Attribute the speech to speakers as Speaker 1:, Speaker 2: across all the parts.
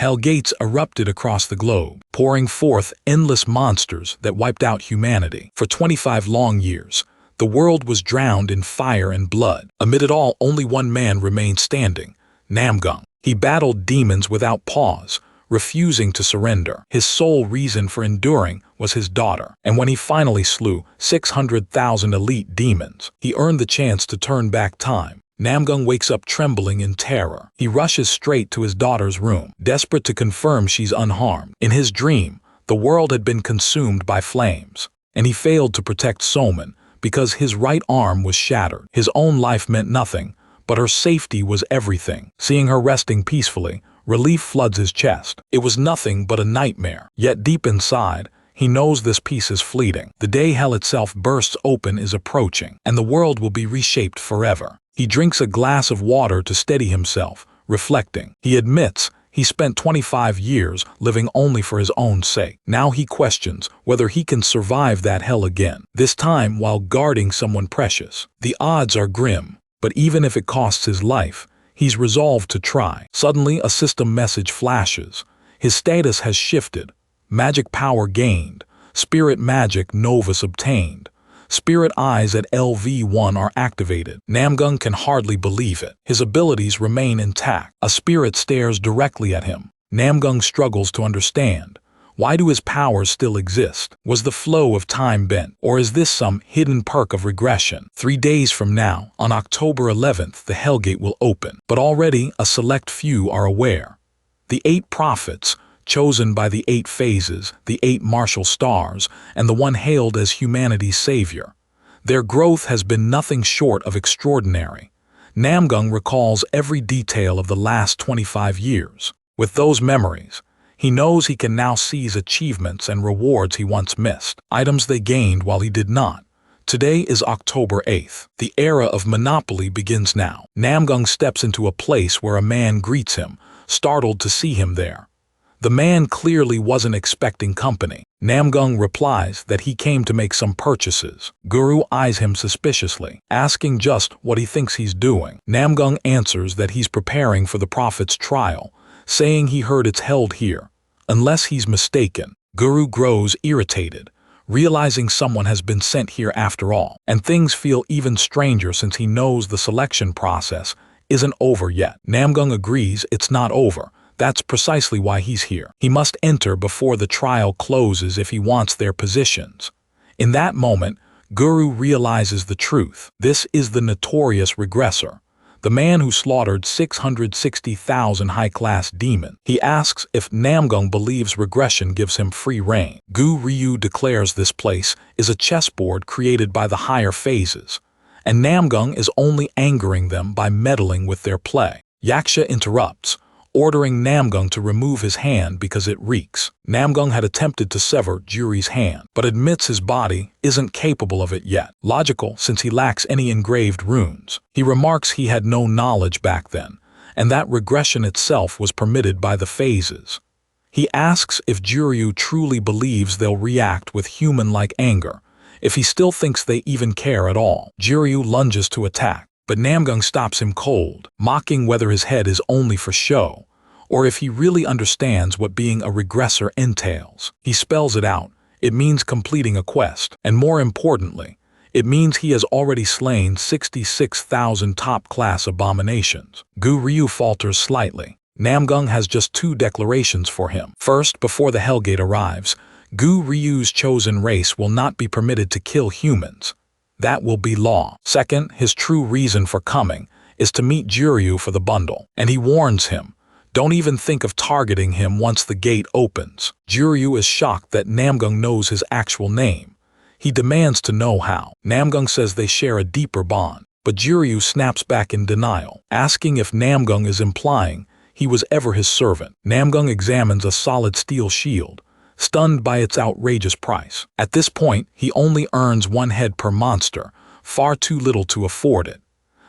Speaker 1: Hell gates erupted across the globe, pouring forth endless monsters that wiped out humanity. For 25 long years, the world was drowned in fire and blood. Amid it all, only one man remained standing, Namgung. He battled demons without pause, refusing to surrender. His sole reason for enduring was his daughter, and when he finally slew 600,000 elite demons, he earned the chance to turn back time. Namgung wakes up trembling in terror. He rushes straight to his daughter's room, desperate to confirm she's unharmed. In his dream, the world had been consumed by flames, and he failed to protect Soman because his right arm was shattered. His own life meant nothing, but her safety was everything. Seeing her resting peacefully, relief floods his chest. It was nothing but a nightmare. Yet deep inside, he knows this peace is fleeting. The day hell itself bursts open is approaching, and the world will be reshaped forever. He drinks a glass of water to steady himself, reflecting. He admits he spent 25 years living only for his own sake. Now he questions whether he can survive that hell again, this time while guarding someone precious. The odds are grim, but even if it costs his life, he's resolved to try. Suddenly, a system message flashes. His status has shifted. Magic power gained. Spirit magic novus obtained. Spirit eyes at LV1 are activated. Namgung can hardly believe it. His abilities remain intact. A spirit stares directly at him. Namgung struggles to understand. Why do his powers still exist? Was the flow of time bent, or is this some hidden perk of regression? 3 days from now, on October 11th, the Hellgate will open. But already a select few are aware. The 8 prophets, chosen by the 8 phases, the 8 martial stars, and the one hailed as humanity's savior. Their growth has been nothing short of extraordinary. Namgung recalls every detail of the last 25 years. With those memories, he knows he can now seize achievements and rewards he once missed, items they gained while he did not. Today is October 8th. The era of monopoly begins now. Namgung steps into a place where a man greets him, startled to see him there. The man clearly wasn't expecting company. Namgung replies that he came to make some purchases. Guru eyes him suspiciously, asking just what he thinks he's doing. Namgung answers that he's preparing for the prophet's trial, saying he heard it's held here. Unless he's mistaken, Guru grows irritated, realizing someone has been sent here after all. And things feel even stranger since he knows the selection process isn't over yet. Namgung agrees it's not over. That's precisely why he's here. He must enter before the trial closes if he wants their positions. In that moment, Guru realizes the truth. This is the notorious Regressor, the man who slaughtered 660,000 high-class demons. He asks if Namgung believes regression gives him free rein. Gu Ryu declares this place is a chessboard created by the higher phases, and Namgung is only angering them by meddling with their play. Yaksha interrupts, ordering Namgung to remove his hand because it reeks. Namgung had attempted to sever Juri's hand, but admits his body isn't capable of it yet. Logical, since he lacks any engraved runes. He remarks he had no knowledge back then, and that regression itself was permitted by the phases. He asks if Juryu truly believes they'll react with human-like anger, if he still thinks they even care at all. Juryu lunges to attack, but Namgung stops him cold, mocking whether his head is only for show, or if he really understands what being a regressor entails. He spells it out. It means completing a quest, and more importantly, it means he has already slain 66,000 top-class abominations. Gu Ryu falters slightly. Namgung has just 2 declarations for him. First, before the Hellgate arrives, Gu Ryu's chosen race will not be permitted to kill humans. That will be law. Second, his true reason for coming is to meet Juryu for the bundle, and he warns him, don't even think of targeting him once the gate opens. Juryu is shocked that Namgung knows his actual name. He demands to know how. Namgung says they share a deeper bond, but Juryu snaps back in denial, asking if Namgung is implying he was ever his servant. Namgung examines a solid steel shield, stunned by its outrageous price. At this point, he only earns 1 head per monster, far too little to afford it.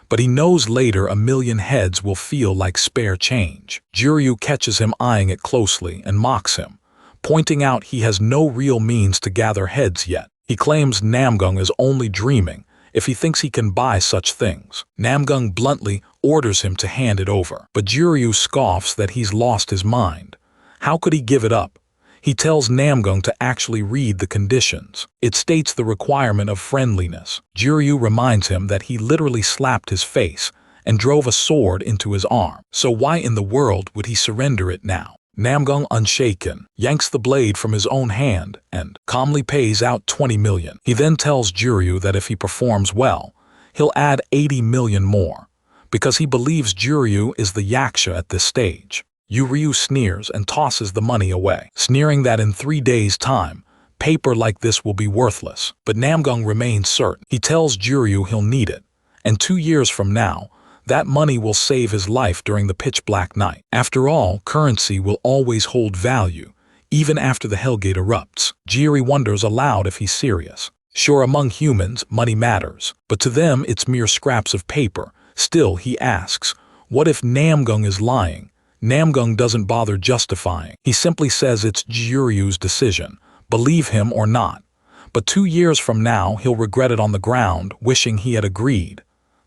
Speaker 1: But he knows later 1,000,000 heads will feel like spare change. Juryu catches him eyeing it closely and mocks him, pointing out he has no real means to gather heads yet. He claims Namgung is only dreaming if he thinks he can buy such things. Namgung bluntly orders him to hand it over, but Juryu scoffs that he's lost his mind, How could he give it up? He tells Namgung to actually read the conditions. It states the requirement of friendliness. Jiryu reminds him that he literally slapped his face and drove a sword into his arm. So why in the world would he surrender it now? Namgung, unshaken, yanks the blade from his own hand and calmly pays out 20 million. He then tells Jiryu that if he performs well, he'll add 80 million more, because he believes Jiryu is the yaksha at this stage. Ryu sneers and tosses the money away, sneering that in 3 days' time, paper like this will be worthless. But Namgung remains certain. He tells Jiryu he'll need it, and 2 years from now, that money will save his life during the pitch-black night. After all, currency will always hold value, even after the Hellgate erupts. Jiryu wonders aloud if he's serious. Sure, among humans, money matters, but to them it's mere scraps of paper. Still, he asks, what if Namgung is lying? Namgung doesn't bother justifying. He simply says it's Jiryu's decision, believe him or not. But 2 years from now, he'll regret it on the ground, wishing he had agreed.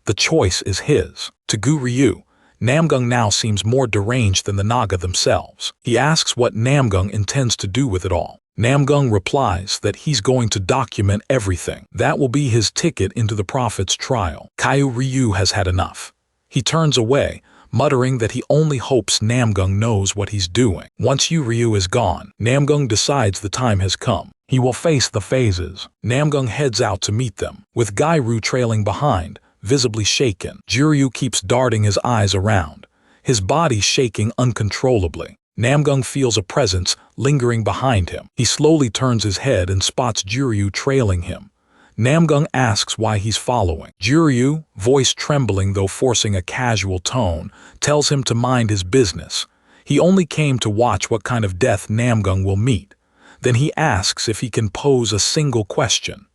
Speaker 1: The choice is his. To Ryu, Namgung now seems more deranged than the Naga themselves. He asks what Namgung intends to do with it all. Namgung replies that he's going to document everything. That will be his ticket into the prophet's trial. Ryu has had enough. He turns away, muttering that he only hopes Namgung knows what he's doing. Once Ryu is gone, Namgung decides the time has come. He will face the phases. Namgung heads out to meet them, with Gairu trailing behind, visibly shaken. Jiryu keeps darting his eyes around, his body shaking uncontrollably. Namgung feels a presence lingering behind him. He slowly turns his head and spots Jiryu trailing him. Namgung asks why he's following. Jiryu, voice trembling though forcing a casual tone, tells him to mind his business. He only came to watch what kind of death Namgung will meet. Then he asks if he can pose a single question.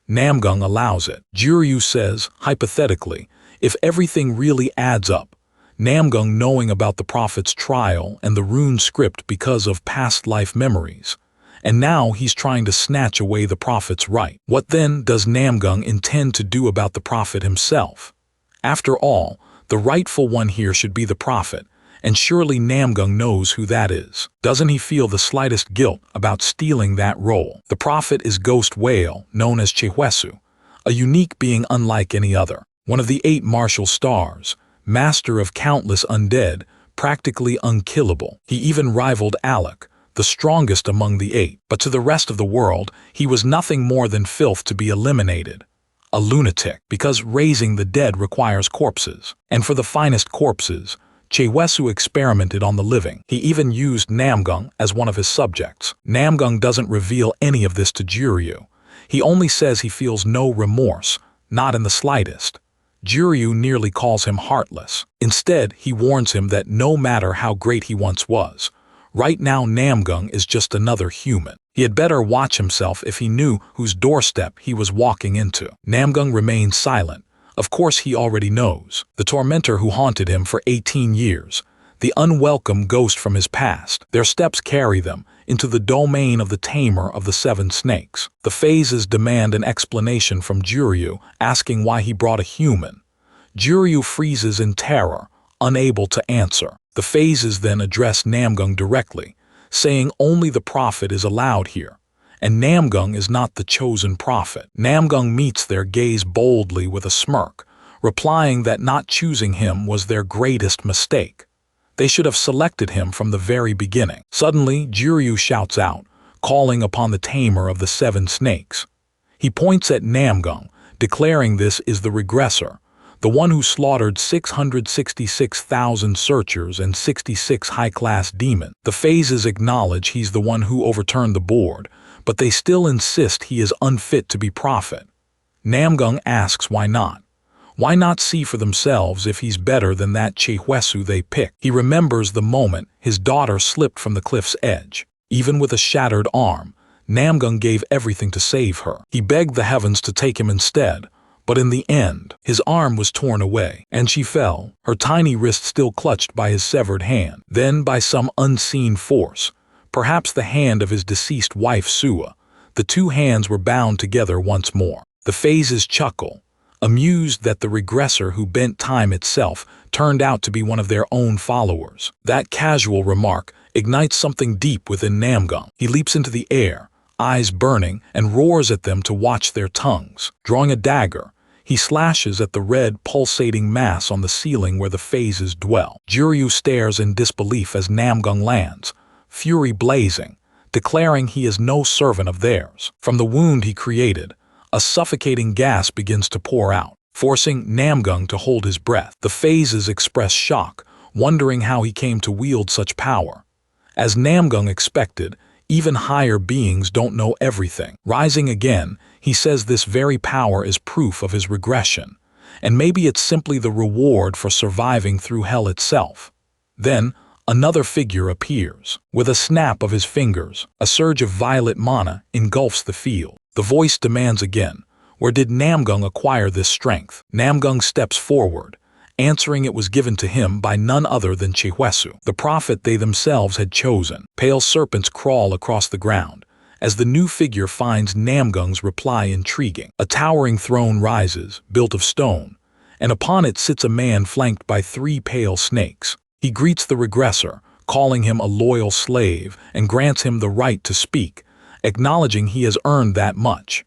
Speaker 1: Namgung allows it. Jiryu says, hypothetically, if everything really adds up, Namgung knowing about the prophet's trial and the rune script because of past life memories, and now he's trying to snatch away the prophet's right. What then does Namgung intend to do about the prophet himself? After all, the rightful one here should be the prophet, and surely Namgung knows who that is. Doesn't he feel the slightest guilt about stealing that role? The prophet is Ghost Whale, known as Chehwesu, a unique being unlike any other. One of the 8 martial stars, master of countless undead, practically unkillable. He even rivaled Alec, the strongest among the 8. But to the rest of the world, he was nothing more than filth to be eliminated. A lunatic, because raising the dead requires corpses. And for the finest corpses, Chehwesu experimented on the living. He even used Namgung as one of his subjects. Namgung doesn't reveal any of this to Jiryu. He only says he feels no remorse, not in the slightest. Jiryu nearly calls him heartless. Instead, he warns him that no matter how great he once was, right now Namgung is just another human. He had better watch himself if he knew whose doorstep he was walking into. Namgung remains silent. Of course he already knows. The tormentor who haunted him for 18 years, the unwelcome ghost from his past. Their steps carry them into the domain of the tamer of the 7 snakes. The phases demand an explanation from Jiryu, asking why he brought a human. Jiryu freezes in terror, unable to answer. The phases then address Namgung directly, saying only the prophet is allowed here, and Namgung is not the chosen prophet. Namgung meets their gaze boldly with a smirk, replying that not choosing him was their greatest mistake. They should have selected him from the very beginning. Suddenly, Jiryu shouts out, calling upon the tamer of the 7 snakes. He points at Namgung, declaring this is the regressor, the one who slaughtered 666,000 searchers and 66 high-class demons. The phases acknowledge he's the one who overturned the board, but they still insist he is unfit to be prophet. Namgung asks why not. Why not see for themselves if he's better than that Chehwesu they picked? He remembers the moment his daughter slipped from the cliff's edge. Even with a shattered arm, Namgung gave everything to save her. He begged the heavens to take him instead, but in the end, his arm was torn away, and she fell, her tiny wrist still clutched by his severed hand. Then, by some unseen force, perhaps the hand of his deceased wife Sua, the 2 hands were bound together once more. The phases chuckle, amused that the regressor who bent time itself turned out to be one of their own followers. That casual remark ignites something deep within Namgung. He leaps into the air, eyes burning, and roars at them to watch their tongues. Drawing a dagger, he slashes at the red, pulsating mass on the ceiling where the phases dwell. Juryu stares in disbelief as Namgung lands, fury blazing, declaring he is no servant of theirs. From the wound he created, a suffocating gas begins to pour out, forcing Namgung to hold his breath. The phases express shock, wondering how he came to wield such power. As Namgung expected, even higher beings don't know everything. Rising again, he says this very power is proof of his regression, and maybe it's simply the reward for surviving through hell itself. Then, another figure appears. With a snap of his fingers, a surge of violet mana engulfs the field. The voice demands again, where did Namgung acquire this strength? Namgung steps forward, answering it was given to him by none other than Chihwesu, the prophet they themselves had chosen. Pale serpents crawl across the ground, as the new figure finds Namgung's reply intriguing. A towering throne rises, built of stone, and upon it sits a man flanked by 3 pale snakes. He greets the regressor, calling him a loyal slave, and grants him the right to speak, acknowledging he has earned that much.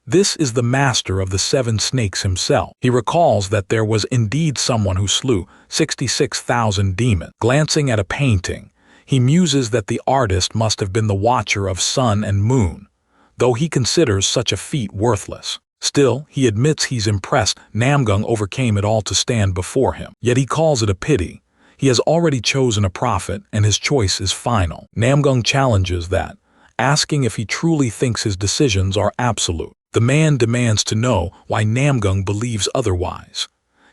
Speaker 1: This is the master of the 7 snakes himself. He recalls that there was indeed someone who slew 66,000 demons. Glancing at a painting, he muses that the artist must have been the watcher of sun and moon, though he considers such a feat worthless. Still, he admits he's impressed Namgung overcame it all to stand before him. Yet he calls it a pity. He has already chosen a prophet, and his choice is final. Namgung challenges that, asking if he truly thinks his decisions are absolute. The man demands to know why Namgung believes otherwise.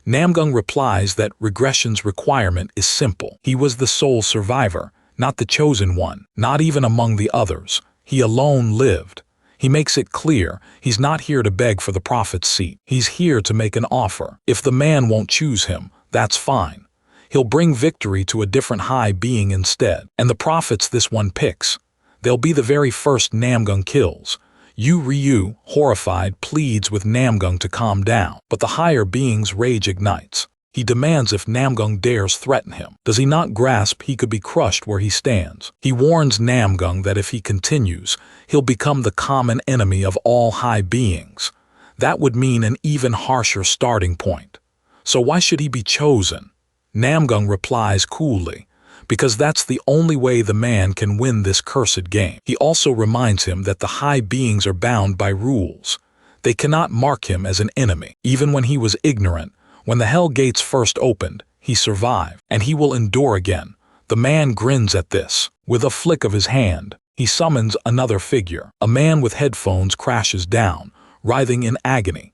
Speaker 1: Namgung replies that regression's requirement is simple. He was the sole survivor, not the chosen one, not even among the others. He alone lived. He makes it clear he's not here to beg for the prophet's seat. He's here to make an offer. If the man won't choose him, that's fine. He'll bring victory to a different high being instead. And the prophets this one picks, they'll be the very first Namgung kills. Yu Ryu, horrified, pleads with Namgung to calm down, but the higher being's rage ignites. He demands if Namgung dares threaten him. Does he not grasp he could be crushed where he stands? He warns Namgung that if he continues, he'll become the common enemy of all high beings. That would mean an even harsher starting point. So why should he be chosen? Namgung replies coolly, because that's the only way the man can win this cursed game. He also reminds him that the high beings are bound by rules. They cannot mark him as an enemy. Even when he was ignorant, when the hell gates first opened, he survived, and he will endure again. The man grins at this. With a flick of his hand, he summons another figure. A man with headphones crashes down, writhing in agony.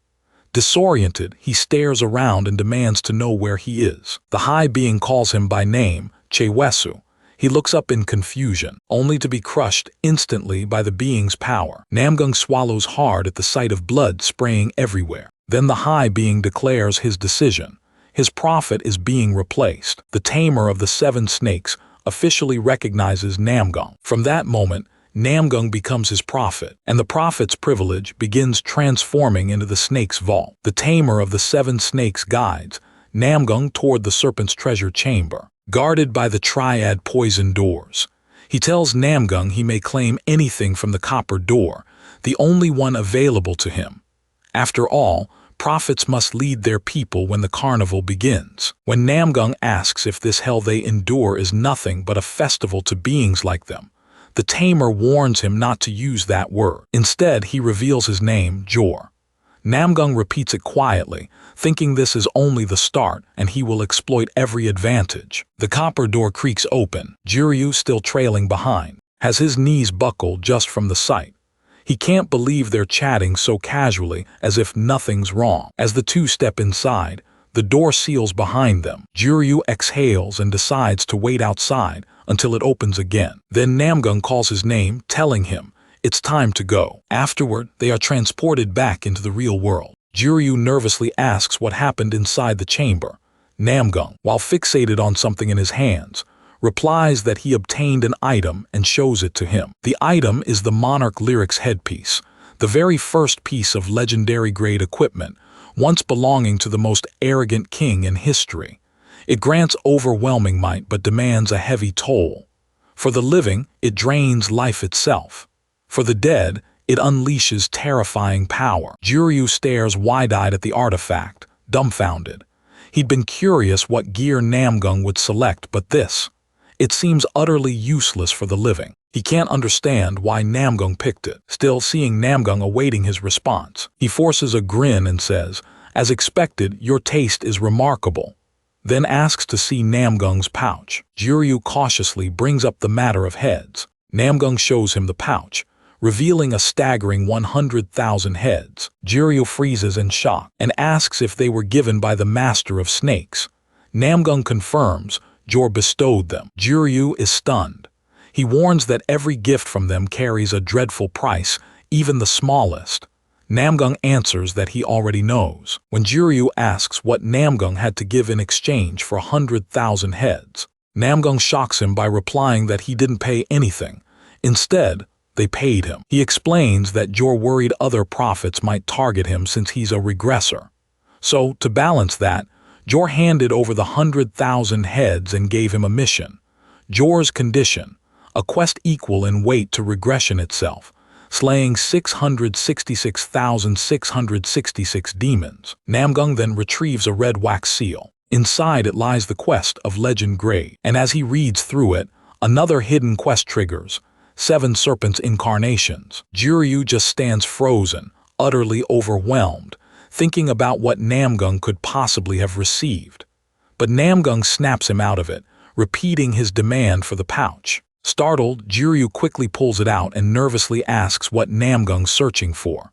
Speaker 1: Disoriented, he stares around and demands to know where he is. The high being calls him by name, Chihwesu. He looks up in confusion, only to be crushed instantly by the being's power. Namgung swallows hard at the sight of blood spraying everywhere. Then the high being declares his decision. His prophet is being replaced. The tamer of the 7 snakes officially recognizes Namgung. From that moment, Namgung becomes his prophet, and the prophet's privilege begins transforming into the snake's vault. The tamer of the 7 snakes guides Namgung toward the serpent's treasure chamber, guarded by the triad poison doors. He tells Namgung he may claim anything from the copper door, the only one available to him. After all, prophets must lead their people when the carnival begins. When Namgung asks if this hell they endure is nothing but a festival to beings like them, the tamer warns him not to use that word. Instead, he reveals his name, Jor. Namgung repeats it quietly, thinking this is only the start and he will exploit every advantage. The copper door creaks open, Juryu still trailing behind, has his knees buckled just from the sight. He can't believe they're chatting so casually as if nothing's wrong. As the two step inside, the door seals behind them. Juryu exhales and decides to wait outside until it opens again. Then Namgung calls his name, telling him it's time to go. Afterward, they are transported back into the real world. Juryu nervously asks what happened inside the chamber. Namgung, while fixated on something in his hands, replies that he obtained an item and shows it to him. The item is the Monarch Lyric's headpiece, the very first piece of legendary-grade equipment, once belonging to the most arrogant king in history. It grants overwhelming might but demands a heavy toll. For the living, it drains life itself. For the dead, it unleashes terrifying power. Jiryu stares wide-eyed at the artifact, dumbfounded. He'd been curious what gear Namgung would select, but this. It seems utterly useless for the living. He can't understand why Namgung picked it. Still, seeing Namgung awaiting his response, he forces a grin and says, "As expected, your taste is remarkable." Then asks to see Namgung's pouch. Jiryu cautiously brings up the matter of heads. Namgung shows him the pouch, revealing a staggering 100,000 heads. Jiryu freezes in shock and asks if they were given by the master of snakes. Namgung confirms Jor bestowed them. Jiryu is stunned. He warns that every gift from them carries a dreadful price, even the smallest. Namgung answers that he already knows. When Jiryu asks what Namgung had to give in exchange for 100,000 heads, Namgung shocks him by replying that he didn't pay anything. Instead, they paid him. He explains that Jor worried other prophets might target him since he's a regressor. So, to balance that, Jor handed over the 100,000 heads and gave him a mission. Jor's condition, a quest equal in weight to regression itself, slaying 666,666 demons. Namgung then retrieves a red wax seal. Inside it lies the quest of Legend Grade, and as he reads through it, another hidden quest triggers, 7 serpents incarnations. Jiryu just stands frozen, utterly overwhelmed, thinking about what Namgung could possibly have received. But Namgung snaps him out of it, repeating his demand for the pouch. Startled, Jiryu quickly pulls it out and nervously asks what Namgung's searching for.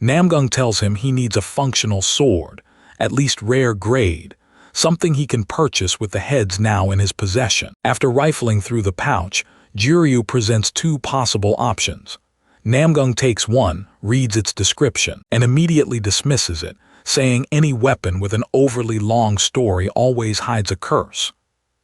Speaker 1: Namgung tells him he needs a functional sword, at least rare grade, something he can purchase with the heads now in his possession. After rifling through the pouch, Jiryu presents 2 possible options. Namgung takes one, reads its description, and immediately dismisses it, saying any weapon with an overly long story always hides a curse.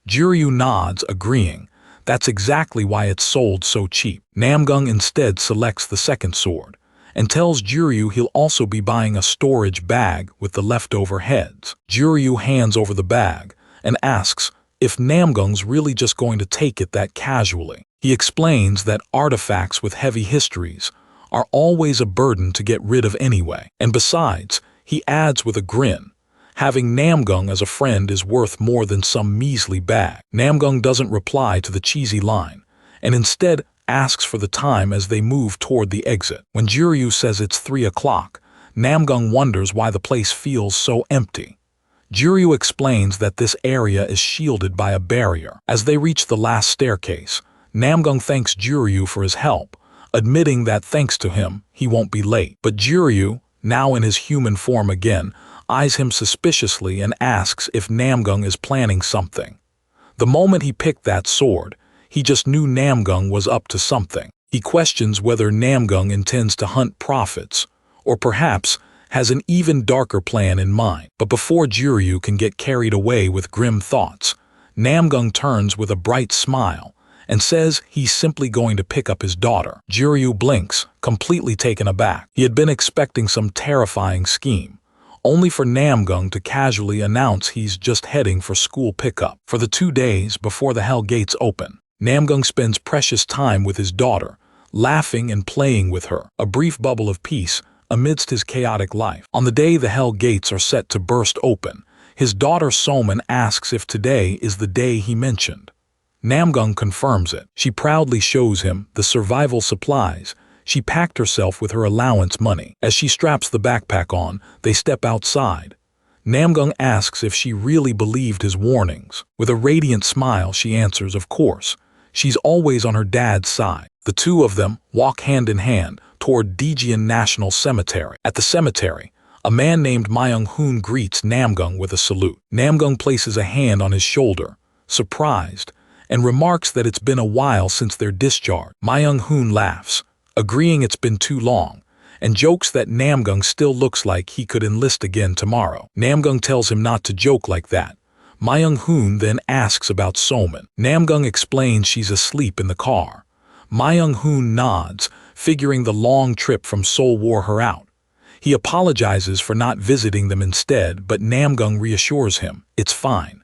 Speaker 1: Jiryu nods, agreeing. That's exactly why it's sold so cheap. Namgung instead selects the second sword, and tells Jiryu he'll also be buying a storage bag with the leftover heads. Jiryu hands over the bag, and asks if Namgung's really just going to take it that casually. He explains that artifacts with heavy histories are always a burden to get rid of anyway. And besides, he adds with a grin, having Namgung as a friend is worth more than some measly bag. Namgung doesn't reply to the cheesy line, and instead asks for the time as they move toward the exit. When Jiryu says it's 3 o'clock, Namgung wonders why the place feels so empty. Jiryu explains that this area is shielded by a barrier. As they reach the last staircase, Namgung thanks Jiryu for his help, admitting that thanks to him, he won't be late. But Jiryu, now in his human form again, eyes him suspiciously and asks if Namgung is planning something. The moment he picked that sword, he just knew Namgung was up to something. He questions whether Namgung intends to hunt prophets, or perhaps has an even darker plan in mind. But before Jiryu can get carried away with grim thoughts, Namgung turns with a bright smile and says he's simply going to pick up his daughter. Jiryu blinks, completely taken aback. He had been expecting some terrifying scheme, only for Namgung to casually announce he's just heading for school pickup. For the 2 days before the Hell Gates open, Namgung spends precious time with his daughter, laughing and playing with her, a brief bubble of peace amidst his chaotic life. On the day the Hell Gates are set to burst open, his daughter Soman asks if today is the day he mentioned. Namgung confirms it. She proudly shows him the survival supplies she packed herself with her allowance money. As she straps the backpack on, they step outside. Namgung asks if she really believed his warnings. With a radiant smile, she answers, of course. She's always on her dad's side. The two of them walk hand in hand toward Dejian National Cemetery. At the cemetery, a man named Myung-hoon greets Namgung with a salute. Namgung places a hand on his shoulder, surprised, and remarks that it's been a while since their discharge. Myung-hoon laughs, agreeing it's been too long, and jokes that Namgung still looks like he could enlist again tomorrow. Namgung tells him not to joke like that. Myung-hoon then asks about Soman. Namgung explains she's asleep in the car. Myung-hoon nods, figuring the long trip from Seoul wore her out. He apologizes for not visiting them instead, but Namgung reassures him it's fine.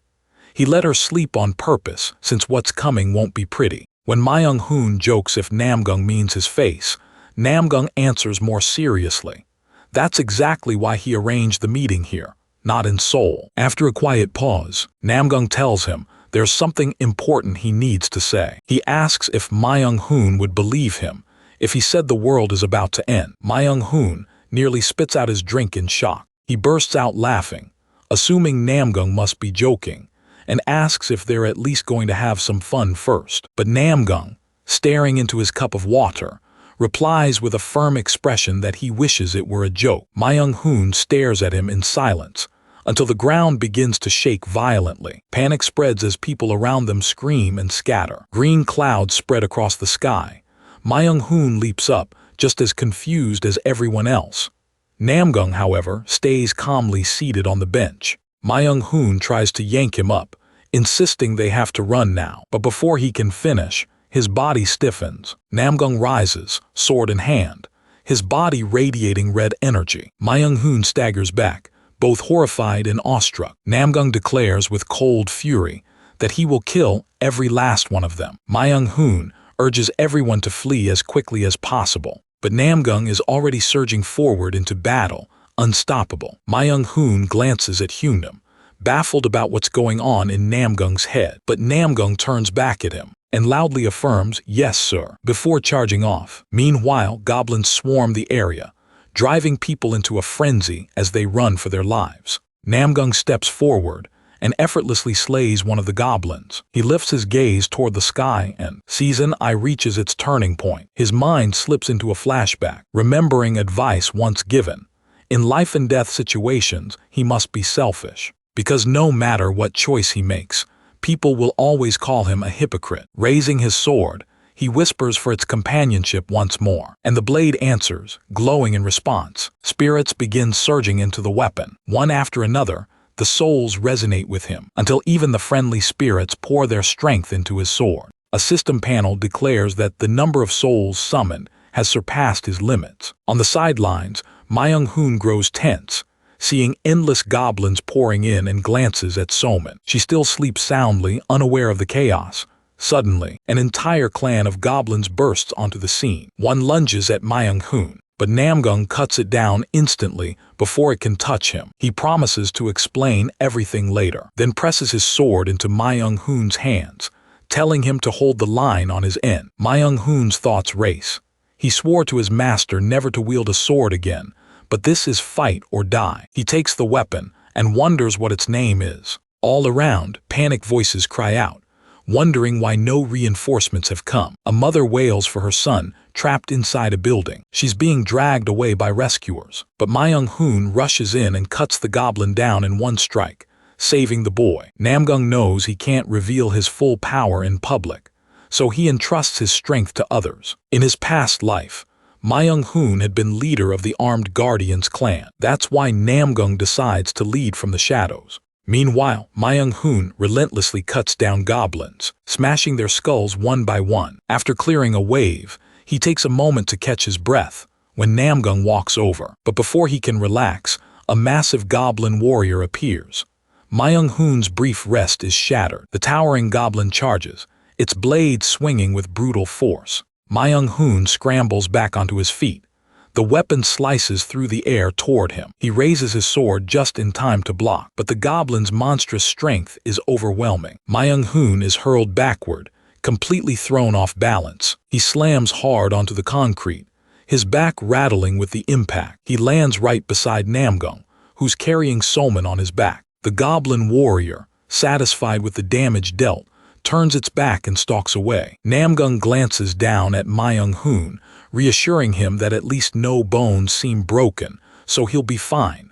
Speaker 1: He let her sleep on purpose since what's coming won't be pretty. When Myung-hoon jokes if Namgung means his face, Namgung answers more seriously. That's exactly why he arranged the meeting here, not in Seoul. After a quiet pause, Namgung tells him there's something important he needs to say. He asks if Myung-hoon would believe him if he said the world is about to end. Myung-hoon nearly spits out his drink in shock. He bursts out laughing, assuming Namgung must be joking, and asks if they're at least going to have some fun first. But Namgung, staring into his cup of water, replies with a firm expression that he wishes it were a joke. Myung-hoon stares at him in silence until the ground begins to shake violently. Panic spreads as people around them scream and scatter. Green clouds spread across the sky. Myung-hoon leaps up, just as confused as everyone else. Namgung, however, stays calmly seated on the bench. Myung-hoon tries to yank him up, insisting they have to run now. But before he can finish, his body stiffens. Namgung rises, sword in hand, his body radiating red energy. Myung-hoon staggers back, both horrified and awestruck. Namgung declares with cold fury that he will kill every last one of them. Myung-hoon urges everyone to flee as quickly as possible, but Namgung is already surging forward into battle, unstoppable. Myung-hoon glances at Hyunam, baffled about what's going on in Namgung's head, but Namgung turns back at him and loudly affirms, "Yes, sir," before charging off. Meanwhile, goblins swarm the area, driving people into a frenzy as they run for their lives. Namgung steps forward and effortlessly slays one of the goblins. He lifts his gaze toward the sky and Season I reaches its turning point. His mind slips into a flashback, remembering advice once given. In life and death situations, he must be selfish, because no matter what choice he makes, people will always call him a hypocrite. Raising his sword, he whispers for its companionship once more, and the blade answers, glowing in response. Spirits begin surging into the weapon. One after another, the souls resonate with him, until even the friendly spirits pour their strength into his sword. A system panel declares that the number of souls summoned has surpassed his limits. On the sidelines, Myung-hoon grows tense, seeing endless goblins pouring in, and glances at Soman. She still sleeps soundly, unaware of the chaos. Suddenly, an entire clan of goblins bursts onto the scene. One lunges at Myung-hoon, but Namgung cuts it down instantly before it can touch him. He promises to explain everything later, then presses his sword into Myung-hoon's hands, telling him to hold the line on his end. Myung-hoon's thoughts race. He swore to his master never to wield a sword again, but this is fight or die. He takes the weapon and wonders what its name is. All around, panic voices cry out, wondering why no reinforcements have come. A mother wails for her son, trapped inside a building. She's being dragged away by rescuers, but Myung-hoon rushes in and cuts the goblin down in one strike, saving the boy. Namgung knows he can't reveal his full power in public, so he entrusts his strength to others. In his past life, Myung-hoon had been leader of the armed Guardians clan. That's why Namgung decides to lead from the shadows. Meanwhile, Myung-hoon relentlessly cuts down goblins, smashing their skulls one by one. After clearing a wave, he takes a moment to catch his breath when Namgung walks over. But before he can relax, a massive goblin warrior appears. Myung-hoon's brief rest is shattered. The towering goblin charges, its blade swinging with brutal force. Myung-hoon scrambles back onto his feet. The weapon slices through the air toward him. He raises his sword just in time to block, but the goblin's monstrous strength is overwhelming. Myung-hoon is hurled backward, completely thrown off balance. He slams hard onto the concrete, his back rattling with the impact. He lands right beside Namgung, who's carrying Soman on his back. The goblin warrior, satisfied with the damage dealt, turns its back and stalks away. Namgung glances down at Myung-hoon, reassuring him that at least no bones seem broken, so he'll be fine.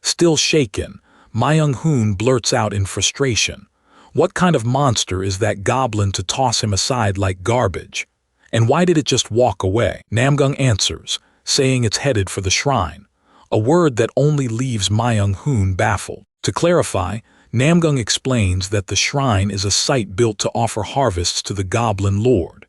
Speaker 1: Still shaken, Myung-hoon blurts out in frustration, "What kind of monster is that goblin to toss him aside like garbage? And why did it just walk away?" Namgung answers, saying it's headed for the shrine, a word that only leaves Myung-hoon baffled. To clarify, Namgung explains that the shrine is a site built to offer harvests to the Goblin Lord.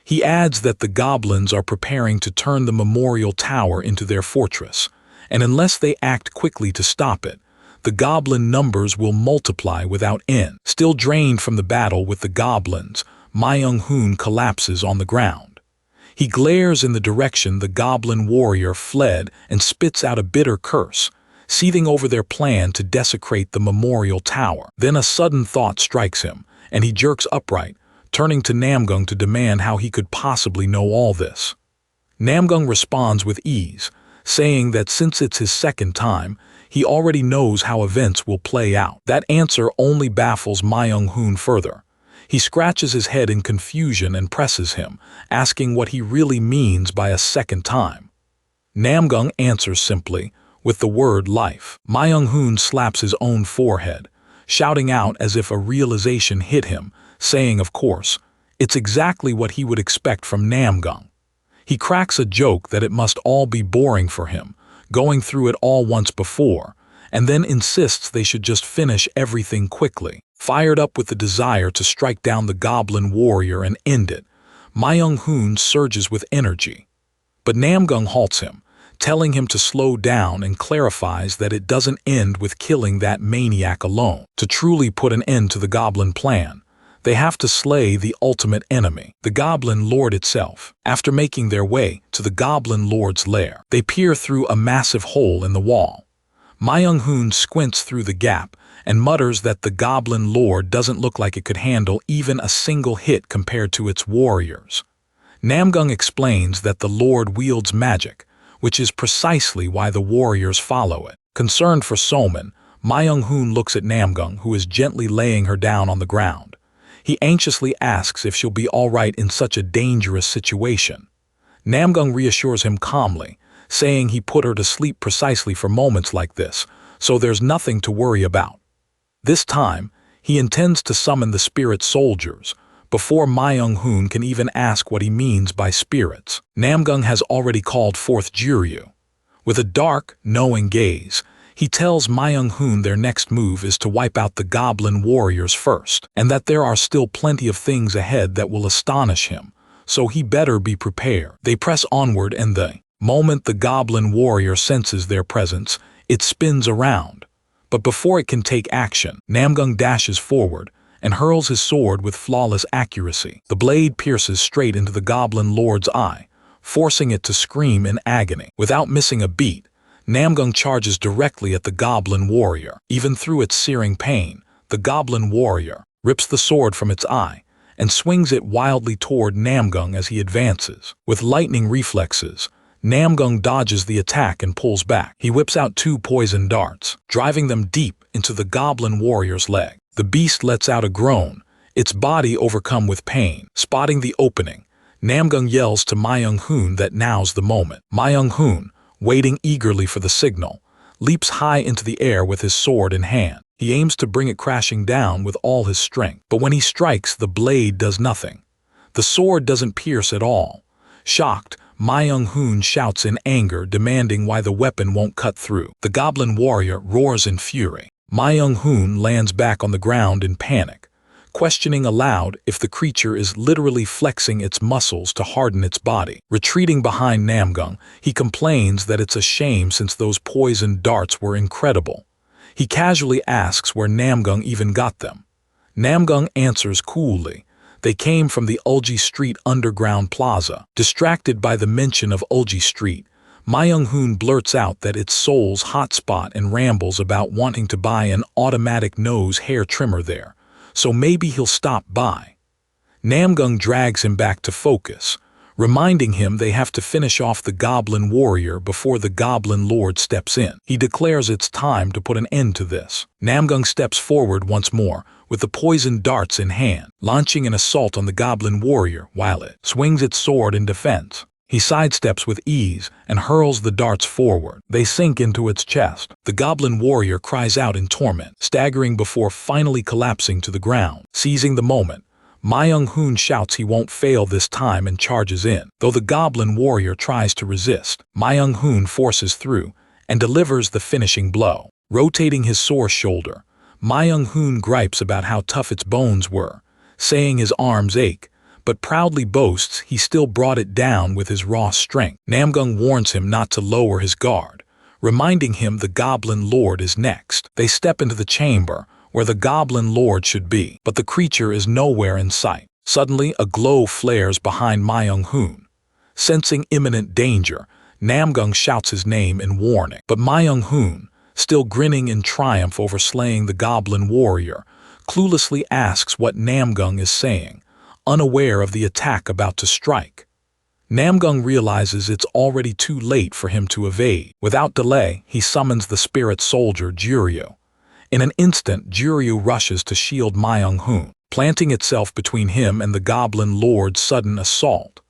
Speaker 1: He adds that the goblins are preparing to turn the memorial tower into their fortress, and unless they act quickly to stop it, the goblin numbers will multiply without end. Still drained from the battle with the goblins, Ma Young-hoon collapses on the ground. He glares in the direction the goblin warrior fled and spits out a bitter curse, seething over their plan to desecrate the memorial tower. Then a sudden thought strikes him, and he jerks upright, turning to Namgung to demand how he could possibly know all this. Namgung responds with ease, saying that since it's his second time, he already knows how events will play out. That answer only baffles Ma Young-hoon further. He scratches his head in confusion and presses him, asking what he really means by a second time. Namgung answers simply, with the word life. Ma Young-hoon slaps his own forehead, shouting out as if a realization hit him, saying, of course, it's exactly what he would expect from Namgung. He cracks a joke that it must all be boring for him, going through it all once before, and then insists they should just finish everything quickly. Fired up with the desire to strike down the goblin warrior and end it, Ma Young-hoon surges with energy. But Namgung halts him, telling him to slow down, and clarifies that it doesn't end with killing that maniac alone. To truly put an end to the goblin plan, they have to slay the ultimate enemy, the Goblin Lord itself. After making their way to the Goblin Lord's lair, they peer through a massive hole in the wall. Ma Young-hoon squints through the gap and mutters that the Goblin Lord doesn't look like it could handle even a single hit compared to its warriors. Namgung explains that the Lord wields magic, which is precisely why the warriors follow it. Concerned for Somin, Ma Young-hoon looks at Namgung, who is gently laying her down on the ground. He anxiously asks if she'll be all right in such a dangerous situation. Namgung reassures him calmly, saying he put her to sleep precisely for moments like this, so there's nothing to worry about. This time, he intends to summon the spirit soldiers, before Ma Young-hoon can even ask what he means by spirits. Namgung has already called forth Juryu. With a dark, knowing gaze, he tells Ma Young-hoon their next move is to wipe out the goblin warriors first, and that there are still plenty of things ahead that will astonish him, so he better be prepared. They press onward, and the moment the goblin warrior senses their presence, it spins around. But before it can take action, Namgung dashes forward and hurls his sword with flawless accuracy. The blade pierces straight into the goblin lord's eye, forcing it to scream in agony. Without missing a beat, Namgung charges directly at the goblin warrior. Even through its searing pain, the goblin warrior rips the sword from its eye and swings it wildly toward Namgung as he advances. With lightning reflexes, Namgung dodges the attack and pulls back. He whips out 2 poison darts, driving them deep into the goblin warrior's leg. The beast lets out a groan, its body overcome with pain. Spotting the opening, Namgung yells to Ma Young-hoon that now's the moment. Ma Young-hoon, waiting eagerly for the signal, leaps high into the air with his sword in hand. He aims to bring it crashing down with all his strength, but when he strikes, the blade does nothing. The sword doesn't pierce at all. Shocked, Ma Young-hoon shouts in anger, demanding why the weapon won't cut through. The goblin warrior roars in fury. Ma Young-hoon lands back on the ground in panic, questioning aloud if the creature is literally flexing its muscles to harden its body. Retreating behind Namgung, he complains that it's a shame since those poisoned darts were incredible. He casually asks where Namgung even got them. Namgung answers coolly. They came from the Ulji Street underground plaza. Distracted by the mention of Ulji Street, Ma Young-hoon blurts out that it's Seoul's hotspot and rambles about wanting to buy an automatic nose hair trimmer there, so maybe he'll stop by. Namgung drags him back to focus, reminding him they have to finish off the goblin warrior before the goblin lord steps in. He declares it's time to put an end to this. Namgung steps forward once more, with the poisoned darts in hand, launching an assault on the goblin warrior while it swings its sword in defense. He sidesteps with ease and hurls the darts forward. They sink into its chest. The goblin warrior cries out in torment, staggering before finally collapsing to the ground. Seizing the moment, Ma Young-hoon shouts he won't fail this time and charges in. Though the goblin warrior tries to resist, Ma Young-hoon forces through and delivers the finishing blow. Rotating his sore shoulder, Ma Young-hoon gripes about how tough its bones were, saying his arms ache, but proudly boasts he still brought it down with his raw strength. Namgung warns him not to lower his guard, reminding him the Goblin Lord is next. They step into the chamber where the Goblin Lord should be, but the creature is nowhere in sight. Suddenly, a glow flares behind Ma Young-hoon. Sensing imminent danger, Namgung shouts his name in warning. But Ma Young-hoon, still grinning in triumph over slaying the goblin warrior, cluelessly asks what Namgung is saying, unaware of the attack about to strike. Namgung realizes it's already too late for him to evade. Without delay, he summons the spirit soldier Juryu. In an instant, Juryu rushes to shield Ma Young-hoon, planting itself between him and the goblin lord's sudden assault.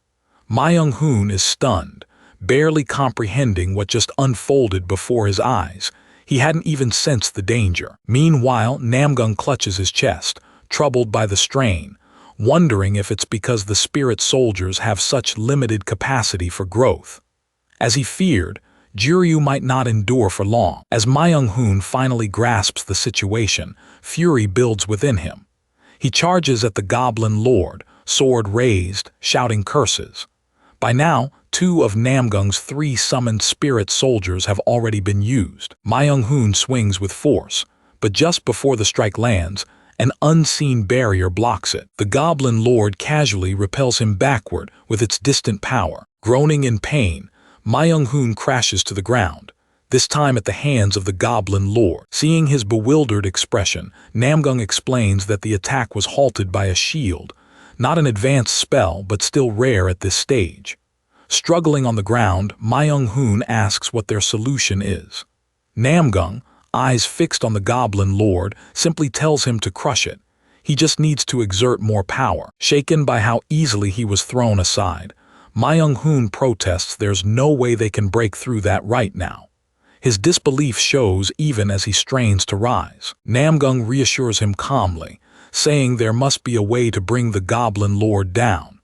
Speaker 1: Ma Young-hoon is stunned, barely comprehending what just unfolded before his eyes. He hadn't even sensed the danger. Meanwhile, Namgung clutches his chest, troubled by the strain, wondering if it's because the spirit soldiers have such limited capacity for growth. As he feared, Juryu might not endure for long. As Ma Young-hoon finally grasps the situation, fury builds within him. He charges at the goblin lord, sword raised, shouting curses. By now, 2 of Namgung's 3 summoned spirit soldiers have already been used. Ma Young-hoon swings with force, but just before the strike lands, an unseen barrier blocks it. The goblin lord casually repels him backward with its distant power. Groaning in pain, Ma Young-hoon crashes to the ground, this time at the hands of the goblin lord. Seeing his bewildered expression, Namgung explains that the attack was halted by a shield, not an advanced spell but still rare at this stage. Struggling on the ground, Ma Young-hoon asks what their solution is. Namgung, eyes fixed on the goblin lord, simply tells him to crush it. He just needs to exert more power. Shaken by how easily he was thrown aside, Ma Young-hoon protests there's no way they can break through that right now. His disbelief shows even as he strains to rise. Namgung reassures him calmly, saying there must be a way to bring the goblin lord down.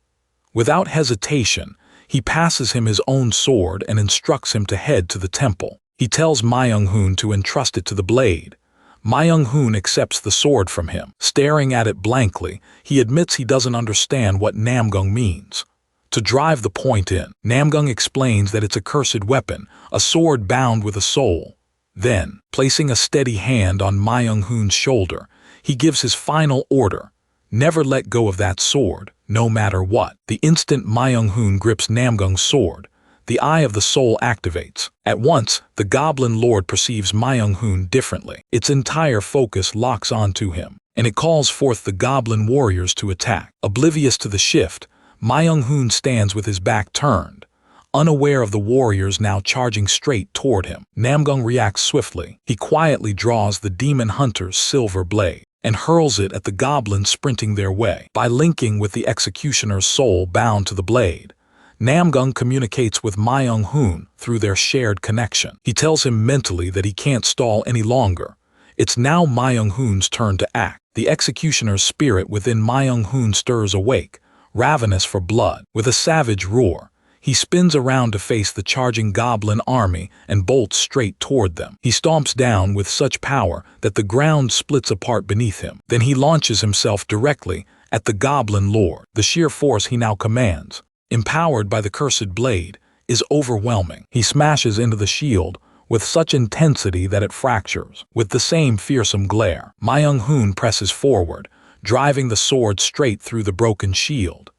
Speaker 1: Without hesitation, he passes him his own sword and instructs him to head to the temple. He tells Ma Young-hoon to entrust it to the blade. Ma Young-hoon accepts the sword from him. Staring at it blankly, he admits he doesn't understand what Namgung means. To drive the point in, Namgung explains that it's a cursed weapon, a sword bound with a soul. Then, placing a steady hand on Ma Young-hoon's shoulder, he gives his final order: never let go of that sword, no matter what. The instant Ma Young-hoon grips Namgung's sword, the Eye of the Soul activates. At once, the goblin lord perceives Ma Young-hoon differently. Its entire focus locks onto him, and it calls forth the goblin warriors to attack. Oblivious to the shift, Ma Young-hoon stands with his back turned, unaware of the warriors now charging straight toward him. Namgung reacts swiftly. He quietly draws the demon hunter's silver blade and hurls it at the goblins sprinting their way. By linking with the executioner's soul bound to the blade, Namgung communicates with Ma Young-hoon through their shared connection. He tells him mentally that he can't stall any longer. It's now Ma Young-hoon's turn to act. The executioner's spirit within Ma Young-hoon stirs awake, ravenous for blood. With a savage roar, he spins around to face the charging goblin army and bolts straight toward them. He stomps down with such power that the ground splits apart beneath him. Then he launches himself directly at the goblin lord. The sheer force he now commands, empowered by the cursed blade, is overwhelming. He smashes into the shield with such intensity that it fractures. With the same fearsome glare, Ma Young-hoon presses forward, driving the sword straight through the broken shield.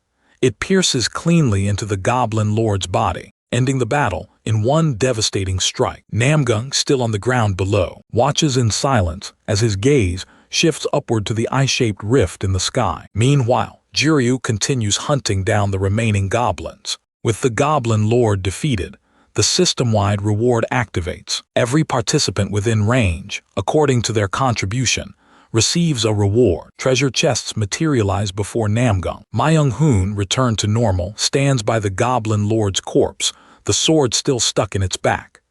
Speaker 1: It pierces cleanly into the goblin lord's body, ending the battle in one devastating strike. Namgung, still on the ground below, watches in silence as his gaze shifts upward to the eye-shaped rift in the sky. Meanwhile, Juryu continues hunting down the remaining goblins. With the goblin lord defeated, the system-wide reward activates. Every participant within range, according to their contribution, receives a reward. Treasure chests materialize before Namgung. Ma Young-hoon, returned to normal, stands by the goblin lord's corpse, the sword still stuck in its back.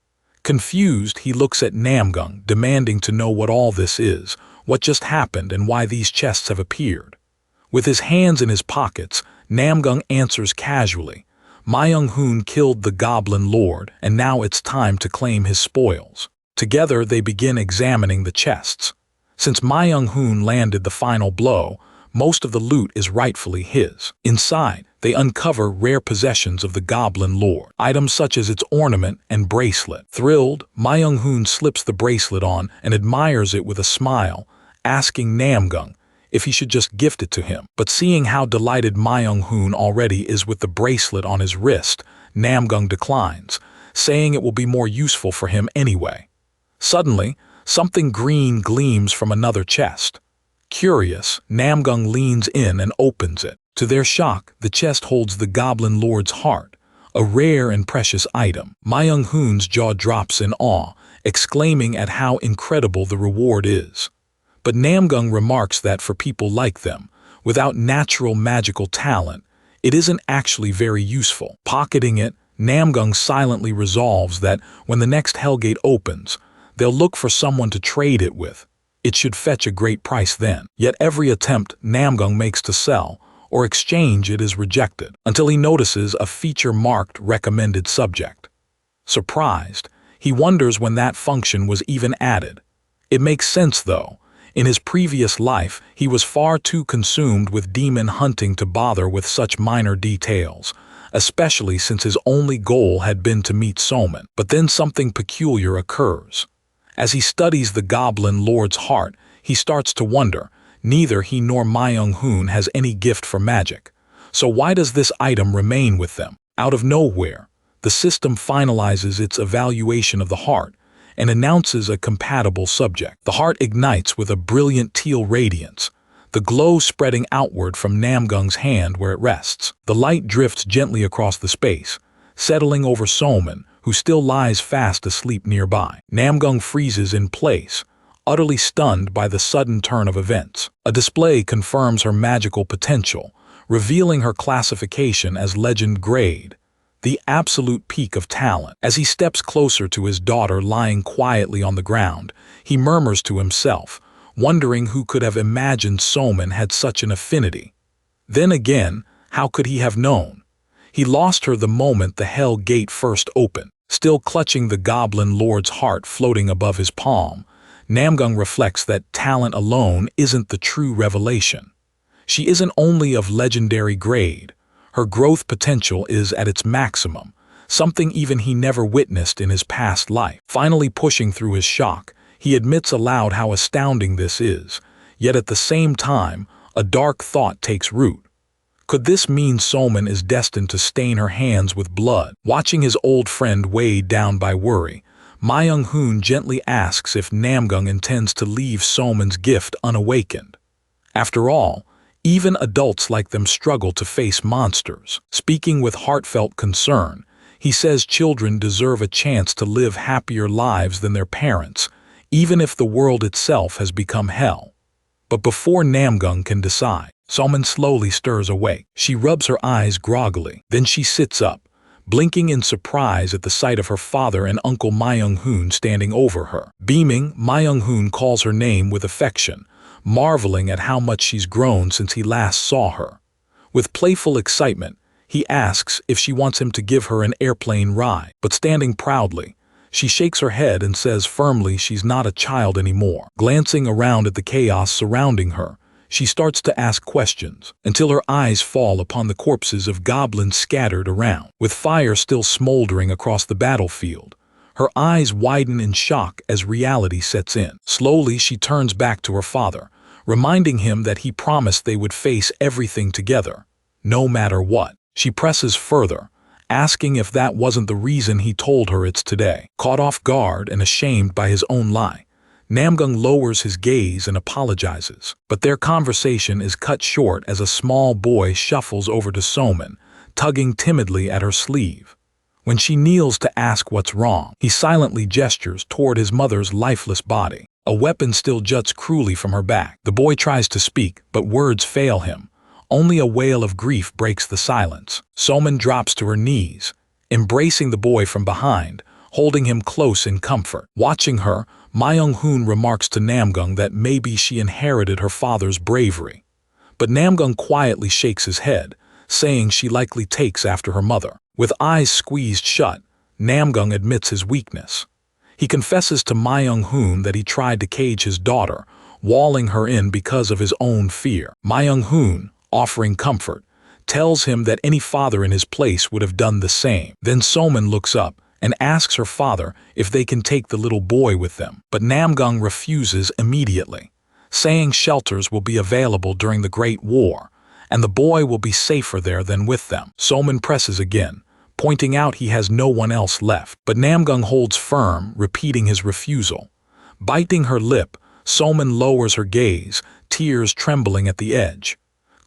Speaker 1: Confused, he looks at Namgung, demanding to know what all this is, what just happened, and why these chests have appeared. With his hands in his pockets, Namgung answers casually, Ma Young-hoon killed the goblin lord, and now it's time to claim his spoils. Together they begin examining the chests. Since Ma Young-hoon landed the final blow, most of the loot is rightfully his. Inside, they uncover rare possessions of the goblin lord, items such as its ornament and bracelet. Thrilled, Ma Young-hoon slips the bracelet on and admires it with a smile, asking Namgung if he should just gift it to him. But seeing how delighted Myung-hoon already is with the bracelet on his wrist, Namgung declines, saying it will be more useful for him anyway. Suddenly, something green gleams from another chest. Curious, Namgung leans in and opens it. To their shock, the chest holds the Goblin Lord's heart, a rare and precious item. Myung-hoon's jaw drops in awe, exclaiming at how incredible the reward is. But Namgung remarks that for people like them, without natural magical talent, it isn't actually very useful. Pocketing it, Namgung silently resolves that when the next Hellgate opens, they'll look for someone to trade it with. It should fetch a great price then. Yet every attempt Namgung makes to sell or exchange it is rejected, until he notices a feature-marked recommended subject. Surprised, he wonders when that function was even added. It makes sense though. In his previous life, he was far too consumed with demon hunting to bother with such minor details, especially since his only goal had been to meet Soman. But then something peculiar occurs. As he studies the Goblin Lord's heart, he starts to wonder, neither he nor Myung-hoon has any gift for magic. So why does this item remain with them? Out of nowhere, the system finalizes its evaluation of the heart and announces a compatible subject. The heart ignites with a brilliant teal radiance, the glow spreading outward from Namgung's hand where it rests. The light drifts gently across the space, settling over Soman, who still lies fast asleep nearby. Namgung freezes in place, utterly stunned by the sudden turn of events. A display confirms her magical potential, revealing her classification as Legend Grade, the absolute peak of talent. As he steps closer to his daughter lying quietly on the ground, he murmurs to himself, wondering who could have imagined Soman had such an affinity. Then again, how could he have known? He lost her the moment the Hell Gate first opened. Still clutching the Goblin Lord's heart floating above his palm, Namgung reflects that talent alone isn't the true revelation. She isn't only of legendary grade. Her growth potential is at its maximum, something even he never witnessed in his past life. Finally pushing through his shock, he admits aloud how astounding this is, yet at the same time, a dark thought takes root. Could this mean Soman is destined to stain her hands with blood? Watching his old friend weighed down by worry, Myung-hoon gently asks if Namgung intends to leave Soman's gift unawakened. After all, even adults like them struggle to face monsters. Speaking with heartfelt concern, he says children deserve a chance to live happier lives than their parents, even if the world itself has become hell. But before Namgung can decide, Soman slowly stirs awake. She rubs her eyes groggily. Then she sits up, blinking in surprise at the sight of her father and Uncle Myung-hoon standing over her. Beaming, Myung-hoon calls her name with affection, marveling at how much she's grown since he last saw her. With playful excitement, he asks if she wants him to give her an airplane ride. But standing proudly, she shakes her head and says firmly she's not a child anymore. Glancing around at the chaos surrounding her, she starts to ask questions, until her eyes fall upon the corpses of goblins scattered around. With fire still smoldering across the battlefield, her eyes widen in shock as reality sets in. Slowly she turns back to her father, reminding him that he promised they would face everything together, no matter what. She presses further, asking if that wasn't the reason he told her it's today. Caught off guard and ashamed by his own lie, Namgung lowers his gaze and apologizes. But their conversation is cut short as a small boy shuffles over to Soman, tugging timidly at her sleeve. When she kneels to ask what's wrong, he silently gestures toward his mother's lifeless body. A weapon still juts cruelly from her back. The boy tries to speak, but words fail him. Only a wail of grief breaks the silence. Soman drops to her knees, embracing the boy from behind, holding him close in comfort. Watching her, Myung-hoon remarks to Namgung that maybe she inherited her father's bravery. But Namgung quietly shakes his head, saying she likely takes after her mother. With eyes squeezed shut, Namgung admits his weakness. He confesses to Myung-hoon that he tried to cage his daughter, walling her in because of his own fear. Myung-hoon, offering comfort, tells him that any father in his place would have done the same. Then Soman looks up and asks her father if they can take the little boy with them. But Namgung refuses immediately, saying shelters will be available during the Great War, and the boy will be safer there than with them. Soman presses again, pointing out he has no one else left. But Namgung holds firm, repeating his refusal. Biting her lip, Soman lowers her gaze, tears trembling at the edge.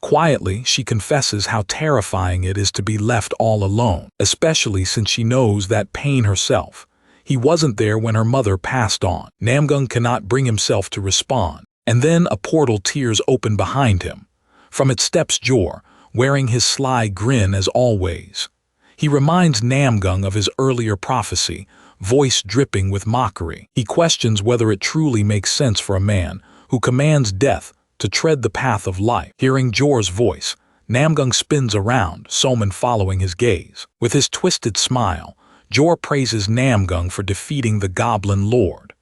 Speaker 1: Quietly, she confesses how terrifying it is to be left all alone, especially since she knows that pain herself. He wasn't there when her mother passed on. Namgung cannot bring himself to respond, and then a portal tears open behind him. From it steps Jor, wearing his sly grin as always. He reminds Namgung of his earlier prophecy, voice dripping with mockery. He questions whether it truly makes sense for a man who commands death to tread the path of life. Hearing Jor's voice, Namgung spins around, Soman following his gaze. With his twisted smile, Jor praises Namgung for defeating the Goblin Lord.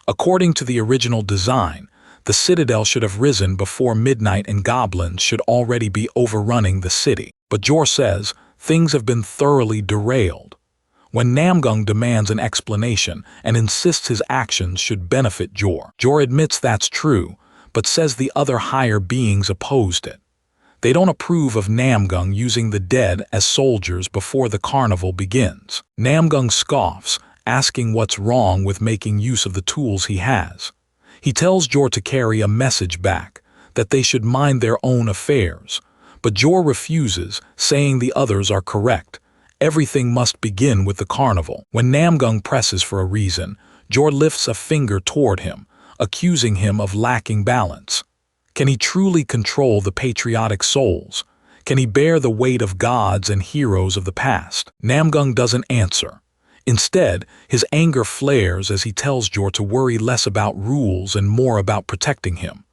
Speaker 1: According to the original design, the citadel should have risen before midnight and goblins should already be overrunning the city. But Jor says things have been thoroughly derailed. When Namgung demands an explanation and insists his actions should benefit Jor, Jor admits that's true, but says the other higher beings opposed it. They don't approve of Namgung using the dead as soldiers before the carnival begins. Namgung scoffs, asking what's wrong with making use of the tools he has. He tells Jor to carry a message back, that they should mind their own affairs. But Jor refuses, saying the others are correct. Everything must begin with the carnival. When Namgung presses for a reason, Jor lifts a finger toward him, accusing him of lacking balance. Can he truly control the patriotic souls? Can he bear the weight of gods and heroes of the past? Namgung doesn't answer. Instead, his anger flares as he tells Jor to worry less about rules and more about protecting him.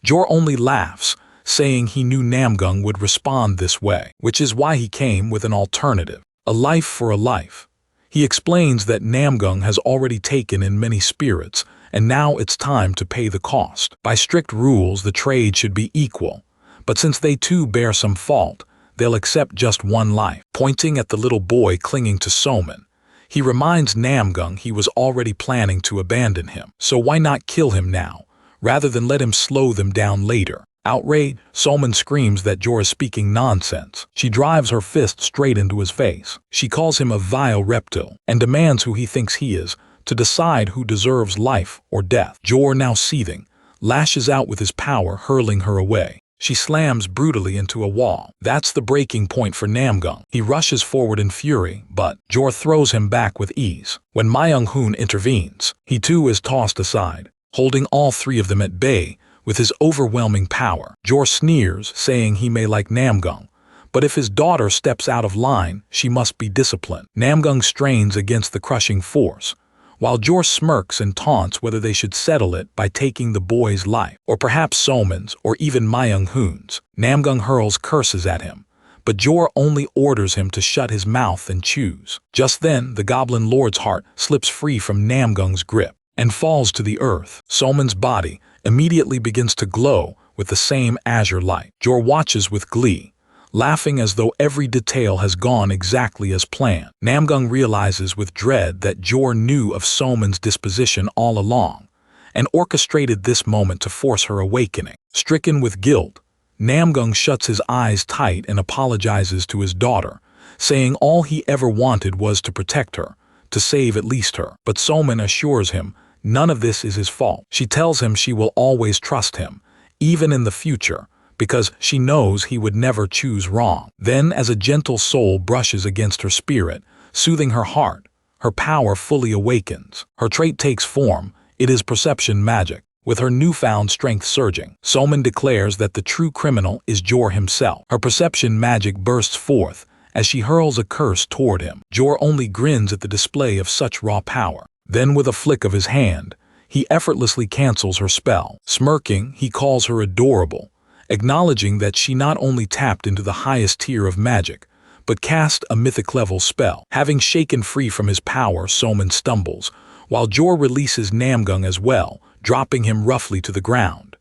Speaker 1: Jor only laughs, saying he knew Namgung would respond this way, which is why he came with an alternative, a life for a life. He explains that Namgung has already taken in many spirits, and now it's time to pay the cost. By strict rules, the trade should be equal, but since they too bear some fault, they'll accept just one life. Pointing at the little boy clinging to Soman, he reminds Namgung he was already planning to abandon him, so why not kill him now, rather than let him slow them down later? Outraged, Soman screams that Jor is speaking nonsense. She drives her fist straight into his face. She calls him a vile reptile, and demands who he thinks he is, to decide who deserves life or death. Jor, now seething, lashes out with his power, hurling her away. She slams brutally into a wall. That's the breaking point for Namgung. He rushes forward in fury, but Jor throws him back with ease. When Myung-hoon intervenes, he too is tossed aside, holding all three of them at bay with his overwhelming power. Jor sneers, saying he may like Namgung, but if his daughter steps out of line, she must be disciplined. Namgung strains against the crushing force, while Jor smirks and taunts whether they should settle it by taking the boy's life, or perhaps Soman's, or even Myung-hoon's. Namgung hurls curses at him, but Jor only orders him to shut his mouth and choose. Just then, the Goblin Lord's heart slips free from Namgung's grip and falls to the earth. Soman's body immediately begins to glow with the same azure light. Jor watches with glee, laughing as though every detail has gone exactly as planned. Namgung realizes with dread that Jor knew of Soman's disposition all along, and orchestrated this moment to force her awakening. Stricken with guilt, Namgung shuts his eyes tight and apologizes to his daughter, saying all he ever wanted was to protect her, to save at least her. But Soman assures him none of this is his fault. She tells him she will always trust him, even in the future, because she knows he would never choose wrong. Then, as a gentle soul brushes against her spirit, soothing her heart, her power fully awakens. Her trait takes form. It is perception magic. With her newfound strength surging, Soman declares that the true criminal is Jor himself. Her perception magic bursts forth as she hurls a curse toward him. Jor only grins at the display of such raw power. Then, with a flick of his hand, he effortlessly cancels her spell. Smirking, he calls her adorable, acknowledging that she not only tapped into the highest tier of magic, but cast a mythic-level spell. Having shaken free from his power, Soman stumbles, while Jor releases Namgung as well, dropping him roughly to the ground.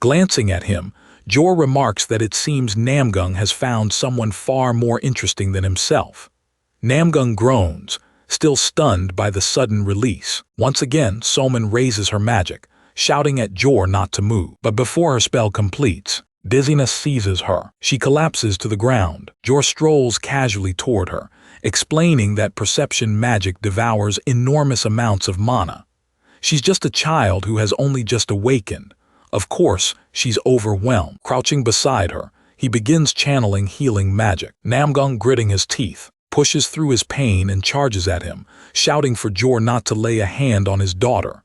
Speaker 1: Glancing at him, Jor remarks that it seems Namgung has found someone far more interesting than himself. Namgung groans, still stunned by the sudden release. Once again, Soman raises her magic, shouting at Jor not to move. But before her spell completes, dizziness seizes her. She collapses to the ground. Jor strolls casually toward her, explaining that perception magic devours enormous amounts of mana. She's just a child who has only just awakened. Of course, she's overwhelmed. Crouching beside her, he begins channeling healing magic. Namgung, gritting his teeth, pushes through his pain and charges at him, shouting for Jor not to lay a hand on his daughter.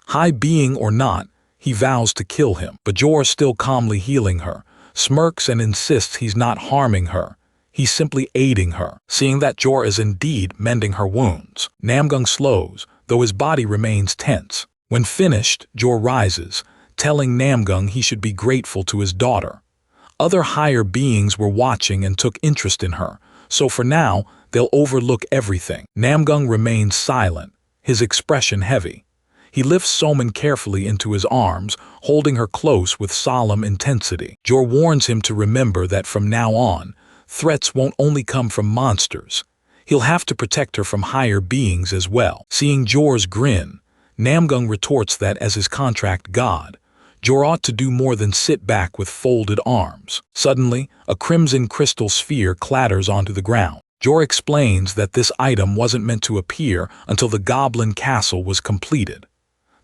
Speaker 1: High being or not, he vows to kill him. But Jor, still calmly healing her, smirks and insists he's not harming her. He's simply aiding her. Seeing that Jor is indeed mending her wounds, Namgung slows, though his body remains tense. When finished, Jor rises, telling Namgung he should be grateful to his daughter. Other higher beings were watching and took interest in her, so for now, they'll overlook everything. Namgung remains silent, his expression heavy. He lifts Soman carefully into his arms, holding her close with solemn intensity. Jor warns him to remember that from now on, threats won't only come from monsters. He'll have to protect her from higher beings as well. Seeing Jor's grin, Namgung retorts that as his contract god, Jor ought to do more than sit back with folded arms. Suddenly, a crimson crystal sphere clatters onto the ground. Jor explains that this item wasn't meant to appear until the goblin castle was completed.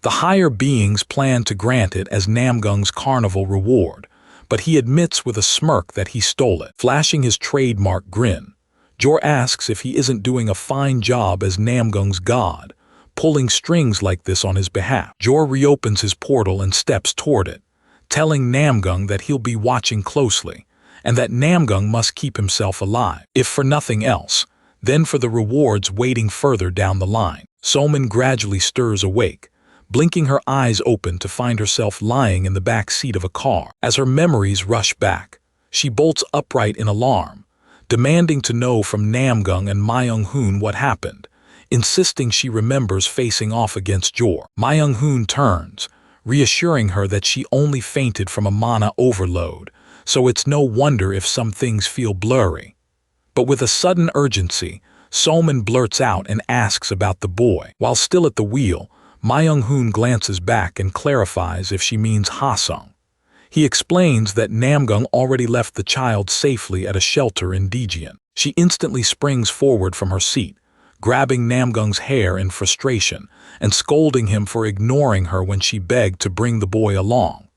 Speaker 1: The higher beings planned to grant it as Namgung's carnival reward, but he admits with a smirk that he stole it. Flashing his trademark grin, Jor asks if he isn't doing a fine job as Namgung's god, pulling strings like this on his behalf. Jor reopens his portal and steps toward it, telling Namgung that he'll be watching closely, and that Namgung must keep himself alive, if for nothing else, then for the rewards waiting further down the line. Soman gradually stirs awake, blinking her eyes open to find herself lying in the back seat of a car. As her memories rush back, she bolts upright in alarm, demanding to know from Namgung and Myung-hoon what happened, insisting she remembers facing off against Jor. Myung-hoon turns, reassuring her that she only fainted from a mana overload, so it's no wonder if some things feel blurry. But with a sudden urgency, Soman blurts out and asks about the boy. While still at the wheel, Myung-hoon glances back and clarifies if she means Ha-sung. He explains that Namgung already left the child safely at a shelter in Daejeon. She instantly springs forward from her seat, grabbing Namgung's hair in frustration and scolding him for ignoring her when she begged to bring the boy along.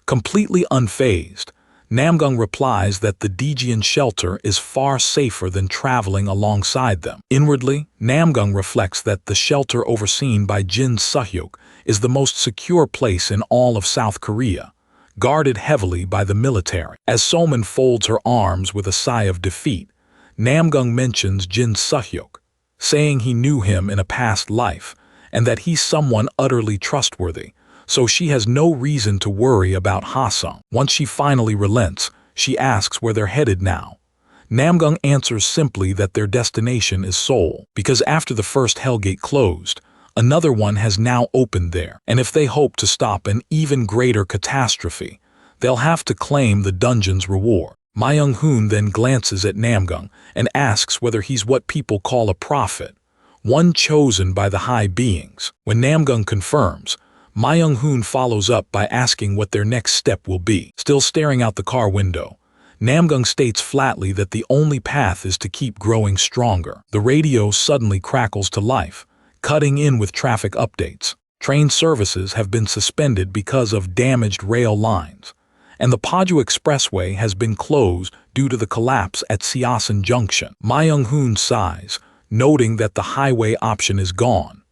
Speaker 1: Completely unfazed, Namgung replies that the Daejeon shelter is far safer than traveling alongside them. Inwardly, Namgung reflects that the shelter overseen by Jin Suhyok is the most secure place in all of South Korea, guarded heavily by the military. As Soman folds her arms with a sigh of defeat, Namgung mentions Jin Suhyok, saying he knew him in a past life and that he's someone utterly trustworthy, so she has no reason to worry about Ha-sung. Once she finally relents, she asks where they're headed now. Namgung answers simply that their destination is Seoul, because after the first Hellgate closed, another one has now opened there, and if they hope to stop an even greater catastrophe, they'll have to claim the dungeon's reward. Myung-hoon then glances at Namgung and asks whether he's what people call a prophet, one chosen by the high beings. When Namgung confirms, Myung-hoon follows up by asking what their next step will be. Still staring out the car window, Namgung states flatly that the only path is to keep growing stronger. The radio suddenly crackles to life, cutting in with traffic updates. Train services have been suspended because of damaged rail lines, and the Paju Expressway has been closed due to the collapse at Seosan Junction. Myung-hoon sighs, noting that the highway option is gone.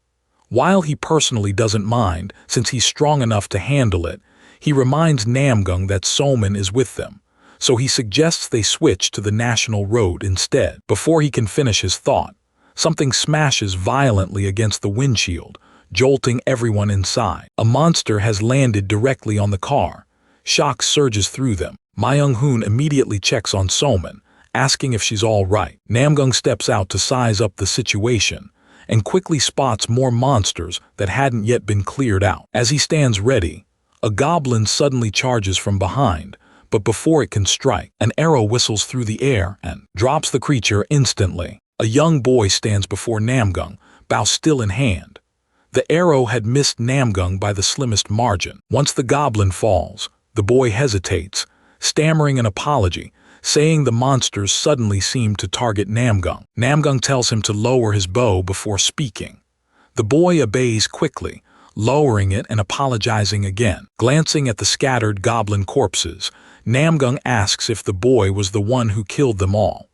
Speaker 1: While he personally doesn't mind, since he's strong enough to handle it, he reminds Namgung that Soman is with them, so he suggests they switch to the national road instead. Before he can finish his thought, something smashes violently against the windshield, jolting everyone inside. A monster has landed directly on the car. Shock surges through them. Myung-hoon immediately checks on Soman, asking if she's all right. Namgung steps out to size up the situation, and quickly spots more monsters that hadn't yet been cleared out. As he stands ready, a goblin suddenly charges from behind, but before it can strike, an arrow whistles through the air and drops the creature instantly. A young boy stands before Namgung, bow still in hand. The arrow had missed Namgung by the slimmest margin. Once the goblin falls, the boy hesitates, stammering an apology, saying the monsters suddenly seem to target Namgung. Namgung tells him to lower his bow before speaking. The boy obeys quickly, lowering it and apologizing again. Glancing at the scattered goblin corpses, Namgung asks if the boy was the one who killed them all.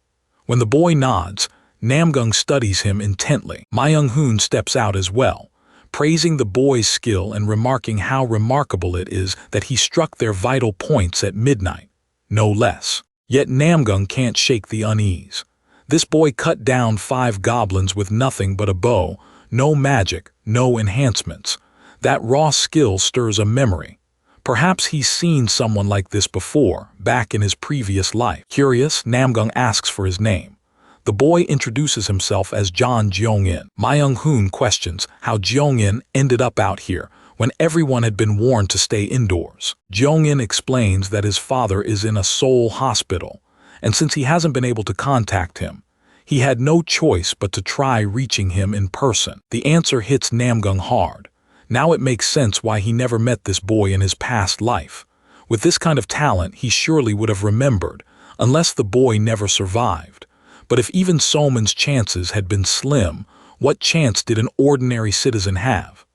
Speaker 1: When the boy nods, Namgung studies him intently. Myung-hoon steps out as well, praising the boy's skill and remarking how remarkable it is that he struck their vital points at midnight, no less. Yet Namgung can't shake the unease. This boy cut down 5 goblins with nothing but a bow, no magic, no enhancements. That raw skill stirs a memory. Perhaps he's seen someone like this before, back in his previous life. Curious, Namgung asks for his name. The boy introduces himself as John Jeong-in. Myung-hoon questions how Jeong-in ended up out here when everyone had been warned to stay indoors. Jeong-in explains that his father is in a Seoul hospital, and since he hasn't been able to contact him, he had no choice but to try reaching him in person. The answer hits Namgung hard. Now it makes sense why he never met this boy in his past life. With this kind of talent, he surely would have remembered, unless the boy never survived. But if even Soman's chances had been slim, what chance did an ordinary citizen have?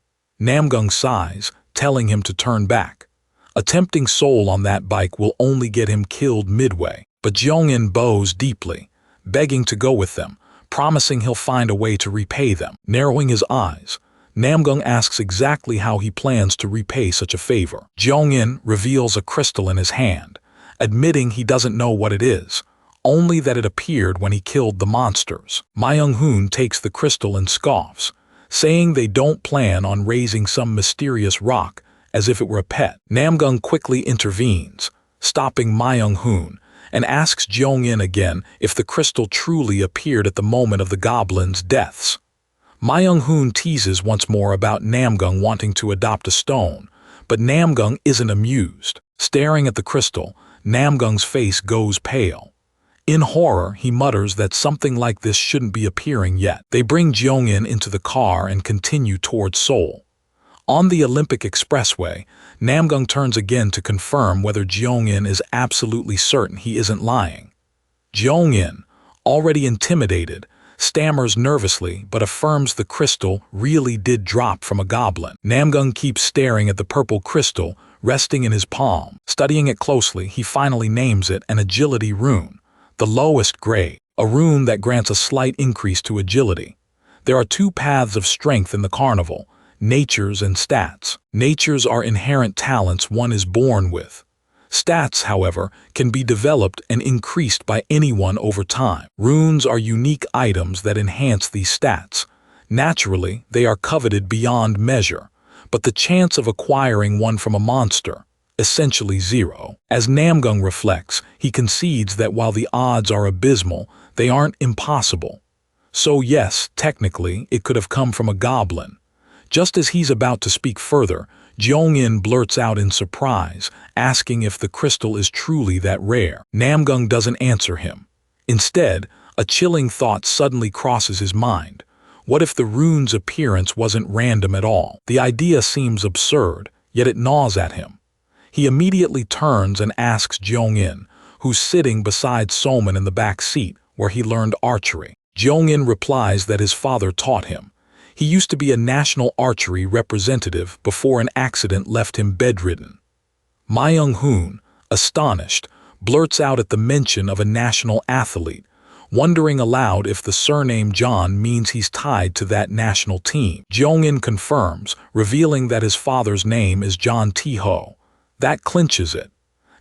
Speaker 1: Namgung sighs, telling him to turn back. Attempting Seoul on that bike will only get him killed midway. But Jeong-in bows deeply, begging to go with them, promising he'll find a way to repay them. Narrowing his eyes, Namgung asks exactly how he plans to repay such a favor. Jeong-in reveals a crystal in his hand, admitting he doesn't know what it is, only that it appeared when he killed the monsters. Myung-hoon takes the crystal and scoffs, saying they don't plan on raising some mysterious rock as if it were a pet. Namgung quickly intervenes, stopping Myung-hoon, and asks Jeong-in again if the crystal truly appeared at the moment of the goblins' deaths. Myung-hoon teases once more about Namgung wanting to adopt a stone, but Namgung isn't amused. Staring at the crystal, Namgung's face goes pale. In horror, he mutters that something like this shouldn't be appearing yet. They bring Jeong-in into the car and continue towards Seoul. On the Olympic Expressway, Namgung turns again to confirm whether Jeong-in is absolutely certain he isn't lying. Jeong-in, already intimidated, stammers nervously but affirms the crystal really did drop from a goblin. Namgung keeps staring at the purple crystal resting in his palm. Studying it closely, he finally names it an agility rune, the lowest grade, a rune that grants a slight increase to agility. There are 2 paths of strength in the carnival, natures and stats. Natures are inherent talents one is born with. Stats, however, can be developed and increased by anyone over time. Runes are unique items that enhance these stats. Naturally, they are coveted beyond measure, but the chance of acquiring one from a monster, essentially zero. As Namgung reflects, he concedes that while the odds are abysmal, they aren't impossible. So yes, technically, it could have come from a goblin. Just as he's about to speak further, Jeong-in blurts out in surprise, asking if the crystal is truly that rare. Namgung doesn't answer him. Instead, a chilling thought suddenly crosses his mind. What if the rune's appearance wasn't random at all? The idea seems absurd, yet it gnaws at him. He immediately turns and asks Jeong-in, who's sitting beside Soman in the back seat, where he learned archery. Jeong-in replies that his father taught him. He used to be a national archery representative before an accident left him bedridden. Myung-hoon, astonished, blurts out at the mention of a national athlete, wondering aloud if the surname John means he's tied to that national team. Jeong-in confirms, revealing that his father's name is John Tae-ho. That clinches it.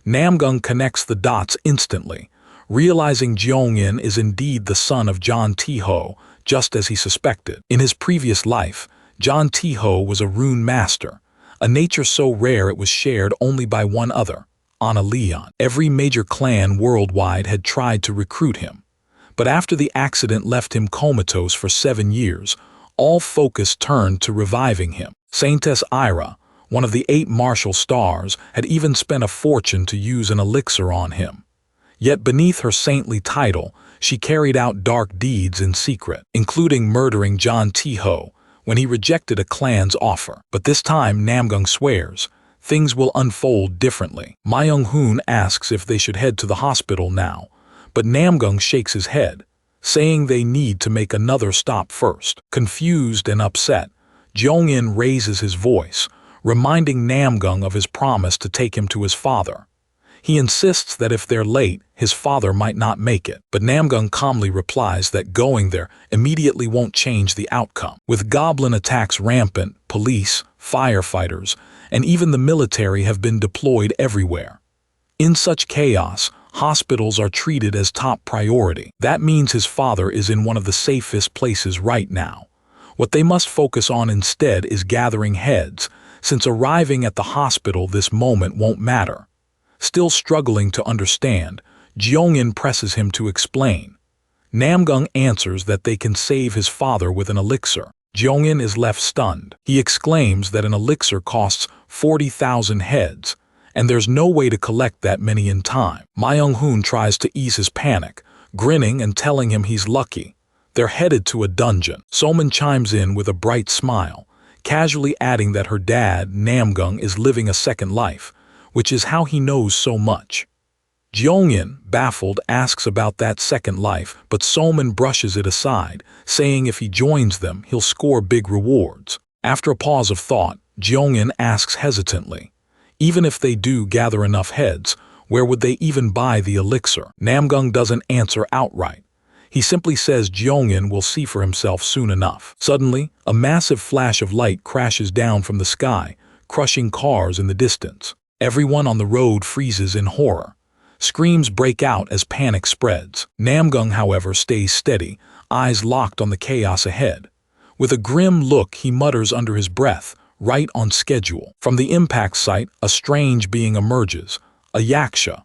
Speaker 1: Namgung connects the dots instantly, realizing Jeong-in is indeed the son of John Tae-ho, just as he suspected. In his previous life, John Tae-ho was a rune master, a nature so rare it was shared only by one other, Anna Leon. Every major clan worldwide had tried to recruit him, but after the accident left him comatose for 7 years, all focus turned to reviving him. Saintess Ira, one of the 8 martial stars, had even spent a fortune to use an elixir on him. Yet beneath her saintly title, she carried out dark deeds in secret, including murdering John Tae-ho when he rejected a clan's offer. But this time, Namgung swears, things will unfold differently. Ma Young-hoon asks if they should head to the hospital now, but Namgung shakes his head, saying they need to make another stop first. Confused and upset, Jong-in raises his voice, reminding Namgung of his promise to take him to his father. He insists that if they're late, his father might not make it, but Namgung calmly replies that going there immediately won't change the outcome. With goblin attacks rampant, police, firefighters, and even the military have been deployed everywhere. In such chaos, hospitals are treated as top priority. That means his father is in one of the safest places right now. What they must focus on instead is gathering heads, since arriving at the hospital this moment won't matter. Still struggling to understand, Jong-in presses him to explain. Namgung answers that they can save his father with an elixir. Jong-in is left stunned. He exclaims that an elixir costs 40,000 heads, and there's no way to collect that many in time. Ma Young-hoon tries to ease his panic, grinning and telling him he's lucky. They're headed to a dungeon. So-min chimes in with a bright smile, casually adding that her dad, Namgung, is living a second life, which is how he knows so much. Jong-in, baffled, asks about that second life, but So-min brushes it aside, saying if he joins them, he'll score big rewards. After a pause of thought, Jong-in asks hesitantly, even if they do gather enough heads, where would they even buy the elixir? Namgung doesn't answer outright. He simply says Jong-in will see for himself soon enough. Suddenly, a massive flash of light crashes down from the sky, crushing cars in the distance. Everyone on the road freezes in horror. Screams break out as panic spreads. Namgung, however, stays steady, eyes locked on the chaos ahead. With a grim look, he mutters under his breath, right on schedule. From the impact site, a strange being emerges, a yaksha.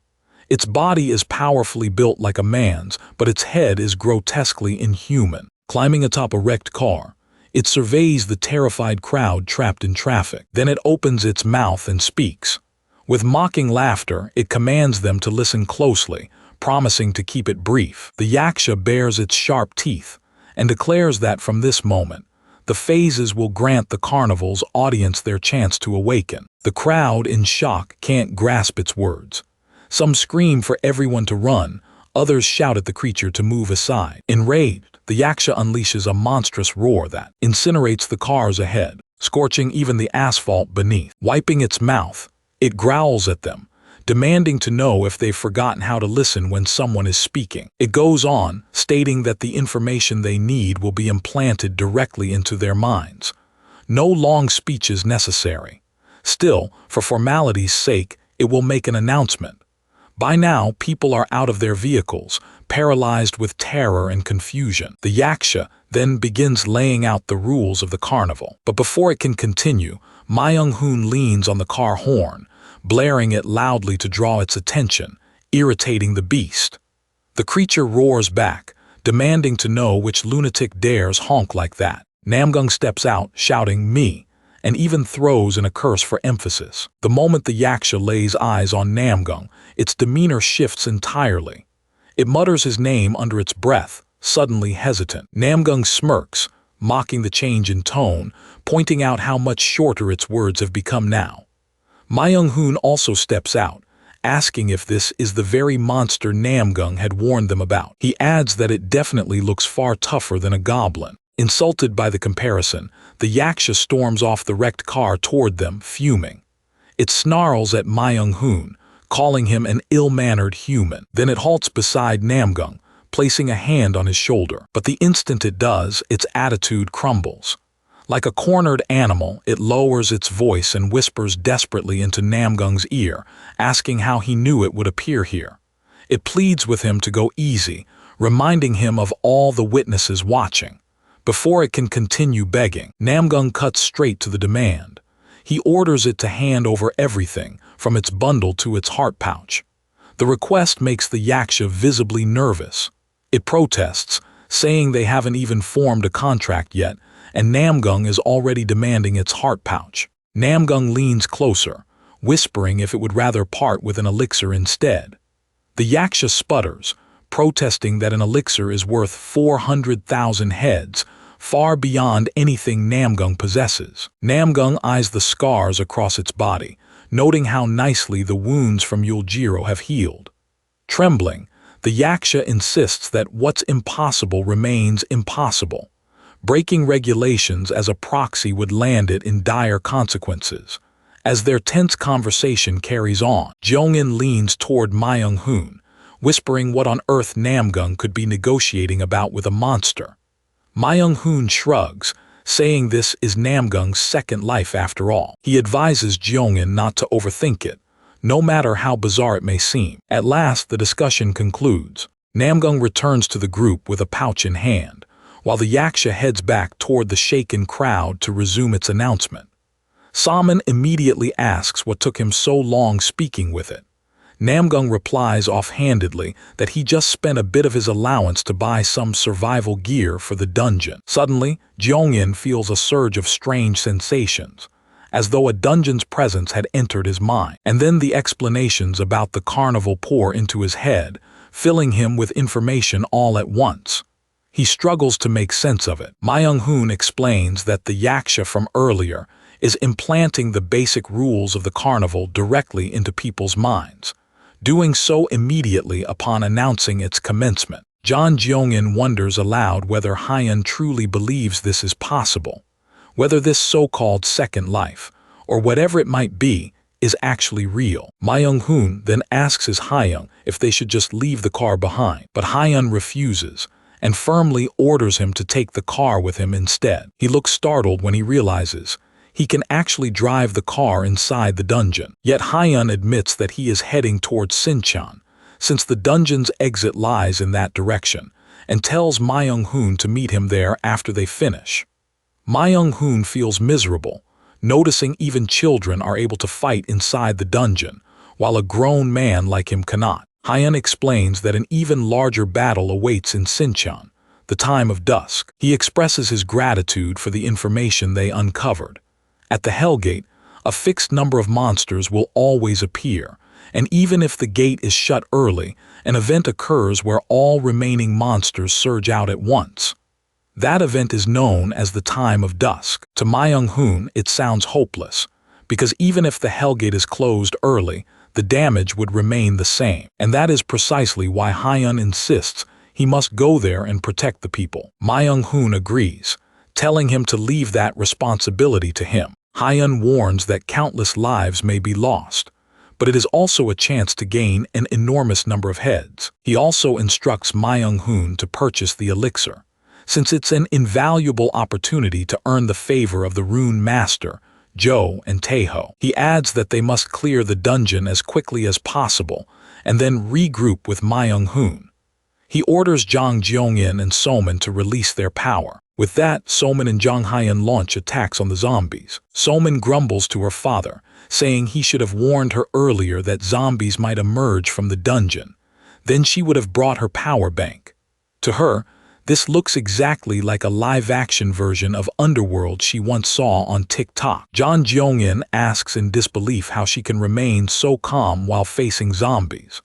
Speaker 1: Its body is powerfully built like a man's, but its head is grotesquely inhuman. Climbing atop a wrecked car, it surveys the terrified crowd trapped in traffic. Then it opens its mouth and speaks. With mocking laughter, it commands them to listen closely, promising to keep it brief. The yaksha bares its sharp teeth and declares that from this moment, the phases will grant the carnival's audience their chance to awaken. The crowd, in shock, can't grasp its words. Some scream for everyone to run, others shout at the creature to move aside. Enraged, the yaksha unleashes a monstrous roar that incinerates the cars ahead, scorching even the asphalt beneath. Wiping its mouth, it growls at them, demanding to know if they've forgotten how to listen when someone is speaking. It goes on, stating that the information they need will be implanted directly into their minds. No long speech is necessary. Still, for formality's sake, it will make an announcement. By now, people are out of their vehicles, paralyzed with terror and confusion. The yaksha then begins laying out the rules of the carnival. But before it can continue, Ma Young-hoon leans on the car horn, blaring it loudly to draw its attention, irritating the beast. The creature roars back, demanding to know which lunatic dares honk like that. Namgung steps out, shouting, "Me," and even throws in a curse for emphasis. The moment the yaksha lays eyes on Namgung, its demeanor shifts entirely. It mutters his name under its breath, suddenly hesitant. Namgung smirks, mocking the change in tone, pointing out how much shorter its words have become now. Ma Young-hoon also steps out, asking if this is the very monster Namgung had warned them about. He adds that it definitely looks far tougher than a goblin. Insulted by the comparison, the yaksha storms off the wrecked car toward them, fuming. It snarls at Ma Young-hoon, calling him an ill-mannered human. Then it halts beside Namgung, placing a hand on his shoulder. But the instant it does, its attitude crumbles. Like a cornered animal, it lowers its voice and whispers desperately into Namgung's ear, asking how he knew it would appear here. It pleads with him to go easy, reminding him of all the witnesses watching. Before it can continue begging, Namgung cuts straight to the demand. He orders it to hand over everything, from its bundle to its heart pouch. The request makes the yaksha visibly nervous. It protests, saying they haven't even formed a contract yet, and Namgung is already demanding its heart pouch. Namgung leans closer, whispering if it would rather part with an elixir instead. The yaksha sputters, protesting that an elixir is worth 400,000 heads, far beyond anything Namgung possesses. Namgung eyes the scars across its body, noting how nicely the wounds from Yuljiro have healed. Trembling, the Yaksha insists that what's impossible remains impossible. Breaking regulations as a proxy would land it in dire consequences. As their tense conversation carries on, Jeongin leans toward Myung-hoon, whispering what on earth Namgung could be negotiating about with a monster. Myung-hoon shrugs, saying this is Namgung's second life after all. He advises Jeongin not to overthink it, no matter how bizarre it may seem. At last, the discussion concludes. Namgung returns to the group with a pouch in hand, while the Yaksha heads back toward the shaken crowd to resume its announcement. Salmon immediately asks what took him so long speaking with it. Namgung replies offhandedly that he just spent a bit of his allowance to buy some survival gear for the dungeon. Suddenly, Jeongin feels a surge of strange sensations, as though a dungeon's presence had entered his mind. And then the explanations about the carnival pour into his head, filling him with information all at once. He struggles to make sense of it. Myung-hoon explains that the Yaksha from earlier is implanting the basic rules of the carnival directly into people's minds, doing so immediately upon announcing its commencement. John Jeongin wonders aloud whether Hyun truly believes this is possible, whether this so-called second life, or whatever it might be, is actually real. Myung-hoon then asks his Hyun if they should just leave the car behind, but Hyun refuses and firmly orders him to take the car with him instead. He looks startled when he realizes he can actually drive the car inside the dungeon. Yet Hyun admits that he is heading towards Sinchon, since the dungeon's exit lies in that direction, and tells Myung-hoon to meet him there after they finish. Myung-hoon feels miserable, noticing even children are able to fight inside the dungeon, while a grown man like him cannot. Hyun explains that an even larger battle awaits in Sinchon, the time of dusk. He expresses his gratitude for the information they uncovered. At the Hellgate, a fixed number of monsters will always appear, and even if the gate is shut early, an event occurs where all remaining monsters surge out at once. That event is known as the time of dusk. To Myung-hoon, it sounds hopeless, because even if the Hellgate is closed early, the damage would remain the same. And that is precisely why Hyun insists he must go there and protect the people. Myung-hoon agrees, telling him to leave that responsibility to him. Hyun warns that countless lives may be lost, but it is also a chance to gain an enormous number of heads. He also instructs Myung-hoon to purchase the elixir, since it's an invaluable opportunity to earn the favor of the Rune Master, Jo and Taeho. He adds that they must clear the dungeon as quickly as possible and then regroup with Myung-hoon. He orders Jang Jeongin and Somin to release their power. With that, Somin and Jang Hyun launch attacks on the zombies. Somin grumbles to her father, saying he should have warned her earlier that zombies might emerge from the dungeon. Then she would have brought her power bank. To her, this looks exactly like a live-action version of Underworld she once saw on TikTok. Jang Jeongin asks in disbelief how she can remain so calm while facing zombies.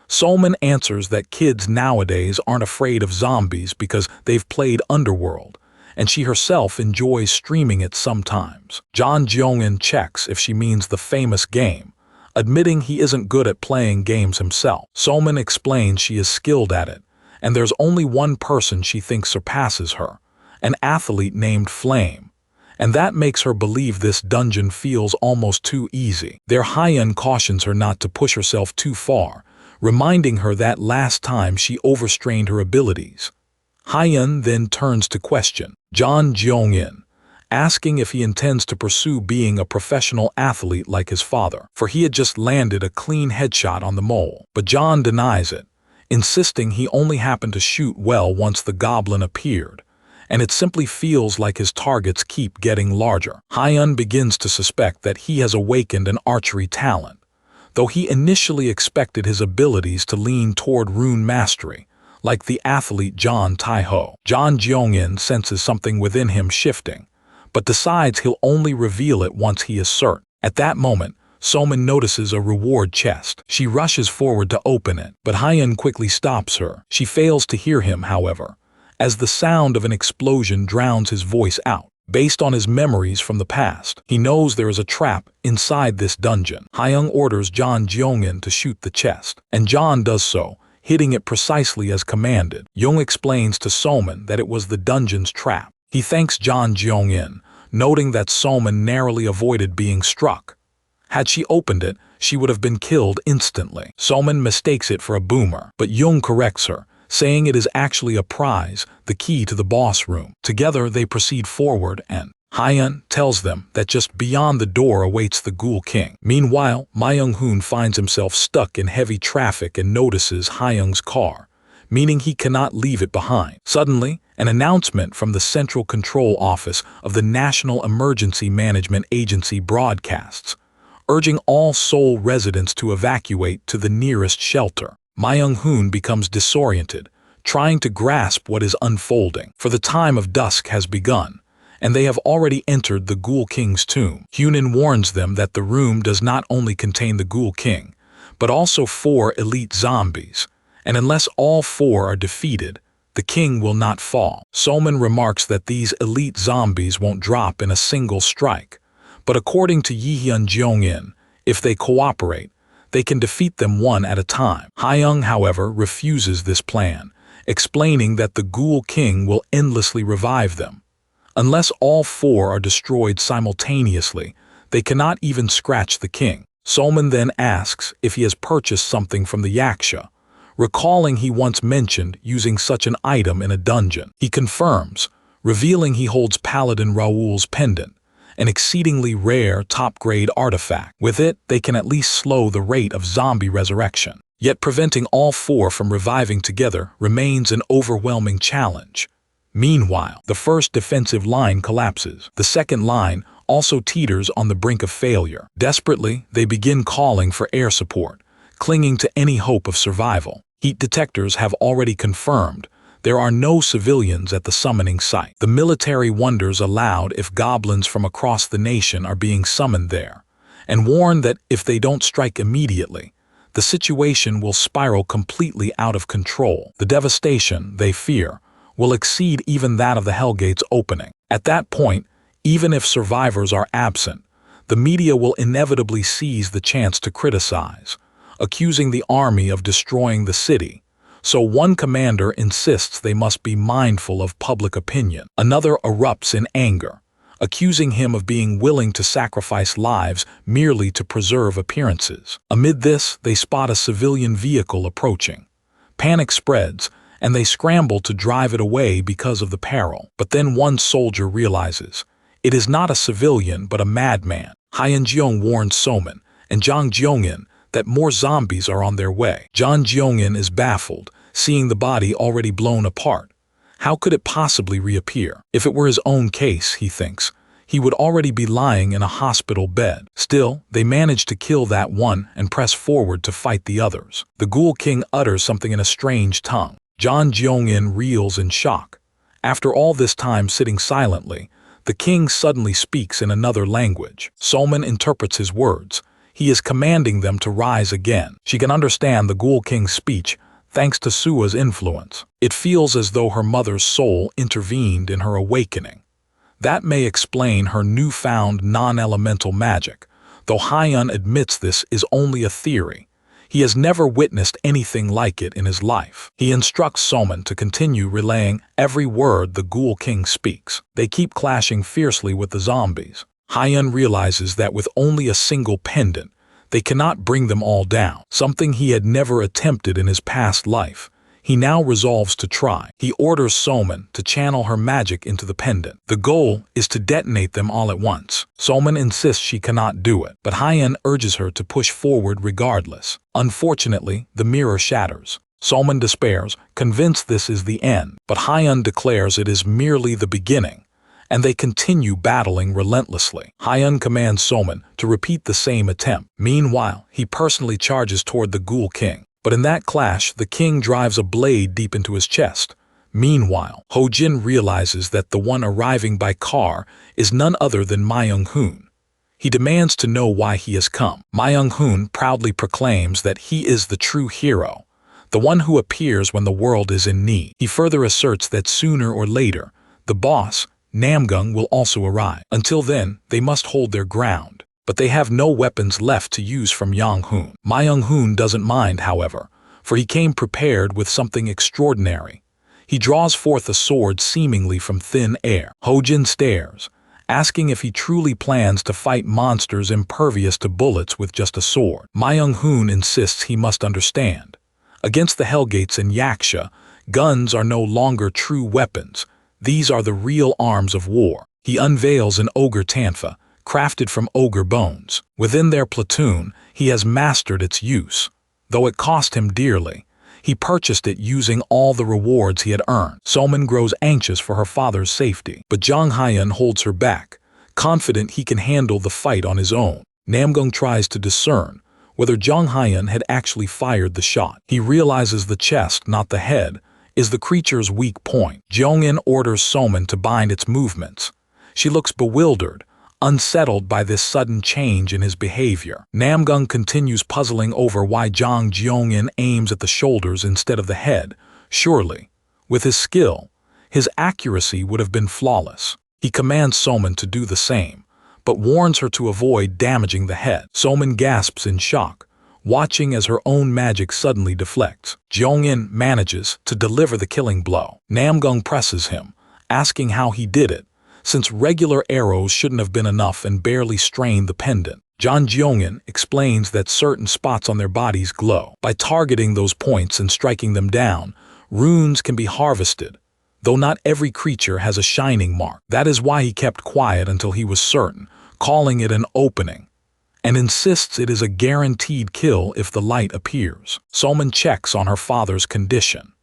Speaker 1: Somin answers that kids nowadays aren't afraid of zombies because they've played Underworld, and she herself enjoys streaming it sometimes. Jang Jeongin checks if she means the famous game, admitting he isn't good at playing games himself. Somin explains she is skilled at it, and there's only one person she thinks surpasses her, an athlete named Flame, and that makes her believe this dungeon feels almost too easy. Their Hyun cautions her not to push herself too far, reminding her that last time she overstrained her abilities. Hyun then turns to question Jang Jeongin, asking if he intends to pursue being a professional athlete like his father, for he had just landed a clean headshot on the mole. But Jang denies it, insisting he only happened to shoot well once the goblin appeared, and it simply feels like his targets keep getting larger. Hyun begins to suspect that he has awakened an archery talent, though he initially expected his abilities to lean toward rune mastery, like the athlete John Taeho. Jang Jeongin senses something within him shifting, but decides he'll only reveal it once he is certain. At that moment, Somin notices a reward chest. She rushes forward to open it, but Hyun quickly stops her. She fails to hear him, however, as the sound of an explosion drowns his voice out. Based on his memories from the past, he knows there is a trap inside this dungeon. Hyung orders John Jeong-in to shoot the chest, and John does so, hitting it precisely as commanded. Jung explains to Soman that it was the dungeon's trap. He thanks John Jeong-in, noting that Soman narrowly avoided being struck. Had she opened it, she would have been killed instantly. Soman mistakes it for a boomer, but Jung corrects her, saying it is actually a prize, the key to the boss room. Together they proceed forward, and Hyun tells them that just beyond the door awaits the Ghoul King. Meanwhile, Myung-hoon finds himself stuck in heavy traffic and notices Hyung's car, meaning he cannot leave it behind. Suddenly, an announcement from the Central Control Office of the National Emergency Management Agency broadcasts, urging all Seoul residents to evacuate to the nearest shelter. Myung-hoon becomes disoriented, trying to grasp what is unfolding. For the time of dusk has begun, and they have already entered the Ghoul King's tomb. Hunin warns them that the room does not only contain the Ghoul King, but also 4 elite zombies, and unless all 4 are defeated, the king will not fall. Soman remarks that these elite zombies won't drop in a single strike, but according to Yehyun Jeong-in, if they cooperate, they can defeat them one at a time. Hyung, however, refuses this plan, explaining that the Ghoul King will endlessly revive them. Unless all 4 are destroyed simultaneously, they cannot even scratch the king. Soman then asks if he has purchased something from the Yaksha, recalling he once mentioned using such an item in a dungeon. He confirms, revealing he holds Paladin Raoul's pendant, an exceedingly rare top-grade artifact. With it, they can at least slow the rate of zombie resurrection. Yet preventing all 4 from reviving together remains an overwhelming challenge. Meanwhile, the first defensive line collapses. The second line also teeters on the brink of failure. Desperately, they begin calling for air support, clinging to any hope of survival. Heat detectors have already confirmed there are no civilians at the summoning site. The military wonders aloud if goblins from across the nation are being summoned there, and warn that if they don't strike immediately, the situation will spiral completely out of control. The devastation, they fear, will exceed even that of the Hellgate's opening. At that point, even if survivors are absent, the media will inevitably seize the chance to criticize, accusing the army of destroying the city. So one commander insists they must be mindful of public opinion. Another erupts in anger, accusing him of being willing to sacrifice lives merely to preserve appearances. Amid this, they spot a civilian vehicle approaching. Panic spreads, and they scramble to drive it away because of the peril. But then one soldier realizes it is not a civilian but a madman. Hyun Jeong warns Soman and Jang Jeong-in that more zombies are on their way. John Jeong-in is baffled, seeing the body already blown apart. How could it possibly reappear? If it were his own case, he thinks, he would already be lying in a hospital bed. Still, they manage to kill that one and press forward to fight the others. The Ghoul King utters something in a strange tongue. John Jeong-in reels in shock. After all this time sitting silently, the king suddenly speaks in another language. Soman interprets his words. He is commanding them to rise again. She can understand the Ghoul King's speech thanks to Sua's influence. It feels as though her mother's soul intervened in her awakening. That may explain her newfound non-elemental magic, though Hyun admits this is only a theory. He has never witnessed anything like it in his life. He instructs Soman to continue relaying every word the Ghoul King speaks. They keep clashing fiercely with the zombies. Hyun realizes that with only a single pendant, they cannot bring them all down, something he had never attempted in his past life. He now resolves to try. He orders Soman to channel her magic into the pendant. The goal is to detonate them all at once. Soman insists she cannot do it, but Hyun urges her to push forward regardless. Unfortunately, the mirror shatters. Soman despairs, convinced this is the end, but Hyun declares it is merely the beginning, and they continue battling relentlessly. Hyun commands Soman to repeat the same attempt. Meanwhile, he personally charges toward the Ghoul King. But in that clash, the king drives a blade deep into his chest. Meanwhile, Ho-jin realizes that the one arriving by car is none other than Myung-hoon. He demands to know why he has come. Myung-hoon proudly proclaims that he is the true hero, the one who appears when the world is in need. He further asserts that sooner or later, the boss, Namgung, will also arrive. Until then, they must hold their ground. But they have no weapons left to use from Young-hoon. Myung-hoon doesn't mind, however, for he came prepared with something extraordinary. He draws forth a sword seemingly from thin air. Ho-jin stares, asking if he truly plans to fight monsters impervious to bullets with just a sword. Myung-hoon insists he must understand. Against the Hellgates and Yaksha, guns are no longer true weapons. These are the real arms of war. He unveils an ogre tanfa, crafted from ogre bones. Within their platoon, he has mastered its use. Though it cost him dearly, he purchased it using all the rewards he had earned. Somin grows anxious for her father's safety, but Jang Hyun holds her back, confident he can handle the fight on his own. Namgung tries to discern whether Jang Hyun had actually fired the shot. He realizes the chest, not the head, is the creature's weak point. Jong-in orders Somin to bind its movements. She looks bewildered, unsettled by this sudden change in his behavior. Namgung continues puzzling over why Jang Jong-in aims at the shoulders instead of the head. Surely, with his skill, his accuracy would have been flawless. He commands Somin to do the same, but warns her to avoid damaging the head. Somin gasps in shock, watching as her own magic suddenly deflects. Jong-in manages to deliver the killing blow. Namgung presses him, asking how he did it, since regular arrows shouldn't have been enough and barely strained the pendant. John Jong-in explains that certain spots on their bodies glow. By targeting those points and striking them down, runes can be harvested, though not every creature has a shining mark. That is why he kept quiet until he was certain, calling it an opening, and insists it is a guaranteed kill if the light appears. Somin checks on her father's condition.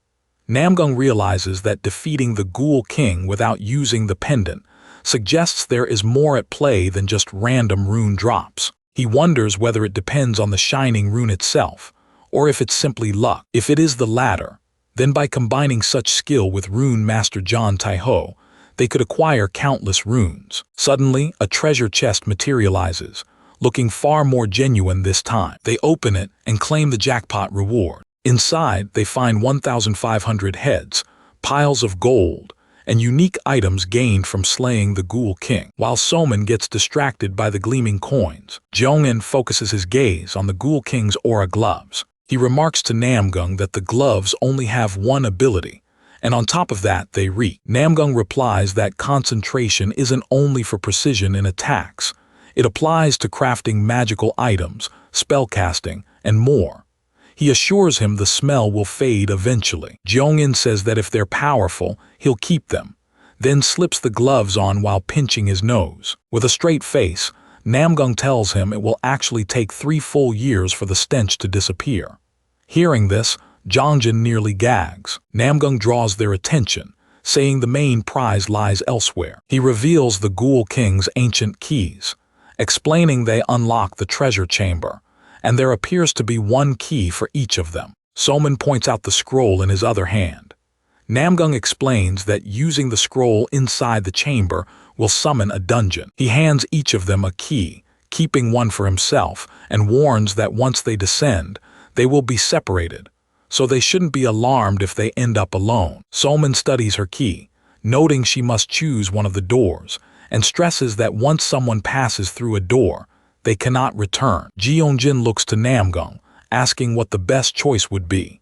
Speaker 1: Namgung realizes that defeating the Ghoul King without using the pendant suggests there is more at play than just random rune drops. He wonders whether it depends on the shining rune itself, or if it's simply luck. If it is the latter, then by combining such skill with Rune Master John Taiho, they could acquire countless runes. Suddenly, a treasure chest materializes, looking far more genuine this time. They open it and claim the jackpot reward. Inside, they find 1,500 heads, piles of gold, and unique items gained from slaying the Ghoul King. While Somin gets distracted by the gleaming coins, Jong-in focuses his gaze on the Ghoul King's aura gloves. He remarks to Namgung that the gloves only have one ability, and on top of that they reek. Namgung replies that concentration isn't only for precision in attacks. It applies to crafting magical items, spellcasting, and more. He assures him the smell will fade eventually. Jong-in says that if they're powerful, he'll keep them, then slips the gloves on while pinching his nose. With a straight face, Namgung tells him it will actually take 3 full years for the stench to disappear. Hearing this, Jongjin nearly gags. Namgung draws their attention, saying the main prize lies elsewhere. He reveals the Ghoul King's ancient keys, explaining they unlock the treasure chamber, and there appears to be one key for each of them. Somin points out the scroll in his other hand. Namgung explains that using the scroll inside the chamber will summon a dungeon. He hands each of them a key, keeping one for himself, and warns that once they descend, they will be separated, so they shouldn't be alarmed if they end up alone. Somin studies her key, noting she must choose one of the doors, and stresses that once someone passes through a door, they cannot return. Jeonjin looks to Namgung, asking what the best choice would be.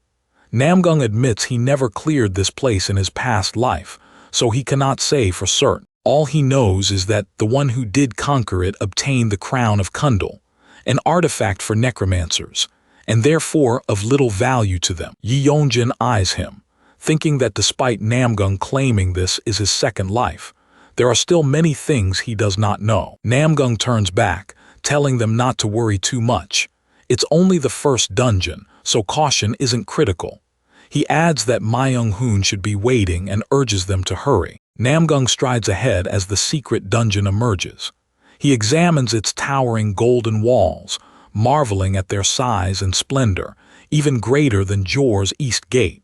Speaker 1: Namgung admits he never cleared this place in his past life, so he cannot say for certain. All he knows is that the one who did conquer it obtained the crown of Kundal, an artifact for necromancers, and therefore of little value to them. Yeonjin eyes him, thinking that despite Namgung claiming this is his second life, there are still many things he does not know. Namgung turns back, telling them not to worry too much. It's only the first dungeon, so caution isn't critical. He adds that Myung-hoon should be waiting and urges them to hurry. Namgung strides ahead as the secret dungeon emerges. He examines its towering golden walls, marveling at their size and splendor, even greater than Jor's East Gate.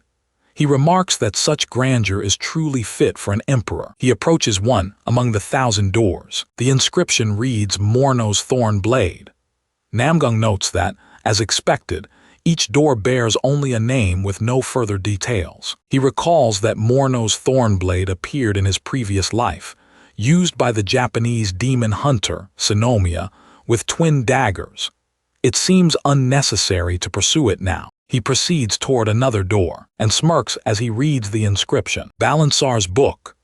Speaker 1: He remarks that such grandeur is truly fit for an emperor. He approaches one among the 1,000 doors. The inscription reads Morno's Thorn Blade. Namgung notes that, as expected, Each door bears only a name with no further details. He recalls that Morno's Thornblade appeared in his previous life, used by the Japanese demon hunter, Sinomiya, with twin daggers. It seems unnecessary to pursue it now. He proceeds toward another door, and smirks as he reads the inscription, Balansar's Book.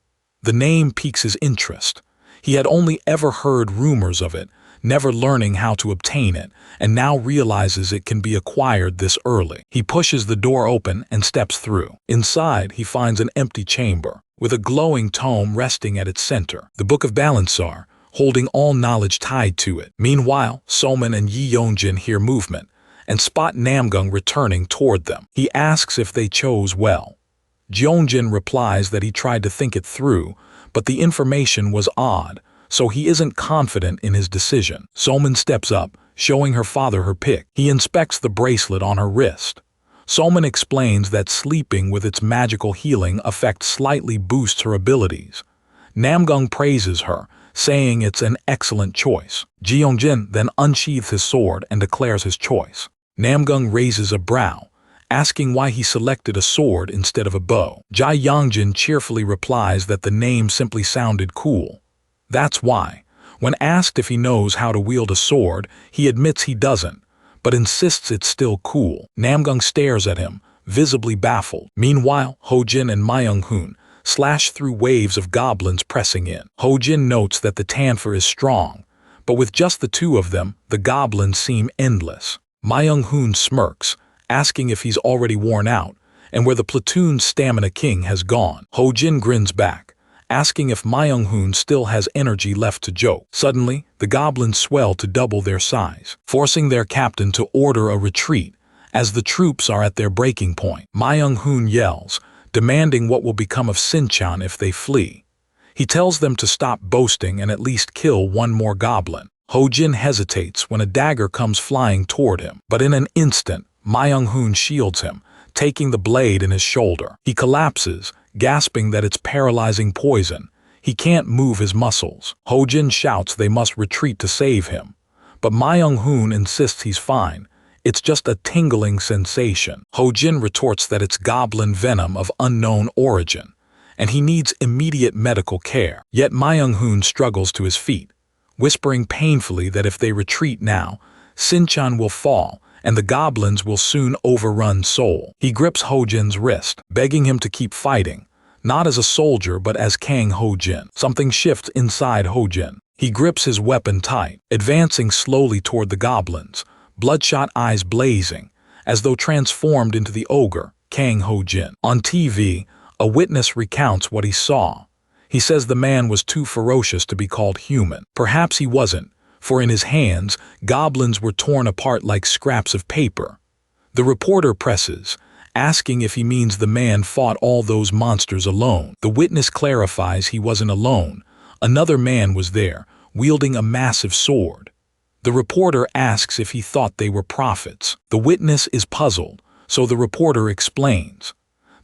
Speaker 1: The name piques his interest. He had only ever heard rumors of it, never learning how to obtain it, and now realizes it can be acquired this early. He pushes the door open and steps through. Inside, he finds an empty chamber, with a glowing tome resting at its center, the Book of Balansar, holding all knowledge tied to it. Meanwhile, Soman and Yi Yongjin hear movement, and spot Namgung returning toward them. He asks if they chose well. Jeongjin replies that he tried to think it through, but the information was odd, so he isn't confident in his decision. Soman steps up, showing her father her pick. He inspects the bracelet on her wrist. Soman explains that sleeping with its magical healing effect slightly boosts her abilities. Namgung praises her, saying it's an excellent choice. Jeongjin then unsheathes his sword and declares his choice. Namgung raises a brow, asking why he selected a sword instead of a bow. Jai Yongjin cheerfully replies that the name simply sounded cool. That's why. When asked if he knows how to wield a sword, he admits he doesn't, but insists it's still cool. Namgung stares at him, visibly baffled. Meanwhile, Hojin and Myung-hoon slash through waves of goblins pressing in. Hojin notes that the Tanfa is strong, but with just the two of them, the goblins seem endless. Myung-hoon smirks, asking if he's already worn out, and where the platoon's stamina king has gone. Hojin grins back, asking if Myung-hoon still has energy left to joke. Suddenly, the goblins swell to double their size, forcing their captain to order a retreat, as the troops are at their breaking point. Myung-hoon yells, demanding what will become of Sinchan if they flee. He tells them to stop boasting and at least kill one more goblin. Hojin hesitates when a dagger comes flying toward him, but in an instant, Myung-hoon shields him, taking the blade in his shoulder. He collapses, gasping that it's paralyzing poison. He can't move his muscles. Hojin shouts they must retreat to save him, but Myung-hoon insists he's fine. It's just a tingling sensation. Hojin retorts that it's goblin venom of unknown origin, and he needs immediate medical care. Yet Myung-hoon struggles to his feet, whispering painfully that if they retreat now, Sinchan will fall, and the goblins will soon overrun Seoul. He grips Hojin's wrist, begging him to keep fighting, not as a soldier but as Kang Hojin. Something shifts inside Hojin. He grips his weapon tight, advancing slowly toward the goblins, bloodshot eyes blazing, as though transformed into the ogre, Kang Hojin. On TV, a witness recounts what he saw. He says the man was too ferocious to be called human. Perhaps he wasn't, for in his hands, goblins were torn apart like scraps of paper. The reporter presses, asking if he means the man fought all those monsters alone. The witness clarifies he wasn't alone. Another man was there, wielding a massive sword. The reporter asks if he thought they were prophets. The witness is puzzled, so the reporter explains.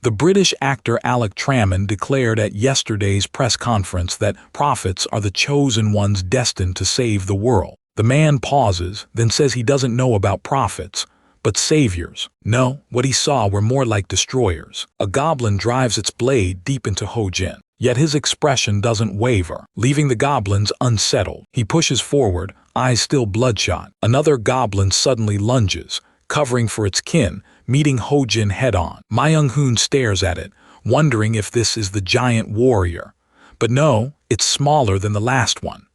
Speaker 1: The British actor Alec Trammond declared at yesterday's press conference that prophets are the chosen ones destined to save the world. The man pauses, then says he doesn't know about prophets, but saviors. No, what he saw were more like destroyers. A goblin drives its blade deep into Hojin, yet his expression doesn't waver, leaving the goblins unsettled. He pushes forward, eyes still bloodshot. Another goblin suddenly lunges, covering for its kin, meeting Hojin head-on. Myung-hoon stares at it, wondering if this is the giant warrior. But no, it's smaller than the last one.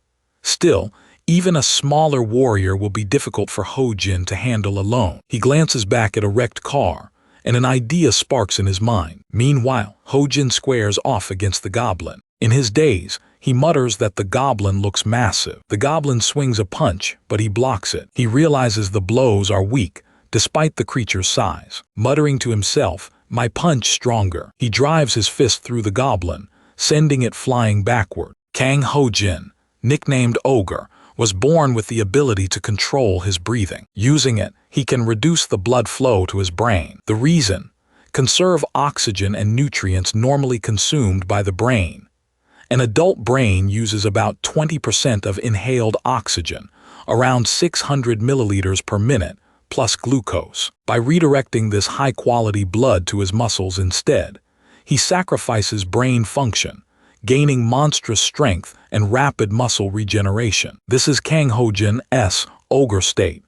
Speaker 1: Still, even a smaller warrior will be difficult for Hojin to handle alone. He glances back at a wrecked car, and an idea sparks in his mind. Meanwhile, Hojin squares off against the goblin. In his daze, he mutters that the goblin looks massive. The goblin swings a punch, but he blocks it. He realizes the blows are weak, despite the creature's size. Muttering to himself, "My punch stronger." He drives his fist through the goblin, sending it flying backward. Kang Hojin, nicknamed Ogre, was born with the ability to control his breathing. Using it, he can reduce the blood flow to his brain. The reason? Conserve oxygen and nutrients normally consumed by the brain. An adult brain uses about 20% of inhaled oxygen, around 600 milliliters per minute, plus glucose. By redirecting this high-quality blood to his muscles instead, he sacrifices brain function, gaining monstrous strength and rapid muscle regeneration. This is Kang Ho-jin's ogre state.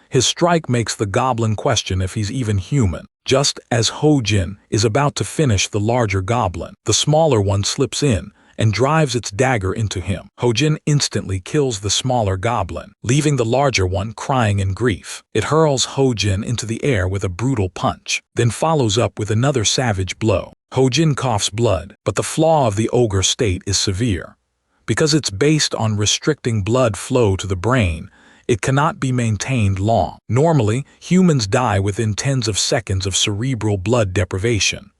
Speaker 1: His strike makes the goblin question if he's even human. Just as Ho-jin is about to finish the larger goblin, the smaller one slips in and drives its dagger into him. Ho-jin instantly kills the smaller goblin, leaving the larger one crying in grief. It hurls Ho-jin into the air with a brutal punch, then follows up with another savage blow. Ho-jin coughs blood, but the flaw of the ogre state is severe. Because it's based on restricting blood flow to the brain, it cannot be maintained long. Normally, humans die within tens of seconds of cerebral blood deprivation.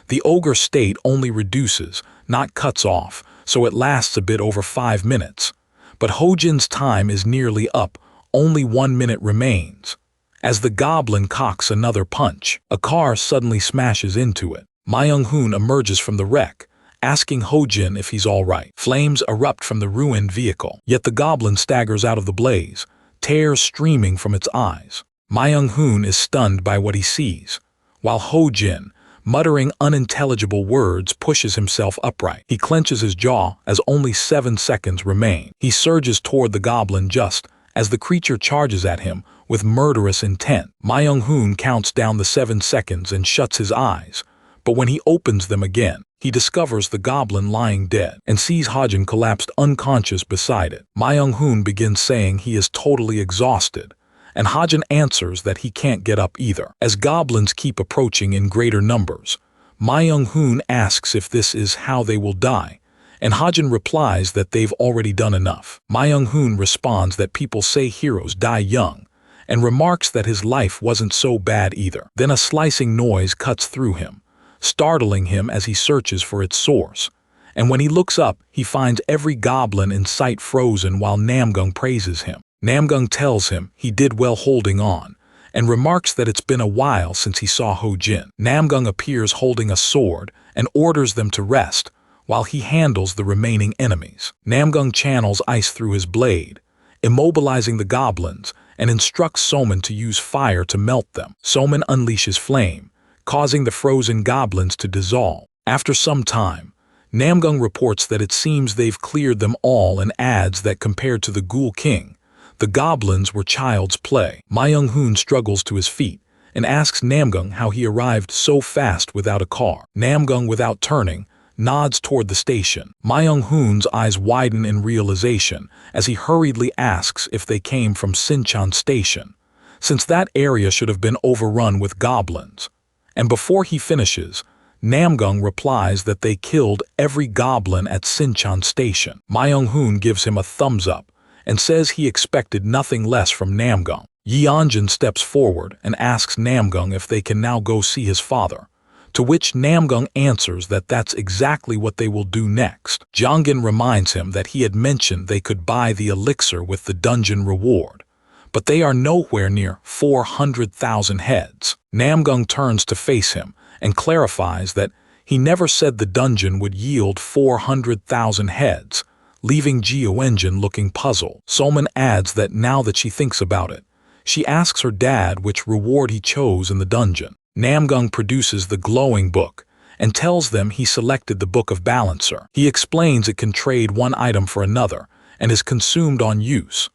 Speaker 1: The ogre state only reduces, not cuts off, so it lasts a bit over 5 minutes. But Ho-jin's time is nearly up, only 1 minute remains. As the goblin cocks another punch, a car suddenly smashes into it. Myung-hoon emerges from the wreck, asking Ho-jin if he's all right. Flames erupt from the ruined vehicle, yet the goblin staggers out of the blaze, tears streaming from its eyes. Myung-hoon is stunned by what he sees, while Ho-jin, muttering unintelligible words, pushes himself upright. He clenches his jaw as only 7 seconds remain. He surges toward the goblin just as the creature charges at him with murderous intent. Myung-hoon counts down the 7 seconds and shuts his eyes, but when he opens them again, he discovers the goblin lying dead and sees Ho-jin collapsed unconscious beside it. Myung-hoon begins saying he is totally exhausted, and Ho-jin answers that he can't get up either. As goblins keep approaching in greater numbers, Myung-hoon asks if this is how they will die, and Ho-jin replies that they've already done enough. Myung-hoon responds that people say heroes die young, and remarks that his life wasn't so bad either. Then a slicing noise cuts through him, startling him as he searches for its source. And when he looks up, he finds every goblin in sight frozen while Namgung praises him. Namgung tells him he did well holding on, and remarks that it's been a while since he saw Ho-jin. Namgung appears holding a sword and orders them to rest while he handles the remaining enemies. Namgung channels ice through his blade, immobilizing the goblins, and instructs Soman to use fire to melt them. Soman unleashes flame, causing the frozen goblins to dissolve. After some time, Namgung reports that it seems they've cleared them all and adds that compared to the Ghoul King, the goblins were child's play. Myung-hoon struggles to his feet and asks Namgung how he arrived so fast without a car. Namgung, without turning, nods toward the station. Myung-hoon's eyes widen in realization as he hurriedly asks if they came from Sinchon Station, since that area should have been overrun with goblins. And before he finishes, Namgung replies that they killed every goblin at Sinchon Station. Myung-hoon gives him a thumbs up and says he expected nothing less from Namgung. Yeonjin steps forward and asks Namgung if they can now go see his father, to which Namgung answers that that's exactly what they will do next. Jeongin reminds him that he had mentioned they could buy the elixir with the dungeon reward, but they are nowhere near 400,000 heads. Namgung turns to face him and clarifies that he never said the dungeon would yield 400,000 heads, leaving Jeonjin looking puzzled. Soman adds that now that she thinks about it, she asks her dad which reward he chose in the dungeon. Namgung produces the glowing book and tells them he selected the Book of Balancer. He explains it can trade one item for another and is consumed on use.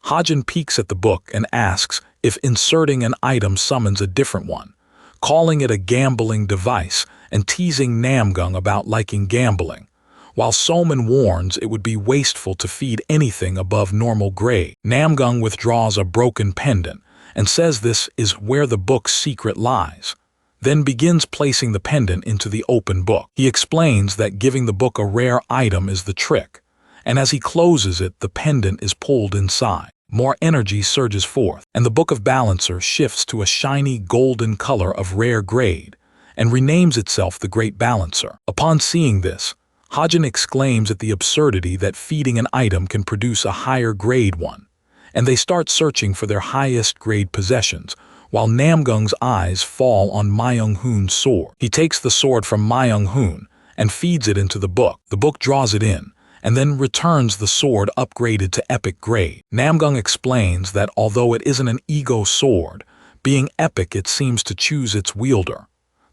Speaker 1: Ho-jin peeks at the book and asks if inserting an item summons a different one, calling it a gambling device and teasing Namgung about liking gambling, while Soman warns it would be wasteful to feed anything above normal grade. Namgung withdraws a broken pendant and says this is where the book's secret lies, then begins placing the pendant into the open book. He explains that giving the book a rare item is the trick, and as he closes it, the pendant is pulled inside. More energy surges forth, and the Book of Balancer shifts to a shiny golden color of rare grade, and renames itself the Great Balancer. Upon seeing this, Ho-jin exclaims at the absurdity that feeding an item can produce a higher grade one, and they start searching for their highest grade possessions, while Namgung's eyes fall on Myung-hoon's sword. He takes the sword from Myung-hoon and feeds it into the book. The book draws it in, and then returns the sword upgraded to epic grade. Namgung explains that although it isn't an ego sword, Being epic, it seems to choose its wielder.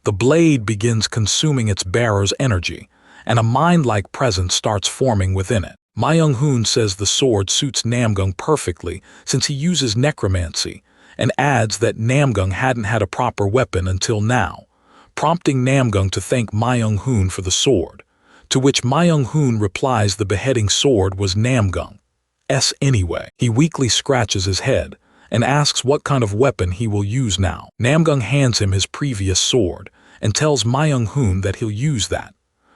Speaker 1: The blade begins consuming its bearer's energy, and a mind-like presence starts forming within it. Ma Young-hoon says the sword suits Namgung perfectly since he uses necromancy, and adds that Namgung hadn't had a proper weapon until now, prompting Namgung to thank Ma Young-hoon for the sword, to which Ma Young-hoon replies the beheading sword was Namgung's anyway. He weakly scratches his head and asks what kind of weapon he will use now. Namgung hands him his previous sword and tells Ma Young-hoon that he'll use that,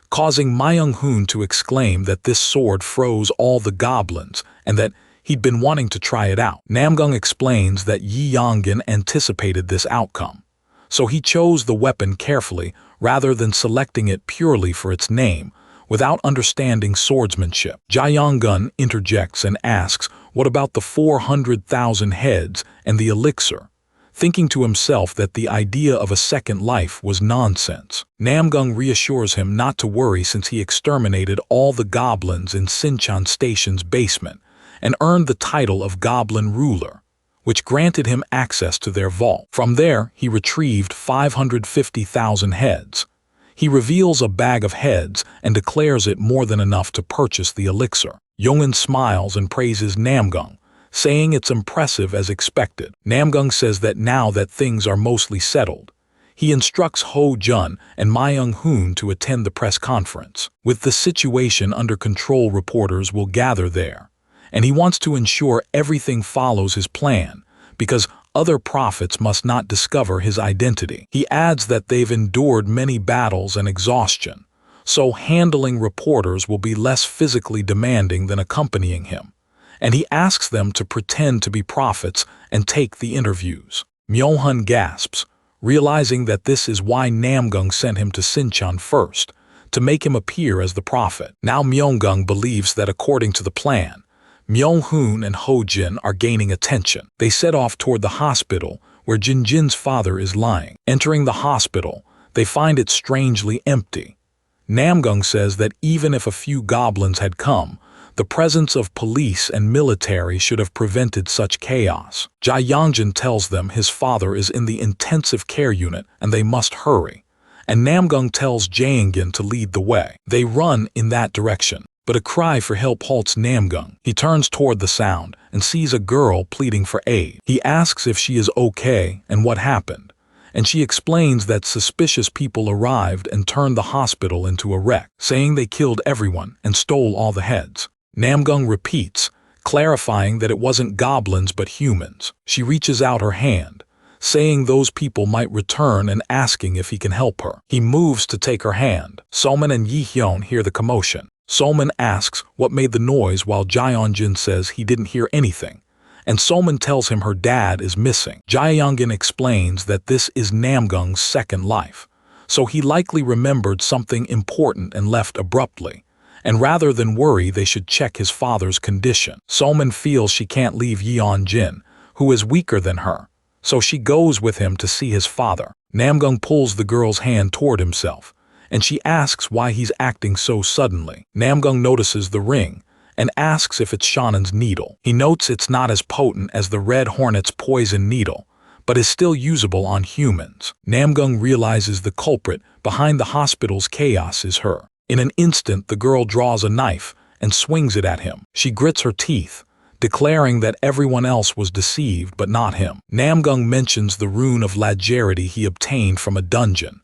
Speaker 1: causing Ma Young-hoon to exclaim that this sword froze all the goblins and that he'd been wanting to try it out. Namgung explains that Yi Yonggin anticipated this outcome, so he chose the weapon carefully rather than selecting it purely for its name, without understanding swordsmanship. Ja Yonggun interjects and asks what about the 400,000 heads and the elixir, thinking to himself that the idea of a second life was nonsense. Namgung reassures him not to worry since he exterminated all the goblins in Sinchan Station's basement and earned the title of Goblin Ruler, which granted him access to their vault. From there, he retrieved 550,000 heads. He reveals a bag of heads and declares it more than enough to purchase the elixir. Yongin smiles and praises Namgung, saying it's impressive as expected. Namgung says that now that things are mostly settled, he instructs Ho Jun and Ma Young-hoon to attend the press conference. With the situation under control, reporters will gather there, and he wants to ensure everything follows his plan, because other prophets must not discover his identity. He adds that they've endured many battles and exhaustion, so handling reporters will be less physically demanding than accompanying him, and he asks them to pretend to be prophets and take the interviews. Myeonhun gasps, realizing that this is why Namgung sent him to Sinchan first, to make him appear as the prophet. Now Myeongung believes that according to the plan, Myung-hoon and Ho-jin are gaining attention. They set off toward the hospital where Jin-jin's father is lying. Entering the hospital, they find it strangely empty. Namgung says that even if a few goblins had come, the presence of police and military should have prevented such chaos. Ja Yongjin tells them his father is in the intensive care unit and they must hurry, and Namgung tells Jae-ingin to lead the way. They run in that direction, but a cry for help halts Namgung. He turns toward the sound and sees a girl pleading for aid. He asks if she is okay and what happened, and she explains that suspicious people arrived and turned the hospital into a wreck, saying they killed everyone and stole all the heads. Namgung repeats, clarifying that it wasn't goblins but humans. She reaches out her hand, saying those people might return and asking if he can help her. He moves to take her hand. Soman and Yi-hyun hear the commotion. Soman asks what made the noise while Jae-yongjin says he didn't hear anything, and Soman tells him her dad is missing. Jae-yongjin explains that this is Namgung's second life, so he likely remembered something important and left abruptly, and rather than worry they should check his father's condition. Soman feels she can't leave Yeon-jin, who is weaker than her, so she goes with him to see his father. Namgung pulls the girl's hand toward himself, and she asks why he's acting so suddenly. Namgung notices the ring and asks if it's Shannon's needle. He notes it's not as potent as the Red Hornet's poison needle, but is still usable on humans. Namgung realizes the culprit behind the hospital's chaos is her. In an instant, the girl draws a knife and swings it at him. She grits her teeth, declaring that everyone else was deceived but not him. Namgung mentions the rune of Lagerity he obtained from a dungeon,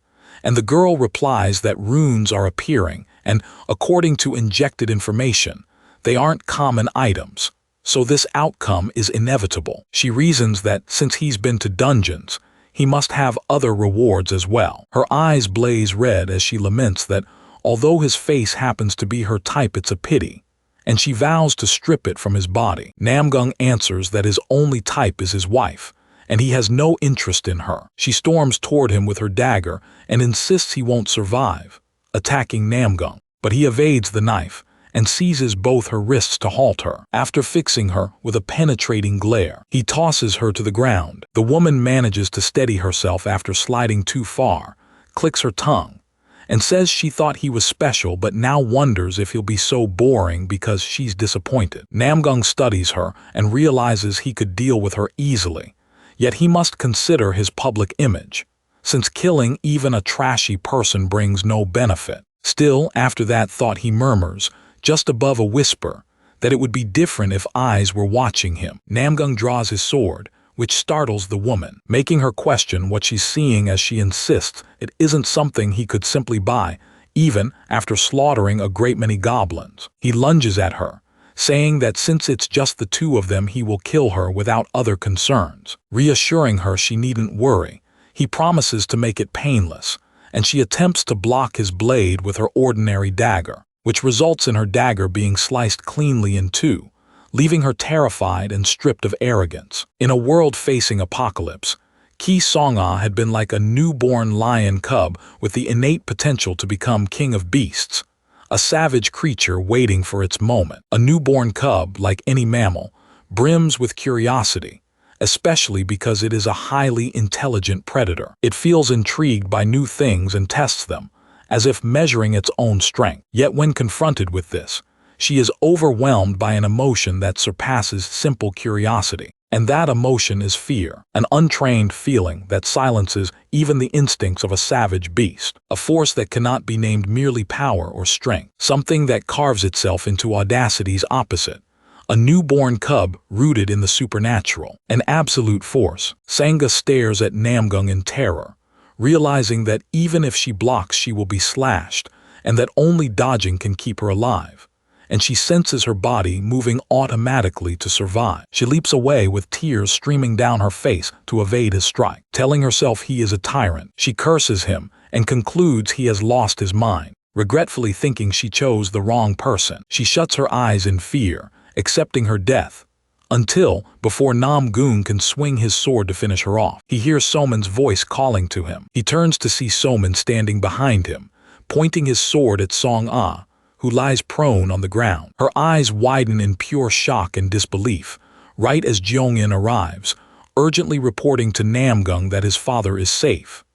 Speaker 1: and the girl replies that runes are appearing, and according to injected information, they aren't common items, so this outcome is inevitable. She reasons that since he's been to dungeons, he must have other rewards as well. Her eyes blaze red as she laments that although his face happens to be her type, it's a pity, and she vows to strip it from his body. Namgung answers that his only type is his wife, and he has no interest in her. She storms toward him with her dagger and insists he won't survive, attacking Namgung, but he evades the knife and seizes both her wrists to halt her. After fixing her with a penetrating glare, he tosses her to the ground. The woman manages to steady herself after sliding too far, clicks her tongue, and says she thought he was special but now wonders if he'll be so boring because she's disappointed. Namgung studies her and realizes he could deal with her easily. Yet he must consider his public image, since killing even a trashy person brings no benefit. Still, after that thought he murmurs, just above a whisper, that it would be different if eyes were watching him. Namgung draws his sword, which startles the woman, making her question what she's seeing as she insists it isn't something he could simply buy, even after slaughtering a great many goblins. He lunges at her, saying that since it's just the two of them he will kill her without other concerns. Reassuring her she needn't worry, he promises to make it painless, and she attempts to block his blade with her ordinary dagger, which results in her dagger being sliced cleanly in two, leaving her terrified and stripped of arrogance. In a world facing apocalypse, Ki Song-ah had been like a newborn lion cub with the innate potential to become king of beasts, a savage creature waiting for its moment. A newborn cub, like any mammal, brims with curiosity, especially because it is a highly intelligent predator. It feels intrigued by new things and tests them, as if measuring its own strength. Yet when confronted with this, she is overwhelmed by an emotion that surpasses simple curiosity. And that emotion is fear, an untrained feeling that silences even the instincts of a savage beast, a force that cannot be named merely power or strength, something that carves itself into audacity's opposite, a newborn cub rooted in the supernatural, an absolute force. Sangha stares at Namgung in terror, realizing that even if she blocks she will be slashed, and that only dodging can keep her alive. And she senses her body moving automatically to survive. She leaps away with tears streaming down her face to evade his strike. Telling herself he is a tyrant, she curses him and concludes he has lost his mind. Regretfully thinking she chose the wrong person, she shuts her eyes in fear, accepting her death, until, before Namgung can swing his sword to finish her off, he hears Soman's voice calling to him. He turns to see Soman standing behind him, pointing his sword at Song-ah, who lies prone on the ground. Her eyes widen in pure shock and disbelief, right as Jeongin arrives, urgently reporting to Namgung that his father is safe.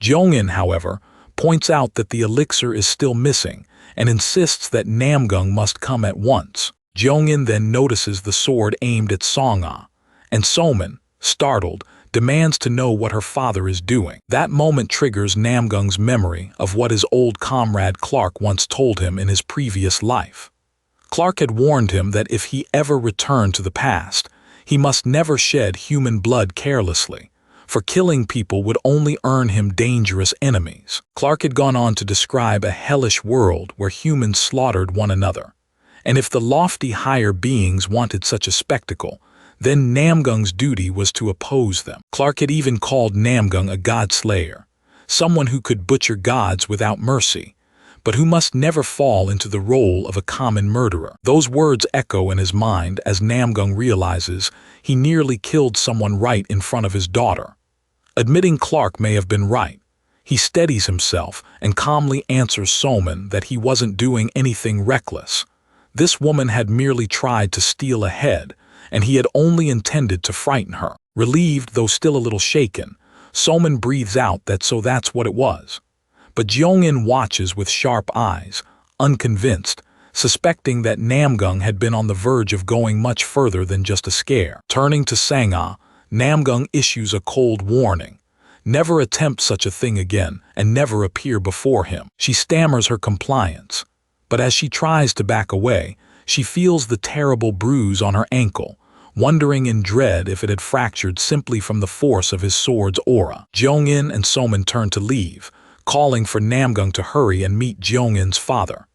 Speaker 1: Jeongin, however, points out that the elixir is still missing and insists that Namgung must come at once. Jeongin then notices the sword aimed at Song-ah, and Soman, startled, demands to know what her father is doing. That moment triggers Namgung's memory of what his old comrade Clark once told him in his previous life. Clark had warned him that if he ever returned to the past, he must never shed human blood carelessly, for killing people would only earn him dangerous enemies. Clark had gone on to describe a hellish world where humans slaughtered one another, and if the lofty higher beings wanted such a spectacle, then Namgung's duty was to oppose them. Clark had even called Namgung a god-slayer, someone who could butcher gods without mercy, but who must never fall into the role of a common murderer. Those words echo in his mind as Namgung realizes he nearly killed someone right in front of his daughter. Admitting Clark may have been right, he steadies himself and calmly answers Soman that he wasn't doing anything reckless. This woman had merely tried to steal ahead, and he had only intended to frighten her. Relieved, though still a little shaken, Soman breathes out that so that's what it was. But Jeongin watches with sharp eyes, unconvinced, suspecting that Namgung had been on the verge of going much further than just a scare. Turning to Sang-ah, Namgung issues a cold warning. Never attempt such a thing again, and never appear before him. She stammers her compliance, but as she tries to back away, she feels the terrible bruise on her ankle, wondering in dread if it had fractured simply from the force of his sword's aura. Jeongin and Soman turn to leave, calling for Namgung to hurry and meet Jeongin's father.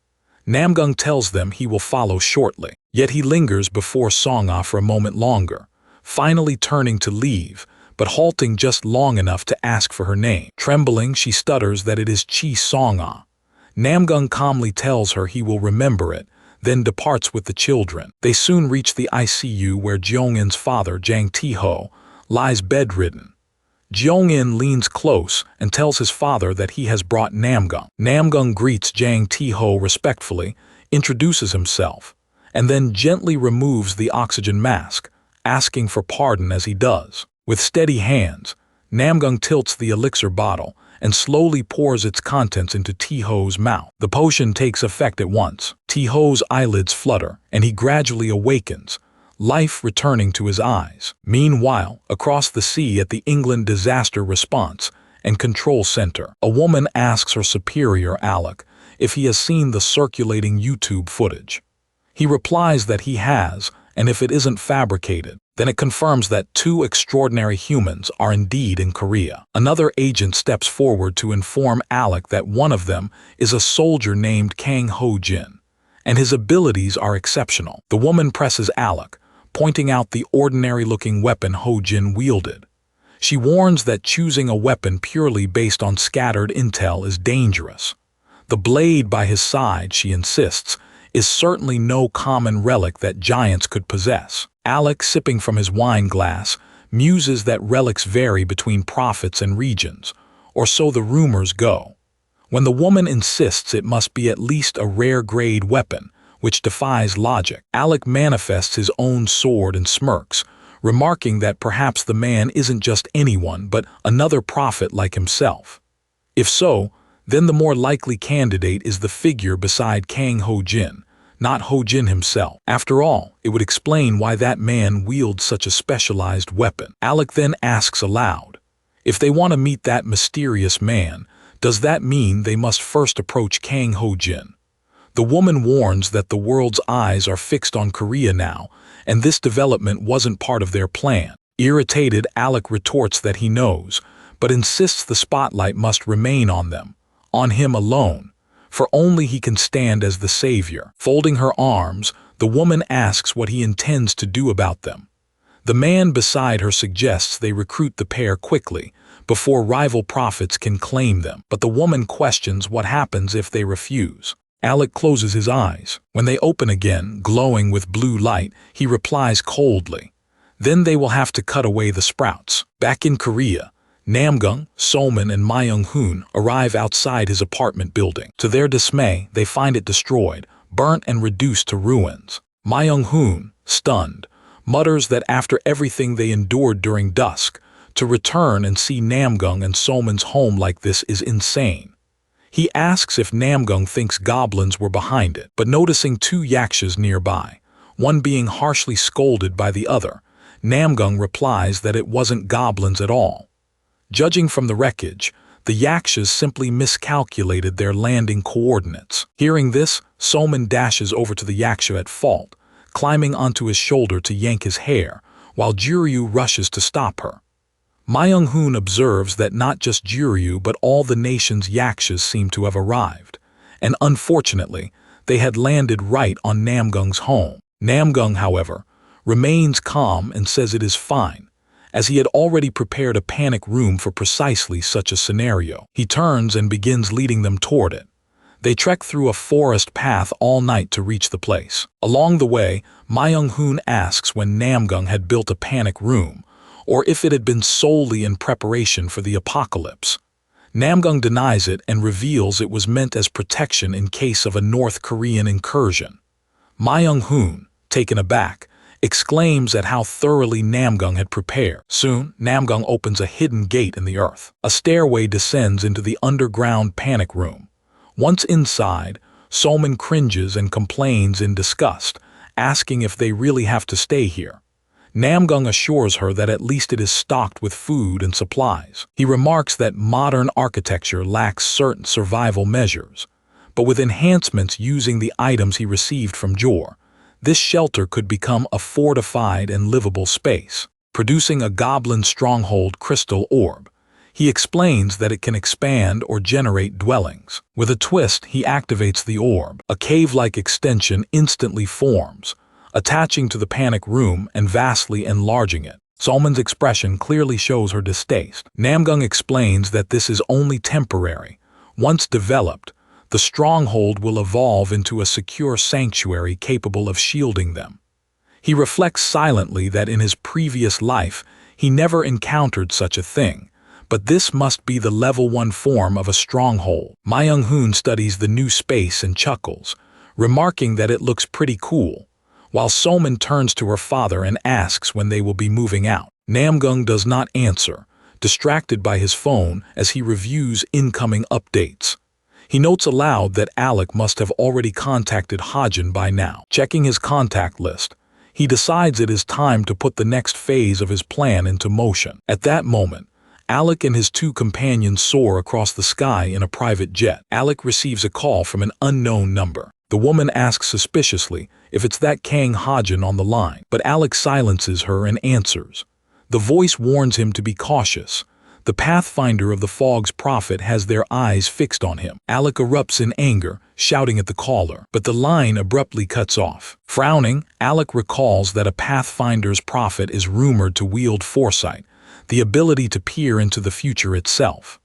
Speaker 1: Namgung tells them he will follow shortly, yet he lingers before Song-ah for a moment longer, finally turning to leave, but halting just long enough to ask for her name. Trembling, she stutters that it is Chi Song-ah. Namgung calmly tells her he will remember it, then departs with the children. They soon reach the ICU where Jeongin's father, Jang Tae-ho, lies bedridden. Jeongin leans close and tells his father that he has brought Namgung. Namgung greets Jang Tae-ho respectfully, introduces himself, and then gently removes the oxygen mask, asking for pardon as he does. With steady hands, Namgung tilts the elixir bottle and slowly pours its contents into Tae-ho's mouth. The potion takes effect at once. Tae-ho's eyelids flutter, and he gradually awakens, life returning to his eyes. Meanwhile, across the sea at the England Disaster Response and Control Center, a woman asks her superior, Alec, if he has seen the circulating YouTube footage. He replies that he has, and if it isn't fabricated, then it confirms that two extraordinary humans are indeed in Korea. Another agent steps forward to inform Alec that one of them is a soldier named Kang Ho-jin, and his abilities are exceptional. The woman presses Alec, pointing out the ordinary-looking weapon Ho-jin wielded. She warns that choosing a weapon purely based on scattered intel is dangerous. The blade by his side, she insists, is certainly no common relic that giants could possess. Alec, sipping from his wine glass, muses that relics vary between prophets and regions, or so the rumors go. When the woman insists it must be at least a rare-grade weapon, which defies logic, Alec manifests his own sword and smirks, remarking that perhaps the man isn't just anyone but another prophet like himself. If so, then the more likely candidate is the figure beside Kang Ho-jin, not Ho-jin himself. After all, it would explain why that man wields such a specialized weapon. Alec then asks aloud, if they want to meet that mysterious man, does that mean they must first approach Kang Ho-jin? The woman warns that the world's eyes are fixed on Korea now, and this development wasn't part of their plan. Irritated, Alec retorts that he knows, but insists the spotlight must remain on them, on him alone, for only he can stand as the savior. Folding her arms, the woman asks what he intends to do about them. The man beside her suggests they recruit the pair quickly, before rival prophets can claim them, but the woman questions what happens if they refuse. Alec closes his eyes. When they open again, glowing with blue light, he replies coldly, then they will have to cut away the sprouts. Back in Korea, Namgung, Solman, and Ma Young-hoon arrive outside his apartment building. To their dismay, they find it destroyed, burnt and reduced to ruins. Ma Young-hoon, stunned, mutters that after everything they endured during dusk, to return and see Namgung and Solman's home like this is insane. He asks if Namgung thinks goblins were behind it, but noticing two yakshas nearby, one being harshly scolded by the other, Namgung replies that it wasn't goblins at all. Judging from the wreckage, the yakshas simply miscalculated their landing coordinates. Hearing this, Solman dashes over to the yaksha at fault, climbing onto his shoulder to yank his hair, while Juryu rushes to stop her. Ma Young-hoon observes that not just Juryu but all the nation's yakshas seem to have arrived, and unfortunately, they had landed right on Namgung's home. Namgung, however, remains calm and says it is fine, as he had already prepared a panic room for precisely such a scenario. He turns and begins leading them toward it. They trek through a forest path all night to reach the place. Along the way, Ma Young-hoon asks when Namgung had built a panic room, or if it had been solely in preparation for the apocalypse. Namgung denies it and reveals it was meant as protection in case of a North Korean incursion. Ma Young-hoon, taken aback, exclaims at how thoroughly Namgung had prepared. Soon, Namgung opens a hidden gate in the earth. A stairway descends into the underground panic room. Once inside, Solman cringes and complains in disgust, asking if they really have to stay here. Namgung assures her that at least it is stocked with food and supplies. He remarks that modern architecture lacks certain survival measures, but with enhancements using the items he received from Jor, this shelter could become a fortified and livable space. Producing a goblin stronghold crystal orb, he explains that it can expand or generate dwellings. With a twist, he activates the orb. A cave-like extension instantly forms, attaching to the panic room and vastly enlarging it. Solman's expression clearly shows her distaste. Namgung explains that this is only temporary. Once developed, the stronghold will evolve into a secure sanctuary capable of shielding them. He reflects silently that in his previous life he never encountered such a thing, but this must be the level 1 form of a stronghold. Ma Young-hoon studies the new space and chuckles, remarking that it looks pretty cool, while Solman turns to her father and asks when they will be moving out. Namgung does not answer, distracted by his phone as he reviews incoming updates. He notes aloud that Alec must have already contacted Hajin by now. Checking his contact list, He decides it is time to put the next phase of his plan into motion. At that moment, Alec and his two companions soar across the sky in a private jet. Alec receives a call from an unknown number. The woman asks suspiciously if it's that Kang Hajin on the line, but Alec silences her and answers. The voice warns him to be cautious. The Pathfinder of the Fog's prophet has their eyes fixed on him. Alec erupts in anger, shouting at the caller, but the line abruptly cuts off. Frowning, Alec recalls that a Pathfinder's prophet is rumored to wield foresight, the ability to peer into the future itself.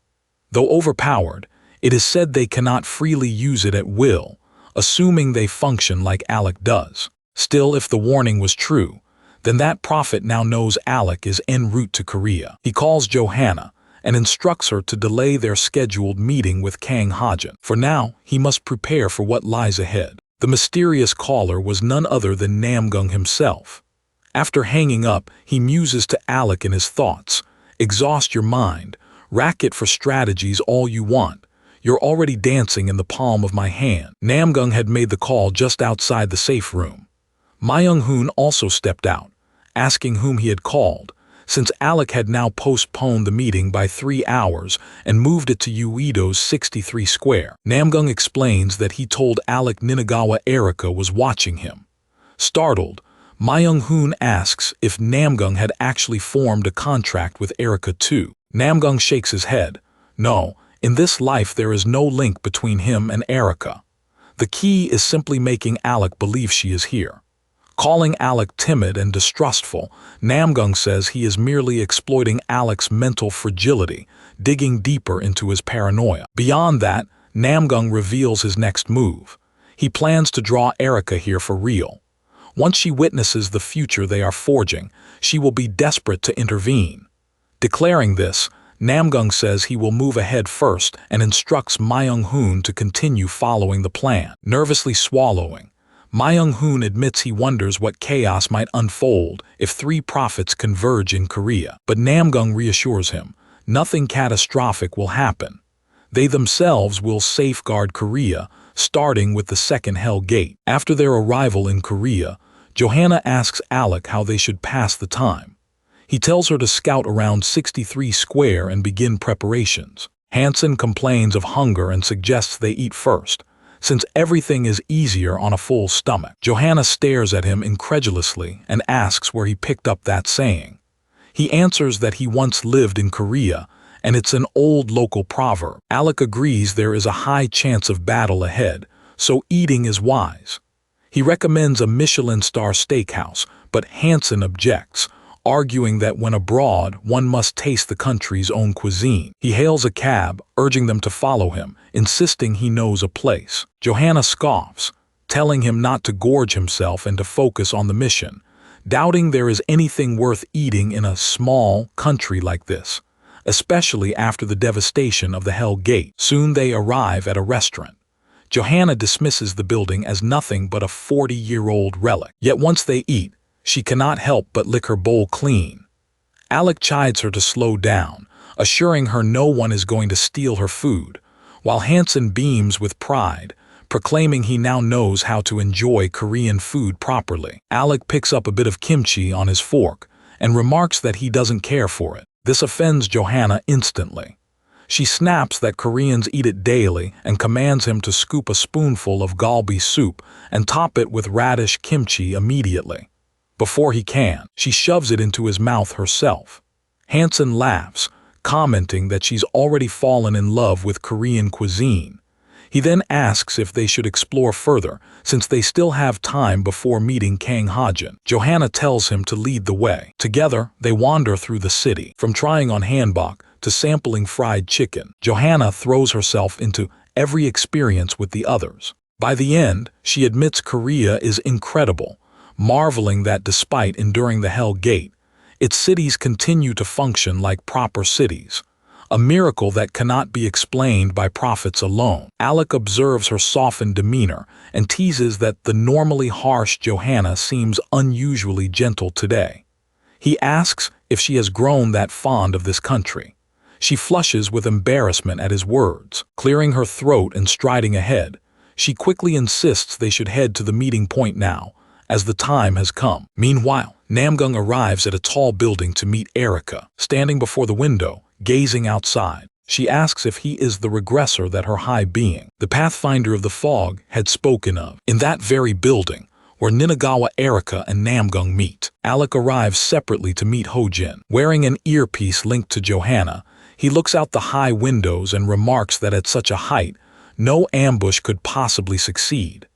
Speaker 1: Though overpowered, it is said they cannot freely use it at will, assuming they function like Alec does. Still, if the warning was true, then that prophet now knows Alec is en route to Korea. He calls Johanna and instructs her to delay their scheduled meeting with Kang Hajin. For now, he must prepare for what lies ahead. The mysterious caller was none other than Namgung himself. After hanging up, he muses to Alec in his thoughts. Exhaust your mind. Rack it for strategies all you want. You're already dancing in the palm of my hand. Namgung had made the call just outside the safe room. Myung-hoon also stepped out, asking whom he had called, since Alec had now postponed the meeting by 3 hours and moved it to Uedo's 63 Square. Namgung explains that he told Alec Ninagawa Erika was watching him. Startled, Myung-hoon asks if Namgung had actually formed a contract with Erika too. Namgung shakes his head. No, in this life there is no link between him and Erika. The key is simply making Alec believe she is here. Calling Alec timid and distrustful, Namgung says he is merely exploiting Alec's mental fragility, digging deeper into his paranoia. Beyond that, Namgung reveals his next move. He plans to draw Erika here for real. Once she witnesses the future they are forging, she will be desperate to intervene. Declaring this, Namgung says he will move ahead first and instructs Myung-hoon to continue following the plan. Nervously swallowing, Myung-hoon admits he wonders what chaos might unfold if 3 prophets converge in Korea. But Namgung reassures him, nothing catastrophic will happen. They themselves will safeguard Korea, starting with the second Hell Gate. After their arrival in Korea, Johanna asks Alec how they should pass the time. He tells her to scout around 63 Square and begin preparations. Hansen complains of hunger and suggests they eat first, since everything is easier on a full stomach. Johanna stares at him incredulously and asks where he picked up that saying. He answers that he once lived in Korea, and it's an old local proverb. Alec agrees there is a high chance of battle ahead, so eating is wise. He recommends a Michelin star steakhouse, but Hansen objects, arguing that when abroad, one must taste the country's own cuisine. He hails a cab, urging them to follow him, insisting he knows a place. Johanna scoffs, telling him not to gorge himself and to focus on the mission, doubting there is anything worth eating in a small country like this, especially after the devastation of the Hell Gate. Soon they arrive at a restaurant. Johanna dismisses the building as nothing but a 40-year-old relic. Yet once they eat, she cannot help but lick her bowl clean. Alec chides her to slow down, assuring her no one is going to steal her food, while Hansen beams with pride, proclaiming he now knows how to enjoy Korean food properly. Alec picks up a bit of kimchi on his fork and remarks that he doesn't care for it. This offends Johanna instantly. She snaps that Koreans eat it daily and commands him to scoop a spoonful of galbi soup and top it with radish kimchi immediately. Before he can, she shoves it into his mouth herself. Hansen laughs, commenting that she's already fallen in love with Korean cuisine. He then asks if they should explore further, since they still have time before meeting Kang Hajin. Johanna tells him to lead the way. Together, they wander through the city. From trying on hanbok to sampling fried chicken, Johanna throws herself into every experience with the others. By the end, she admits Korea is incredible, marveling that despite enduring the Hell Gate, its cities continue to function like proper cities, a miracle that cannot be explained by prophets alone. Alec observes her softened demeanor and teases that the normally harsh Johanna seems unusually gentle today. He asks if she has grown that fond of this country. She flushes with embarrassment at his words. Clearing her throat and striding ahead, she quickly insists they should head to the meeting point now, as the time has come. Meanwhile, Namgung arrives at a tall building to meet Erica, standing before the window, gazing outside. She asks if he is the regressor that her high being, the pathfinder of the fog, had spoken of. In that very building, where Ninagawa, Erica, and Namgung meet, Alec arrives separately to meet Hojin. Wearing an earpiece linked to Johanna, he looks out the high windows and remarks that at such a height, no ambush could possibly succeed.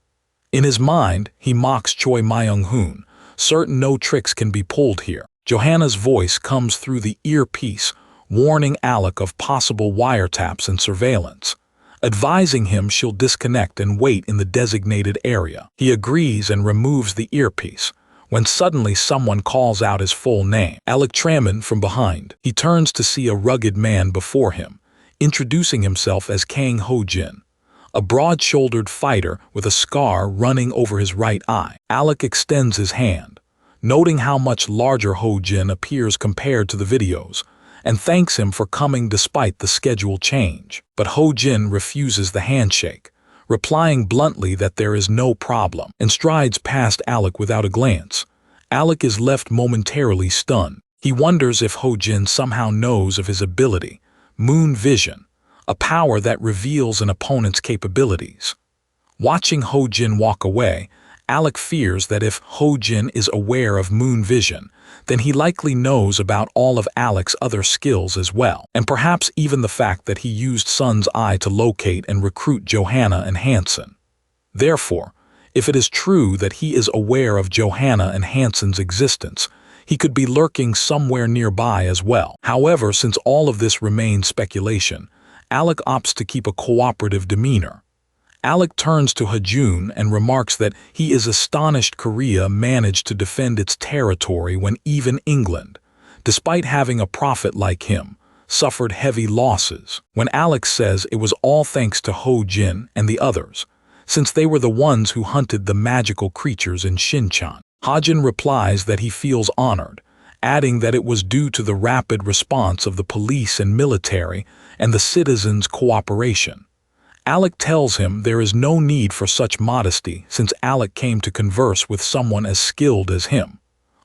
Speaker 1: In his mind, he mocks Choi Myung-hoon, certain no tricks can be pulled here. Johanna's voice comes through the earpiece, warning Alec of possible wiretaps and surveillance, advising him she'll disconnect and wait in the designated area. He agrees and removes the earpiece, when suddenly someone calls out his full name. Alec Traman from behind. He turns to see a rugged man before him, introducing himself as Kang Ho-jin, a broad-shouldered fighter with a scar running over his right eye. Alec extends his hand, noting how much larger Ho-jin appears compared to the videos, and thanks him for coming despite the schedule change. But Ho-jin refuses the handshake, replying bluntly that there is no problem, and strides past Alec without a glance. Alec is left momentarily stunned. He wonders if Ho-jin somehow knows of his ability, Moon Vision, a power that reveals an opponent's capabilities. Watching Ho-jin walk away, Alec fears that if Ho-jin is aware of Moon Vision, then he likely knows about all of Alec's other skills as well, and perhaps even the fact that he used Sun's Eye to locate and recruit Johanna and Hansen. Therefore, if it is true that he is aware of Johanna and Hansen's existence, he could be lurking somewhere nearby as well. However, since all of this remains speculation, Alec opts to keep a cooperative demeanor. Alec turns to Hajun and remarks that he is astonished Korea managed to defend its territory when even England, despite having a prophet like him, suffered heavy losses. When Alec says it was all thanks to Ho-jin and the others, since they were the ones who hunted the magical creatures in Shinchan. Hajin replies that he feels honored, adding that it was due to the rapid response of the police and military and the citizens' cooperation. Alec tells him there is no need for such modesty since Alec came to converse with someone as skilled as him.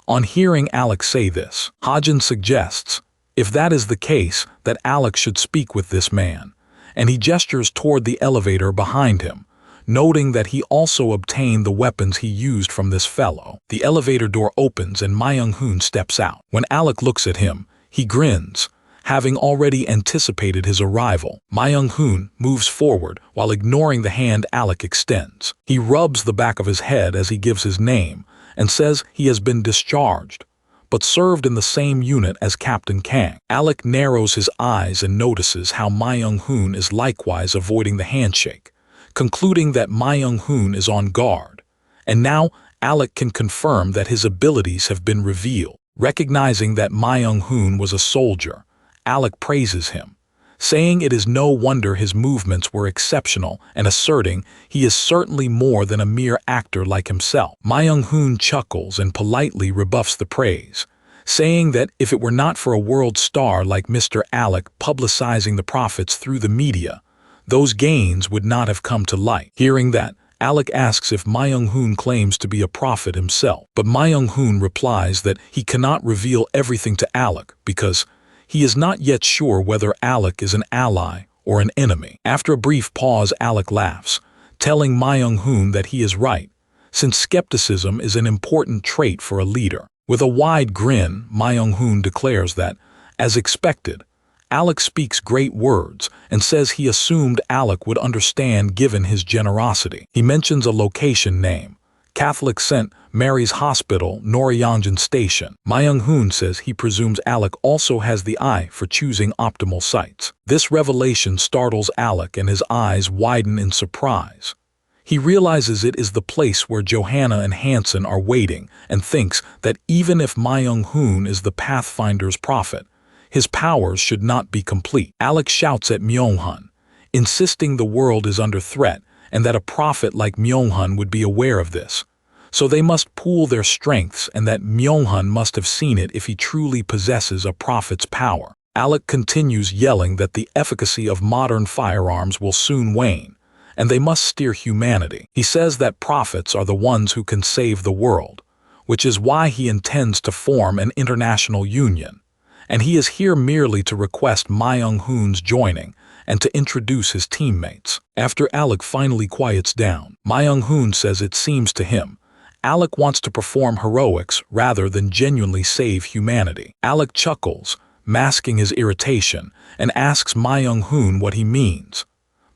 Speaker 1: On hearing Alec say this, Hajin suggests, if that is the case, that Alec should speak with this man, and he gestures toward the elevator behind him, noting that he also obtained the weapons he used from this fellow. The elevator door opens and Myung-hoon steps out. When Alec looks at him, he grins, having already anticipated his arrival. Myung-hoon moves forward while ignoring the hand Alec extends. He rubs the back of his head as he gives his name and says he has been discharged, but served in the same unit as Captain Kang. Alec narrows his eyes and notices how Myung-hoon is likewise avoiding the handshake, concluding that Myung-hoon is on guard. And now Alec can confirm that his abilities have been revealed. Recognizing that Myung-hoon was a soldier, Alec praises him, saying it is no wonder his movements were exceptional and asserting he is certainly more than a mere actor like himself. Myung-hoon chuckles and politely rebuffs the praise, saying that if it were not for a world star like Mr. Alec publicizing the profits through the media, those gains would not have come to light. Hearing that, Alec asks if Myung-hoon claims to be a prophet himself, but Myung-hoon replies that he cannot reveal everything to Alec because he is not yet sure whether Alec is an ally or an enemy. After a brief pause, Alec laughs, telling Myung-hoon that he is right, since skepticism is an important trait for a leader. With a wide grin, Myung-hoon declares that, as expected, Alec speaks great words and says he assumed Alec would understand given his generosity. He mentions a location name, Catholic St. Mary's Hospital, Noryeongjin Station. Myung-hoon says he presumes Alec also has the eye for choosing optimal sites. This revelation startles Alec and his eyes widen in surprise. He realizes it is the place where Johanna and Hansen are waiting and thinks that even if Myung-hoon is the Pathfinder's prophet, his powers should not be complete. Alec shouts at Myung-hoon, insisting the world is under threat and that a prophet like Myung-hoon would be aware of this. So they must pool their strengths and that Myung-hoon must have seen it if he truly possesses a prophet's power. Alec continues yelling that the efficacy of modern firearms will soon wane, and they must steer humanity. He says that prophets are the ones who can save the world, which is why he intends to form an international union, and he is here merely to request Ma Young-hoon's joining and to introduce his teammates. After Alec finally quiets down, Ma Young-hoon says it seems to him Alec wants to perform heroics rather than genuinely save humanity. Alec chuckles, masking his irritation, and asks Ma Young-hoon what he means.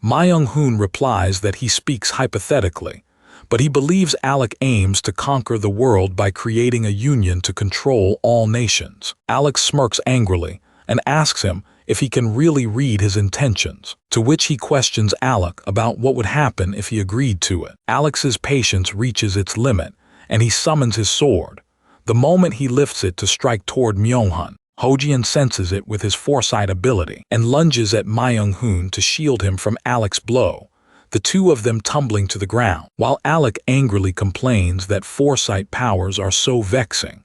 Speaker 1: Ma Young-hoon replies that he speaks hypothetically, but he believes Alec aims to conquer the world by creating a union to control all nations. Alec smirks angrily and asks him if he can really read his intentions, to which he questions Alec about what would happen if he agreed to it. Alec's patience reaches its limit, and he summons his sword. The moment he lifts it to strike toward Myung-hun, Ho-jian senses it with his foresight ability and lunges at Ma Young-hoon to shield him from Alec's blow, the two of them tumbling to the ground. While Alec angrily complains that foresight powers are so vexing,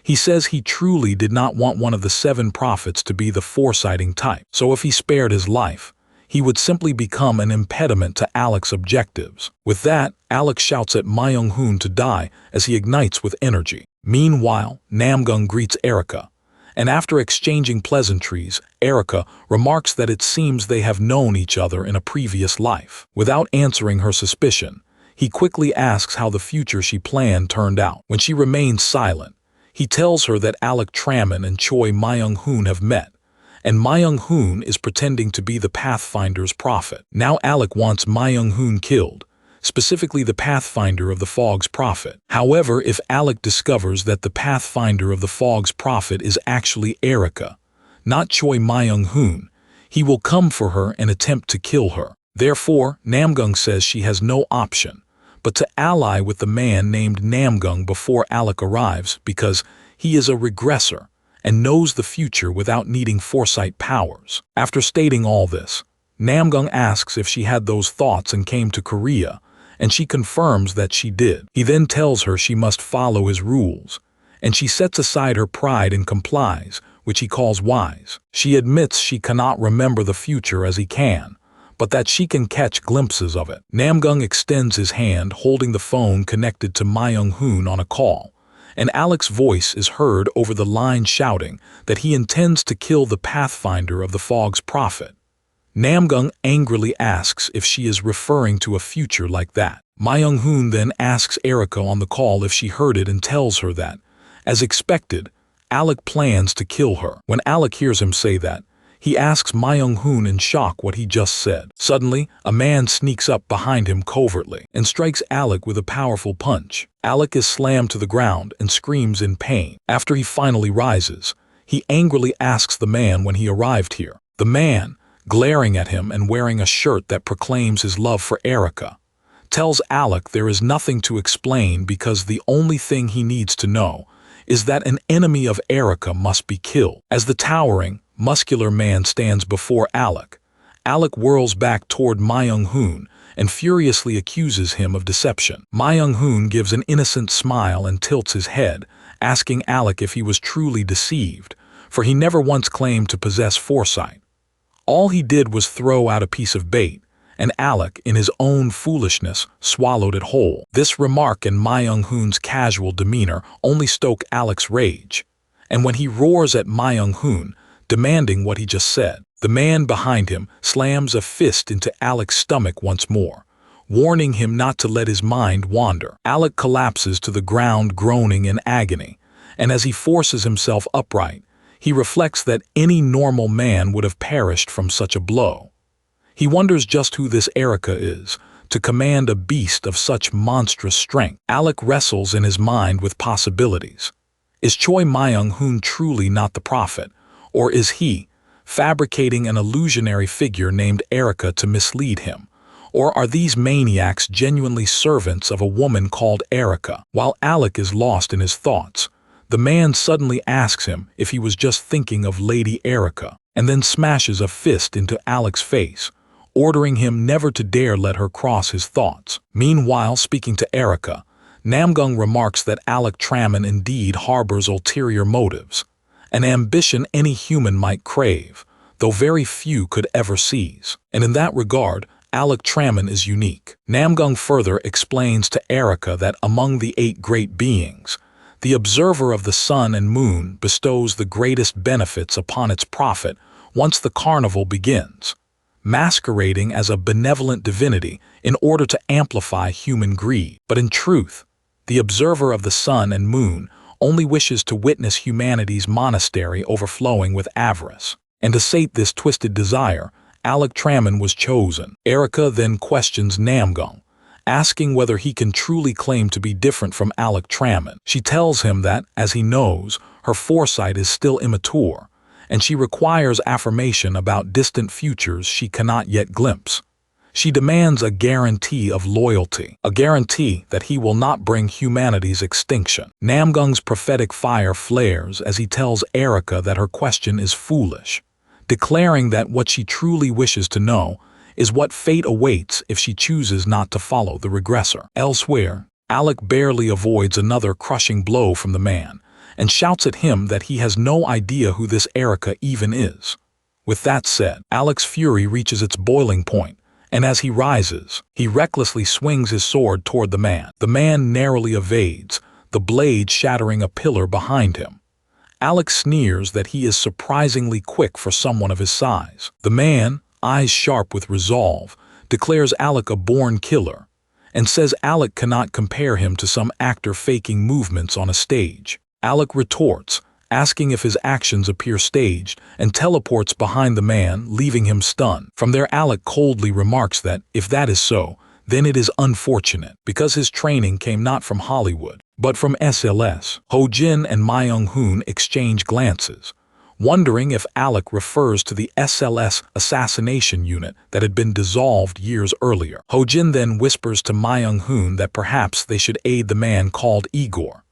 Speaker 1: he says he truly did not want one of the 7 prophets to be the foresighting type, so if he spared his life, he would simply become an impediment to Alec's objectives. With that, Alec shouts at Ma Young-hoon to die as he ignites with energy. Meanwhile, Namgung greets Erica, and after exchanging pleasantries, Erica remarks that it seems they have known each other in a previous life. Without answering her suspicion, he quickly asks how the future she planned turned out. When she remains silent, he tells her that Alec Traman and Choi Ma Young-hoon have met, and Ma Young-hoon is pretending to be the Pathfinder's prophet. Now Alec wants Ma Young-hoon killed, specifically the Pathfinder of the Fog's prophet. However, if Alec discovers that the Pathfinder of the Fog's prophet is actually Erica, not Choi Ma Young-hoon, he will come for her and attempt to kill her. Therefore, Namgung says she has no option but to ally with the man named Namgung before Alec arrives, because he is a regressor and knows the future without needing foresight powers. After stating all this, Namgung asks if she had those thoughts and came to Korea, and she confirms that she did. He then tells her she must follow his rules, and she sets aside her pride and complies, which he calls wise. She admits she cannot remember the future as he can, but that she can catch glimpses of it. Namgung extends his hand holding the phone connected to Ma Young-hoon on a call, and Alec's voice is heard over the line shouting that he intends to kill the Pathfinder of the Fog's prophet. Namgung angrily asks if she is referring to a future like that. Ma Young-hoon then asks Erica on the call if she heard it and tells her that, as expected, Alec plans to kill her. When Alec hears him say that, he asks Ma Young-hoon in shock what he just said. Suddenly, a man sneaks up behind him covertly and strikes Alec with a powerful punch. Alec is slammed to the ground and screams in pain. After he finally rises, he angrily asks the man when he arrived here. The man, glaring at him and wearing a shirt that proclaims his love for Erica, tells Alec there is nothing to explain because the only thing he needs to know is that an enemy of Erica must be killed. As the towering, muscular man stands before Alec, Alec whirls back toward Ma Young-hoon and furiously accuses him of deception. Ma Young-hoon gives an innocent smile and tilts his head, asking Alec if he was truly deceived, for he never once claimed to possess foresight. All he did was throw out a piece of bait, and Alec, in his own foolishness, swallowed it whole. This remark and Ma Young-hoon's casual demeanor only stoke Alec's rage, and when he roars at Ma Young-hoon, demanding what he just said, the man behind him slams a fist into Alec's stomach once more, warning him not to let his mind wander. Alec collapses to the ground groaning in agony, and as he forces himself upright, he reflects that any normal man would have perished from such a blow. He wonders just who this Erica is, to command a beast of such monstrous strength. Alec wrestles in his mind with possibilities. Is Choi Ma Young-hoon truly not the prophet, or is he fabricating an illusionary figure named Erica to mislead him? Or are these maniacs genuinely servants of a woman called Erica? While Alec is lost in his thoughts, the man suddenly asks him if he was just thinking of Lady Erica, and then smashes a fist into Alec's face, ordering him never to dare let her cross his thoughts. Meanwhile, speaking to Erica, Namgung remarks that Alec Traman indeed harbors ulterior motives, an ambition any human might crave, though very few could ever seize. And in that regard, Alec Trammon is unique. Namgung further explains to Erica that among the 8 great beings, the observer of the sun and moon bestows the greatest benefits upon its prophet once the carnival begins, masquerading as a benevolent divinity in order to amplify human greed. But in truth, the observer of the sun and moon only wishes to witness humanity's monastery overflowing with avarice. And to sate this twisted desire, Alec Trammon was chosen. Erica then questions Namgung, asking whether he can truly claim to be different from Alec Trammon. She tells him that, as he knows, her foresight is still immature, and she requires affirmation about distant futures she cannot yet glimpse. She demands a guarantee of loyalty, a guarantee that he will not bring humanity's extinction. Namgung's prophetic fire flares as he tells Erica that her question is foolish, declaring that what she truly wishes to know is what fate awaits if she chooses not to follow the regressor. Elsewhere, Alec barely avoids another crushing blow from the man, and shouts at him that he has no idea who this Erica even is. With that said, Alec's fury reaches its boiling point, and as he rises, he recklessly swings his sword toward the man. The man narrowly evades, the blade shattering a pillar behind him. Alec sneers that he is surprisingly quick for someone of his size. The man, eyes sharp with resolve, declares Alec a born killer, and says Alec cannot compare him to some actor faking movements on a stage. Alec retorts, asking if his actions appear staged, and teleports behind the man, leaving him stunned. From there, Alec coldly remarks that, if that is so, then it is unfortunate, because his training came not from Hollywood, but from SLS. Ho Jin and Ma Young-hoon exchange glances, wondering if Alec refers to the SLS assassination unit that had been dissolved years earlier. Ho Jin then whispers to Ma Young-hoon that perhaps they should aid the man called Igor.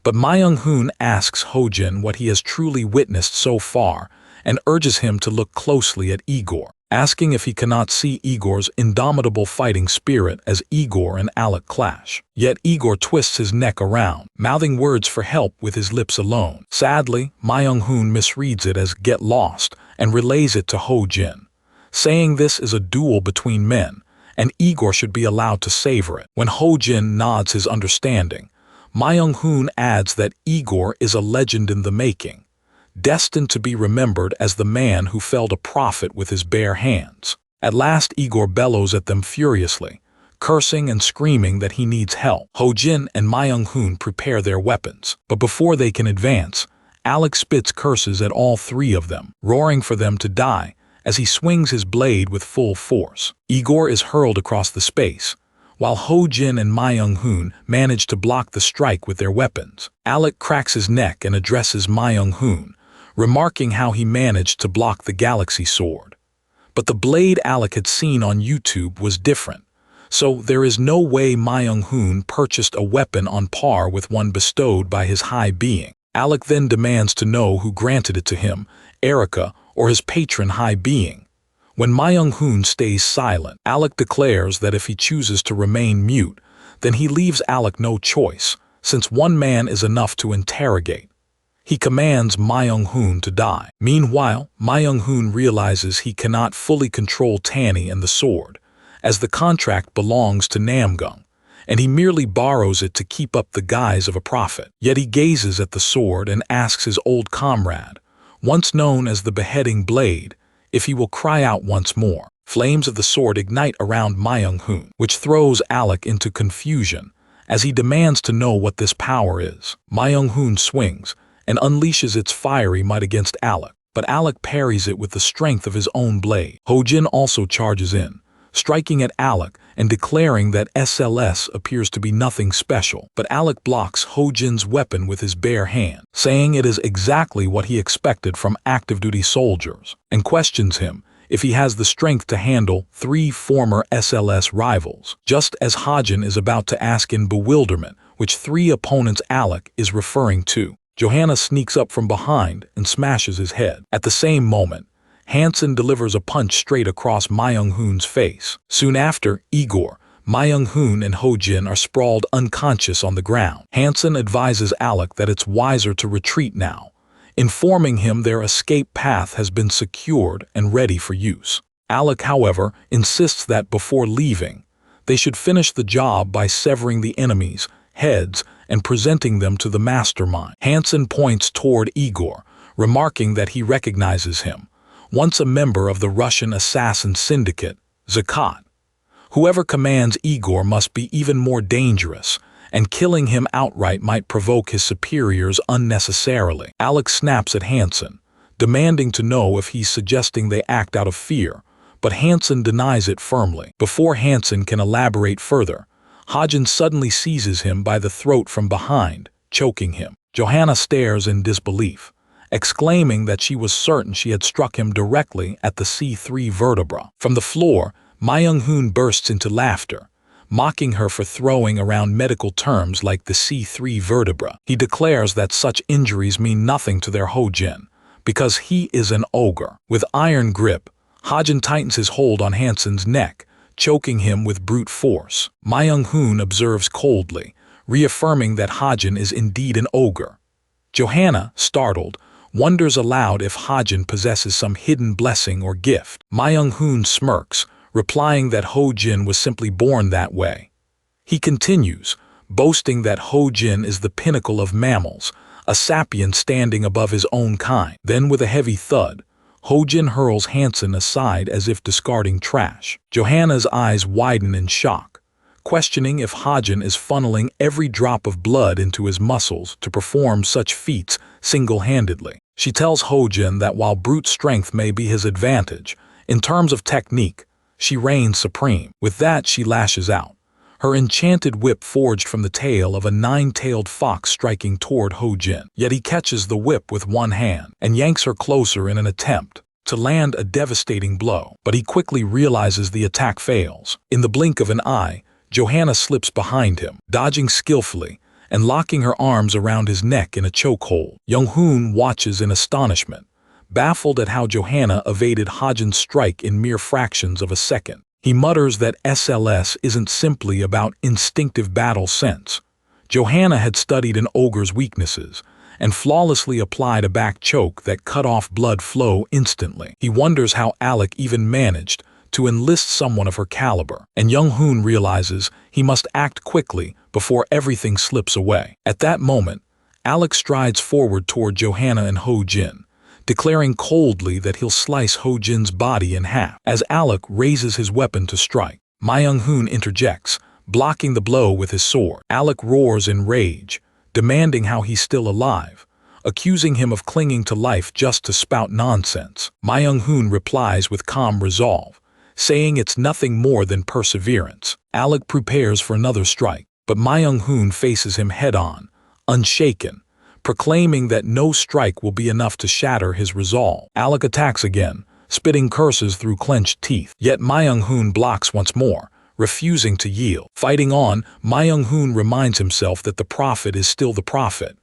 Speaker 1: But Ma Young-hoon asks Ho Jin what he has truly witnessed so far and urges him to look closely at Igor, asking if he cannot see Igor's indomitable fighting spirit as Igor and Alec clash. Yet Igor twists his neck around, mouthing words for help with his lips alone. Sadly, Ma Young-hoon misreads it as "get lost" and relays it to Ho Jin, saying this is a duel between men, and Igor should be allowed to savor it. When Ho Jin nods his understanding, Ma Young-hoon adds that Igor is a legend in the making, destined to be remembered as the man who felled a prophet with his bare hands. At last, Igor bellows at them furiously, cursing and screaming that he needs help. Ho Jin and Ma Young-hoon prepare their weapons, but before they can advance, Alec spits curses at all 3 of them, roaring for them to die as he swings his blade with full force. Igor is hurled across the space, while Ho Jin and Ma Young-hoon manage to block the strike with their weapons. Alec cracks his neck and addresses Ma Young-hoon, remarking how he managed to block the galaxy sword. But the blade Alec had seen on YouTube was different, so there is no way Ma Young-hoon purchased a weapon on par with one bestowed by his high being. Alec then demands to know who granted it to him, Erica or his patron high being. When Ma Young-hoon stays silent, Alec declares that if he chooses to remain mute, then he leaves Alec no choice, since one man is enough to interrogate. He commands Ma Young-hoon to die. Meanwhile, Ma Young-hoon realizes he cannot fully control Tanny and the sword, as the contract belongs to Namgung, and he merely borrows it to keep up the guise of a prophet. Yet he gazes at the sword and asks his old comrade, once known as the beheading blade, if he will cry out once more. Flames of the sword ignite around Ma Young-hoon, which throws Alec into confusion as he demands to know what this power is. Ma Young-hoon swings and unleashes its fiery might against Alec, but Alec parries it with the strength of his own blade. Ho Jin also charges in, striking at Alec and declaring that SLS appears to be nothing special. But Alec blocks Ho Jin's weapon with his bare hand, saying it is exactly what he expected from active-duty soldiers, and questions him if he has the strength to handle 3 former SLS rivals, just as Hajin is about to ask in bewilderment which 3 opponents Alec is referring to. Johanna sneaks up from behind and smashes his head. At the same moment, Hansen delivers a punch straight across Ma Young-hoon's face. Soon after, Igor, Ma Young-hoon and Ho Jin are sprawled unconscious on the ground. Hansen advises Alec that it's wiser to retreat now, informing him their escape path has been secured and ready for use. Alec, however, insists that before leaving, they should finish the job by severing the enemies' heads and presenting them to the mastermind. Hansen points toward Igor, remarking that he recognizes him, once a member of the Russian assassin syndicate, Zakat. Whoever commands Igor must be even more dangerous, and killing him outright might provoke his superiors unnecessarily. Alec snaps at Hansen, demanding to know if he's suggesting they act out of fear, but Hansen denies it firmly. Before Hansen can elaborate further, Hagen suddenly seizes him by the throat from behind, choking him. Johanna stares in disbelief, exclaiming that she was certain she had struck him directly at the C3 vertebra. From the floor, Ma Young-hoon bursts into laughter, mocking her for throwing around medical terms like the C3 vertebra. He declares that such injuries mean nothing to their Ho-jin, because he is an ogre. With iron grip, Hagen tightens his hold on Hansen's neck, choking him with brute force. Ma Young-hoon observes coldly, reaffirming that Hagen is indeed an ogre. Johanna, startled, wonders aloud if Hagen possesses some hidden blessing or gift. Ma Young-hoon smirks, replying that Ho-jin was simply born that way. He continues, boasting that Ho-jin is the pinnacle of mammals, a sapient standing above his own kind. Then with a heavy thud, Ho-jin hurls Hansen aside as if discarding trash. Johanna's eyes widen in shock, questioning if Hagen is funneling every drop of blood into his muscles to perform such feats single-handedly. She tells Ho-jin that while brute strength may be his advantage, in terms of technique, she reigns supreme. With that, she lashes out, her enchanted whip forged from the tail of a nine-tailed fox striking toward Ho-jin. Yet he catches the whip with one hand and yanks her closer in an attempt to land a devastating blow. But he quickly realizes the attack fails. In the blink of an eye, Johanna slips behind him, dodging skillfully and locking her arms around his neck in a chokehold. Young-hoon watches in astonishment, baffled at how Johanna evaded Hagen's strike in mere fractions of a second. He mutters that SLS isn't simply about instinctive battle sense. Johanna had studied an ogre's weaknesses and flawlessly applied a back choke that cut off blood flow instantly. He wonders how Alec even managed to enlist someone of her caliber, and Young-hoon realizes he must act quickly before everything slips away. At that moment, Alec strides forward toward Johanna and Ho-jin, declaring coldly that he'll slice Ho-jin's body in half. As Alec raises his weapon to strike, Ma Young-hoon interjects, blocking the blow with his sword. Alec roars in rage, demanding how he's still alive, accusing him of clinging to life just to spout nonsense. Ma Young-hoon replies with calm resolve, saying it's nothing more than perseverance. Alec prepares for another strike, but Ma Young-hoon faces him head-on, unshaken, proclaiming that no strike will be enough to shatter his resolve. Alec attacks again, spitting curses through clenched teeth. Yet Ma Young-hoon blocks once more, refusing to yield. Fighting on, Ma Young-hoon reminds himself that the prophet is still the prophet.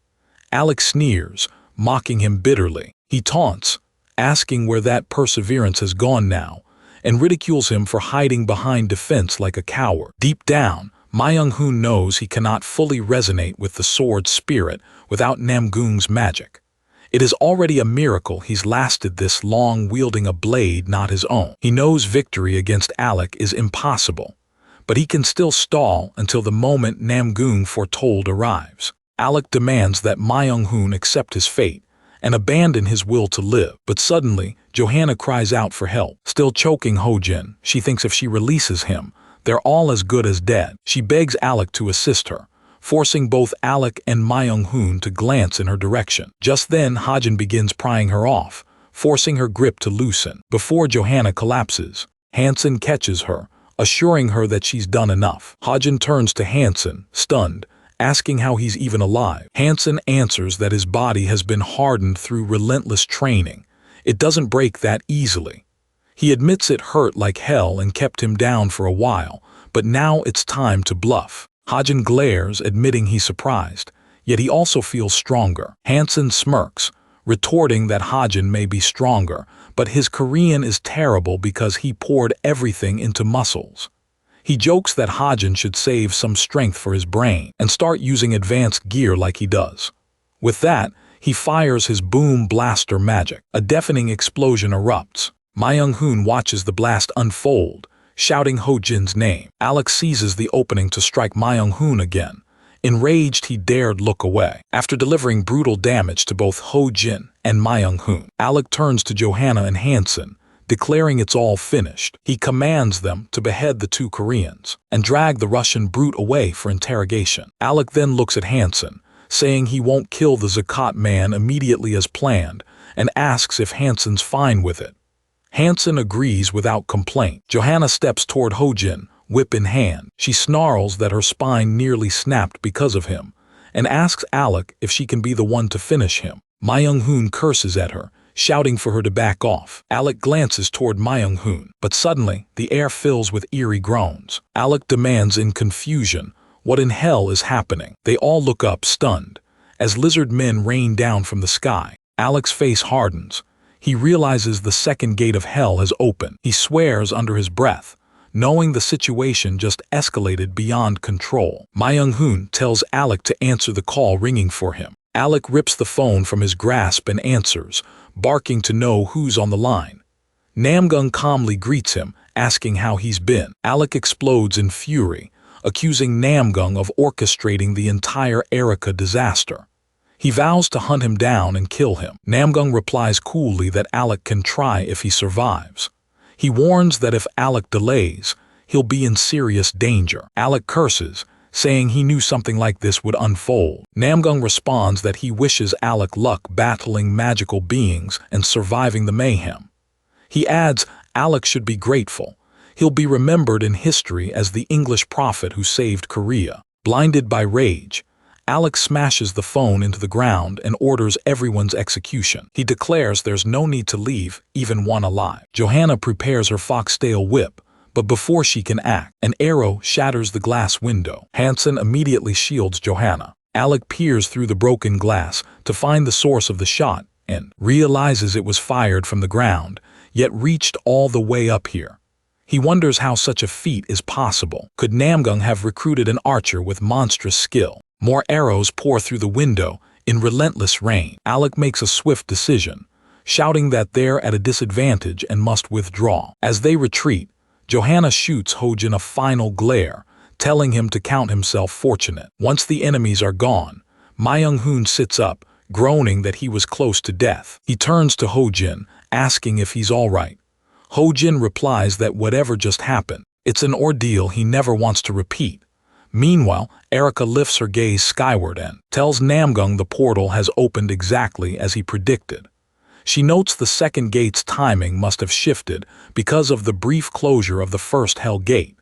Speaker 1: Alec sneers, mocking him bitterly. He taunts, asking where that perseverance has gone now, and ridicules him for hiding behind defense like a coward. Deep down, Ma Young-hoon knows he cannot fully resonate with the sword's spirit without Namgoong's magic. It is already a miracle he's lasted this long wielding a blade not his own. He knows victory against Alec is impossible, but he can still stall until the moment Namgoong foretold arrives. Alec demands that Ma Young-hoon accept his fate and abandon his will to live. But suddenly, Johanna cries out for help. Still choking Ho-jin, she thinks if she releases him, they're all as good as dead. She begs Alec to assist her, forcing both Alec and Ma Young-hoon to glance in her direction. Just then, Hagen begins prying her off, forcing her grip to loosen. Before Johanna collapses, Hansen catches her, assuring her that she's done enough. Hagen turns to Hansen, stunned, asking how he's even alive. Hansen answers that his body has been hardened through relentless training. It doesn't break that easily. He admits it hurt like hell and kept him down for a while, but now it's time to bluff. Hagen glares, admitting he's surprised, yet he also feels stronger. Hansen smirks, retorting that Hagen may be stronger, but his Korean is terrible because he poured everything into muscles. He jokes that Hagen should save some strength for his brain and start using advanced gear like he does. With that, he fires his boom blaster magic. A deafening explosion erupts, Ma Young-hoon watches the blast unfold, shouting Ho-jin's name. Alec seizes the opening to strike Ma Young-hoon again. Enraged, he dared look away. After delivering brutal damage to both Ho-jin and Ma Young-hoon, Alec turns to Johanna and Hansen, declaring it's all finished. He commands them to behead the two Koreans and drag the Russian brute away for interrogation. Alec then looks at Hansen, saying he won't kill the Zakat man immediately as planned, and asks if Hansen's fine with it. Hansen agrees without complaint. Johanna steps toward Ho-jin, whip in hand. She snarls that her spine nearly snapped because of him, and asks Alec if she can be the one to finish him. Ma Young-hoon curses at her, shouting for her to back off. Alec glances toward Ma Young-hoon, but suddenly the air fills with eerie groans. Alec demands in confusion, "What in hell is happening?" They all look up, stunned, as lizard men rain down from the sky. Alec's face hardens. He realizes the second gate of hell has opened. He swears under his breath, knowing the situation just escalated beyond control. Ma Young-hoon tells Alec to answer the call ringing for him. Alec rips the phone from his grasp and answers, barking to know who's on the line. Namgung calmly greets him, asking how he's been. Alec explodes in fury, accusing Namgung of orchestrating the entire Erica disaster. He vows to hunt him down and kill him. Namgung replies coolly that Alec can try if he survives. He warns that if Alec delays, he'll be in serious danger. Alec curses, saying he knew something like this would unfold. Namgung responds that he wishes Alec luck battling magical beings and surviving the mayhem. He adds Alec should be grateful. He'll be remembered in history as the English prophet who saved Korea. Blinded by rage, Alec smashes the phone into the ground and orders everyone's execution. He declares there's no need to leave, even one alive. Johanna prepares her foxtail whip, but before she can act, an arrow shatters the glass window. Hansen immediately shields Johanna. Alec peers through the broken glass to find the source of the shot and realizes it was fired from the ground, yet reached all the way up here. He wonders how such a feat is possible. Could Namgung have recruited an archer with monstrous skill? More arrows pour through the window in relentless rain. Alec makes a swift decision, shouting that they're at a disadvantage and must withdraw. As they retreat, Johanna shoots Ho-jin a final glare, telling him to count himself fortunate. Once the enemies are gone, Ma Young-hoon sits up, groaning that he was close to death. He turns to Ho-jin, asking if he's all right. Ho-jin replies that whatever just happened, it's an ordeal he never wants to repeat. Meanwhile, Erica lifts her gaze skyward and tells Namgung the portal has opened exactly as he predicted. She notes the second gate's timing must have shifted because of the brief closure of the first hell gate.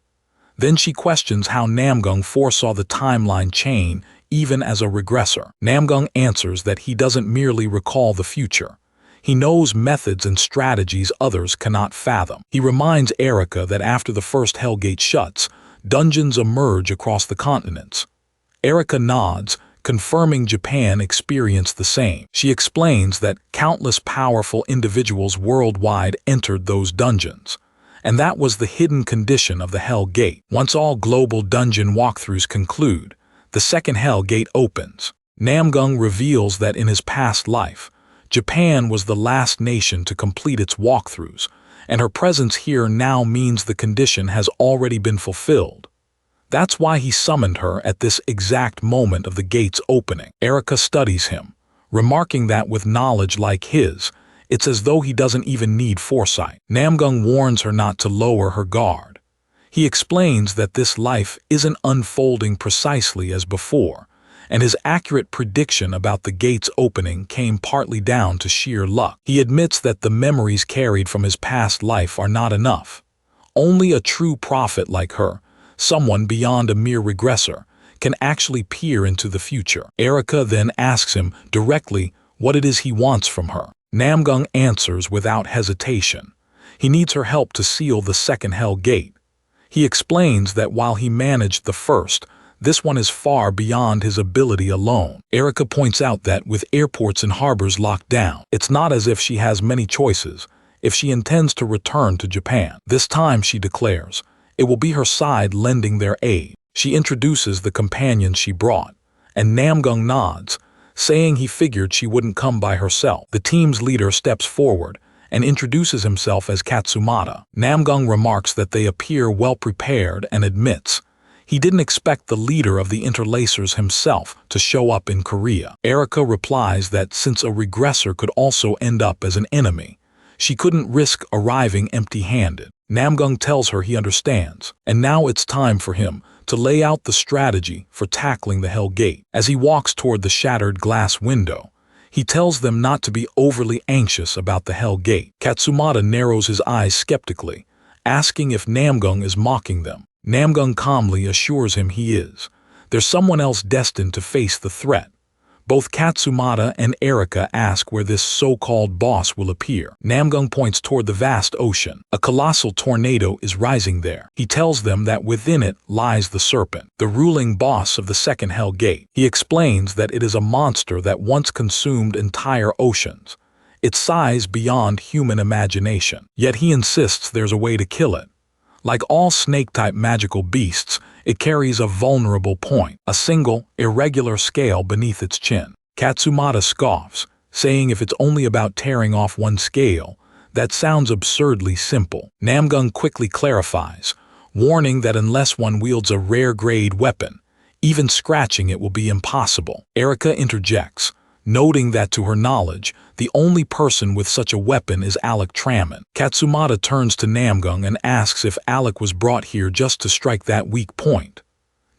Speaker 1: Then she questions how Namgung foresaw the timeline chain even as a regressor. Namgung answers that he doesn't merely recall the future. He knows methods and strategies others cannot fathom. He reminds Erica that after the first hell gate shuts, dungeons emerge across the continents. Erica nods, confirming Japan experienced the same. She explains that countless powerful individuals worldwide entered those dungeons, and that was the hidden condition of the Hell Gate. Once all global dungeon walkthroughs conclude, the second Hell Gate opens. Namgung reveals that in his past life, Japan was the last nation to complete its walkthroughs, and her presence here now means the condition has already been fulfilled. That's why he summoned her at this exact moment of the gate's opening. Erica studies him, remarking that with knowledge like his, it's as though he doesn't even need foresight. Namgung warns her not to lower her guard. He explains that this life isn't unfolding precisely as before, and his accurate prediction about the gate's opening came partly down to sheer luck. He admits that the memories carried from his past life are not enough. Only a true prophet like her, someone beyond a mere regressor, can actually peer into the future. Erica then asks him directly what it is he wants from her. Namgung answers without hesitation. He needs her help to seal the second Hell Gate. He explains that while he managed the first, this one is far beyond his ability alone. Erica points out that with airports and harbors locked down, it's not as if she has many choices if she intends to return to Japan. This time, she declares, it will be her side lending their aid. She introduces the companion she brought, and Namgung nods, saying he figured she wouldn't come by herself. The team's leader steps forward and introduces himself as Katsumata. Namgung remarks that they appear well-prepared and admits he didn't expect the leader of the interlacers himself to show up in Korea. Erika replies that since a regressor could also end up as an enemy, she couldn't risk arriving empty-handed. Namgung tells her he understands, and now it's time for him to lay out the strategy for tackling the Hell Gate. As he walks toward the shattered glass window, he tells them not to be overly anxious about the Hell Gate. Katsumata narrows his eyes skeptically, asking if Namgung is mocking them. Namgung calmly assures him he is. There's someone else destined to face the threat. Both Katsumata and Erika ask where this so-called boss will appear. Namgung points toward the vast ocean. A colossal tornado is rising there. He tells them that within it lies the serpent, the ruling boss of the second Hell Gate. He explains that it is a monster that once consumed entire oceans, its size beyond human imagination. Yet he insists there's a way to kill it. Like all snake-type magical beasts, it carries a vulnerable point, a single, irregular scale beneath its chin. Katsumata scoffs, saying if it's only about tearing off one scale, that sounds absurdly simple. Namgung quickly clarifies, warning that unless one wields a rare-grade weapon, even scratching it will be impossible. Erika interjects, noting that to her knowledge, the only person with such a weapon is Alec Trammon. Katsumata turns to Namgung and asks if Alec was brought here just to strike that weak point.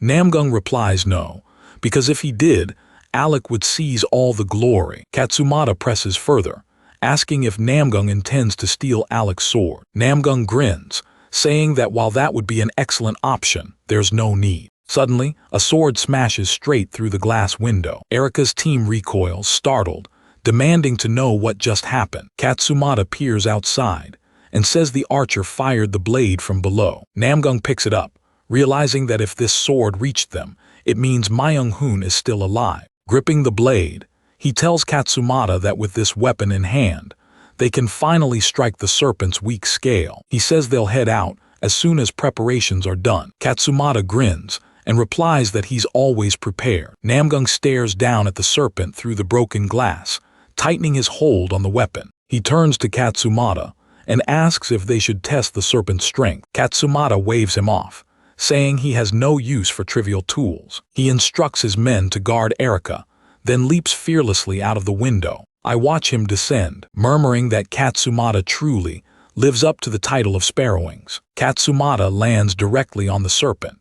Speaker 1: Namgung replies no, because if he did, Alec would seize all the glory. Katsumata presses further, asking if Namgung intends to steal Alec's sword. Namgung grins, saying that while that would be an excellent option, there's no need. Suddenly, a sword smashes straight through the glass window. Erika's team recoils, startled, demanding to know what just happened. Katsumata peers outside and says the archer fired the blade from below. Namgung picks it up, realizing that if this sword reached them, it means Myung-hoon is still alive. Gripping the blade, he tells Katsumata that with this weapon in hand, they can finally strike the serpent's weak scale. He says they'll head out as soon as preparations are done. Katsumata grins and replies that he's always prepared. Namgung stares down at the serpent through the broken glass, tightening his hold on the weapon. He turns to Katsumata and asks if they should test the serpent's strength. Katsumata waves him off, saying he has no use for trivial tools. He instructs his men to guard Erika, then leaps fearlessly out of the window. I watch him descend, murmuring that Katsumata truly lives up to the title of Sparrowwings. Katsumata lands directly on the serpent,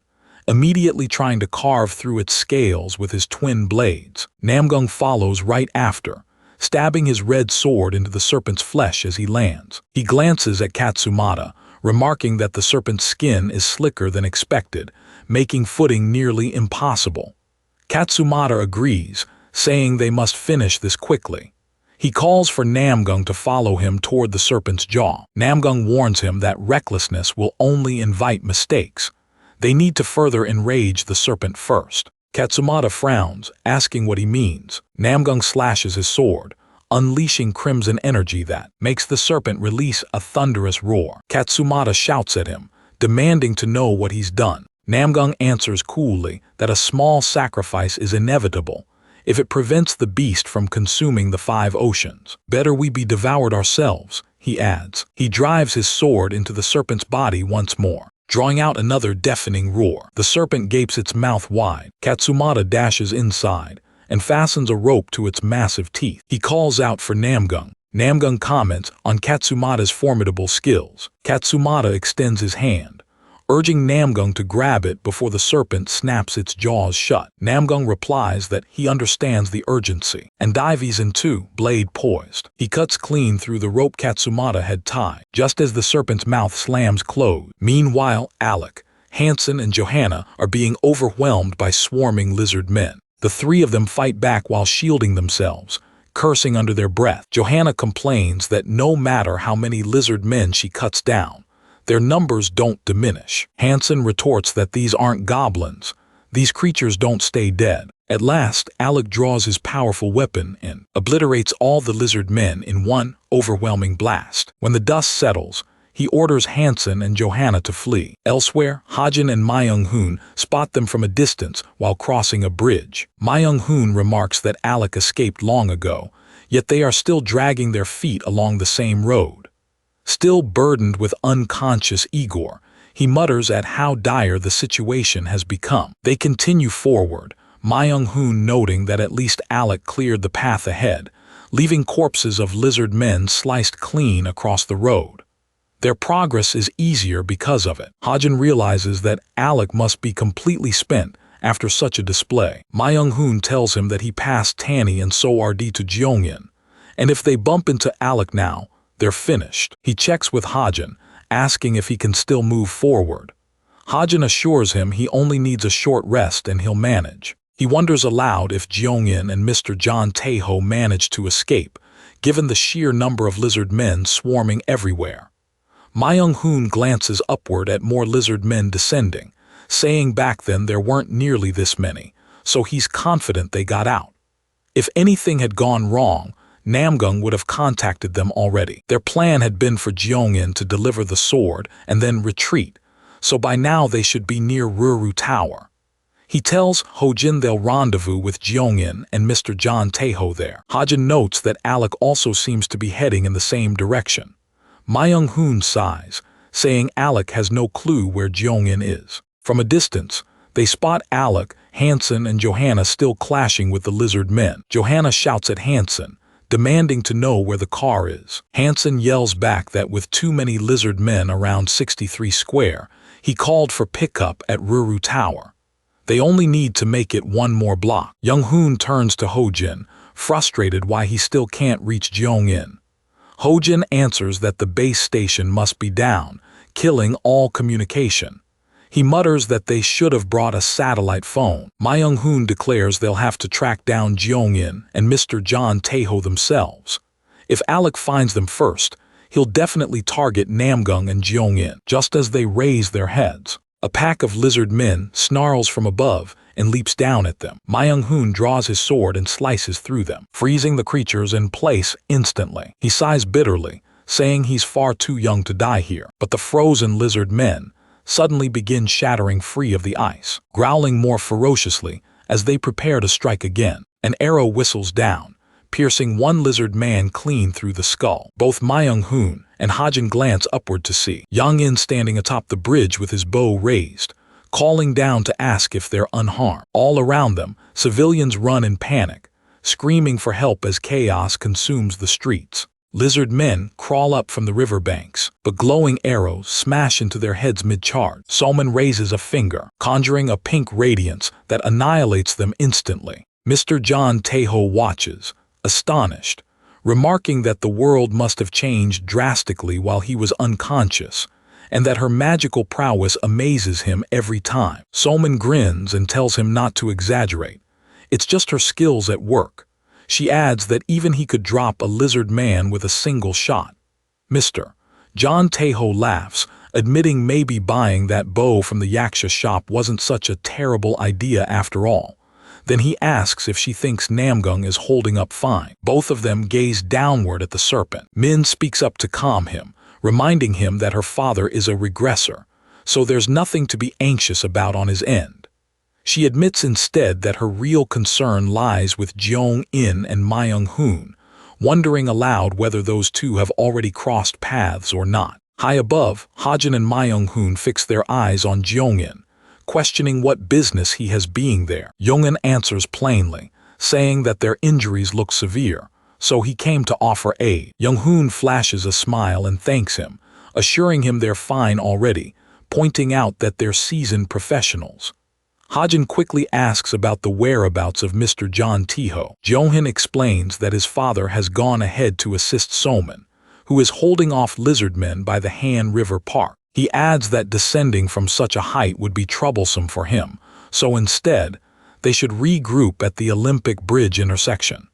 Speaker 1: immediately trying to carve through its scales with his twin blades. Namgung follows right after, stabbing his red sword into the serpent's flesh as he lands. He glances at Katsumata, remarking that the serpent's skin is slicker than expected, making footing nearly impossible. Katsumata agrees, saying they must finish this quickly. He calls for Namgung to follow him toward the serpent's jaw. Namgung warns him that recklessness will only invite mistakes. They need to further enrage the serpent first. Katsumata frowns, asking what he means. Namgung slashes his sword, unleashing crimson energy that makes the serpent release a thunderous roar. Katsumata shouts at him, demanding to know what he's done. Namgung answers coolly that a small sacrifice is inevitable if it prevents the beast from consuming the 5 oceans. Better we be devoured ourselves, he adds. He drives his sword into the serpent's body once more, drawing out another deafening roar. The serpent gapes its mouth wide. Katsumata dashes inside and fastens a rope to its massive teeth. He calls out for Namgung. Namgung comments on Katsumata's formidable skills. Katsumata extends his hand, urging Namgung to grab it before the serpent snaps its jaws shut. Namgung replies that he understands the urgency and dives into, blade poised. He cuts clean through the rope Katsumata had tied, just as the serpent's mouth slams closed. Meanwhile, Alec, Hansen, and Johanna are being overwhelmed by swarming lizard men. The 3 of them fight back while shielding themselves, cursing under their breath. Johanna complains that no matter how many lizard men she cuts down, their numbers don't diminish. Hansen retorts that these aren't goblins. These creatures don't stay dead. At last, Alec draws his powerful weapon and obliterates all the lizard men in one overwhelming blast. When the dust settles, he orders Hansen and Johanna to flee. Elsewhere, Hajin and Myung-hoon spot them from a distance while crossing a bridge. Myung-hoon remarks that Alec escaped long ago, yet they are still dragging their feet along the same road. Still burdened with unconscious Igor, he mutters at how dire the situation has become. They continue forward, Myung-hoon noting that at least Alec cleared the path ahead, leaving corpses of lizard men sliced clean across the road. Their progress is easier because of it. Hajin realizes that Alec must be completely spent after such a display. Myung-hoon tells him that he passed Tanny and So-RD to Jeongin, and if they bump into Alec now, they're finished. He checks with Hajin, asking if he can still move forward. Hajin assures him he only needs a short rest and he'll manage. He wonders aloud if Jeongin and Mr. John Taeho managed to escape, given the sheer number of lizard men swarming everywhere. Myung-hoon glances upward at more lizard men descending, saying back then there weren't nearly this many, so he's confident they got out. If anything had gone wrong, Namgung would have contacted them already. Their plan had been for Jeongin to deliver the sword and then retreat, so by now they should be near Ruru Tower. He tells Hojin they'll rendezvous with Jeongin and Mr. John Taeho there. Hajin notes that Alec also seems to be heading in the same direction. Myung-hoon sighs, saying Alec has no clue where Jeongin is. From a distance, they spot Alec, Hansen, and Johanna still clashing with the lizard men. Johanna shouts at Hansen, demanding to know where the car is. Hansen yells back that with too many lizard men around 63 Square, he called for pickup at Ruru Tower. They only need to make it one more block. Young-hoon turns to Hojin, frustrated why he still can't reach Jeongin. Hojin answers that the base station must be down, killing all communication. He mutters that they should have brought a satellite phone. Myung-hoon declares they'll have to track down Jeongin and Mr. John Taeho themselves. If Alec finds them first, he'll definitely target Namgung and Jeongin. Just as they raise their heads, a pack of lizard men snarls from above and leaps down at them. Myung-hoon draws his sword and slices through them, freezing the creatures in place instantly. He sighs bitterly, saying he's far too young to die here. But the frozen lizard men suddenly begin shattering free of the ice, growling more ferociously as they prepare to strike again. An arrow whistles down, piercing one lizard man clean through the skull. Both Myung-hoon and Hajin glance upward to see Young-in standing atop the bridge with his bow raised, calling down to ask if they're unharmed. All around them, civilians run in panic, screaming for help as chaos consumes the streets. Lizard men crawl up from the riverbanks, but glowing arrows smash into their heads mid-charge. Solman raises a finger, conjuring a pink radiance that annihilates them instantly. Mr. John Taeho watches, astonished, remarking that the world must have changed drastically while he was unconscious, and that her magical prowess amazes him every time. Solman grins and tells him not to exaggerate. It's just her skills at work. She adds that even he could drop a lizard man with a single shot. Mr. John Taeho laughs, admitting maybe buying that bow from the yaksha shop wasn't such a terrible idea after all. Then he asks if she thinks Namgung is holding up fine. Both of them gaze downward at the serpent. Min speaks up to calm him, reminding him that her father is a regressor, so there's nothing to be anxious about on his end. She admits instead that her real concern lies with Jeong-in and Myung-hoon, wondering aloud whether those two have already crossed paths or not. High above, Hajin and Myung-hoon fix their eyes on Jeong-in, questioning what business he has being there. Jeong-in answers plainly, saying that their injuries look severe, so he came to offer aid. Young-hoon flashes a smile and thanks him, assuring him they're fine already, pointing out that they're seasoned professionals. Hajin quickly asks about the whereabouts of Mr. John Taeho. Jeongin explains that his father has gone ahead to assist Solman, who is holding off lizard men by the Han River Park. He adds that descending from such a height would be troublesome for him, so instead, they should regroup at the Olympic Bridge intersection.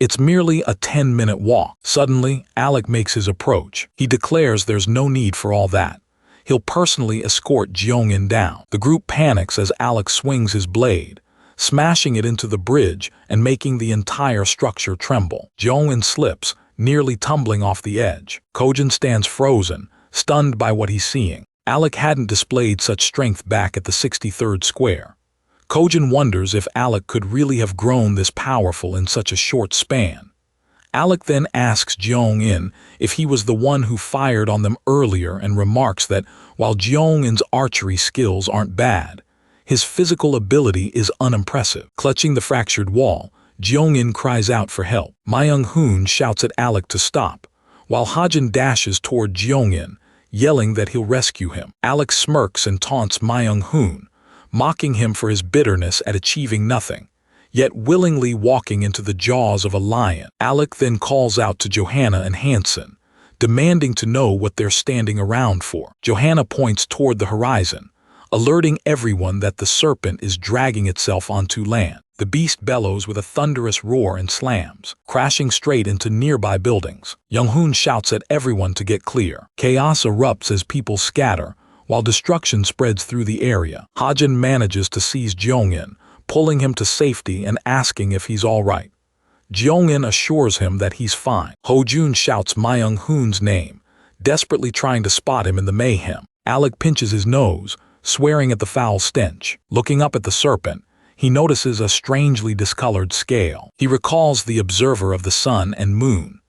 Speaker 1: It's merely a 10-minute walk. Suddenly, Alec makes his approach. He declares there's no need for all that. He'll personally escort Jeongin down. The group panics as Alec swings his blade, smashing it into the bridge and making the entire structure tremble. Jeongin slips, nearly tumbling off the edge. Kojin stands frozen, stunned by what he's seeing. Alec hadn't displayed such strength back at the 63rd Square. Kojin wonders if Alec could really have grown this powerful in such a short span. Alec then asks Jeong-in if he was the one who fired on them earlier and remarks that while Jeong-in's archery skills aren't bad, his physical ability is unimpressive. Clutching the fractured wall, Jeong-in cries out for help. Myung-hoon shouts at Alec to stop, while Hajin dashes toward Jeong-in, yelling that he'll rescue him. Alec smirks and taunts Myung-hoon, mocking him for his bitterness at achieving nothing, yet willingly walking into the jaws of a lion. Alec then calls out to Johanna and Hansen, demanding to know what they're standing around for. Johanna points toward the horizon, alerting everyone that the serpent is dragging itself onto land. The beast bellows with a thunderous roar and slams, crashing straight into nearby buildings. Young-hoon shouts at everyone to get clear. Chaos erupts as people scatter, while destruction spreads through the area. Hajin manages to seize Jeong-in, pulling him to safety and asking if he's all right. Jeong-in assures him that he's fine. Ho-jun shouts Myung-hoon's name, desperately trying to spot him in the mayhem. Alec pinches his nose, swearing at the foul stench. Looking up at the serpent, he notices a strangely discolored scale. He recalls the observer of the sun and moon,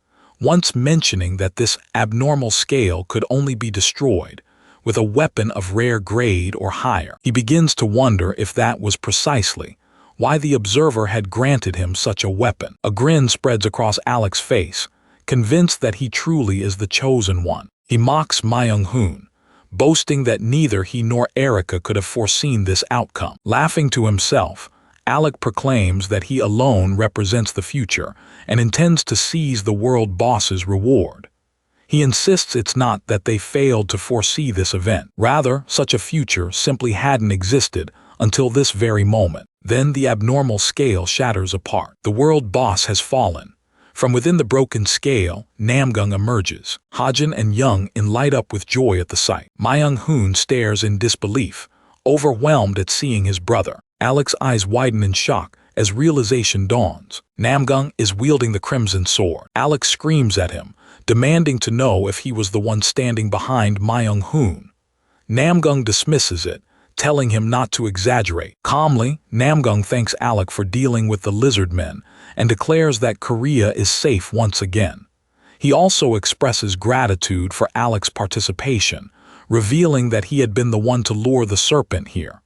Speaker 1: once mentioning that this abnormal scale could only be destroyed with a weapon of rare grade or higher. He begins to wonder if that was precisely why the observer had granted him such a weapon. A grin spreads across Alec's face, convinced that he truly is the chosen one. He mocks Myung-hoon, boasting that neither he nor Erica could have foreseen this outcome. Laughing to himself, Alec proclaims that he alone represents the future and intends to seize the world boss's reward. He insists it's not that they failed to foresee this event. Rather, such a future simply hadn't existed until this very moment. Then the abnormal scale shatters apart. The world boss has fallen. From within the broken scale, Namgung emerges. Hajin and Young-in light up with joy at the sight. Myung-hoon stares in disbelief, overwhelmed at seeing his brother. Alec's eyes widen in shock as realization dawns. Namgung is wielding the crimson sword. Alec screams at him, demanding to know if he was the one standing behind Myung-hoon. Namgung dismisses it, telling him not to exaggerate. Calmly, Namgung thanks Alec for dealing with the lizard men and declares that Korea is safe once again. He also expresses gratitude for Alec's participation, revealing that he had been the one to lure the serpent here.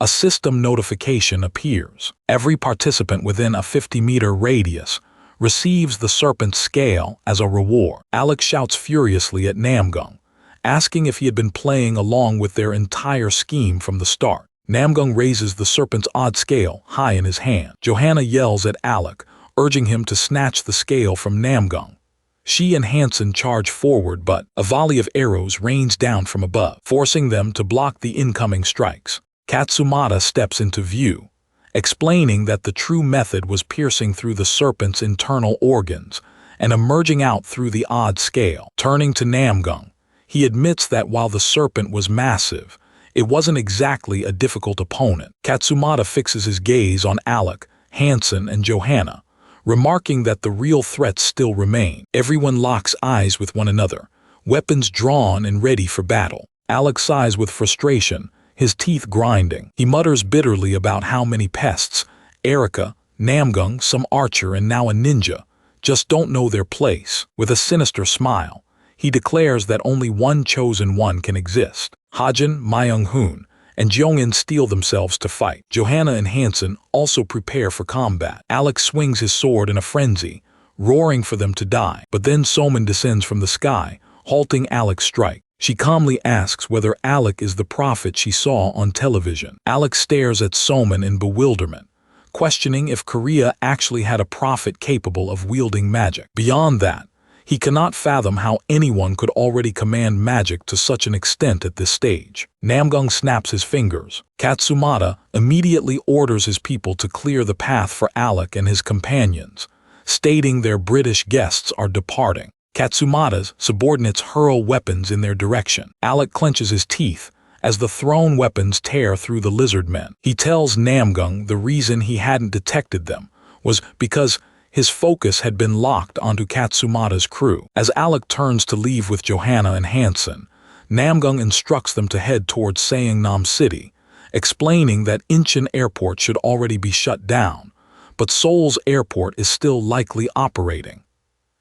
Speaker 1: A system notification appears. Every participant within a 50-meter radius receives the serpent's scale as a reward. Alec shouts furiously at Namgung, asking if he had been playing along with their entire scheme from the start. Namgung raises the serpent's odd scale high in his hand. Johanna yells at Alec, urging him to snatch the scale from Namgung. She and Hansen charge forward, but a volley of arrows rains down from above, forcing them to block the incoming strikes. Katsumata steps into view, explaining that the true method was piercing through the serpent's internal organs and emerging out through the odd scale. Turning to Namgung, he admits that while the serpent was massive, it wasn't exactly a difficult opponent. Katsumata fixes his gaze on Alec, Hansen, and Johanna, remarking that the real threats still remain. Everyone locks eyes with one another, weapons drawn and ready for battle. Alec sighs with frustration, his teeth grinding. He mutters bitterly about how many pests, Erica, Namgung, some archer, and now a ninja, just don't know their place. With a sinister smile, he declares that only one chosen one can exist. Hajin, Myung-hoon, and Jeong-in steel themselves to fight. Johanna and Hansen also prepare for combat. Alec swings his sword in a frenzy, roaring for them to die. But then Soman descends from the sky, halting Alec's strike. She calmly asks whether Alec is the prophet she saw on television. Alec stares at Soman in bewilderment, questioning if Korea actually had a prophet capable of wielding magic. Beyond that, he cannot fathom how anyone could already command magic to such an extent at this stage. Namgung snaps his fingers. Katsumata immediately orders his people to clear the path for Alec and his companions, stating their British guests are departing. Katsumata's subordinates hurl weapons in their direction. Alec clenches his teeth as the thrown weapons tear through the lizard men. He tells Namgung the reason he hadn't detected them was because his focus had been locked onto Katsumata's crew. As Alec turns to leave with Johanna and Hansen, Namgung instructs them to head towards Seongnam City, explaining that Incheon Airport should already be shut down, but Seoul's airport is still likely operating.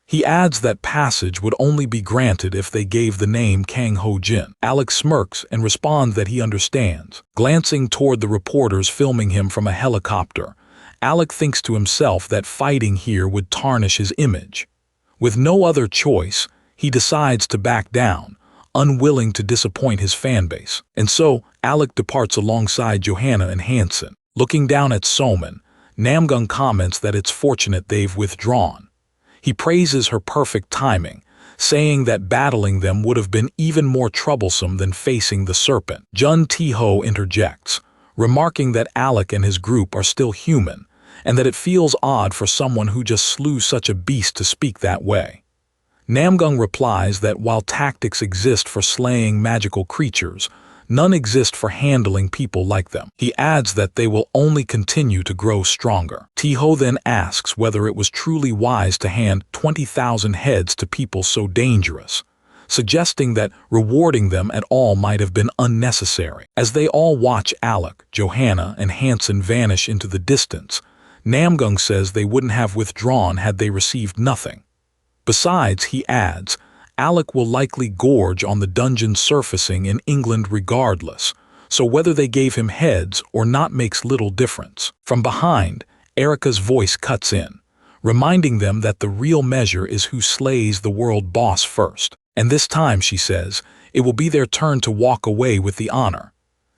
Speaker 1: He adds that passage would only be granted if they gave the name Kang Ho-jin. Alec smirks and responds that he understands. Glancing toward the reporters filming him from a helicopter, Alec thinks to himself that fighting here would tarnish his image. With no other choice, he decides to back down, unwilling to disappoint his fanbase. And so, Alec departs alongside Johanna and Hansen. Looking down at Soman, Namgung comments that it's fortunate they've withdrawn. He praises her perfect timing, saying that battling them would have been even more troublesome than facing the serpent. Jun Tae-ho interjects, remarking that Alec and his group are still human, and that it feels odd for someone who just slew such a beast to speak that way. Namgung replies that while tactics exist for slaying magical creatures, none exist for handling people like them. He adds that they will only continue to grow stronger. Tae-ho then asks whether it was truly wise to hand 20,000 heads to people so dangerous, suggesting that rewarding them at all might have been unnecessary. As they all watch Alec, Johanna, and Hansen vanish into the distance, Namgung says they wouldn't have withdrawn had they received nothing. Besides, he adds, Alec will likely gorge on the dungeon surfacing in England regardless, so whether they gave him heads or not makes little difference. From behind, Erica's voice cuts in, reminding them that the real measure is who slays the world boss first. And this time, she says, it will be their turn to walk away with the honor.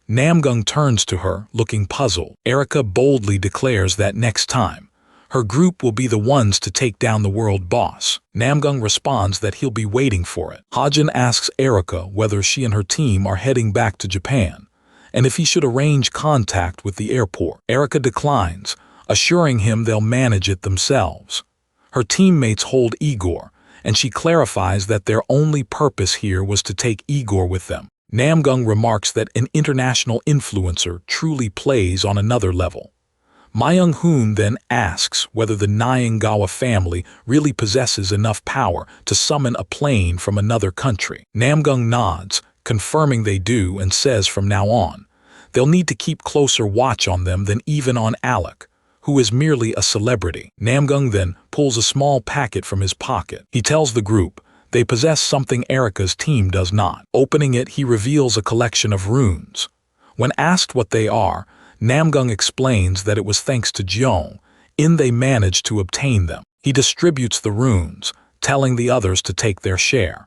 Speaker 1: Namgung turns to her, looking puzzled. Erica boldly declares that next time, her group will be the ones to take down the world boss. Namgung responds that he'll be waiting for it. Hajin asks Erica whether she and her team are heading back to Japan, and if he should arrange contact with the airport. Erica declines, assuring him they'll manage it themselves. Her teammates hold Igor, and she clarifies that their only purpose here was to take Igor with them. Namgung remarks that an international influencer truly plays on another level. Myung-hoon then asks whether the Nyangawa family really possesses enough power to summon a plane from another country. Namgung nods, confirming they do, and says from now on, they'll need to keep closer watch on them than even on Alec, who is merely a celebrity. Namgung then pulls a small packet from his pocket. He tells the group they possess something Erica's team does not. Opening it, he reveals a collection of runes. When asked what they are, Namgung explains that it was thanks to Jeong they managed to obtain them. He distributes the runes, telling the others to take their share.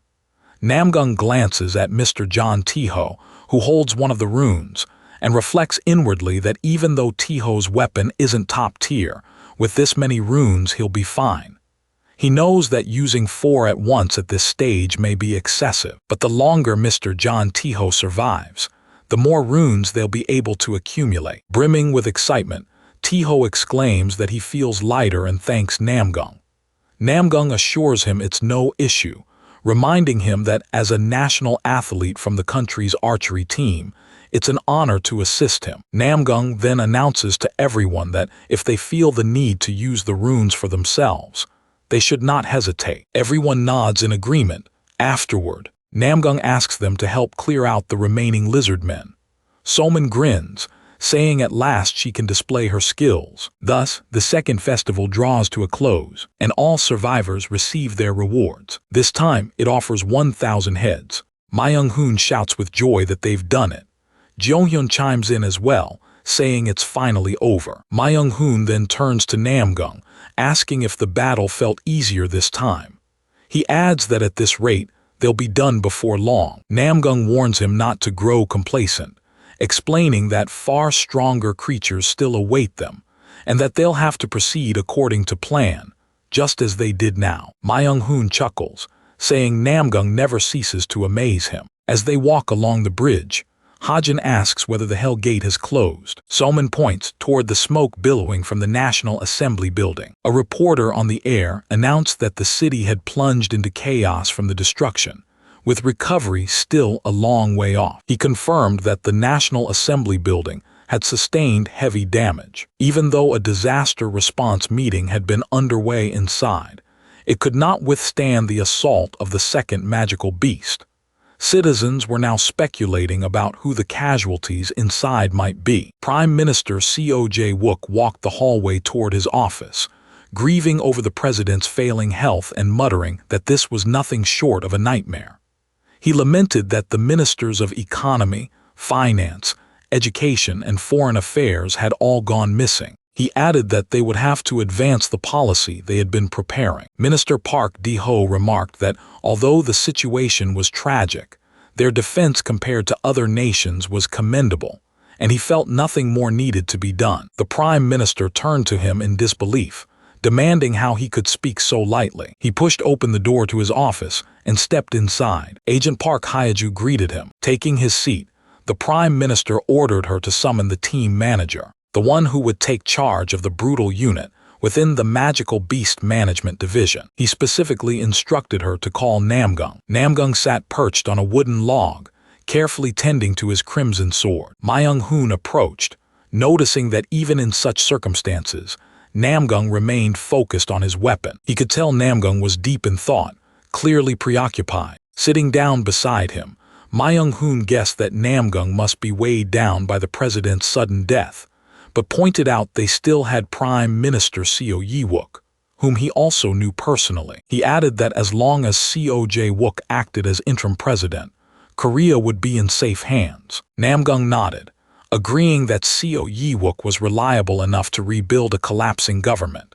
Speaker 1: Namgung glances at Mr. Jun Tae-ho, who holds one of the runes, and reflects inwardly that even though Tae-ho's weapon isn't top tier, with this many runes he'll be fine. He knows that using 4 at once at this stage may be excessive, but the longer Mr. Jun Tae-ho survives, the more runes they'll be able to accumulate. Brimming with excitement, Tae-ho exclaims that he feels lighter and thanks Namgung. Namgung assures him it's no issue, reminding him that as a national athlete from the country's archery team, it's an honor to assist him. Namgung then announces to everyone that if they feel the need to use the runes for themselves, they should not hesitate. Everyone nods in agreement. Afterward, Namgung asks them to help clear out the remaining lizard men. Soman grins, saying at last she can display her skills. Thus, the second festival draws to a close, and all survivors receive their rewards. This time, it offers 1,000 heads. Myung-hoon shouts with joy that they've done it. Jeonghyun chimes in as well, saying it's finally over. Myung-hoon then turns to Namgung, asking if the battle felt easier this time. He adds that at this rate, they'll be done before long. Namgung warns him not to grow complacent, explaining that far stronger creatures still await them, and that they'll have to proceed according to plan, just as they did now. Myung-hoon chuckles, saying Namgung never ceases to amaze him. As they walk along the bridge, Hajin asks whether the Hell Gate has closed. Soman points toward the smoke billowing from the National Assembly building. A reporter on the air announced that the city had plunged into chaos from the destruction, with recovery still a long way off. He confirmed that the National Assembly building had sustained heavy damage. Even though a disaster response meeting had been underway inside, it could not withstand the assault of the second magical beast. Citizens were now speculating about who the casualties inside might be. Prime Minister Seo Jae-wook walked the hallway toward his office, grieving over the president's failing health and muttering that this was nothing short of a nightmare. He lamented that the ministers of economy, finance, education, and foreign affairs had all gone missing. He added that they would have to advance the policy they had been preparing. Minister Park De-ho remarked that although the situation was tragic, their defense compared to other nations was commendable, and he felt nothing more needed to be done. The Prime Minister turned to him in disbelief, demanding how he could speak so lightly. He pushed open the door to his office and stepped inside. Agent Park Hyaju greeted him. Taking his seat, the Prime Minister ordered her to summon the team manager, the one who would take charge of the brutal unit within the Magical Beast Management Division. He specifically instructed her to call Namgung. Namgung sat perched on a wooden log, carefully tending to his crimson sword. Myung-hoon approached, noticing that even in such circumstances, Namgung remained focused on his weapon. He could tell Namgung was deep in thought, clearly preoccupied. Sitting down beside him, Myung-hoon guessed that Namgung must be weighed down by the president's sudden death, but pointed out they still had Prime Minister Seo Yi-wook, whom he also knew personally. He added that as long as Seo Jae-wook acted as interim president, Korea would be in safe hands. Namgung nodded, agreeing that Seo Yi-wook was reliable enough to rebuild a collapsing government.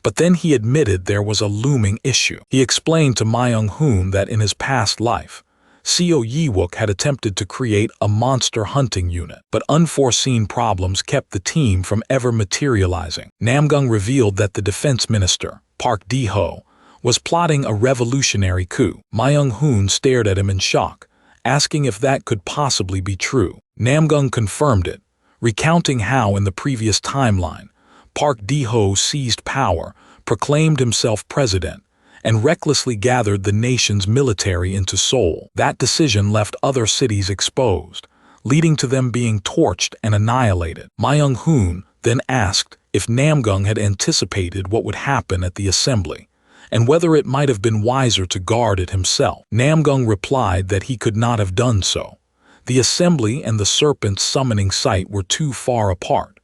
Speaker 1: But then he admitted there was a looming issue. He explained to Myung-hoon that in his past life, Seo Yi-wook had attempted to create a monster hunting unit, but unforeseen problems kept the team from ever materializing. Namgung revealed that the defense minister, Park De-ho, was plotting a revolutionary coup. Myung-hoon stared at him in shock, asking if that could possibly be true. Namgung confirmed it, recounting how in the previous timeline, Park De-ho seized power, proclaimed himself president, and recklessly gathered the nation's military into Seoul. That decision left other cities exposed, leading to them being torched and annihilated. Myung-hoon then asked if Namgung had anticipated what would happen at the assembly, and whether it might have been wiser to guard it himself. Namgung replied that he could not have done so. The assembly and the serpent's summoning site were too far apart.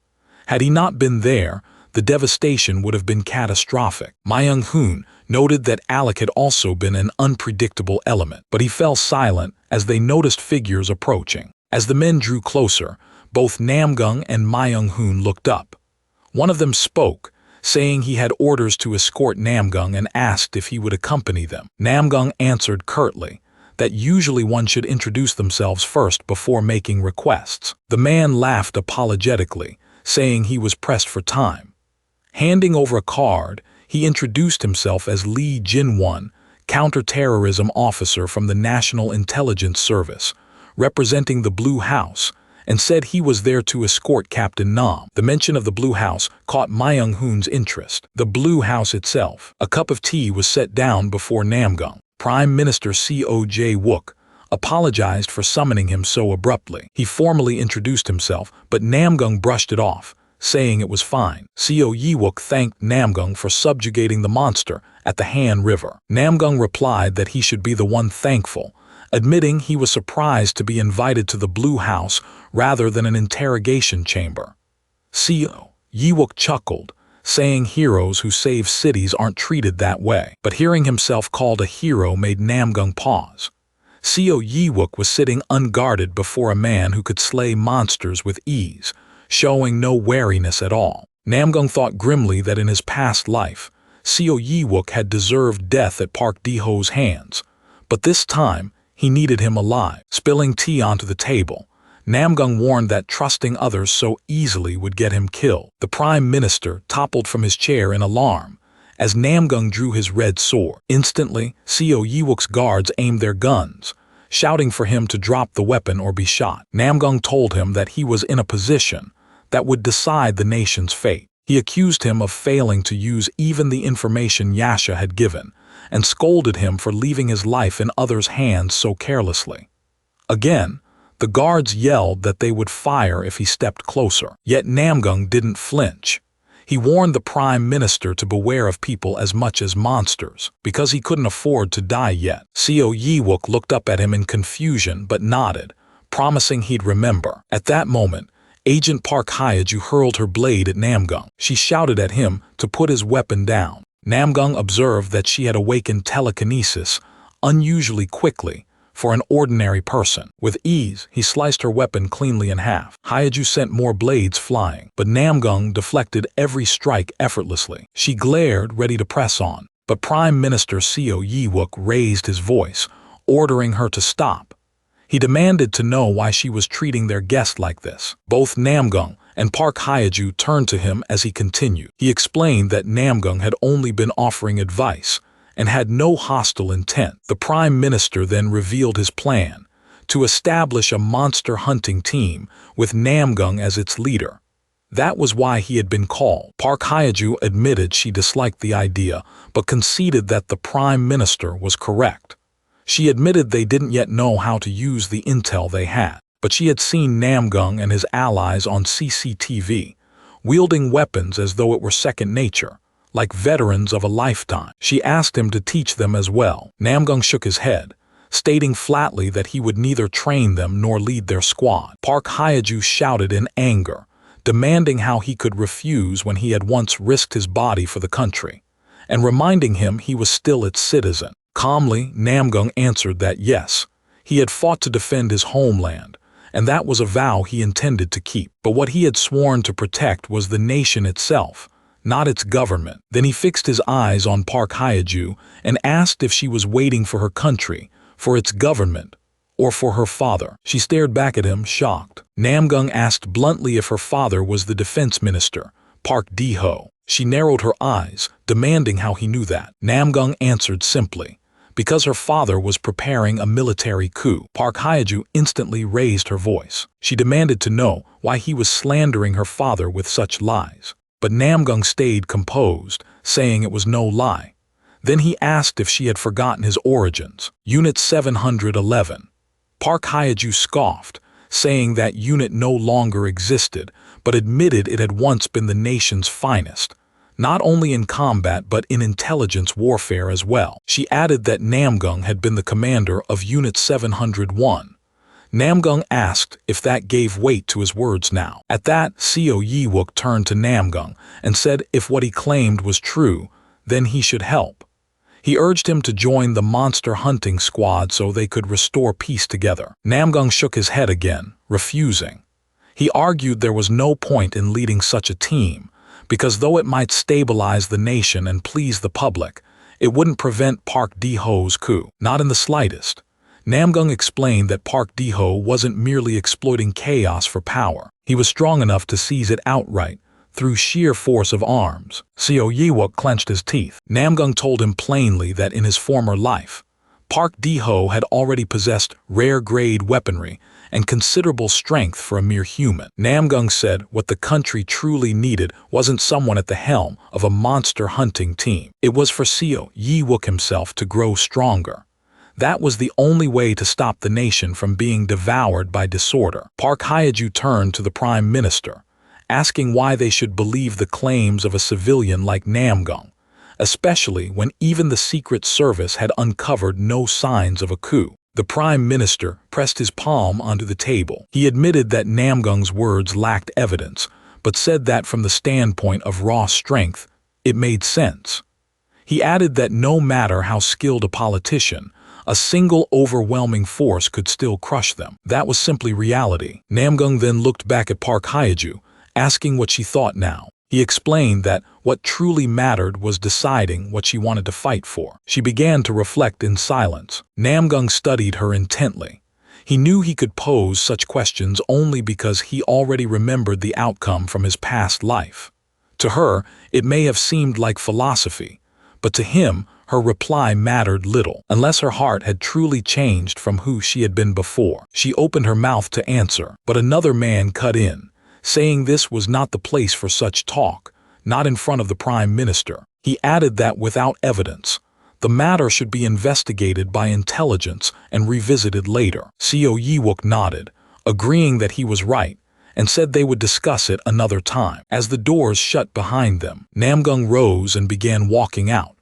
Speaker 1: Had he not been there, the devastation would have been catastrophic. Myung-hoon noted that Alec had also been an unpredictable element, but he fell silent as they noticed figures approaching. As the men drew closer, both Namgung and Myung-hoon looked up. One of them spoke, saying he had orders to escort Namgung and asked if he would accompany them. Namgung answered curtly that usually one should introduce themselves first before making requests. The man laughed apologetically, saying he was pressed for time. Handing over a card, he introduced himself as Lee Jin-won, counterterrorism officer from the National Intelligence Service, representing the Blue House, and said he was there to escort Captain Nam. The mention of the Blue House caught Myung-hoon's interest. The Blue House itself. A cup of tea was set down before Namgung. Prime Minister Seo Jae-wook apologized for summoning him so abruptly. He formally introduced himself, but Namgung brushed it off, saying it was fine. Seo Yi-wook thanked Namgung for subjugating the monster at the Han River. Namgung replied that he should be the one thankful, admitting he was surprised to be invited to the Blue House rather than an interrogation chamber. Seo Yi-wook chuckled, saying heroes who save cities aren't treated that way. But hearing himself called a hero made Namgung pause. Seo Yi-wook was sitting unguarded before a man who could slay monsters with ease, showing no wariness at all. Namgung thought grimly that in his past life, Seo Yi-wook had deserved death at Park De-ho's hands, but this time he needed him alive. Spilling tea onto the table, Namgung warned that trusting others so easily would get him killed. The Prime Minister toppled from his chair in alarm as Namgung drew his red sword. Instantly, Seo Yi-wook's guards aimed their guns, shouting for him to drop the weapon or be shot. Namgung told him that he was in a position that would decide the nation's fate. He accused him of failing to use even the information Yasha had given, and scolded him for leaving his life in others' hands so carelessly. Again, the guards yelled that they would fire if he stepped closer. Yet Namgung didn't flinch. He warned the Prime Minister to beware of people as much as monsters, because he couldn't afford to die yet. Seo Yi-wook looked up at him in confusion but nodded, promising he'd remember. At that moment, Agent Park Hyeju hurled her blade at Namgung. She shouted at him to put his weapon down. Namgung observed that she had awakened telekinesis unusually quickly for an ordinary person. With ease, he sliced her weapon cleanly in half. Hyeju sent more blades flying, but Namgung deflected every strike effortlessly. She glared, ready to press on, but Prime Minister Seo Yi-wook raised his voice, ordering her to stop. He demanded to know why she was treating their guest like this. Both Namgung and Park Hyeju turned to him as he continued. He explained that Namgung had only been offering advice and had no hostile intent. The Prime Minister then revealed his plan to establish a monster hunting team with Namgung as its leader. That was why he had been called. Park Hyeju admitted she disliked the idea, but conceded that the Prime Minister was correct. She admitted they didn't yet know how to use the intel they had, but she had seen Namgung and his allies on CCTV, wielding weapons as though it were second nature, like veterans of a lifetime. She asked him to teach them as well. Namgung shook his head, stating flatly that he would neither train them nor lead their squad. Park Hyeju shouted in anger, demanding how he could refuse when he had once risked his body for the country, and reminding him he was still its citizen. Calmly, Namgung answered that yes, he had fought to defend his homeland, and that was a vow he intended to keep. But what he had sworn to protect was the nation itself, not its government. Then he fixed his eyes on Park Hyeju and asked if she was waiting for her country, for its government, or for her father. She stared back at him, shocked. Namgung asked bluntly if her father was the defense minister, Park Di-ho. She narrowed her eyes, demanding how he knew that. Namgung answered simply, because her father was preparing a military coup. Park Hyeju instantly raised her voice. She demanded to know why he was slandering her father with such lies. But Namgung stayed composed, saying it was no lie. Then he asked if she had forgotten his origins. Unit 711. Park Hyeju scoffed, saying that unit no longer existed, but admitted it had once been the nation's finest, not only in combat but in intelligence warfare as well. She added that Namgung had been the commander of Unit 701. Namgung asked if that gave weight to his words now. At that, Seo Yi-wook turned to Namgung and said if what he claimed was true, then he should help. He urged him to join the monster hunting squad so they could restore peace together. Namgung shook his head again, refusing. He argued there was no point in leading such a team, because though it might stabilize the nation and please the public, it wouldn't prevent Park Di-ho's coup. Not in the slightest. Namgung explained that Park Di-ho wasn't merely exploiting chaos for power. He was strong enough to seize it outright, through sheer force of arms. Seo Yi-wook clenched his teeth. Namgung told him plainly that in his former life, Park Di-ho had already possessed rare-grade weaponry and considerable strength for a mere human. Namgung said what the country truly needed wasn't someone at the helm of a monster hunting team. It was for Seo Yi-wook himself to grow stronger. That was the only way to stop the nation from being devoured by disorder. Park Hyeju turned to the Prime Minister, asking why they should believe the claims of a civilian like Namgung, especially when even the Secret Service had uncovered no signs of a coup. The Prime Minister pressed his palm onto the table. He admitted that Namgung's words lacked evidence, but said that from the standpoint of raw strength, it made sense. He added that no matter how skilled a politician, a single overwhelming force could still crush them. That was simply reality. Namgung then looked back at Park Hyeju, asking what she thought now. He explained that what truly mattered was deciding what she wanted to fight for. She began to reflect in silence. Namgung studied her intently. He knew he could pose such questions only because he already remembered the outcome from his past life. To her, it may have seemed like philosophy, but to him, her reply mattered little, unless her heart had truly changed from who she had been before. She opened her mouth to answer, but another man cut in, saying this was not the place for such talk, not in front of the Prime Minister. He added that without evidence, the matter should be investigated by intelligence and revisited later. Seo Yi-wook nodded, agreeing that he was right, and said they would discuss it another time. As the doors shut behind them, Namgung rose and began walking out.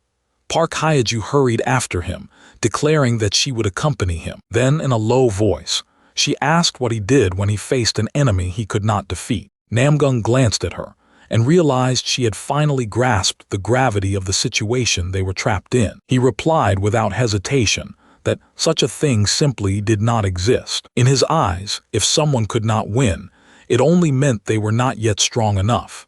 Speaker 1: Park Hyeju hurried after him, declaring that she would accompany him. Then, in a low voice, She asked what he did when he faced an enemy he could not defeat. Namgung glanced at her and realized she had finally grasped the gravity of the situation they were trapped in. He replied without hesitation that such a thing simply did not exist. In his eyes, if someone could not win, it only meant they were not yet strong enough.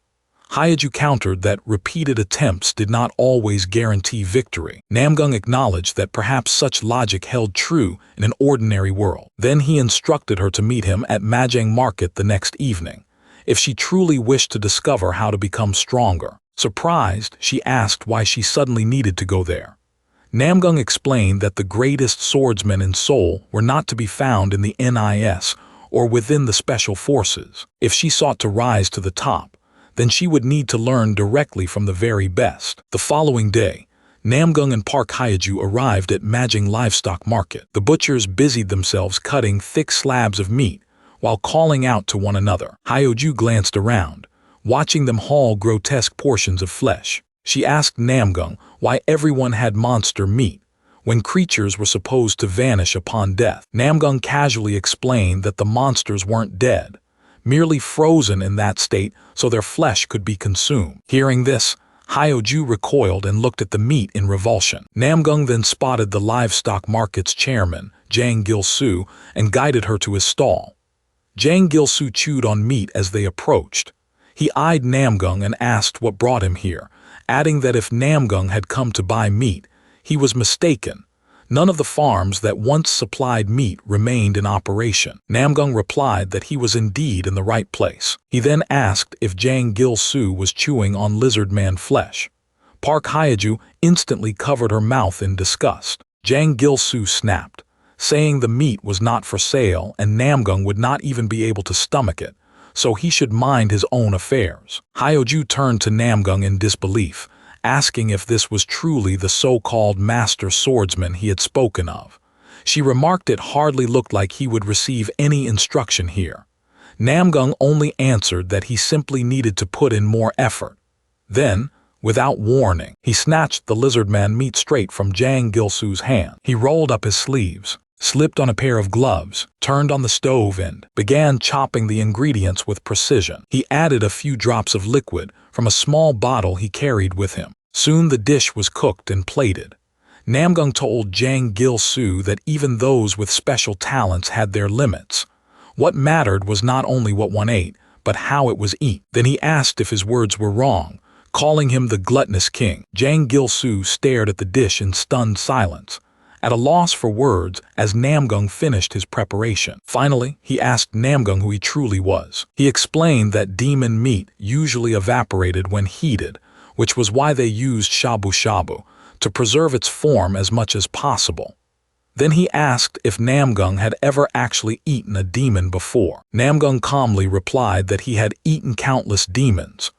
Speaker 1: Hyaju countered that repeated attempts did not always guarantee victory. Namgung acknowledged that perhaps such logic held true in an ordinary world. Then he instructed her to meet him at Majang Market the next evening, if she truly wished to discover how to become stronger. Surprised, she asked why she suddenly needed to go there. Namgung explained that the greatest swordsmen in Seoul were not to be found in the NIS or within the special forces. If she sought to rise to the top, then she would need to learn directly from the very best. The following day, Namgung and Park Hyaju arrived at Majang Livestock Market. The butchers busied themselves cutting thick slabs of meat while calling out to one another. Hyaju glanced around, watching them haul grotesque portions of flesh. She asked Namgung why everyone had monster meat when creatures were supposed to vanish upon death. Namgung casually explained that the monsters weren't dead, merely frozen in that state so their flesh could be consumed. Hearing this, Hyaju recoiled and looked at the meat in revulsion. Namgung then spotted the livestock market's chairman, Jang Gil-soo, and guided her to his stall. Jang Gil-soo chewed on meat as they approached. He eyed Namgung and asked what brought him here, adding that if Namgung had come to buy meat, he was mistaken. None of the farms that once supplied meat remained in operation. Namgung replied that he was indeed in the right place. He then asked if Jang Gil-soo was chewing on lizard man flesh. Park Hyaju instantly covered her mouth in disgust. Jang Gil-soo snapped, saying the meat was not for sale and Namgung would not even be able to stomach it, so he should mind his own affairs. Hyaju turned to Namgung in disbelief, asking if this was truly the so-called master swordsman he had spoken of. She remarked it hardly looked like he would receive any instruction here. Namgung only answered that he simply needed to put in more effort. Then, without warning, he snatched the lizard man meat straight from Jang Gil-soo's hand. He rolled up his sleeves, slipped on a pair of gloves, turned on the stove and began chopping the ingredients with precision. He added a few drops of liquid from a small bottle he carried with him. Soon the dish was cooked and plated. Namgung told Jang Gil-soo that even those with special talents had their limits. What mattered was not only what one ate, but how it was eaten. Then he asked if his words were wrong, calling him the gluttonous king. Jang Gil-soo stared at the dish in stunned silence, at a loss for words as Namgung finished his preparation. Finally, he asked Namgung who he truly was. He explained that demon meat usually evaporated when heated, which was why they used shabu-shabu, to preserve its form as much as possible. Then he asked if Namgung had ever actually eaten a demon before. Namgung calmly replied that he had eaten countless demons.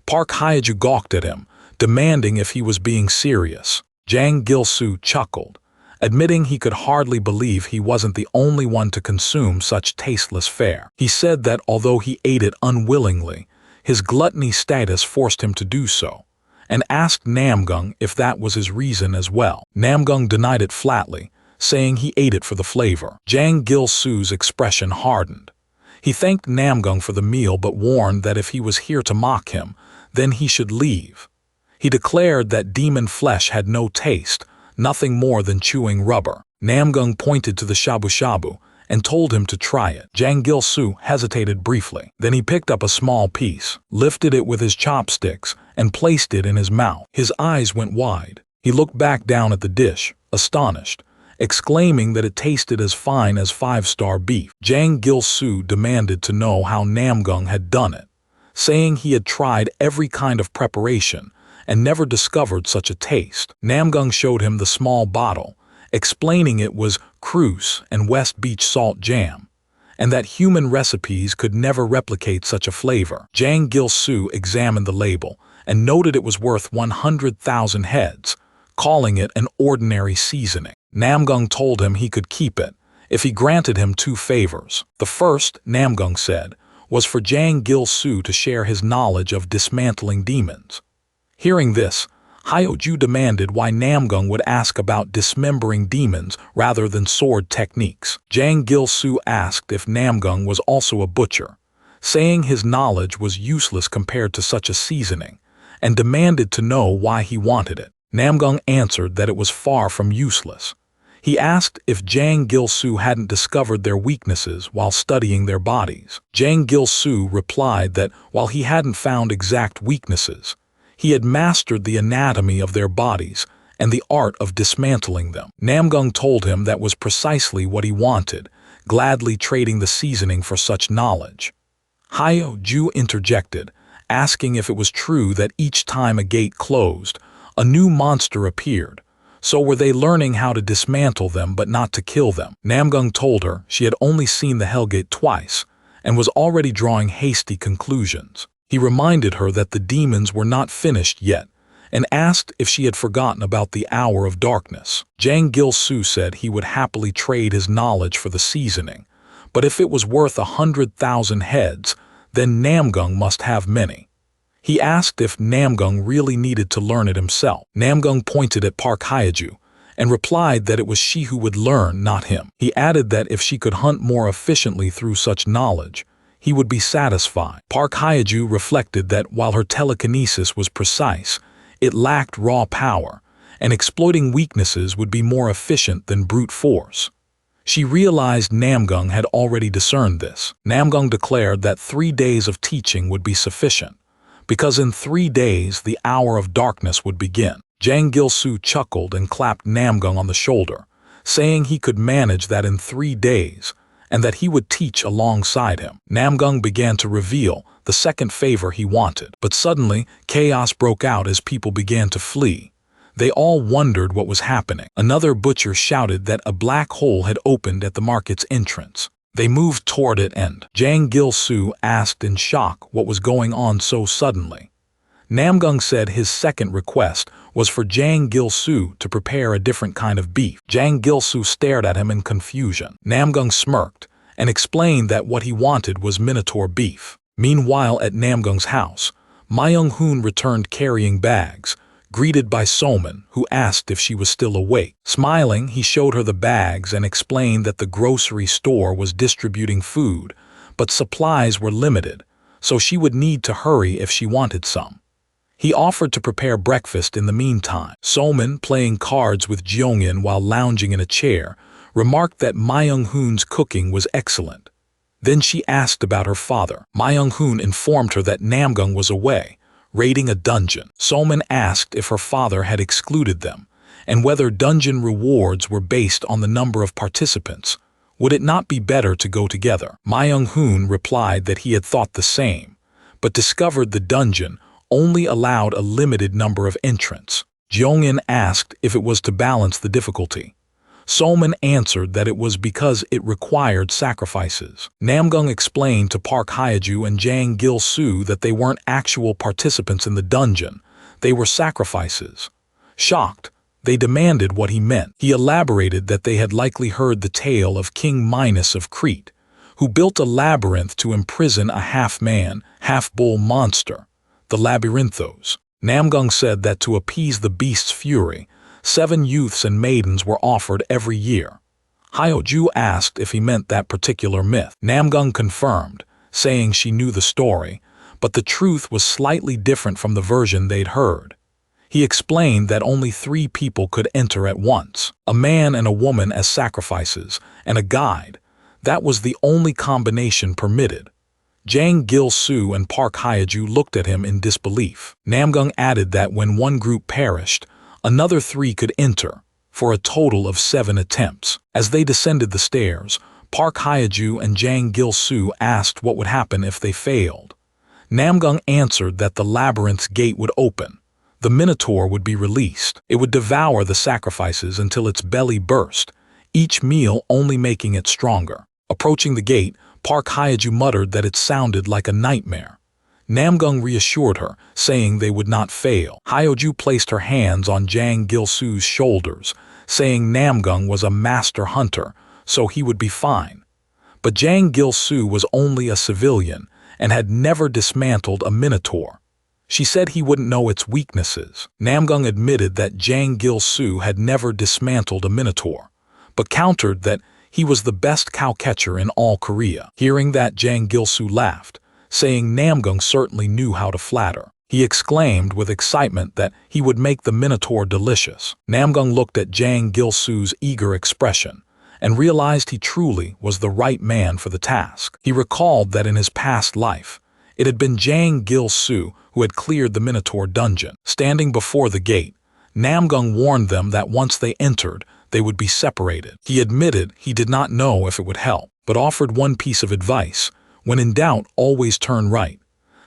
Speaker 1: Park Hyaju gawked at him, demanding if he was being serious. Jang Gil-soo chuckled, admitting he could hardly believe he wasn't the only one to consume such tasteless fare. He said that although he ate it unwillingly, his gluttony status forced him to do so, and asked Namgung if that was his reason as well. Namgung denied it flatly, saying he ate it for the flavor. Jang Gil-soo's expression hardened. He thanked Namgung for the meal but warned that if he was here to mock him, then he should leave. He declared that demon flesh had no taste, nothing more than chewing rubber. Namgung pointed to the shabu-shabu and told him to try it. Jang Gil-soo hesitated briefly. Then he picked up a small piece, lifted it with his chopsticks, and placed it in his mouth. His eyes went wide. He looked back down at the dish, astonished, exclaiming that it tasted as fine as five-star beef. Jang Gil-soo demanded to know how Namgung had done it, saying he had tried every kind of preparation and never discovered such a taste. Namgung showed him the small bottle, explaining it was Cruce and West Beach salt jam, and that human recipes could never replicate such a flavor. Jang Gil-soo examined the label and noted it was worth 100,000 heads, calling it an ordinary seasoning. Namgung told him he could keep it if he granted him two favors. The first, Namgung said, was for Jang Gil-soo to share his knowledge of dismantling demons. Hearing this, Hyoju demanded why Namgung would ask about dismembering demons rather than sword techniques. Jang Gil-soo asked if Namgung was also a butcher, saying his knowledge was useless compared to such a seasoning, and demanded to know why he wanted it. Namgung answered that it was far from useless. He asked if Jang Gil-soo hadn't discovered their weaknesses while studying their bodies. Jang Gil-soo replied that while he hadn't found exact weaknesses, he had mastered the anatomy of their bodies and the art of dismantling them. Namgung told him that was precisely what he wanted, gladly trading the seasoning for such knowledge. Hyoju interjected, asking if it was true that each time a gate closed, a new monster appeared. So were they learning how to dismantle them but not to kill them? Namgung told her she had only seen the Hellgate twice and was already drawing hasty conclusions. He reminded her that the demons were not finished yet and asked if she had forgotten about the hour of darkness. Jang Gil-soo said he would happily trade his knowledge for the seasoning, but if it was worth 100,000 heads, then Namgung must have many. He asked if Namgung really needed to learn it himself. Namgung pointed at Park Hyeju and replied that it was she who would learn, not him. He added that if she could hunt more efficiently through such knowledge, he would be satisfied. Park Hyeju reflected that while her telekinesis was precise, it lacked raw power, and exploiting weaknesses would be more efficient than brute force. She realized Namgung had already discerned this. Namgung declared that 3 days of teaching would be sufficient, because in 3 days the hour of darkness would begin. Jang Gil-soo chuckled and clapped Namgung on the shoulder, saying he could manage that in 3 days, and that he would teach alongside him. Namgung began to reveal the second favor he wanted, but suddenly chaos broke out as people began to flee. They all wondered what was happening. Another butcher shouted that a black hole had opened at the market's entrance. They moved toward it and Jang Gil-soo asked in shock what was going on so suddenly. Namgung said his second request was for Jang Gil-soo to prepare a different kind of beef. Jang Gil-soo stared at him in confusion. Namgung smirked and explained that what he wanted was Minotaur beef. Meanwhile, at Namgung's house, Myung-hoon returned carrying bags, greeted by Soman, who asked if she was still awake. Smiling, he showed her the bags and explained that the grocery store was distributing food, but supplies were limited, so she would need to hurry if she wanted some. He offered to prepare breakfast in the meantime. Soman, playing cards with Jeongin while lounging in a chair, remarked that Myung-hoon's cooking was excellent. Then she asked about her father. Myung-hoon informed her that Namgung was away, raiding a dungeon. Soman asked if her father had excluded them, and whether dungeon rewards were based on the number of participants. Would it not be better to go together? Myung-hoon replied that he had thought the same, but discovered the dungeon only allowed a limited number of entrants. Jeongin asked if it was to balance the difficulty. Soman answered that it was because it required sacrifices. Namgung explained to Park Hyeju and Jang Gil-soo that they weren't actual participants in the dungeon, they were sacrifices. Shocked, they demanded what he meant. He elaborated that they had likely heard the tale of King Minos of Crete, who built a labyrinth to imprison a half-man, half-bull monster, the Labyrinthos. Namgung said that to appease the beast's fury, 7 youths and maidens were offered every year. Hyeju asked if he meant that particular myth. Namgung confirmed, saying she knew the story, but the truth was slightly different from the version they'd heard. He explained that only 3 people could enter at once, a man and a woman as sacrifices, and a guide. That was the only combination permitted. Jang Gil-soo and Park Hyeju looked at him in disbelief. Namgung added that when one group perished, another 3 could enter, for a total of 7 attempts. As they descended the stairs, Park Hyeju and Jang Gil-soo asked what would happen if they failed. Namgung answered that the labyrinth's gate would open. The Minotaur would be released. It would devour the sacrifices until its belly burst, each meal only making it stronger. Approaching the gate, Park Hyeju muttered that it sounded like a nightmare. Namgung reassured her, saying they would not fail. Hyeju placed her hands on Jang Gil-soo's shoulders, saying Namgung was a master hunter, so he would be fine. But Jang Gil-soo was only a civilian and had never dismantled a Minotaur. She said he wouldn't know its weaknesses. Namgung admitted that Jang Gil-soo had never dismantled a minotaur, but countered that he was the best cow-catcher in all Korea. Hearing that, Jang Gil-soo laughed, saying Namgung certainly knew how to flatter. He exclaimed with excitement that he would make the minotaur delicious. Namgung looked at Jang Gil-soo's eager expression and realized he truly was the right man for the task. He recalled that in his past life, it had been Jang Gil-soo who had cleared the minotaur dungeon. Standing before the gate, Namgung warned them that once they entered, they would be separated. He admitted he did not know if it would help, but offered one piece of advice: when in doubt, always turn right.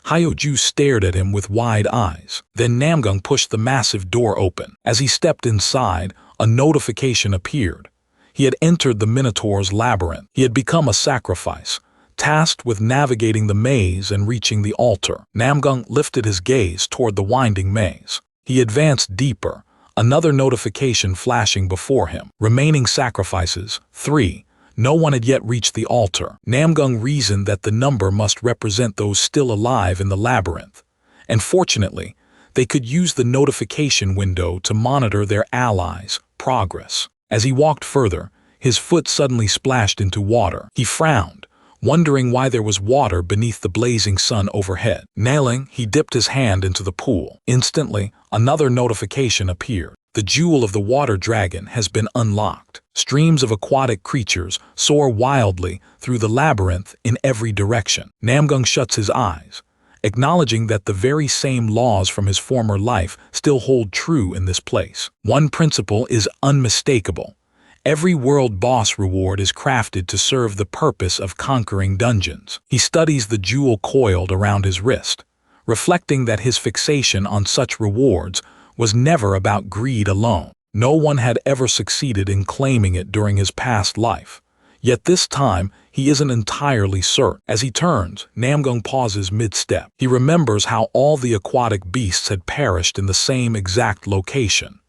Speaker 1: Hyo-ju stared at him with wide eyes. Then Namgung pushed the massive door open. As he stepped inside, a notification appeared. He had entered the Minotaur's labyrinth. He had become a sacrifice, tasked with navigating the maze and reaching the altar. Namgung lifted his gaze toward the winding maze. He advanced deeper, another notification flashing before him. Remaining sacrifices, 3. No one had yet reached the altar. Namgung reasoned that the number must represent those still alive in the labyrinth, and fortunately, they could use the notification window to monitor their allies' progress. As he walked further, his foot suddenly splashed into water. He frowned, wondering why there was water beneath the blazing sun overhead. Kneeling, he dipped his hand into the pool. Instantly, another notification appeared. The jewel of the water dragon has been unlocked. Streams of aquatic creatures soar wildly through the labyrinth in every direction. Namgung shuts his eyes, acknowledging that the very same laws from his former life still hold true in this place. One principle is unmistakable. Every world boss reward is crafted to serve the purpose of conquering dungeons. He studies the jewel coiled around his wrist, reflecting that his fixation on such rewards was never about greed alone. No one had ever succeeded in claiming it during his past life. Yet this time, he isn't entirely certain. As he turns, Namgung pauses mid-step. He remembers how all the aquatic beasts had perished in the same exact location.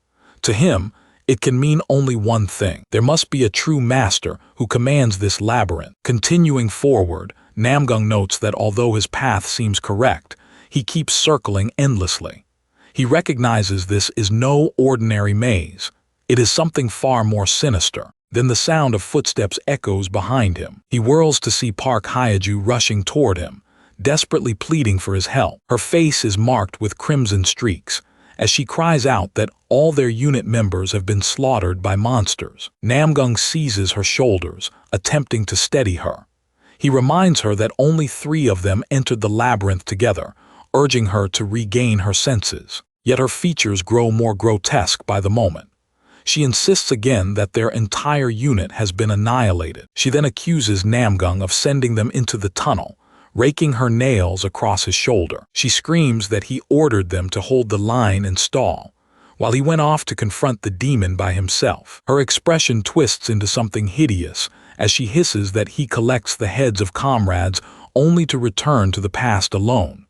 Speaker 1: To him, it can mean only one thing. There must be a true master who commands this labyrinth. Continuing forward, Namgung notes that although his path seems correct, he keeps circling endlessly. He recognizes this is no ordinary maze. It is something far more sinister. Then the sound of footsteps echoes behind him. He whirls to see Park Hyo-ju rushing toward him, desperately pleading for his help. Her face is marked with crimson streaks, as she cries out that all their unit members have been slaughtered by monsters. Namgung seizes her shoulders, attempting to steady her. He reminds her that only 3 of them entered the labyrinth together, urging her to regain her senses. Yet her features grow more grotesque by the moment. She insists again that their entire unit has been annihilated. She then accuses Namgung of sending them into the tunnel, raking her nails across his shoulder. She screams that he ordered them to hold the line and stall, while he went off to confront the demon by himself. Her expression twists into something hideous as she hisses that he collects the heads of comrades only to return to the past alone.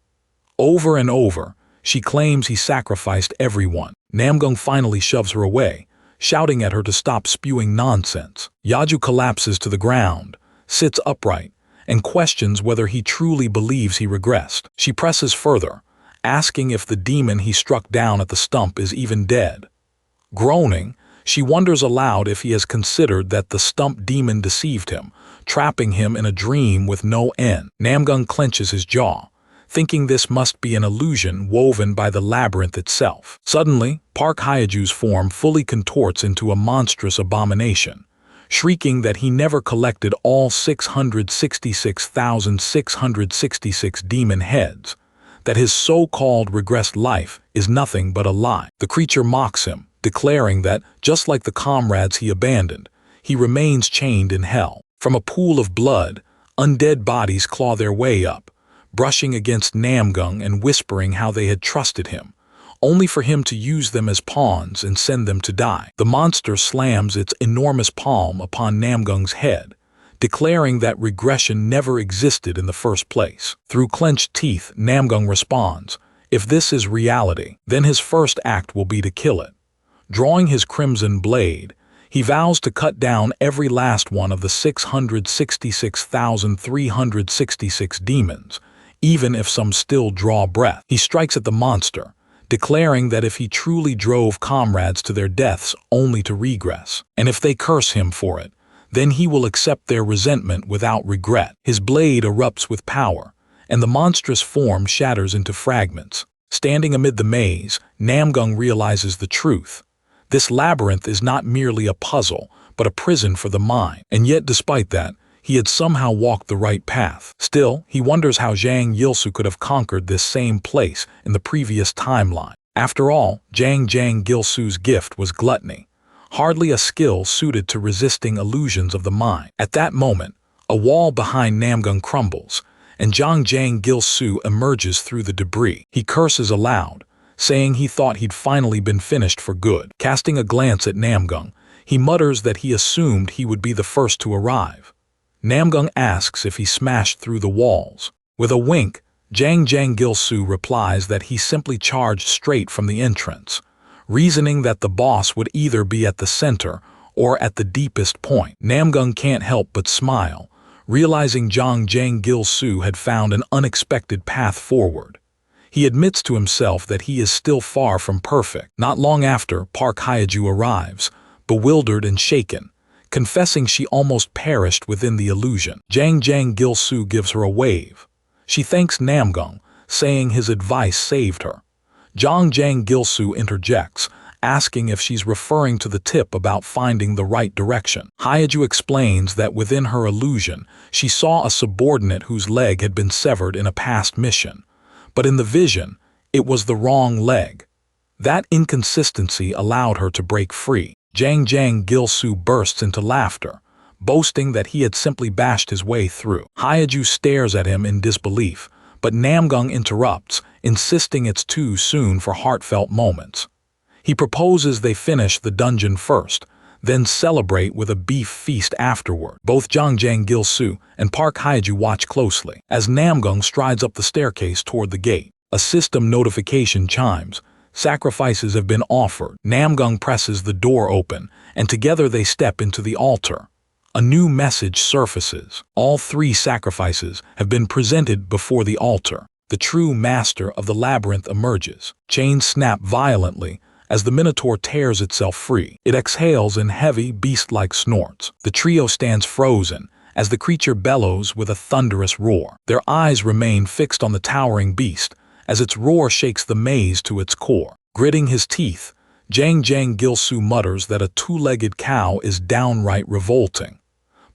Speaker 1: Over and over, she claims he sacrificed everyone. Namgung finally shoves her away, shouting at her to stop spewing nonsense. Yaju collapses to the ground, sits upright, and questions whether he truly believes he regressed. She presses further, asking if the demon he struck down at the stump is even dead. Groaning, she wonders aloud if he has considered that the stump demon deceived him, trapping him in a dream with no end. Namgung clenches his jaw, thinking this must be an illusion woven by the labyrinth itself. Suddenly, Park Hyo-ju's form fully contorts into a monstrous abomination, shrieking that he never collected all 666,666 demon heads, that his so-called regressed life is nothing but a lie. The creature mocks him, declaring that, just like the comrades he abandoned, he remains chained in hell. From a pool of blood, undead bodies claw their way up, brushing against Namgung and whispering how they had trusted him, only for him to use them as pawns and send them to die. The monster slams its enormous palm upon Namgung's head, declaring that regression never existed in the first place. Through clenched teeth, Namgung responds, "If this is reality, then his first act will be to kill it." Drawing his crimson blade, he vows to cut down every last one of the 666,366 demons, even if some still draw breath. He strikes at the monster, declaring that if he truly drove comrades to their deaths only to regress, and if they curse him for it, then he will accept their resentment without regret. His blade erupts with power, and the monstrous form shatters into fragments. Standing amid the maze, Namgung realizes the truth. This labyrinth is not merely a puzzle, but a prison for the mind. And yet, despite that, he had somehow walked the right path. Still, he wonders how Zhang Yilsu could have conquered this same place in the previous timeline. After all, Zhang Gilsu's gift was gluttony, hardly a skill suited to resisting illusions of the mind. At that moment, a wall behind Namgung crumbles, and Zhang Gilsu emerges through the debris. He curses aloud, saying he thought he'd finally been finished for good. Casting a glance at Namgung, he mutters that he assumed he would be the first to arrive. Namgung asks if he smashed through the walls. With a wink, Zhang Gilsu replies that he simply charged straight from the entrance, reasoning that the boss would either be at the center or at the deepest point. Namgung can't help but smile, realizing Zhang Gilsu had found an unexpected path forward. He admits to himself that he is still far from perfect. Not long after, Park Hyeju arrives, bewildered and shaken, confessing she almost perished within the illusion. Zhang Gilsu gives her a wave. She thanks Namgung, saying his advice saved her. Zhang Gilsu interjects, asking if she's referring to the tip about finding the right direction. Hyeju explains that within her illusion, she saw a subordinate whose leg had been severed in a past mission. But in the vision, it was the wrong leg. That inconsistency allowed her to break free. Zhang Gilsu bursts into laughter, boasting that he had simply bashed his way through. Hyeju stares at him in disbelief, but Namgung interrupts, insisting it's too soon for heartfelt moments. He proposes they finish the dungeon first, then celebrate with a beef feast afterward. Both Zhang Gilsu and Park Hyeju watch closely as Namgung strides up the staircase toward the gate. A system notification chimes. Sacrifices have been offered. Namgung presses the door open, and together they step into the altar. A new message surfaces. All 3 sacrifices have been presented before the altar. The true master of the labyrinth emerges. Chains snap violently as the Minotaur tears itself free. It exhales in heavy, beast-like snorts. The trio stands frozen as the creature bellows with a thunderous roar. Their eyes remain fixed on the towering beast, as its roar shakes the maze to its core. Gritting his teeth, Zhang Gilsu mutters that a 2-legged cow is downright revolting.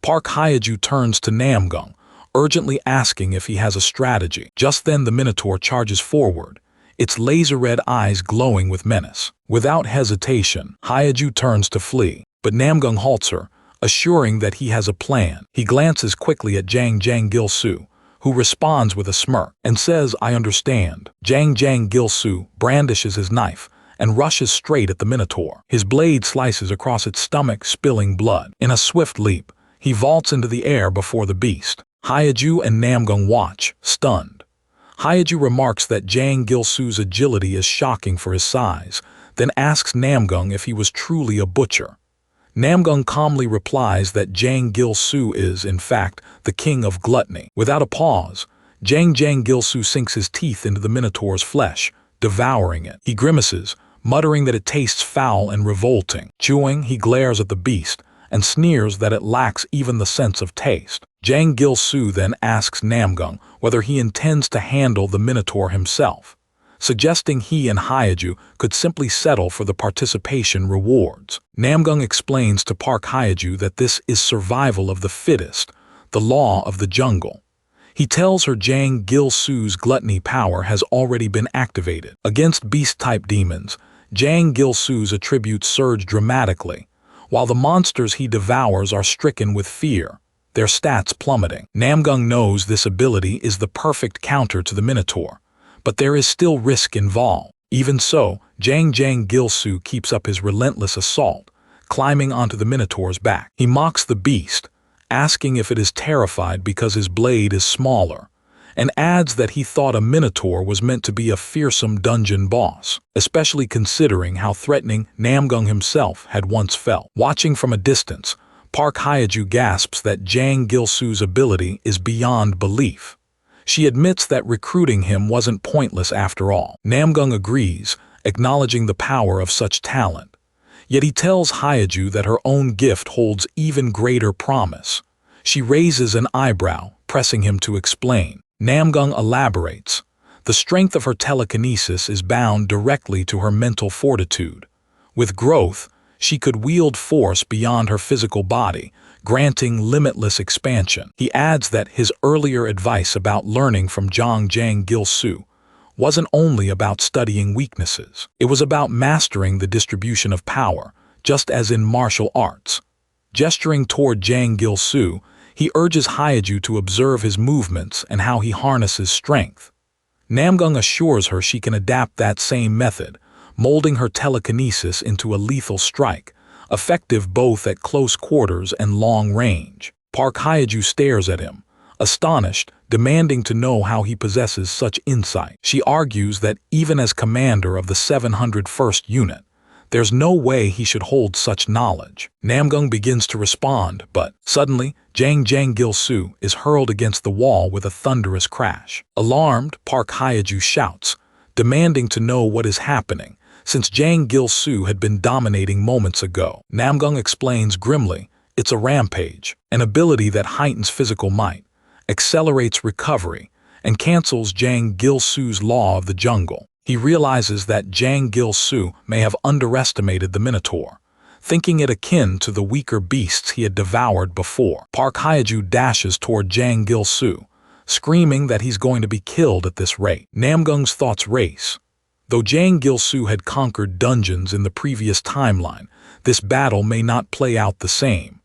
Speaker 1: Park Hyeju turns to Namgung, urgently asking if he has a strategy. Just then the Minotaur charges forward, its laser-red eyes glowing with menace. Without hesitation, Hyeju turns to flee, but Namgung halts her, assuring that he has a plan. He glances quickly at Zhang Gilsu, who responds with a smirk and says, "I understand." Zhang Gilsu brandishes his knife and rushes straight at the Minotaur. His blade slices across its stomach, spilling blood. In a swift leap, he vaults into the air before the beast. Hyeju and Namgung watch, stunned. Hyeju remarks that Zhang Gilsu's agility is shocking for his size, then asks Namgung if he was truly a butcher. Namgung calmly replies that Zhang Gilsu is, in fact, the king of gluttony. Without a pause, Zhang Gilsu sinks his teeth into the Minotaur's flesh, devouring it. He grimaces, muttering that it tastes foul and revolting. Chewing, he glares at the beast and sneers that it lacks even the sense of taste. Zhang Gilsu then asks Namgung whether he intends to handle the Minotaur himself, suggesting he and Hyeju could simply settle for the participation rewards. Namgung explains to Park Hyeju that this is survival of the fittest, the law of the jungle. He tells her Zhang Gilsu's gluttony power has already been activated. Against beast-type demons, Zhang Gilsu's attributes surge dramatically, while the monsters he devours are stricken with fear, their stats plummeting. Namgung knows this ability is the perfect counter to the Minotaur, but there is still risk involved. Even so, Zhang Gilsu keeps up his relentless assault, climbing onto the Minotaur's back. He mocks the beast, asking if it is terrified because his blade is smaller, and adds that he thought a Minotaur was meant to be a fearsome dungeon boss, especially considering how threatening Namgung himself had once felt. Watching from a distance, Park Hyeju gasps that Zhang Gilsu's ability is beyond belief. She admits that recruiting him wasn't pointless after all. Namgung agrees, acknowledging the power of such talent. Yet he tells Hyaju that her own gift holds even greater promise. She raises an eyebrow, pressing him to explain. Namgung elaborates. The strength of her telekinesis is bound directly to her mental fortitude. With growth, she could wield force beyond her physical body, granting limitless expansion. He adds that his earlier advice about learning from Zhang Jiang Gil-su wasn't only about studying weaknesses. It was about mastering the distribution of power, just as in martial arts. Gesturing toward Jiang Gil-su, he urges Hyaju to observe his movements and how he harnesses strength. Namgung assures her she can adapt that same method, molding her telekinesis into a lethal strike, effective both at close quarters and long range. Park Hyaju stares at him, astonished, demanding to know how he possesses such insight. She argues that even as commander of the 701st Unit, there's no way he should hold such knowledge. Namgung begins to respond, but suddenly, Jiang Gil-su is hurled against the wall with a thunderous crash. Alarmed, Park Hyaju shouts, demanding to know what is happening, since Jiang Gil-su had been dominating moments ago. Namgung explains grimly, it's a rampage, an ability that heightens physical might, accelerates recovery, and cancels Jiang Gil-su's law of the jungle. He realizes that Jiang Gil-su may have underestimated the Minotaur, thinking it akin to the weaker beasts he had devoured before. Park Hyaju dashes toward Jiang Gil-su, screaming that he's going to be killed at this rate. Namgung's thoughts race. Though Jiang Gil-su had conquered dungeons in the previous timeline, this battle may not play out the same.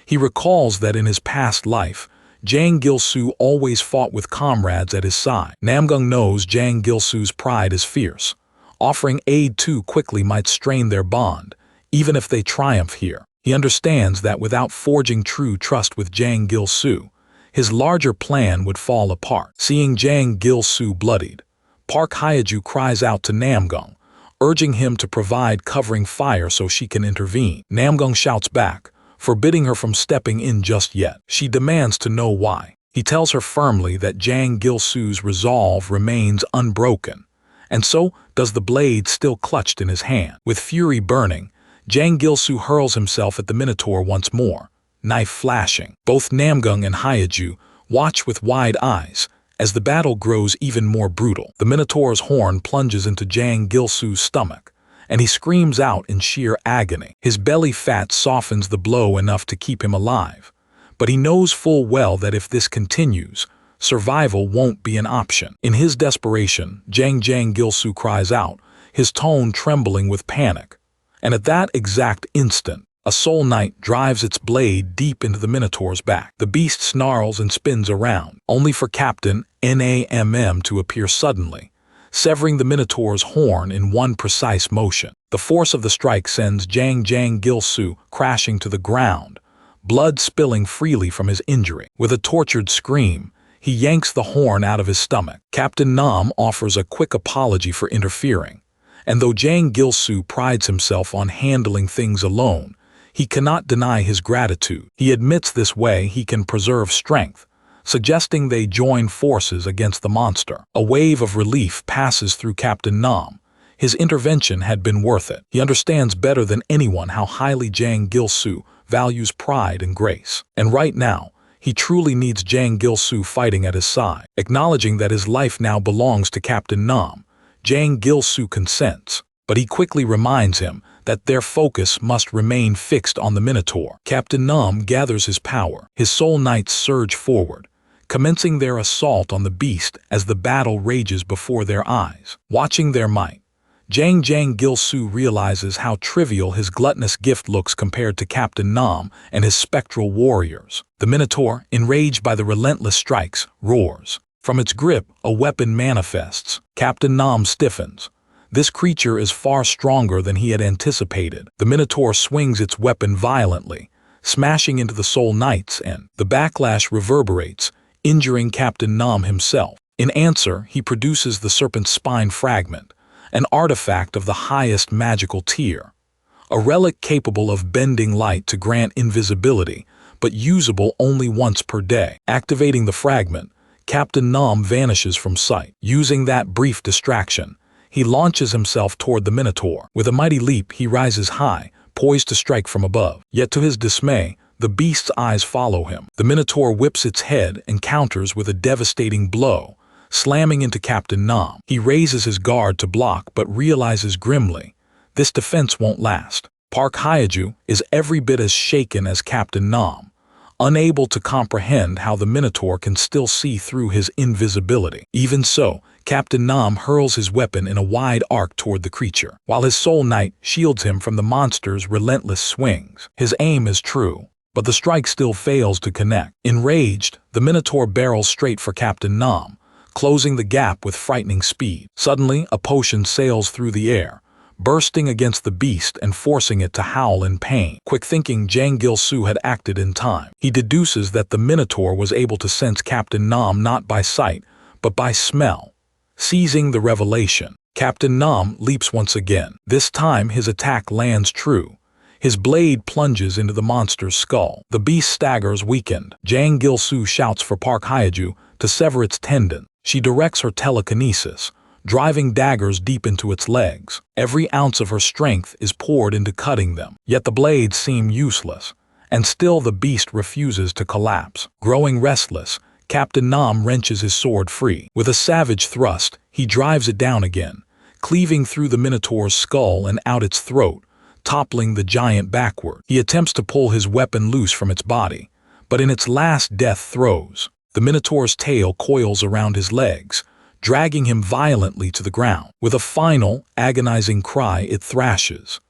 Speaker 1: He recalls that in his past life, Jiang Gil-su always fought with comrades at his side. Namgung knows Jiang Gil-su's pride is fierce. Offering aid too quickly might strain their bond, even if they triumph here. He understands that without forging true trust with Jiang Gil-su, his larger plan would fall apart. Seeing Jiang Gil-su bloodied, Park Hyaju cries out to Namgung, urging him to provide covering fire so she can intervene. Namgung shouts back, forbidding her from stepping in just yet. She demands to know why. He tells her firmly that Jiang Gil-su's resolve remains unbroken, and so does the blade still clutched in his hand. With fury burning, Jiang Gil-su hurls himself at the Minotaur once more, knife flashing. Both Namgung and Hyaju watch with wide eyes as the battle grows even more brutal. The Minotaur's horn plunges into Jiang Gil-su's stomach, and he screams out in sheer agony. His belly fat softens the blow enough to keep him alive, but he knows full well that if this continues, survival won't be an option. In his desperation, Jiang Gil-su cries out, his tone trembling with panic. And at that exact instant, a soul knight drives its blade deep into the Minotaur's back. The beast snarls and spins around, only for Captain Nam to appear suddenly, severing the Minotaur's horn in one precise motion. The force of the strike sends Jiang Gil-su crashing to the ground, blood spilling freely from his injury. With a tortured scream, he yanks the horn out of his stomach. Captain Nam offers a quick apology for interfering, and though Jiang Gil-su prides himself on handling things alone, he cannot deny his gratitude. He admits this way he can preserve strength, suggesting they join forces against the monster. A wave of relief passes through Captain Nam. His intervention had been worth it. He understands better than anyone how highly Jiang Gil-su values pride and grace. And right now, he truly needs Jiang Gil-su fighting at his side. Acknowledging that his life now belongs to Captain Nam, Jiang Gil-su consents, but he quickly reminds him that their focus must remain fixed on the Minotaur. Captain Nam gathers his power. His soul knights surge forward, commencing their assault on the beast as the battle rages before their eyes. Watching their might, Jiang Gil-su realizes how trivial his gluttonous gift looks compared to Captain Nam and his spectral warriors. The Minotaur, enraged by the relentless strikes, roars. From its grip, a weapon manifests. Captain Nam stiffens. This creature is far stronger than he had anticipated. The Minotaur swings its weapon violently, smashing into the Soul Knights, and the backlash reverberates, injuring Captain Nam himself. In answer, he produces the Serpent's Spine Fragment, an artifact of the highest magical tier, a relic capable of bending light to grant invisibility, but usable only once per day. Activating the fragment, Captain Nam vanishes from sight. Using that brief distraction, he launches himself toward the Minotaur. With a mighty leap, he rises high, poised to strike from above. Yet to his dismay, the beast's eyes follow him. The Minotaur whips its head and counters with a devastating blow, slamming into Captain Nam. He raises his guard to block but realizes grimly, this defense won't last. Park Hyaju is every bit as shaken as Captain Nam, unable to comprehend how the Minotaur can still see through his invisibility. Even so, Captain Nam hurls his weapon in a wide arc toward the creature, while his Soul Knight shields him from the monster's relentless swings. His aim is true, but the strike still fails to connect. Enraged, the Minotaur barrels straight for Captain Nam, closing the gap with frightening speed. Suddenly, a potion sails through the air, bursting against the beast and forcing it to howl in pain. Quick thinking, Jang Gil-soo had acted in time. He deduces that the Minotaur was able to sense Captain Nam not by sight, but by smell. Seizing the revelation, Captain Nam leaps once again. This time his attack lands true. His blade plunges into the monster's skull. The beast staggers, weakened. Jang Gil-soo shouts for Park Hyaju to sever its tendon. She directs her telekinesis, driving daggers deep into its legs. Every ounce of her strength is poured into cutting them. Yet the blades seem useless, and still the beast refuses to collapse. Growing restless, Captain Nam wrenches his sword free. With a savage thrust, he drives it down again, cleaving through the Minotaur's skull and out its throat, toppling the giant backward. He attempts to pull his weapon loose from its body, but in its last death throes, the Minotaur's tail coils around his legs, dragging him violently to the ground. With a final, agonizing cry, it thrashes.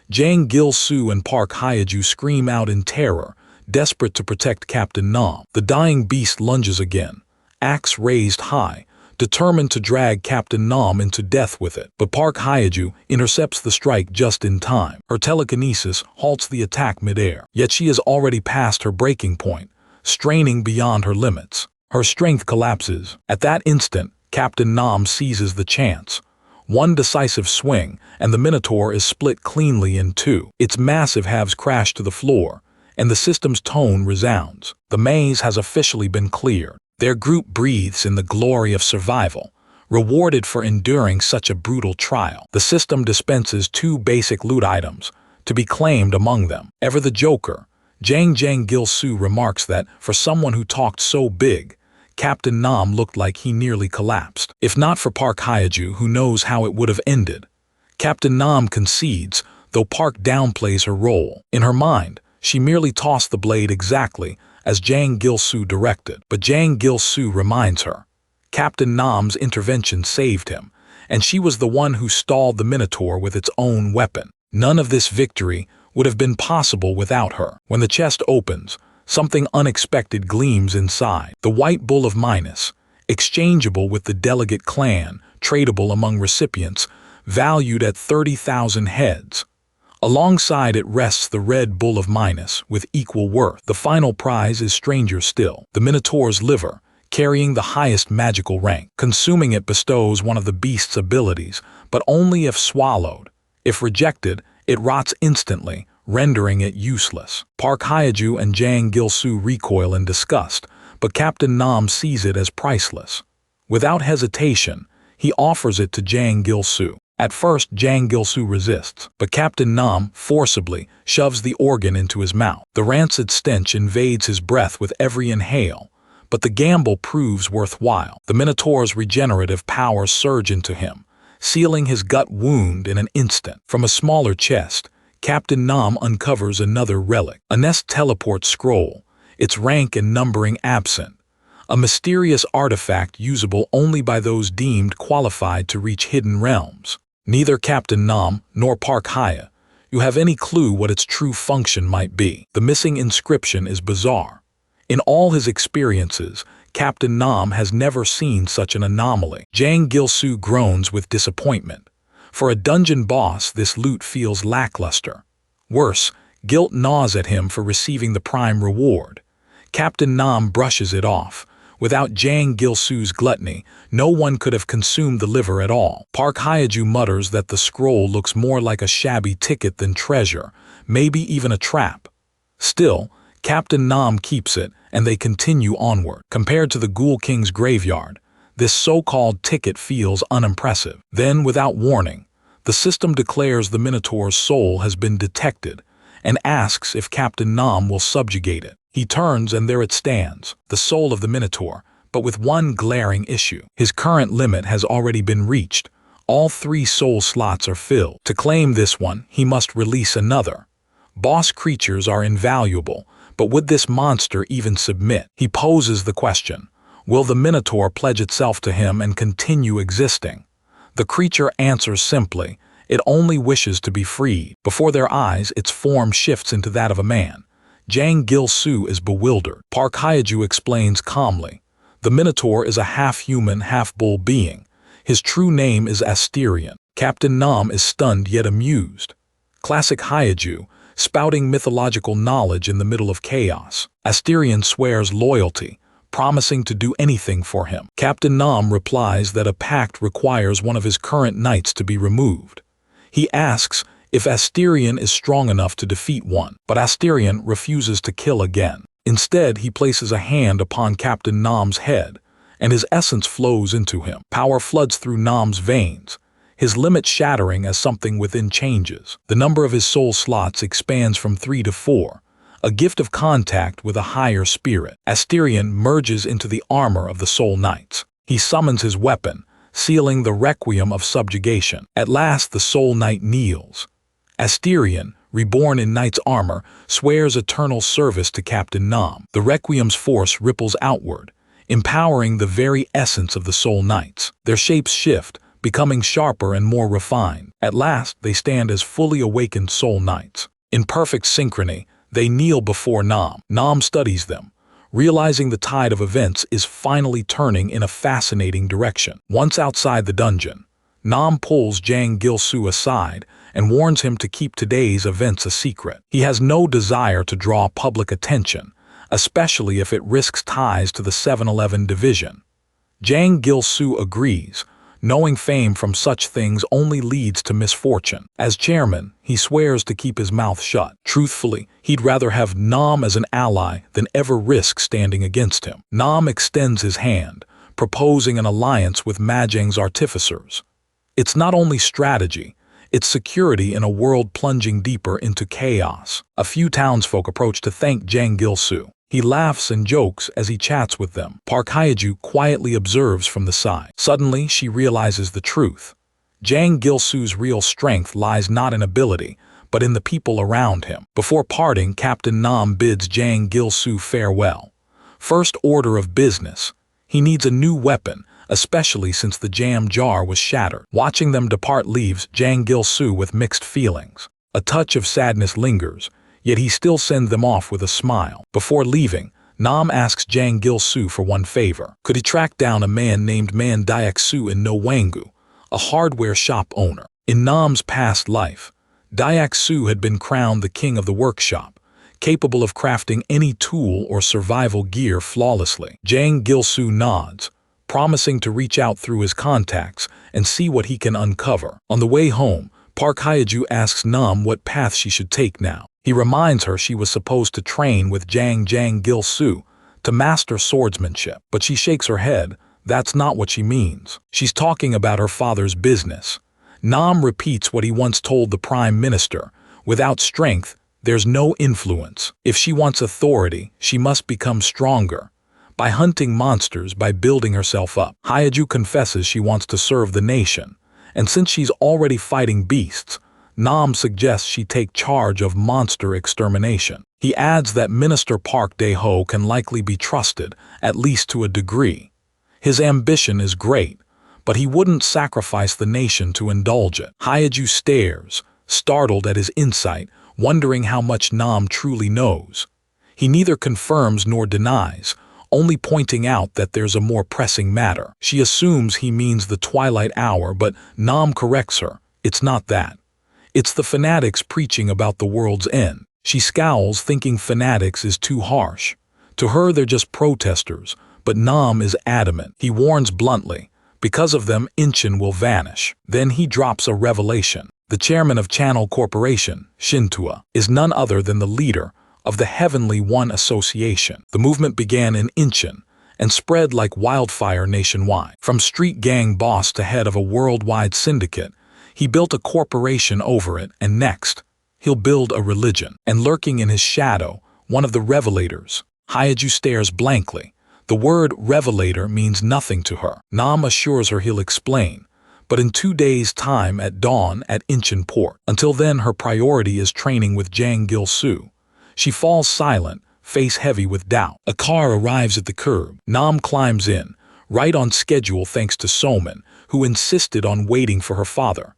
Speaker 1: Jang Gil-soo and Park Hyaju scream out in terror, desperate to protect Captain Nam. The dying beast lunges again, axe raised high, determined to drag Captain Nam into death with it. But Park Hyaju intercepts the strike just in time. Her telekinesis halts the attack midair. Yet she has already passed her breaking point, straining beyond her limits. Her strength collapses. At that instant, Captain Nam seizes the chance. One decisive swing, and the Minotaur is split cleanly in two. Its massive halves crash to the floor, and the system's tone resounds. The maze has officially been cleared. Their group breathes in the glory of survival, rewarded for enduring such a brutal trial. The system dispenses 2 basic loot items, to be claimed among them. Ever the Joker, Jang Gil-soo remarks that, for someone who talked so big, Captain Nam looked like he nearly collapsed. If not for Park Hyaju, who knows how it would have ended. Captain Nam concedes, though Park downplays her role. In her mind, she merely tossed the blade exactly as Jang Gil-soo directed. But Jang Gil-soo reminds her, Captain Nam's intervention saved him, and she was the one who stalled the Minotaur with its own weapon. None of this victory would have been possible without her. When the chest opens, something unexpected gleams inside. The white bull of Minas, exchangeable with the delegate clan, tradable among recipients, valued at 30,000 heads. Alongside it rests the red bull of Minas, with equal worth. The final prize is stranger still, the Minotaur's liver, carrying the highest magical rank. Consuming it bestows one of the beast's abilities, but only if swallowed. If rejected, it rots instantly, rendering it useless. Park Hyaju and Jang Gil-soo recoil in disgust, but Captain Nam sees it as priceless. Without hesitation, he offers it to Jang Gil-soo. At first, Jang Gil-soo resists, but Captain Nam forcibly shoves the organ into his mouth. The rancid stench invades his breath with every inhale, but the gamble proves worthwhile. The Minotaur's regenerative powers surge into him, sealing his gut wound in an instant. From a smaller chest, Captain Nam uncovers another relic, a Nest teleport scroll, its rank and numbering absent. A mysterious artifact usable only by those deemed qualified to reach hidden realms. Neither Captain Nam nor Park Hyaju have any clue what its true function might be. The missing inscription is bizarre. In all his experiences, Captain Nam has never seen such an anomaly. Jang Gil-soo groans with disappointment. For a dungeon boss, this loot feels lackluster. Worse, guilt gnaws at him for receiving the prime reward. Captain Nam brushes it off. Without Jang Gil-soo's gluttony, no one could have consumed the liver at all. Park Hyaju mutters that the scroll looks more like a shabby ticket than treasure, maybe even a trap. Still, Captain Nam keeps it, and they continue onward. Compared to the Ghoul King's graveyard, this so-called ticket feels unimpressive. Then, without warning, the system declares the Minotaur's soul has been detected and asks if Captain Nam will subjugate it. He turns and there it stands, the soul of the Minotaur, but with one glaring issue. His current limit has already been reached. All 3 soul slots are filled. To claim this one, he must release another. Boss creatures are invaluable, but would this monster even submit? He poses the question, will the Minotaur pledge itself to him and continue existing? The creature answers simply, it only wishes to be freed. Before their eyes, its form shifts into that of a man. Jang Gil-soo is bewildered. Park Hyaju explains calmly, the Minotaur is a half-human, half-bull being. His true name is Asterion. Captain Nam is stunned yet amused. Classic Hyaju, spouting mythological knowledge in the middle of chaos. Asterion swears loyalty, promising to do anything for him. Captain Nam replies that a pact requires one of his current knights to be removed. He asks if Asterion is strong enough to defeat one, but Asterion refuses to kill again. Instead, he places a hand upon Captain Nam's head, and his essence flows into him. Power floods through Nam's veins, his limit shattering as something within changes. The number of his soul slots expands from 3 to 4, a gift of contact with a higher spirit. Asterion merges into the armor of the Soul Knights. He summons his weapon, sealing the requiem of subjugation. At last the Soul Knight kneels. Asterion, reborn in knight's armor, swears eternal service to Captain Nam. The requiem's force ripples outward, empowering the very essence of the Soul Knights. Their shapes shift, becoming sharper and more refined. At last, they stand as fully awakened Soul Knights. In perfect synchrony, they kneel before Nam. Nam studies them, realizing the tide of events is finally turning in a fascinating direction. Once outside the dungeon, Nam pulls Jang Gil-soo aside and warns him to keep today's events a secret. He has no desire to draw public attention, especially if it risks ties to the 7-Eleven division. Jang Gil-soo agrees, knowing fame from such things only leads to misfortune. As chairman, he swears to keep his mouth shut. Truthfully, he'd rather have Nam as an ally than ever risk standing against him. Nam extends his hand, proposing an alliance with Mahjong's artificers. It's not only strategy, it's security in a world plunging deeper into chaos. A few townsfolk approach to thank Jang Gil-soo. He laughs and jokes as he chats with them. Park Hyaju quietly observes from the side. Suddenly, she realizes the truth. Jang Gil-soo's real strength lies not in ability, but in the people around him. Before parting, Captain Nam bids Jang Gil-soo farewell. First order of business. He needs a new weapon, especially since the jam jar was shattered. Watching them depart leaves Jang Gil-soo with mixed feelings. A touch of sadness lingers, yet he still sends them off with a smile. Before leaving, Nam asks Jang Gil-soo for one favor. Could he track down a man named Man Dayak-soo in Nowangu, a hardware shop owner? In Nam's past life, Dayak-soo had been crowned the king of the workshop, capable of crafting any tool or survival gear flawlessly. Jang Gil-soo nods, promising to reach out through his contacts and see what he can uncover. On the way home, Park Hyaju asks Nam what path she should take now. He reminds her she was supposed to train with Jang Gil-soo to master swordsmanship, but she shakes her head. That's not what she means. She's talking about her father's business. Nam repeats what he once told the Prime Minister. Without strength, there's no influence. If she wants authority, she must become stronger. By hunting monsters, by building herself up. Hyaju confesses she wants to serve the nation, and since she's already fighting beasts, Nam suggests she take charge of monster extermination. He adds that Minister Park Dae-ho can likely be trusted, at least to a degree. His ambition is great, but he wouldn't sacrifice the nation to indulge it. Hyaju stares, startled at his insight, wondering how much Nam truly knows. He neither confirms nor denies, only pointing out that there's a more pressing matter. She assumes he means the twilight hour, but Nam corrects her. It's not that. It's the fanatics preaching about the world's end. She scowls, thinking fanatics is too harsh. To her, they're just protesters, but Nam is adamant. He warns bluntly, because of them, Incheon will vanish. Then he drops a revelation. The chairman of Channel Corporation, Shintua, is none other than the leader of the Heavenly One Association. The movement began in Incheon and spread like wildfire nationwide. From street gang boss to head of a worldwide syndicate, he built a corporation over it, and next, he'll build a religion. And lurking in his shadow, one of the revelators. Hyaju stares blankly. The word revelator means nothing to her. Nam assures her he'll explain, but in 2 days' time at dawn at Incheon Port. Until then, her priority is training with Jang Gil-soo. She falls silent, face heavy with doubt. A car arrives at the curb. Nam climbs in, right on schedule thanks to Soman, who insisted on waiting for her father.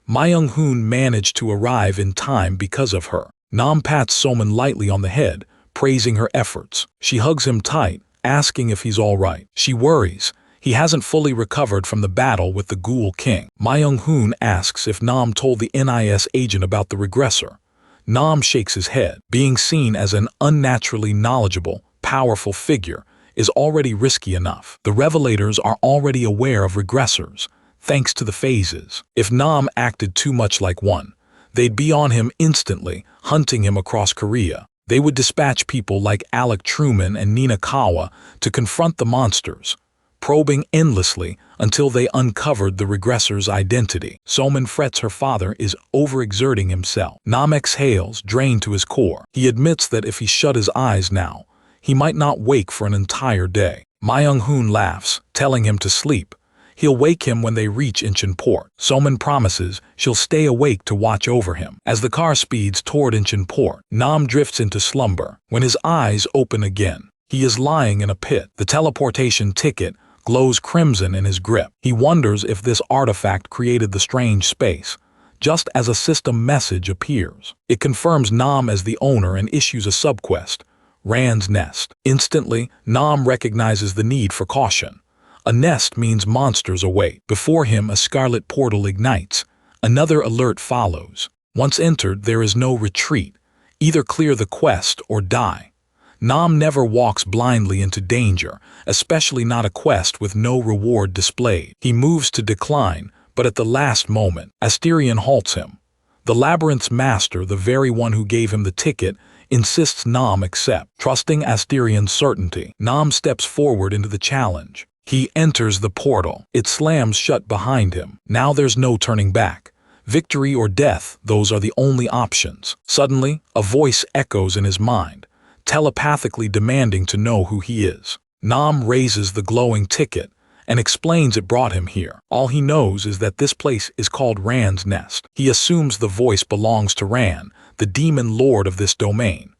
Speaker 1: Myung-hoon managed to arrive in time because of her. Nam pats Soman lightly on the head, praising her efforts. She hugs him tight, asking if he's all right. She worries. He hasn't fully recovered from the battle with the Ghoul King. Myung-hoon asks if Nam told the NIS agent about the regressor. Nam shakes his head. Being seen as an unnaturally knowledgeable, powerful figure is already risky enough. The revelators are already aware of regressors, thanks to the phases. If Nam acted too much like one, they'd be on him instantly, hunting him across Korea. They would dispatch people like Alec Truman and Nina Kawa to confront the monsters, probing endlessly until they uncovered the regressor's identity. Soman frets her father is overexerting himself. Nam exhales, drained to his core. He admits that if he shut his eyes now, he might not wake for an entire day. Myung-hoon laughs, telling him to sleep. He'll wake him when they reach Incheon Port. Soman promises she'll stay awake to watch over him. As the car speeds toward Incheon Port, Nam drifts into slumber. When his eyes open again, he is lying in a pit. The teleportation ticket glows crimson in his grip. He wonders if this artifact created the strange space, just as a system message appears. It confirms Nam as the owner and issues a subquest, Rand's Nest. Instantly, Nam recognizes the need for caution. A nest means monsters await. Before him, a scarlet portal ignites. Another alert follows. Once entered, there is no retreat. Either clear the quest or die. Nam never walks blindly into danger, especially not a quest with no reward displayed. He moves to decline, but at the last moment, Asterion halts him. The labyrinth's master, the very one who gave him the ticket, insists Nam accept. Trusting Asterion's certainty, Nam steps forward into the challenge. He enters the portal. It slams shut behind him. Now there's no turning back. Victory or death, those are the only options. Suddenly, a voice echoes in his mind, telepathically demanding to know who he is. Nam raises the glowing ticket and explains it brought him here. All he knows is that this place is called Rand's Nest. He assumes the voice belongs to Rand, the demon lord of this domain.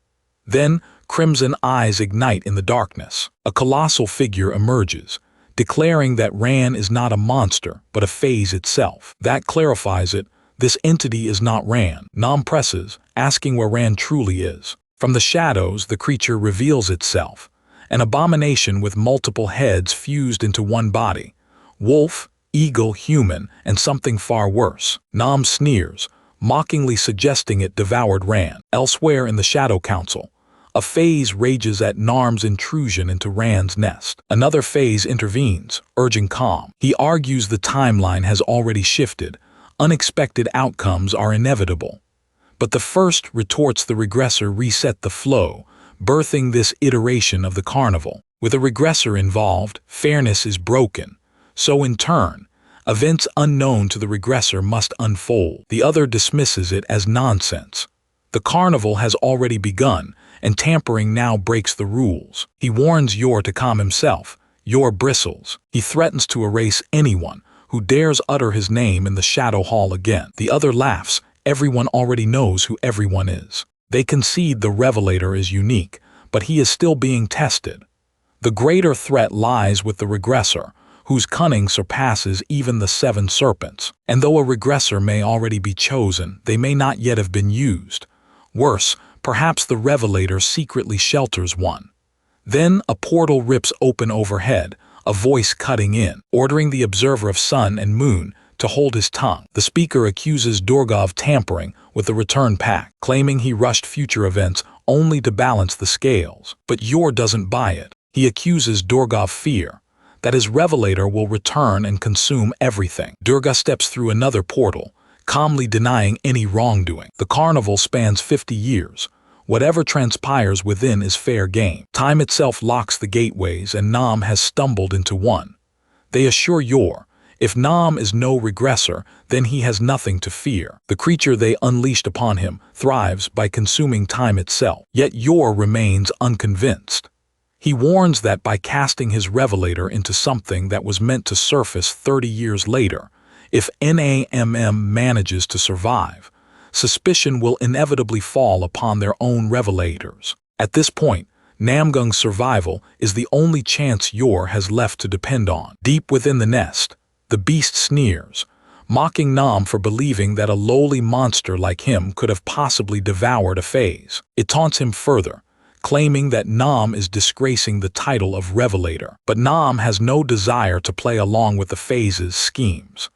Speaker 1: Then, crimson eyes ignite in the darkness. A colossal figure emerges, declaring that Rand is not a monster, but a phase itself. That clarifies it. This entity is not Rand. Nam presses, asking where Rand truly is. From the shadows, the creature reveals itself, an abomination with multiple heads fused into one body. Wolf, eagle, human, and something far worse. Nam sneers, mockingly suggesting it devoured Rand. Elsewhere in the Shadow Council, a phase rages at Nam's intrusion into Rand's nest. Another phase intervenes, urging calm. He argues the timeline has already shifted. Unexpected outcomes are inevitable. But the first retorts the regressor reset the flow, birthing this iteration of the carnival. With a regressor involved, fairness is broken. So in turn, events unknown to the regressor must unfold. The other dismisses it as nonsense. The carnival has already begun, and tampering now breaks the rules. He warns Yor to calm himself. Yor bristles. He threatens to erase anyone who dares utter his name in the Shadow Hall again. The other laughs. Everyone already knows who everyone is. They concede the Revelator is unique, but he is still being tested. The greater threat lies with the regressor, whose cunning surpasses even the 7 serpents. And though a regressor may already be chosen, they may not yet have been used. Worse, perhaps the Revelator secretly shelters one. Then a portal rips open overhead, a voice cutting in, ordering the observer of sun and moon to hold his tongue. The speaker accuses Durga of tampering with the return pack, claiming he rushed future events only to balance the scales. But Yor doesn't buy it. He accuses Durga of fear, that his Revelator will return and consume everything. Durga steps through another portal, calmly denying any wrongdoing. The carnival spans 50 years, Whatever transpires within is fair game. Time itself locks the gateways, and Nam has stumbled into one. They assure Yor, if Nam is no regressor, then he has nothing to fear. The creature they unleashed upon him thrives by consuming time itself. Yet Yor remains unconvinced. He warns that by casting his revelator into something that was meant to surface 30 years later, if NAMM manages to survive, suspicion will inevitably fall upon their own revelators. At this point, Namgung's survival is the only chance Yor has left to depend on. Deep within the nest, the beast sneers, mocking Nam for believing that a lowly monster like him could have possibly devoured a phase. It taunts him further, claiming that Nam is disgracing the title of Revelator. But Nam has no desire to play along with the phase's schemes.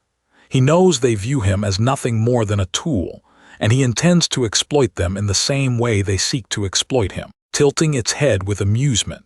Speaker 1: He knows they view him as nothing more than a tool, and he intends to exploit them in the same way they seek to exploit him. Tilting its head with amusement,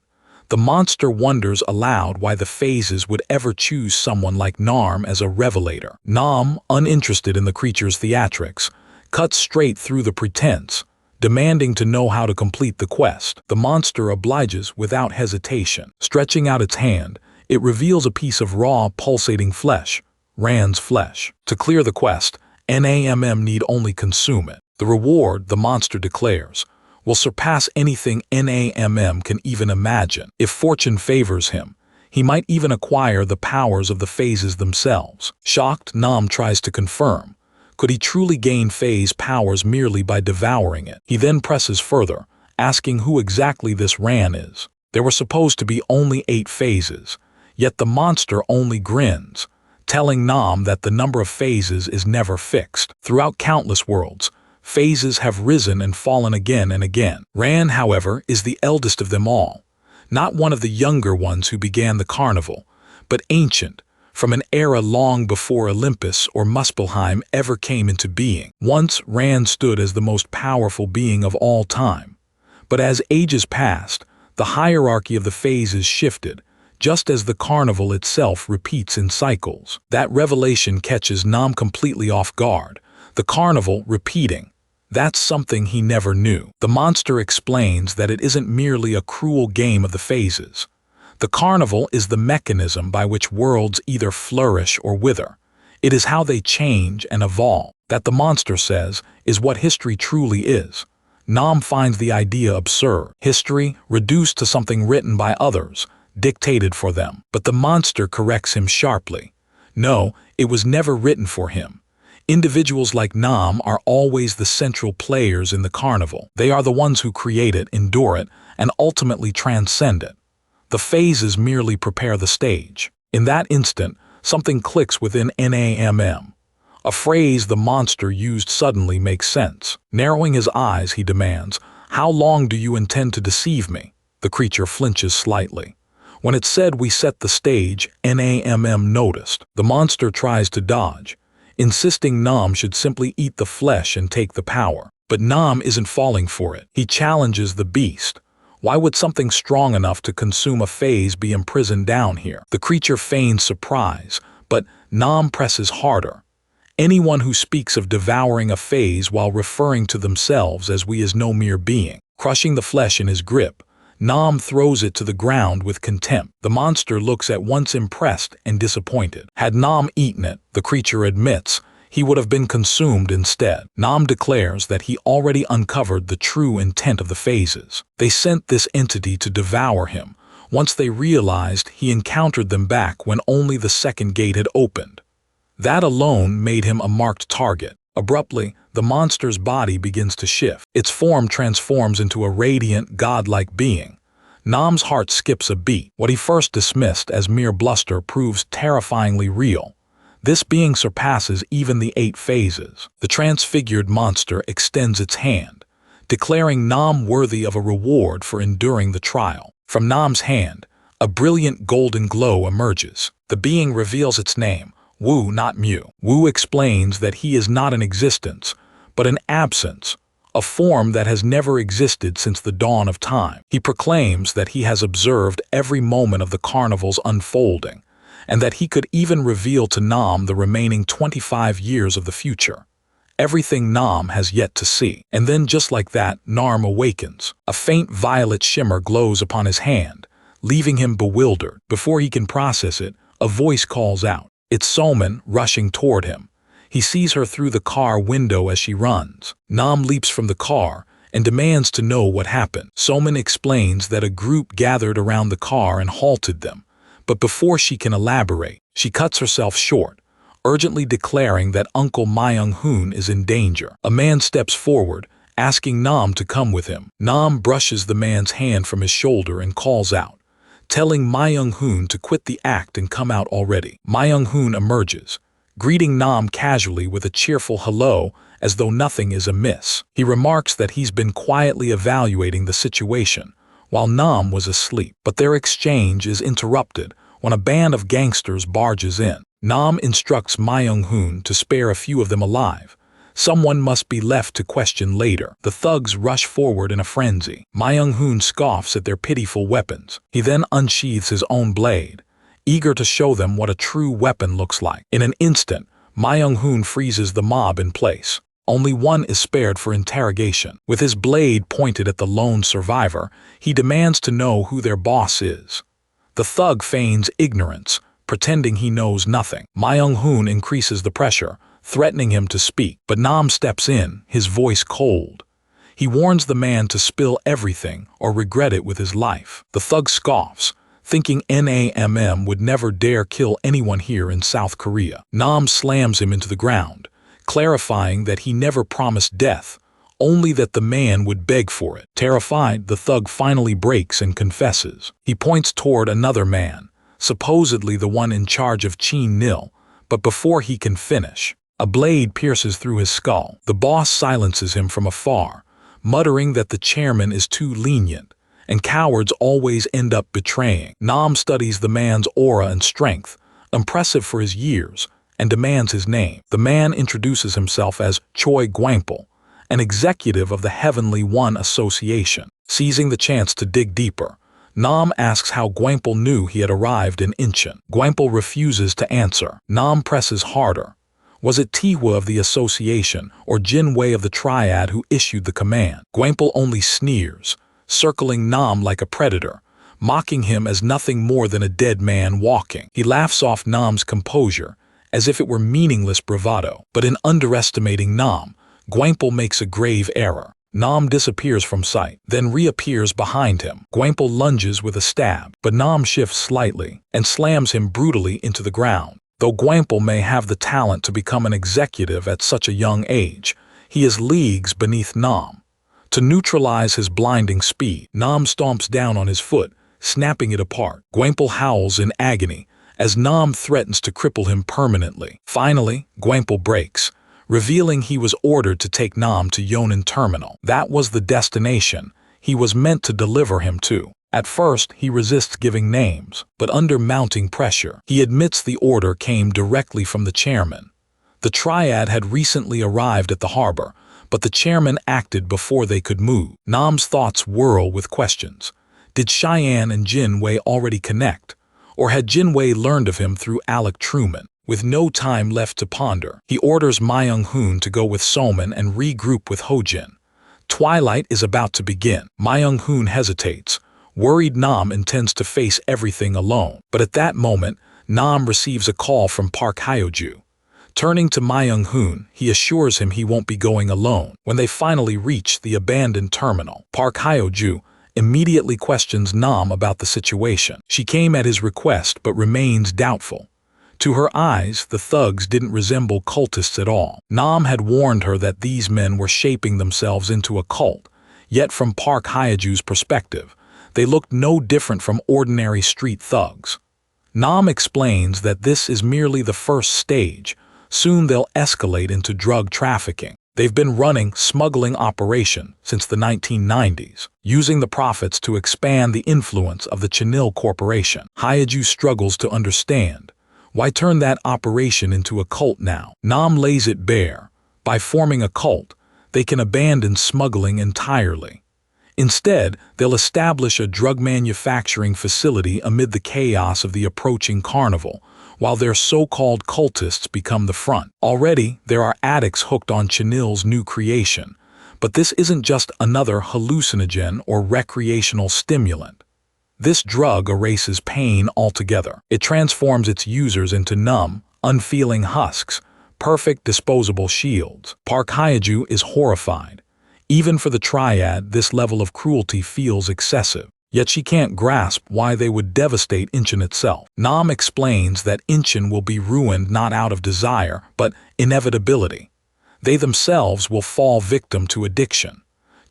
Speaker 1: the monster wonders aloud why the phases would ever choose someone like Narm as a revelator. Nam, uninterested in the creature's theatrics, cuts straight through the pretense, demanding to know how to complete the quest. The monster obliges without hesitation. Stretching out its hand, it reveals a piece of raw, pulsating flesh, Rand's flesh. To clear the quest, NAMM need only consume it. The reward, the monster declares, will surpass anything NAMM can even imagine. If fortune favors him, he might even acquire the powers of the phases themselves. Shocked, Nam tries to confirm. Could he truly gain phase powers merely by devouring it? He then presses further, asking who exactly this Ran is. There were supposed to be only 8 phases, yet the monster only grins, telling Nam that the number of phases is never fixed. Throughout countless worlds, phases have risen and fallen again and again. Ran, however, is the eldest of them all, not one of the younger ones who began the carnival, but ancient, from an era long before Olympus or Muspelheim ever came into being. Once, Ran stood as the most powerful being of all time. But as ages passed, the hierarchy of the phases shifted, just as the carnival itself repeats in cycles. That revelation catches Nam completely off guard. The carnival repeating. That's something he never knew. The monster explains that it isn't merely a cruel game of the phases. The carnival is the mechanism by which worlds either flourish or wither. It is how they change and evolve. That, the monster says, is what history truly is. Nam finds the idea absurd. History, reduced to something written by others, dictated for them. But the monster corrects him sharply. No, it was never written for him. Individuals like Nam are always the central players in the carnival. They are the ones who create it, endure it, and ultimately transcend it. The phases merely prepare the stage. In that instant, something clicks within NAMM. A phrase the monster used suddenly makes sense. Narrowing his eyes, he demands, "How long do you intend to deceive me?" The creature flinches slightly. When it said we set the stage, NAMM noticed. The monster tries to dodge, insisting Nam should simply eat the flesh and take the power. But Nam isn't falling for it. He challenges the beast. Why would something strong enough to consume a phase be imprisoned down here? The creature feigns surprise, but Nam presses harder. Anyone who speaks of devouring a phase while referring to themselves as we is no mere being. Crushing the flesh in his grip, Nam throws it to the ground with contempt. The monster looks at once impressed and disappointed. Had Nam eaten it, the creature admits, he would have been consumed instead. Nam declares that he already uncovered the true intent of the phases. They sent this entity to devour him, once they realized he encountered them back when only the second gate had opened. That alone made him a marked target. Abruptly, the monster's body begins to shift. Its form transforms into a radiant, godlike being. Nam's heart skips a beat. What he first dismissed as mere bluster proves terrifyingly real. This being surpasses even the 8 phases. The transfigured monster extends its hand, declaring Nam worthy of a reward for enduring the trial. From Nam's hand, a brilliant golden glow emerges. The being reveals its name, Wu, not Mu. Wu explains that he is not an existence, but an absence, a form that has never existed since the dawn of time. He proclaims that he has observed every moment of the carnival's unfolding, and that he could even reveal to Nam the remaining 25 years of the future. everything Nam has yet to see. And then just like that, Nam awakens. A faint violet shimmer glows upon his hand, leaving him bewildered. Before he can process it, a voice calls out. It's Soman rushing toward him. He sees her through the car window as she runs. Nam leaps from the car and demands to know what happened. Soman explains that a group gathered around the car and halted them, but before she can elaborate, she cuts herself short, urgently declaring that Uncle Myung-hoon is in danger. A man steps forward, asking Nam to come with him. Nam brushes the man's hand from his shoulder and calls out, telling Myung-hoon to quit the act and come out already. Myung-hoon emerges, greeting Nam casually with a cheerful hello as though nothing is amiss. He remarks that he's been quietly evaluating the situation while Nam was asleep, but their exchange is interrupted when a band of gangsters barges in. Nam instructs Myung-hoon to spare a few of them alive. Someone must be left to question later. The thugs rush forward in a frenzy. Myung-hoon scoffs at their pitiful weapons. He then unsheathes his own blade, eager to show them what a true weapon looks like. In an instant, Myung-hoon freezes the mob in place. Only one is spared for interrogation. With his blade pointed at the lone survivor, he demands to know who their boss is. The thug feigns ignorance, pretending he knows nothing. Myung-hoon increases the pressure, threatening him to speak, but Nam steps in, his voice cold. He warns the man to spill everything or regret it with his life. The thug scoffs, thinking NAMM would never dare kill anyone here in South Korea. Nam slams him into the ground, clarifying that he never promised death, only that the man would beg for it. Terrified, the thug finally breaks and confesses. He points toward another man, supposedly the one in charge of Chin Nil, but before he can finish, a blade pierces through his skull. The boss silences him from afar, muttering that the chairman is too lenient, and cowards always end up betraying. Nam studies the man's aura and strength, impressive for his years, and demands his name. The man introduces himself as Choi Gwampol, an executive of the Heavenly One Association. Seizing the chance to dig deeper, Nam asks how Gwampol knew he had arrived in Incheon. Gwampol refuses to answer. Nam presses harder. Was it Tihwa of the association or Jin Wei of the triad who issued the command? Gwampol only sneers, circling Nam like a predator, mocking him as nothing more than a dead man walking. He laughs off Nam's composure, as if it were meaningless bravado. But in underestimating Nam, Gwampol makes a grave error. Nam disappears from sight, then reappears behind him. Gwampol lunges with a stab, but Nam shifts slightly and slams him brutally into the ground. Though Gwampol may have the talent to become an executive at such a young age, he is leagues beneath Nam. To neutralize his blinding speed, Nam stomps down on his foot, snapping it apart. Gwampol howls in agony as Nam threatens to cripple him permanently. Finally, Gwampol breaks, revealing he was ordered to take Nam to Yeonan Terminal. That was the destination he was meant to deliver him to. At first, he resists giving names, but under mounting pressure, he admits the order came directly from the chairman. The triad had recently arrived at the harbor, but the chairman acted before they could move. Nam's thoughts whirl with questions. Did Cheyenne and Jin Wei already connect? Or had Jin Wei learned of him through Alec Truman? With no time left to ponder, he orders Myung-hoon to go with Soman and regroup with Hojin. Twilight is about to begin. Myung-hoon hesitates, worried Nam intends to face everything alone. But at that moment, Nam receives a call from Park Hyo-ju. Turning to Myung-hoon, he assures him he won't be going alone. When they finally reach the abandoned terminal, Park Hyo-ju immediately questions Nam about the situation. She came at his request but remains doubtful. To her eyes, the thugs didn't resemble cultists at all. Nam had warned her that these men were shaping themselves into a cult, yet from Park Hyo-ju's perspective, they looked no different from ordinary street thugs. Nam explains that this is merely the first stage. Soon they'll escalate into drug trafficking. They've been running smuggling operation since the 1990s, using the profits to expand the influence of the Chinil Corporation. Hyo-ju struggles to understand. Why turn that operation into a cult now? Nam lays it bare. By forming a cult, they can abandon smuggling entirely. Instead, they'll establish a drug manufacturing facility amid the chaos of the approaching carnival, while their so-called cultists become the front. Already, there are addicts hooked on Chanil's new creation, but this isn't just another hallucinogen or recreational stimulant. This drug erases pain altogether. It transforms its users into numb, unfeeling husks, perfect disposable shields. Park Hyeju is horrified. Even for the triad, this level of cruelty feels excessive. Yet she can't grasp why they would devastate Incheon itself. Nam explains that Incheon will be ruined not out of desire, but inevitability. They themselves will fall victim to addiction.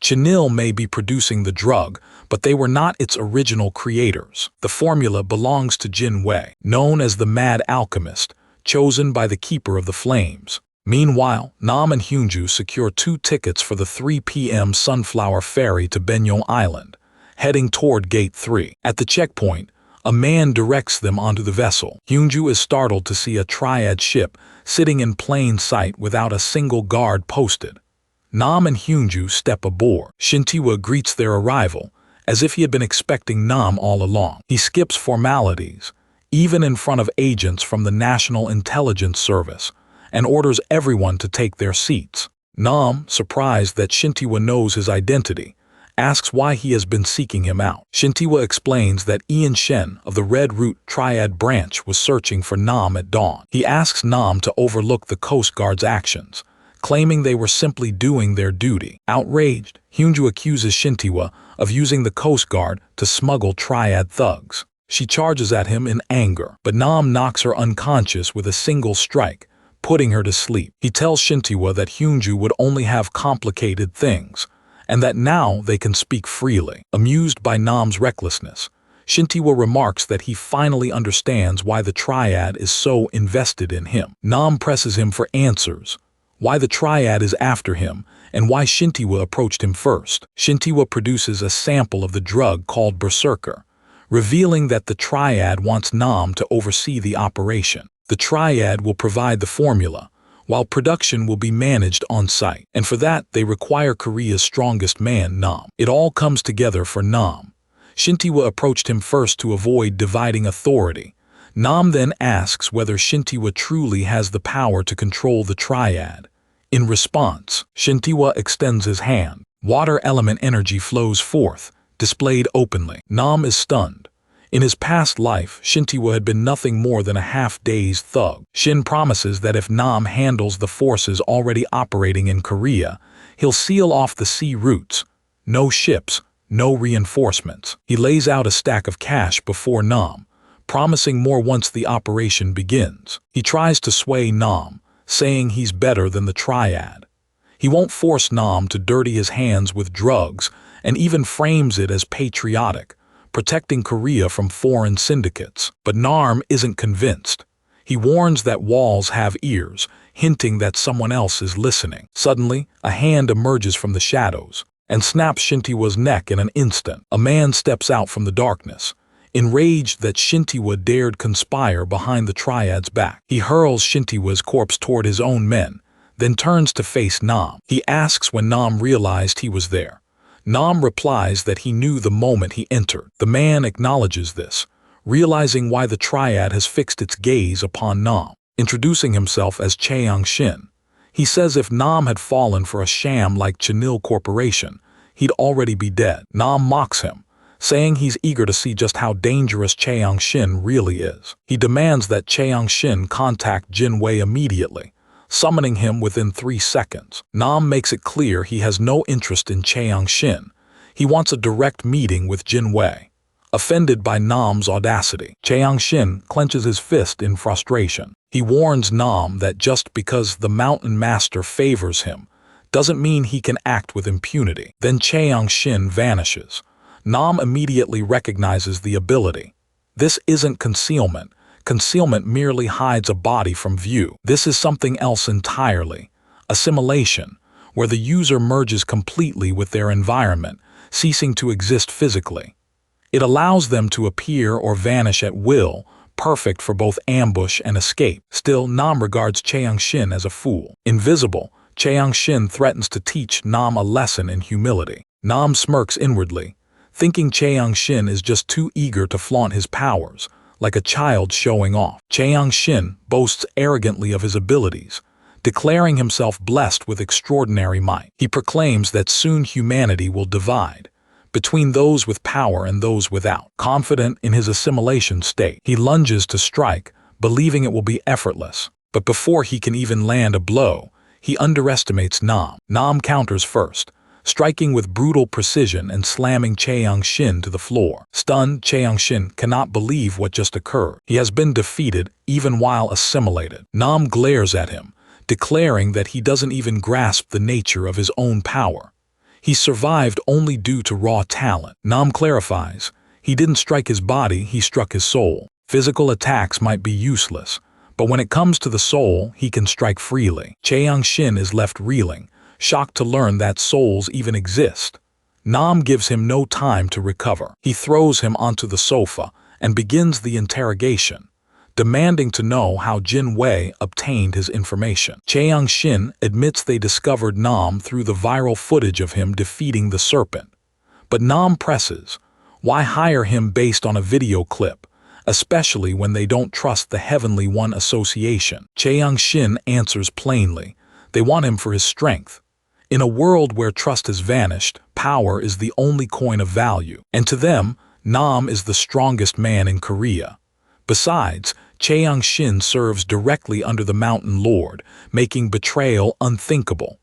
Speaker 1: Chanil may be producing the drug, but they were not its original creators. The formula belongs to Jin Wei, known as the Mad Alchemist, chosen by the Keeper of the Flames. Meanwhile, Nam and Hyunju secure 2 tickets for the 3 p.m. Sunflower Ferry to Benyon Island, heading toward Gate 3. At the checkpoint, a man directs them onto the vessel. Hyunju is startled to see a triad ship sitting in plain sight without a single guard posted. Nam and Hyunju step aboard. Shintiwa greets their arrival, as if he had been expecting Nam all along. He skips formalities, even in front of agents from the National Intelligence Service, and orders everyone to take their seats. Nam, surprised that Shintiwa knows his identity, asks why he has been seeking him out. Shintiwa explains that Ian Shen of the Red Root Triad branch was searching for Nam at dawn. He asks Nam to overlook the Coast Guard's actions, claiming they were simply doing their duty. Outraged, Hyunju accuses Shintiwa of using the Coast Guard to smuggle Triad thugs. She charges at him in anger, but Nam knocks her unconscious with a single strike, putting her to sleep. He tells Shintiwa that Hyunju would only have complicated things, and that now they can speak freely. Amused by Nam's recklessness, Shintiwa remarks that he finally understands why the Triad is so invested in him. Nam presses him for answers, why the Triad is after him, and why Shintiwa approached him first. Shintiwa produces a sample of the drug called Berserker, revealing that the Triad wants Nam to oversee the operation. The Triad will provide the formula, while production will be managed on site, and for that they require Korea's strongest man, Nam. It all comes together for Nam. Shintiwa approached him first to avoid dividing authority. Nam then asks whether Shintiwa truly has the power to control the Triad. In response, Shintiwa extends his hand. Water element energy flows forth, displayed openly. Nam is stunned. In his past life, Shintiwa had been nothing more than a half-dazed thug. Shin promises that if Nam handles the forces already operating in Korea, he'll seal off the sea routes. No ships, no reinforcements. He lays out a stack of cash before Nam, promising more once the operation begins. He tries to sway Nam, saying he's better than the Triad. He won't force Nam to dirty his hands with drugs, and even frames it as patriotic, protecting Korea from foreign syndicates. But Nam isn't convinced. He warns that walls have ears, hinting that someone else is listening. Suddenly, a hand emerges from the shadows and snaps Shintiwa's neck in an instant. A man steps out from the darkness, enraged that Shintiwa dared conspire behind the Triad's back. He hurls Shintiwa's corpse toward his own men, then turns to face Nam. He asks when Nam realized he was there. Nam replies that he knew the moment he entered. The man acknowledges this, realizing why the Triad has fixed its gaze upon Nam. Introducing himself as Chaeyoung Shin, he says if Nam had fallen for a sham like Chanil Corporation, he'd already be dead. Nam mocks him, saying he's eager to see just how dangerous Chaeyoung Shin really is. He demands that Chaeyoung Shin contact Jin Wei immediately, summoning him within 3 seconds. Nam makes it clear he has no interest in Chaeyoung Shin. He wants a direct meeting with Jin Wei. Offended by Nam's audacity, Chaeyoung Shin clenches his fist in frustration. He warns Nam that just because the Mountain Master favors him doesn't mean he can act with impunity. Then Chaeyoung Shin vanishes. Nam immediately recognizes the ability. This isn't concealment. Concealment merely hides a body from view. This is something else entirely. Assimilation, where the user merges completely with their environment, ceasing to exist physically. It allows them to appear or vanish at will, perfect for both ambush and escape. Still, Nam regards Chaeyoung Shin as a fool. Invisible, Chaeyoung Shin threatens to teach Nam a lesson in humility. Nam smirks inwardly, thinking Chaeyoung Shin is just too eager to flaunt his powers, like a child showing off. Cheong-shin boasts arrogantly of his abilities, declaring himself blessed with extraordinary might. He proclaims that soon humanity will divide between those with power and those without. Confident in his assimilation state, he lunges to strike, believing it will be effortless. But before he can even land a blow, he underestimates Nam. Nam counters first, striking with brutal precision and slamming Cheong-shin to the floor. Stunned, Cheong-shin cannot believe what just occurred. He has been defeated even while assimilated. Nam glares at him, declaring that he doesn't even grasp the nature of his own power. He survived only due to raw talent. Nam clarifies, he didn't strike his body, he struck his soul. Physical attacks might be useless, but when it comes to the soul, he can strike freely. Cheong-shin is left reeling, shocked to learn that souls even exist. Nam gives him no time to recover. He throws him onto the sofa and begins the interrogation, demanding to know how Jin Wei obtained his information. Cheong-shin admits they discovered Nam through the viral footage of him defeating the serpent. But Nam presses, why hire him based on a video clip, especially when they don't trust the Heavenly One Association? Cheong-shin answers plainly, they want him for his strength. In a world where trust has vanished, power is the only coin of value, and to them, Nam is the strongest man in Korea. Besides, Cheong-shin serves directly under the Mountain Lord, making betrayal unthinkable.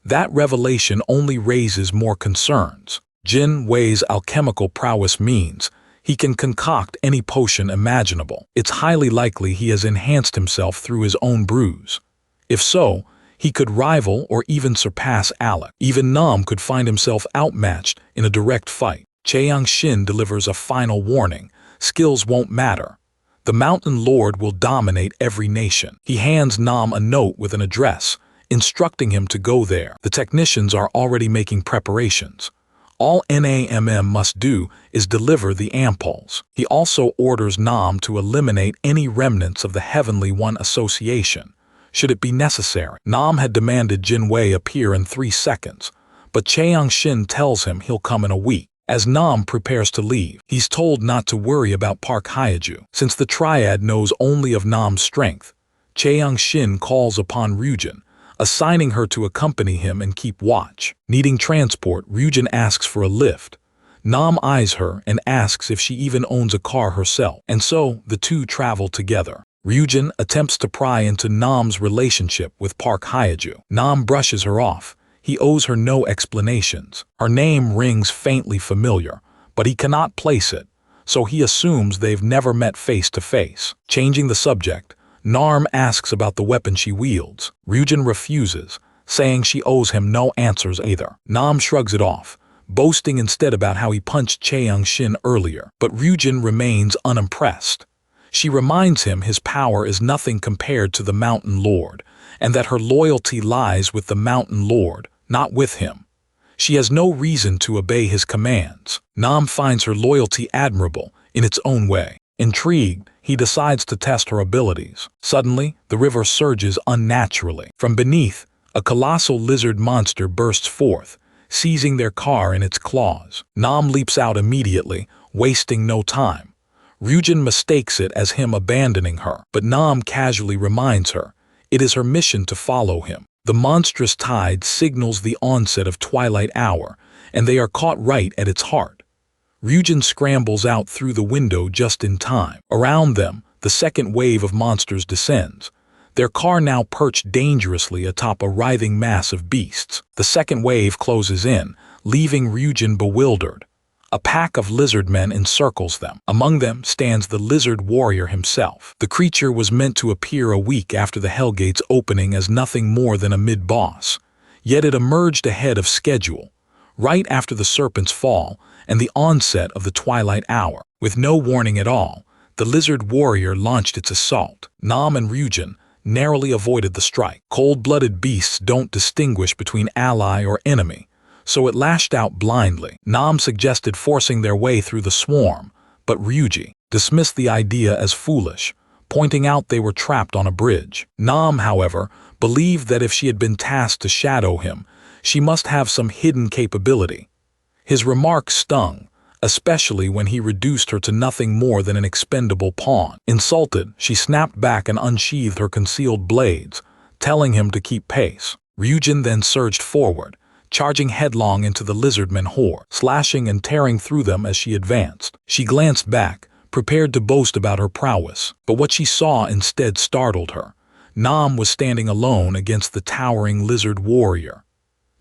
Speaker 1: That revelation only raises more concerns. Jin Wei's alchemical prowess means he can concoct any potion imaginable. It's highly likely he has enhanced himself through his own brews. If so, he could rival or even surpass Alec. Even Nam could find himself outmatched in a direct fight. Cheong-shin delivers a final warning, skills won't matter. The Mountain Lord will dominate every nation. He hands Nam a note with an address, instructing him to go there. The technicians are already making preparations. All NAMM must do is deliver the ampoules. He also orders Nam to eliminate any remnants of the Heavenly One Association, should it be necessary. Nam had demanded Jin Wei appear in 3 seconds, but Cheong-shin tells him he'll come in a week. As Nam prepares to leave, he's told not to worry about Park Hyeju. Since the Triad knows only of Nam's strength, Cheong-shin calls upon Ryujin, assigning her to accompany him and keep watch. Needing transport, Ryujin asks for a lift. Nam eyes her and asks if she even owns a car herself, and so the two travel together. Ryujin attempts to pry into Nam's relationship with Park Hyeju. Nam brushes her off. He owes her no explanations. Her name rings faintly familiar, but he cannot place it, so he assumes they've never met face to face. Changing the subject, Nam asks about the weapon she wields. Ryujin refuses, saying she owes him no answers either. Nam shrugs it off, boasting instead about how he punched Cheong-shin earlier, but Ryujin remains unimpressed. She reminds him his power is nothing compared to the Mountain Lord, and that her loyalty lies with the Mountain Lord, not with him. She has no reason to obey his commands. Nam finds her loyalty admirable in its own way. Intrigued, he decides to test her abilities. Suddenly, the river surges unnaturally. From beneath, a colossal lizard monster bursts forth, seizing their car in its claws. Nam leaps out immediately, wasting no time. Ryujin mistakes it as him abandoning her, but Nam casually reminds her it is her mission to follow him. The monstrous tide signals the onset of twilight hour, and they are caught right at its heart. Ryujin scrambles out through the window just in time. Around them, the second wave of monsters descends, their car now perched dangerously atop a writhing mass of beasts. The second wave closes in, leaving Ryujin bewildered. A pack of lizard men encircles them. Among them stands the lizard warrior himself. The creature was meant to appear a week after the Hellgate's opening as nothing more than a mid-boss, yet it emerged ahead of schedule, right after the serpent's fall and the onset of the twilight hour. With no warning at all, the lizard warrior launched its assault. Nam and Ryujin narrowly avoided the strike. Cold-blooded beasts don't distinguish between ally or enemy, so it lashed out blindly. Nam suggested forcing their way through the swarm, but Ryuji dismissed the idea as foolish, pointing out they were trapped on a bridge. Nam, however, believed that if she had been tasked to shadow him, she must have some hidden capability. His remark stung, especially when he reduced her to nothing more than an expendable pawn. Insulted, she snapped back and unsheathed her concealed blades, telling him to keep pace. Ryujin then surged forward, charging headlong into the lizardmen horde, slashing and tearing through them as she advanced. She glanced back, prepared to boast about her prowess, but what she saw instead startled her. Nam was standing alone against the towering lizard warrior.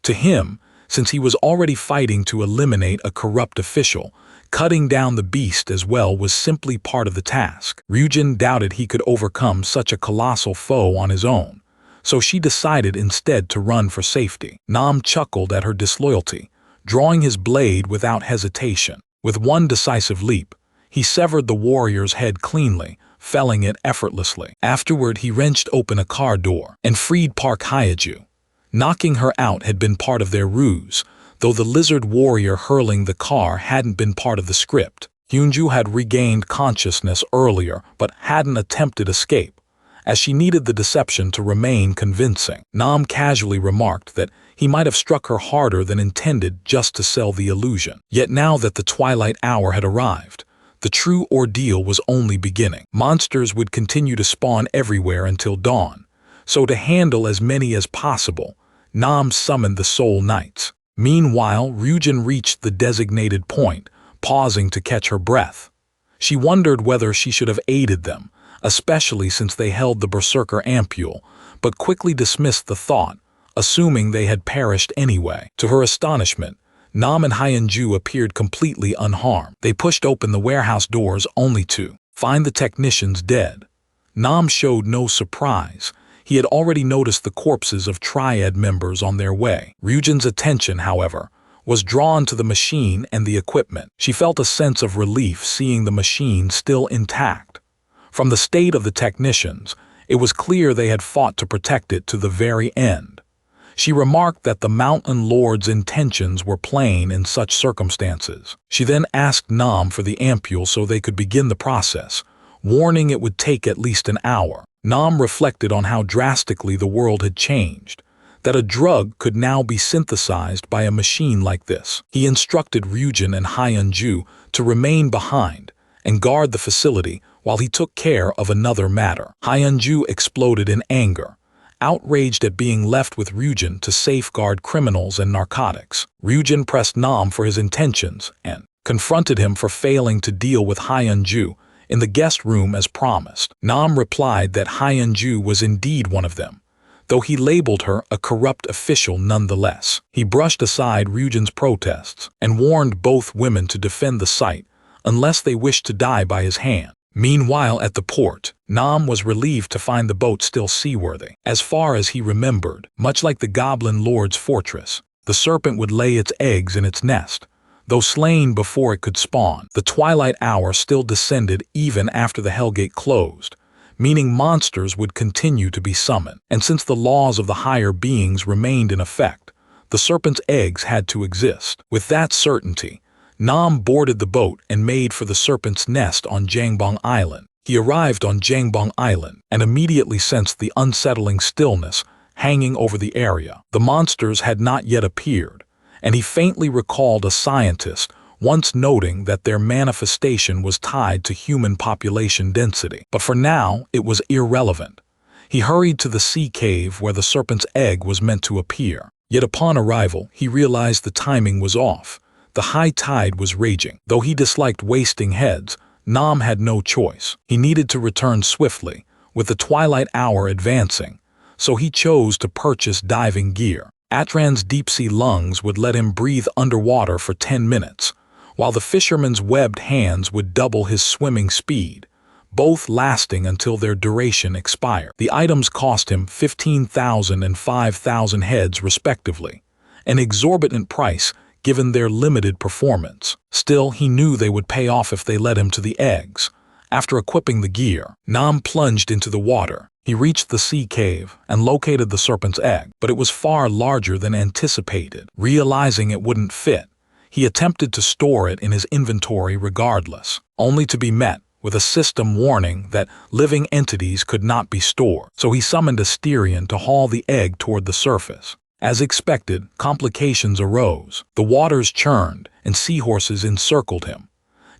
Speaker 1: To him, since he was already fighting to eliminate a corrupt official, cutting down the beast as well was simply part of the task. Ryujin doubted he could overcome such a colossal foe on his own, so she decided instead to run for safety. Nam chuckled at her disloyalty, drawing his blade without hesitation. With one decisive leap, he severed the warrior's head cleanly, felling it effortlessly. Afterward, he wrenched open a car door and freed Park Hyaju. Knocking her out had been part of their ruse, though the lizard warrior hurling the car hadn't been part of the script. Hyunju had regained consciousness earlier but hadn't attempted escape, as she needed the deception to remain convincing. Nam casually remarked that he might have struck her harder than intended just to sell the illusion. Yet now that the twilight hour had arrived, the true ordeal was only beginning. Monsters would continue to spawn everywhere until dawn, so to handle as many as possible, Nam summoned the Soul Knights. Meanwhile, Ryujin reached the designated point, pausing to catch her breath. She wondered whether she should have aided them, especially since they held the Berserker ampule, but quickly dismissed the thought, assuming they had perished anyway. To her astonishment, Nam and Hyunju appeared completely unharmed. They pushed open the warehouse doors only to find the technicians dead. Nam showed no surprise. He had already noticed the corpses of Triad members on their way. Ryujin's attention, however, was drawn to the machine and the equipment. She felt a sense of relief seeing the machine still intact. From the state of the technicians, it was clear they had fought to protect it to the very end. She remarked that the Mountain Lord's intentions were plain in such circumstances. She then asked Nam for the ampule so they could begin the process, warning it would take at least an hour. Nam reflected on how drastically the world had changed, that a drug could now be synthesized by a machine like this. He instructed Ryujin and Hyunju to remain behind and guard the facility while he took care of another matter. Hyunju exploded in anger, outraged at being left with Ryujin to safeguard criminals and narcotics. Ryujin pressed Nam for his intentions and confronted him for failing to deal with Hyunju in the guest room as promised. Nam replied that Hyunju was indeed one of them, though he labeled her a corrupt official nonetheless. He brushed aside Ryujin's protests and warned both women to defend the site unless they wished to die by his hand. Meanwhile, at the port, Nam was relieved to find the boat still seaworthy. As far as he remembered, much like the Goblin Lord's fortress, the serpent would lay its eggs in its nest, though slain before it could spawn. The twilight hour still descended even after the Hellgate closed, meaning monsters would continue to be summoned. And since the laws of the higher beings remained in effect, the serpent's eggs had to exist. With that certainty, Nam boarded the boat and made for the serpent's nest on Jangbong Island. He arrived on Jangbong Island and immediately sensed the unsettling stillness hanging over the area. The monsters had not yet appeared, and he faintly recalled a scientist once noting that their manifestation was tied to human population density. But for now, it was irrelevant. He hurried to the sea cave where the serpent's egg was meant to appear. Yet upon arrival, he realized the timing was off. The high tide was raging. Though he disliked wasting heads, Nam had no choice. He needed to return swiftly, with the twilight hour advancing, so he chose to purchase diving gear. Atran's deep-sea lungs would let him breathe underwater for 10 minutes, while the fisherman's webbed hands would double his swimming speed, both lasting until their duration expired. The items cost him 15,000 and 5,000 heads respectively, an exorbitant price given their limited performance. Still, he knew they would pay off if they led him to the eggs. After equipping the gear, Nam plunged into the water. He reached the sea cave and located the serpent's egg, but it was far larger than anticipated. Realizing it wouldn't fit, he attempted to store it in his inventory regardless, only to be met with a system warning that living entities could not be stored. So he summoned a Styrian to haul the egg toward the surface. As expected, complications arose. The waters churned, and seahorses encircled him.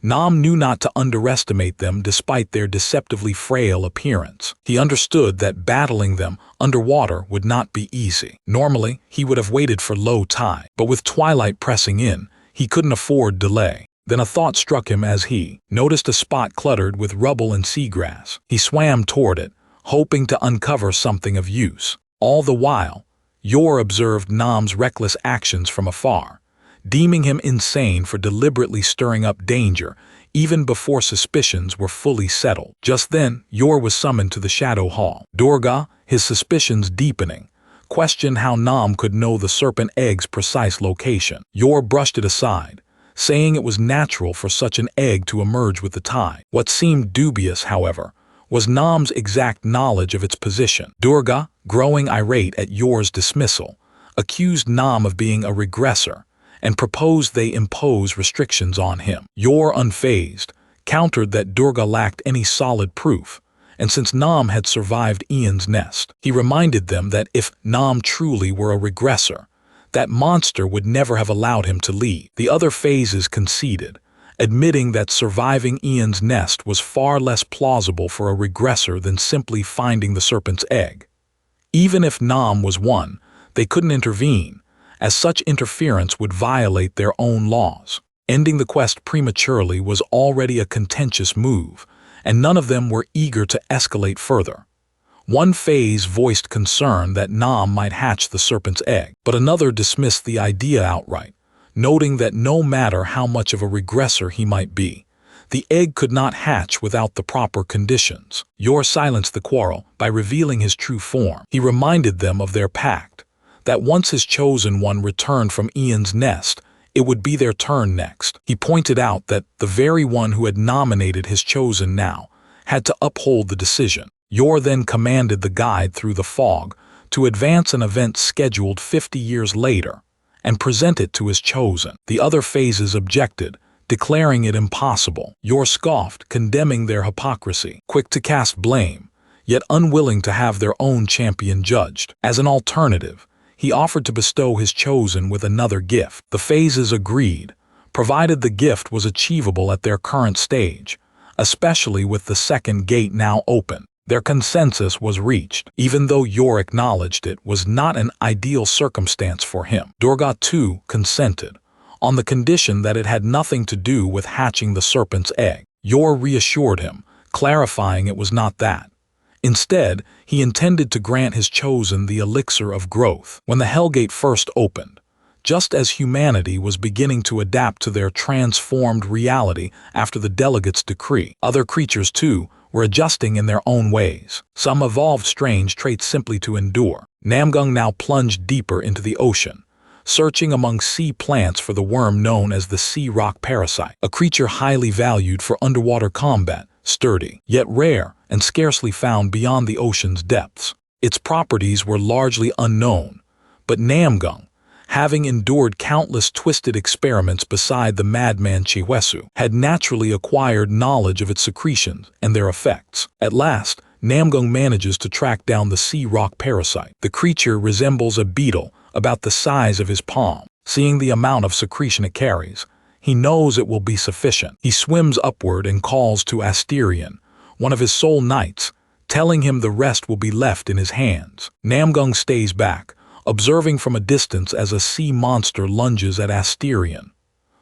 Speaker 1: Nam knew not to underestimate them despite their deceptively frail appearance. He understood that battling them underwater would not be easy. Normally, he would have waited for low tide, but with twilight pressing in, he couldn't afford delay. Then a thought struck him as he noticed a spot cluttered with rubble and seagrass. He swam toward it, hoping to uncover something of use. All the while, Yor observed Nam's reckless actions from afar, deeming him insane for deliberately stirring up danger even before suspicions were fully settled. Just then, Yor was summoned to the Shadow Hall. Durga, his suspicions deepening, questioned how Nam could know the serpent egg's precise location. Yor brushed it aside, saying it was natural for such an egg to emerge with the tide. What seemed dubious, however, was Nam's exact knowledge of its position. Durga, growing irate at Yor's dismissal, accused Nam of being a regressor and proposed they impose restrictions on him. Yor, unfazed, countered that Durga lacked any solid proof, and since Nam had survived Ian's nest, he reminded them that if Nam truly were a regressor, that monster would never have allowed him to leave. The other phases conceded, admitting that surviving Ian's nest was far less plausible for a regressor than simply finding the serpent's egg. Even if Nam was one, they couldn't intervene, as such interference would violate their own laws. Ending the quest prematurely was already a contentious move, and none of them were eager to escalate further. One phase voiced concern that Nam might hatch the serpent's egg, but another dismissed the idea outright, noting that no matter how much of a regressor he might be, the egg could not hatch without the proper conditions. Yor silenced the quarrel by revealing his true form. He reminded them of their pact, that once his chosen one returned from Ian's nest, it would be their turn next. He pointed out that the very one who had nominated his chosen now had to uphold the decision. Yor then commanded the guide through the fog to advance an event scheduled 50 years later and present it to his chosen. The other phases objected, declaring it impossible. Yor scoffed, condemning their hypocrisy, quick to cast blame, yet unwilling to have their own champion judged. As an alternative, he offered to bestow his chosen with another gift. The phases agreed, provided the gift was achievable at their current stage, especially with the second gate now open. Their consensus was reached, even though Yor acknowledged it was not an ideal circumstance for him. Durga too consented, on the condition that it had nothing to do with hatching the serpent's egg. Yor reassured him, clarifying it was not that. Instead, he intended to grant his chosen the elixir of growth. When the Hellgate first opened, just as humanity was beginning to adapt to their transformed reality after the delegate's decree, other creatures too were adjusting in their own ways. Some evolved strange traits simply to endure. Namgung now plunged deeper into the ocean, searching among sea plants for the worm known as the sea rock parasite, a creature highly valued for underwater combat, sturdy, yet rare and scarcely found beyond the ocean's depths. Its properties were largely unknown, but Namgung, having endured countless twisted experiments beside the madman Chiwesu, had naturally acquired knowledge of its secretions and their effects. At last, Namgung manages to track down the sea rock parasite. The creature resembles a beetle about the size of his palm. Seeing the amount of secretion it carries, he knows it will be sufficient. He swims upward and calls to Asterion, one of his soul knights, telling him the rest will be left in his hands. Namgung stays back, observing from a distance as a sea monster lunges at Asterion.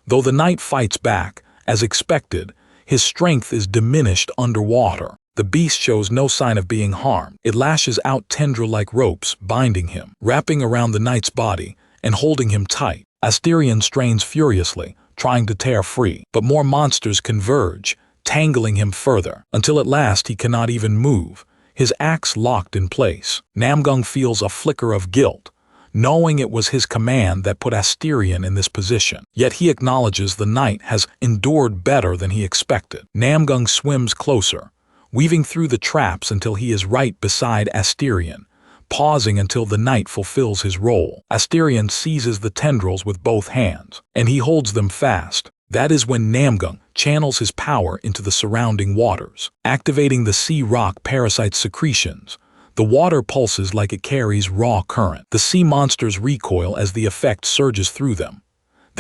Speaker 1: Though the knight fights back, as expected, his strength is diminished underwater. The beast shows no sign of being harmed. It lashes out tendril-like ropes, binding him, wrapping around the knight's body and holding him tight. Asterion strains furiously, trying to tear free, but more monsters converge, tangling him further, until at last he cannot even move, his axe locked in place. Namgung feels a flicker of guilt, knowing it was his command that put Asterion in this position. Yet he acknowledges the knight has endured better than he expected. Namgung swims closer, weaving through the traps until he is right beside Asterion, pausing until the knight fulfills his role. Asterion seizes the tendrils with both hands, and he holds them fast. That is when Namgung channels his power into the surrounding waters, activating the sea rock parasite's secretions. The water pulses like it carries raw current. The sea monsters recoil as the effect surges through them,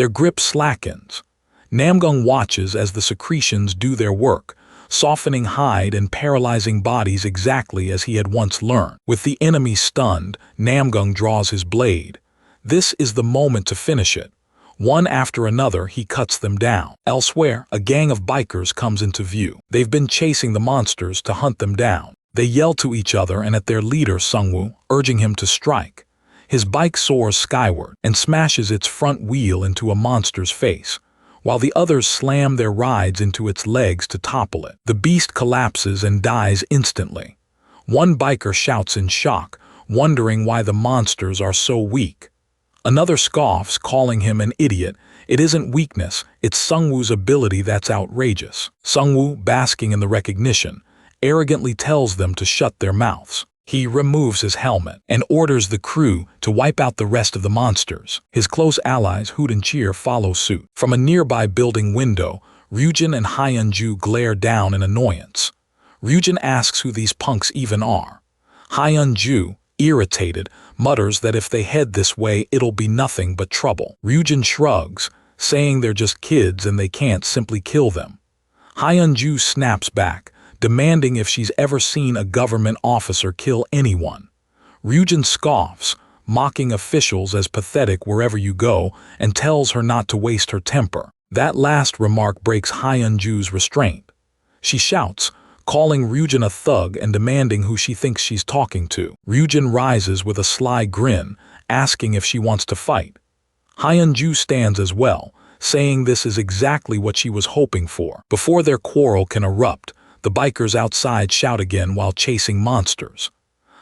Speaker 1: Their grip slackens. Namgung watches as the secretions do their work, softening hide and paralyzing bodies exactly as he had once learned. With the enemy stunned, Namgung draws his blade. This is the moment to finish it. One after another, he cuts them down. Elsewhere, a gang of bikers comes into view. They've been chasing the monsters to hunt them down. They yell to each other and at their leader, Sungwoo, urging him to strike. His bike soars skyward and smashes its front wheel into a monster's face, while the others slam their rides into its legs to topple it. The beast collapses and dies instantly. One biker shouts in shock, wondering why the monsters are so weak. Another scoffs, calling him an idiot. It isn't weakness, it's Sungwoo's ability that's outrageous. Sungwoo, basking in the recognition, arrogantly tells them to shut their mouths. He removes his helmet and orders the crew to wipe out the rest of the monsters. His close allies, Hoot and Cheer, follow suit. From a nearby building window, Ryujin and Hyunju glare down in annoyance. Ryujin asks who these punks even are. Hyunju, irritated, mutters that if they head this way, it'll be nothing but trouble. Ryujin shrugs, saying they're just kids and they can't simply kill them. Hyunju snaps back, demanding if she's ever seen a government officer kill anyone. Ryujin scoffs, mocking officials as pathetic wherever you go, and tells her not to waste her temper. That last remark breaks Hyunju's restraint. She shouts, calling Ryujin a thug and demanding who she thinks she's talking to. Ryujin rises with a sly grin, asking if she wants to fight. Hyunju stands as well, saying this is exactly what she was hoping for. Before their quarrel can erupt, the bikers outside shout again while chasing monsters.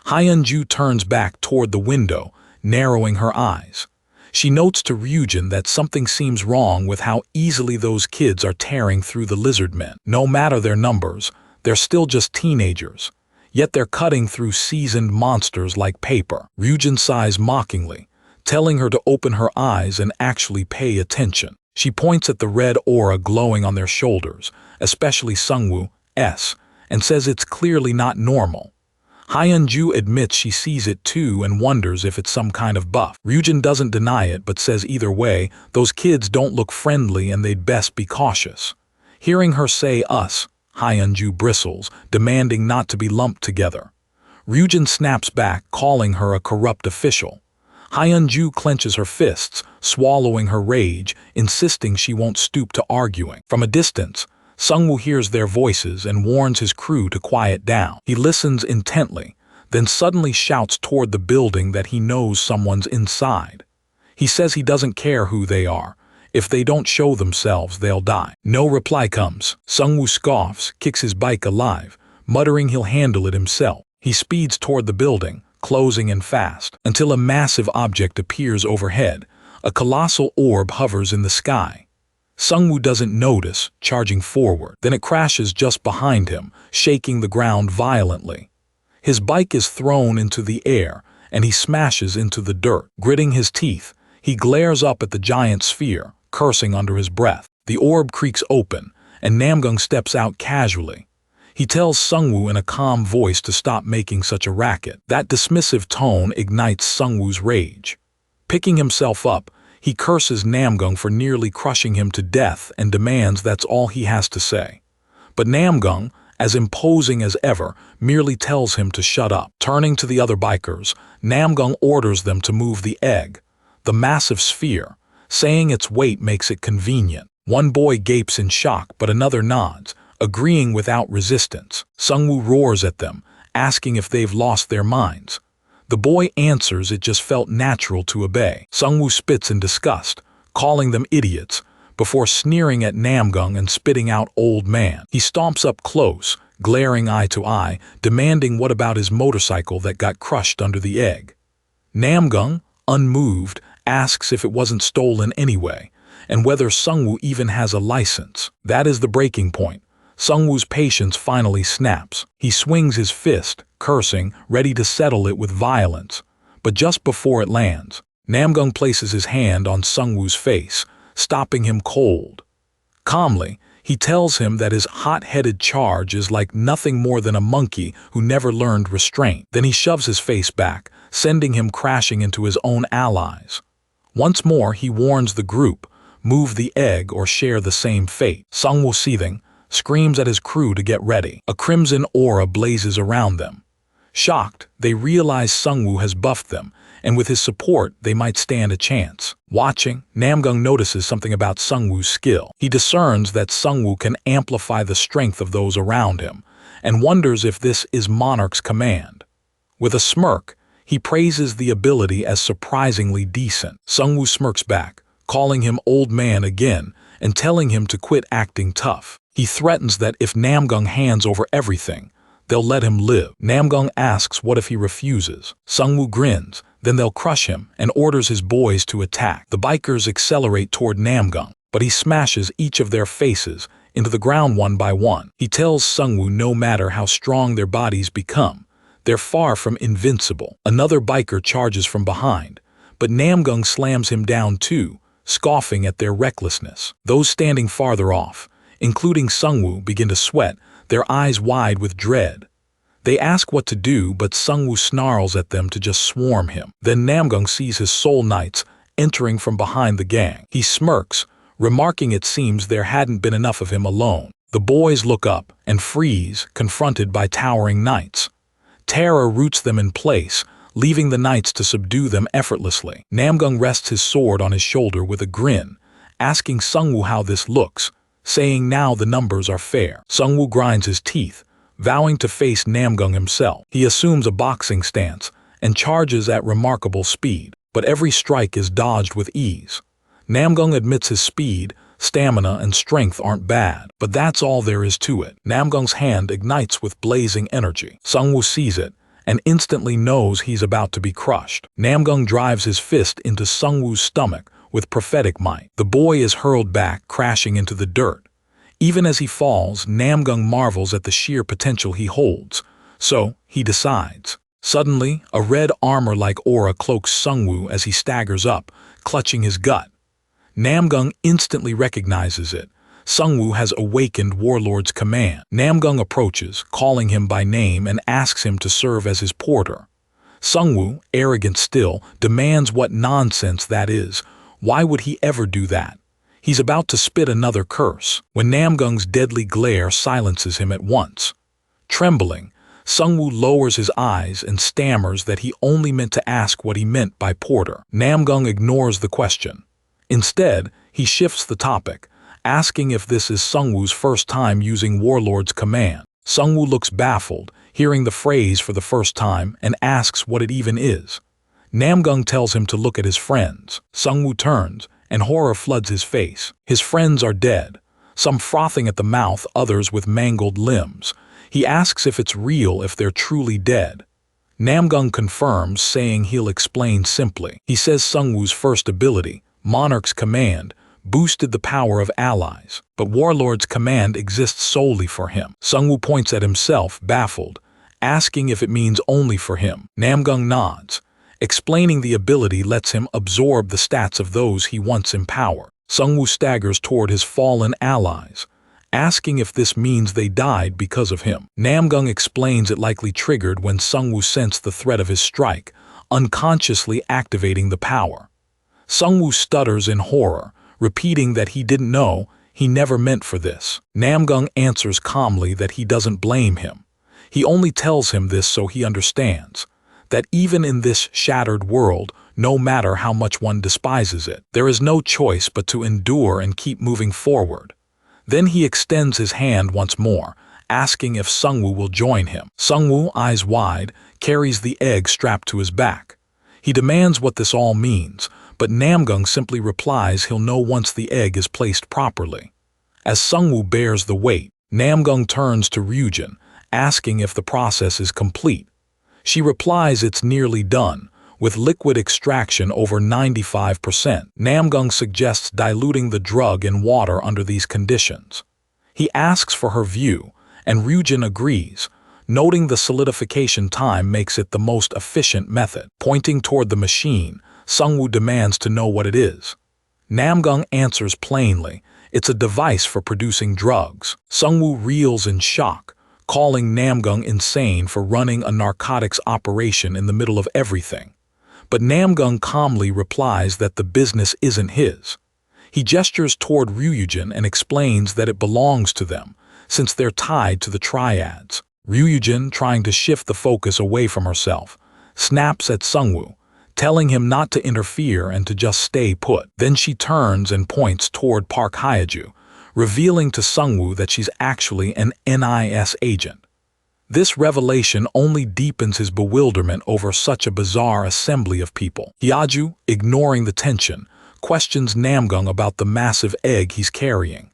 Speaker 1: Hyunju turns back toward the window, narrowing her eyes. She notes to Ryujin that something seems wrong with how easily those kids are tearing through the lizard men. No matter their numbers, they're still just teenagers, yet they're cutting through seasoned monsters like paper. Ryujin sighs mockingly, telling her to open her eyes and actually pay attention. She points at the red aura glowing on their shoulders, especially Sungwoo, and says it's clearly not normal. Hyunju admits she sees it too and wonders if it's some kind of buff. Ryujin doesn't deny it but says either way, those kids don't look friendly and they'd best be cautious. Hearing her say us, Hyunju bristles, demanding not to be lumped together. Ryujin snaps back, calling her a corrupt official. Hyunju clenches her fists, swallowing her rage, insisting she won't stoop to arguing. From a distance, Sungwoo hears their voices and warns his crew to quiet down. He listens intently, then suddenly shouts toward the building that he knows someone's inside. He says he doesn't care who they are. If they don't show themselves, they'll die. No reply comes. Sungwoo scoffs, kicks his bike alive, muttering he'll handle it himself. He speeds toward the building, closing in fast, until a massive object appears overhead. A colossal orb hovers in the sky. Sungwoo doesn't notice, charging forward. Then it crashes just behind him, shaking the ground violently. His bike is thrown into the air, and he smashes into the dirt. Gritting his teeth, he glares up at the giant sphere, cursing under his breath. The orb creaks open, and Namgung steps out casually. He tells Sungwoo in a calm voice to stop making such a racket. That dismissive tone ignites Sungwoo's rage. Picking himself up, he curses Namgung for nearly crushing him to death and demands that's all he has to say. But Namgung, as imposing as ever, merely tells him to shut up. Turning to the other bikers, Namgung orders them to move the egg, the massive sphere, saying its weight makes it convenient. One boy gapes in shock, but another nods, agreeing without resistance. Sungwoo roars at them, asking if they've lost their minds. The boy answers it just felt natural to obey. Sungwoo spits in disgust, calling them idiots, before sneering at Namgung and spitting out old man. He stomps up close, glaring eye to eye, demanding what about his motorcycle that got crushed under the egg. Namgung, unmoved, asks if it wasn't stolen anyway, and whether Sungwoo even has a license. That is the breaking point. Sungwoo's patience finally snaps. He swings his fist, cursing, ready to settle it with violence. But just before it lands, Namgung places his hand on Sungwoo's face, stopping him cold. Calmly, he tells him that his hot-headed charge is like nothing more than a monkey who never learned restraint. Then he shoves his face back, sending him crashing into his own allies. Once more, he warns the group, move the egg, or share the same fate. Sungwoo, seething, screams at his crew to get ready. A crimson aura blazes around them. Shocked, they realize Sungwoo has buffed them, and with his support, they might stand a chance. Watching, Namgung notices something about Sungwoo's skill. He discerns that Sungwoo can amplify the strength of those around him, and wonders if this is Monarch's command. With a smirk, he praises the ability as surprisingly decent. Sungwoo smirks back, calling him old man again and telling him to quit acting tough. He threatens that if Namgung hands over everything, they'll let him live. Namgung asks what if he refuses. Sungwoo grins, then they'll crush him, and orders his boys to attack. The bikers accelerate toward Namgung, but he smashes each of their faces into the ground one by one. He tells Sungwoo no matter how strong their bodies become, they're far from invincible. Another biker charges from behind, but Namgung slams him down too, scoffing at their recklessness. Those standing farther off, including Sungwoo, begin to sweat, their eyes wide with dread. They ask what to do, but Sungwoo snarls at them to just swarm him. Then Namgung sees his soul knights entering from behind the gang. He smirks, remarking it seems there hadn't been enough of him alone. The boys look up and freeze, confronted by towering knights. Terror roots them in place, leaving the knights to subdue them effortlessly. Namgung rests his sword on his shoulder with a grin, asking Sungwoo how this looks, saying now the numbers are fair. Sungwoo grinds his teeth, vowing to face Namgung himself. He assumes a boxing stance and charges at remarkable speed, but every strike is dodged with ease. Namgung admits his speed, stamina, and strength aren't bad, but that's all there is to it. Namgung's hand ignites with blazing energy. Sungwoo sees it and instantly knows he's about to be crushed. Namgung drives his fist into Sungwoo's stomach with prophetic might. The boy is hurled back, crashing into the dirt. Even as he falls, Namgung marvels at the sheer potential he holds, so he decides. Suddenly, a red armor-like aura cloaks Sungwoo as he staggers up, clutching his gut. Namgung instantly recognizes it. Sungwoo has awakened Warlord's command. Namgung approaches, calling him by name, and asks him to serve as his porter. Sungwoo, arrogant still, demands what nonsense that is. Why would he ever do that? He's about to spit another curse, when Namgung's deadly glare silences him at once. Trembling, Sungwoo lowers his eyes and stammers that he only meant to ask what he meant by porter. Namgung ignores the question. Instead, he shifts the topic, asking if this is Sungwoo's first time using Warlord's command. Sungwoo looks baffled, hearing the phrase for the first time, and asks what it even is. Namgung tells him to look at his friends. Sungwoo turns, and horror floods his face. His friends are dead, some frothing at the mouth, others with mangled limbs. He asks if it's real, if they're truly dead. Namgung confirms, saying he'll explain simply. He says Sungwoo's first ability, Monarch's command, boosted the power of allies, but Warlord's command exists solely for him. Sungwoo points at himself, baffled, asking if it means only for him. Namgung nods, explaining the ability lets him absorb the stats of those he once empowered. Sungwoo staggers toward his fallen allies, asking if this means they died because of him. Namgung explains it likely triggered when Sungwoo sensed the threat of his strike, unconsciously activating the power. Sungwoo stutters in horror, repeating that he didn't know, he never meant for this. Namgung answers calmly that he doesn't blame him. He only tells him this so he understands that even in this shattered world, no matter how much one despises it, there is no choice but to endure and keep moving forward. Then he extends his hand once more, asking if Sungwoo will join him. Sungwoo, eyes wide, carries the egg strapped to his back. He demands what this all means, but Namgung simply replies he'll know once the egg is placed properly. As Sungwoo bears the weight, Namgung turns to Ryujin, asking if the process is complete. She replies it's nearly done, with liquid extraction over 95%. Namgung suggests diluting the drug in water under these conditions. He asks for her view, and Ryujin agrees, noting the solidification time makes it the most efficient method. Pointing toward the machine, Sungwoo demands to know what it is. Namgung answers plainly, it's a device for producing drugs. Sungwoo reels in shock, calling Namgung insane for running a narcotics operation in the middle of everything. But Namgung calmly replies that the business isn't his. He gestures toward Ryujin and explains that it belongs to them, since they're tied to the triads. Ryujin, trying to shift the focus away from herself, snaps at Sungwoo, telling him not to interfere and to just stay put. Then she turns and points toward Park Hyeju, revealing to Sungwoo that she's actually an NIS agent. This revelation only deepens his bewilderment over such a bizarre assembly of people. Hyeju, ignoring the tension, questions Namgung about the massive egg he's carrying.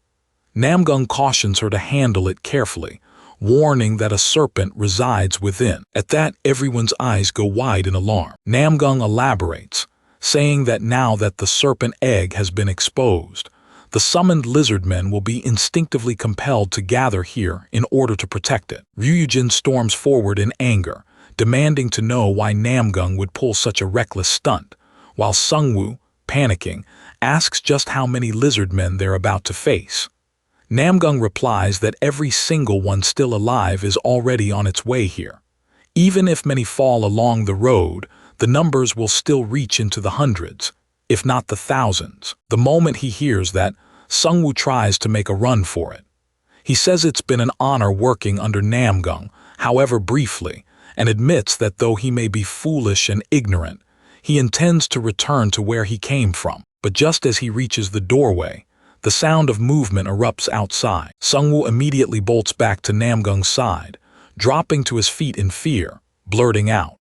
Speaker 1: Namgung cautions her to handle it carefully, warning that a serpent resides within. At that, everyone's eyes go wide in alarm. Namgung elaborates, saying that now that the serpent egg has been exposed, the summoned lizardmen will be instinctively compelled to gather here in order to protect it. Ryujin storms forward in anger, demanding to know why Namgung would pull such a reckless stunt, while Sungwoo, panicking, asks just how many lizardmen they're about to face. Namgung replies that every single one still alive is already on its way here. Even if many fall along the road, the numbers will still reach into the hundreds, if not the thousands. The moment he hears that, Sungwoo tries to make a run for it. He says it's been an honor working under Namgung, however briefly, and admits that though he may be foolish and ignorant, he intends to return to where he came from. But just as he reaches the doorway, the sound of movement erupts outside. Sungwoo immediately bolts back to Namgung's side, dropping to his feet in fear, blurting out,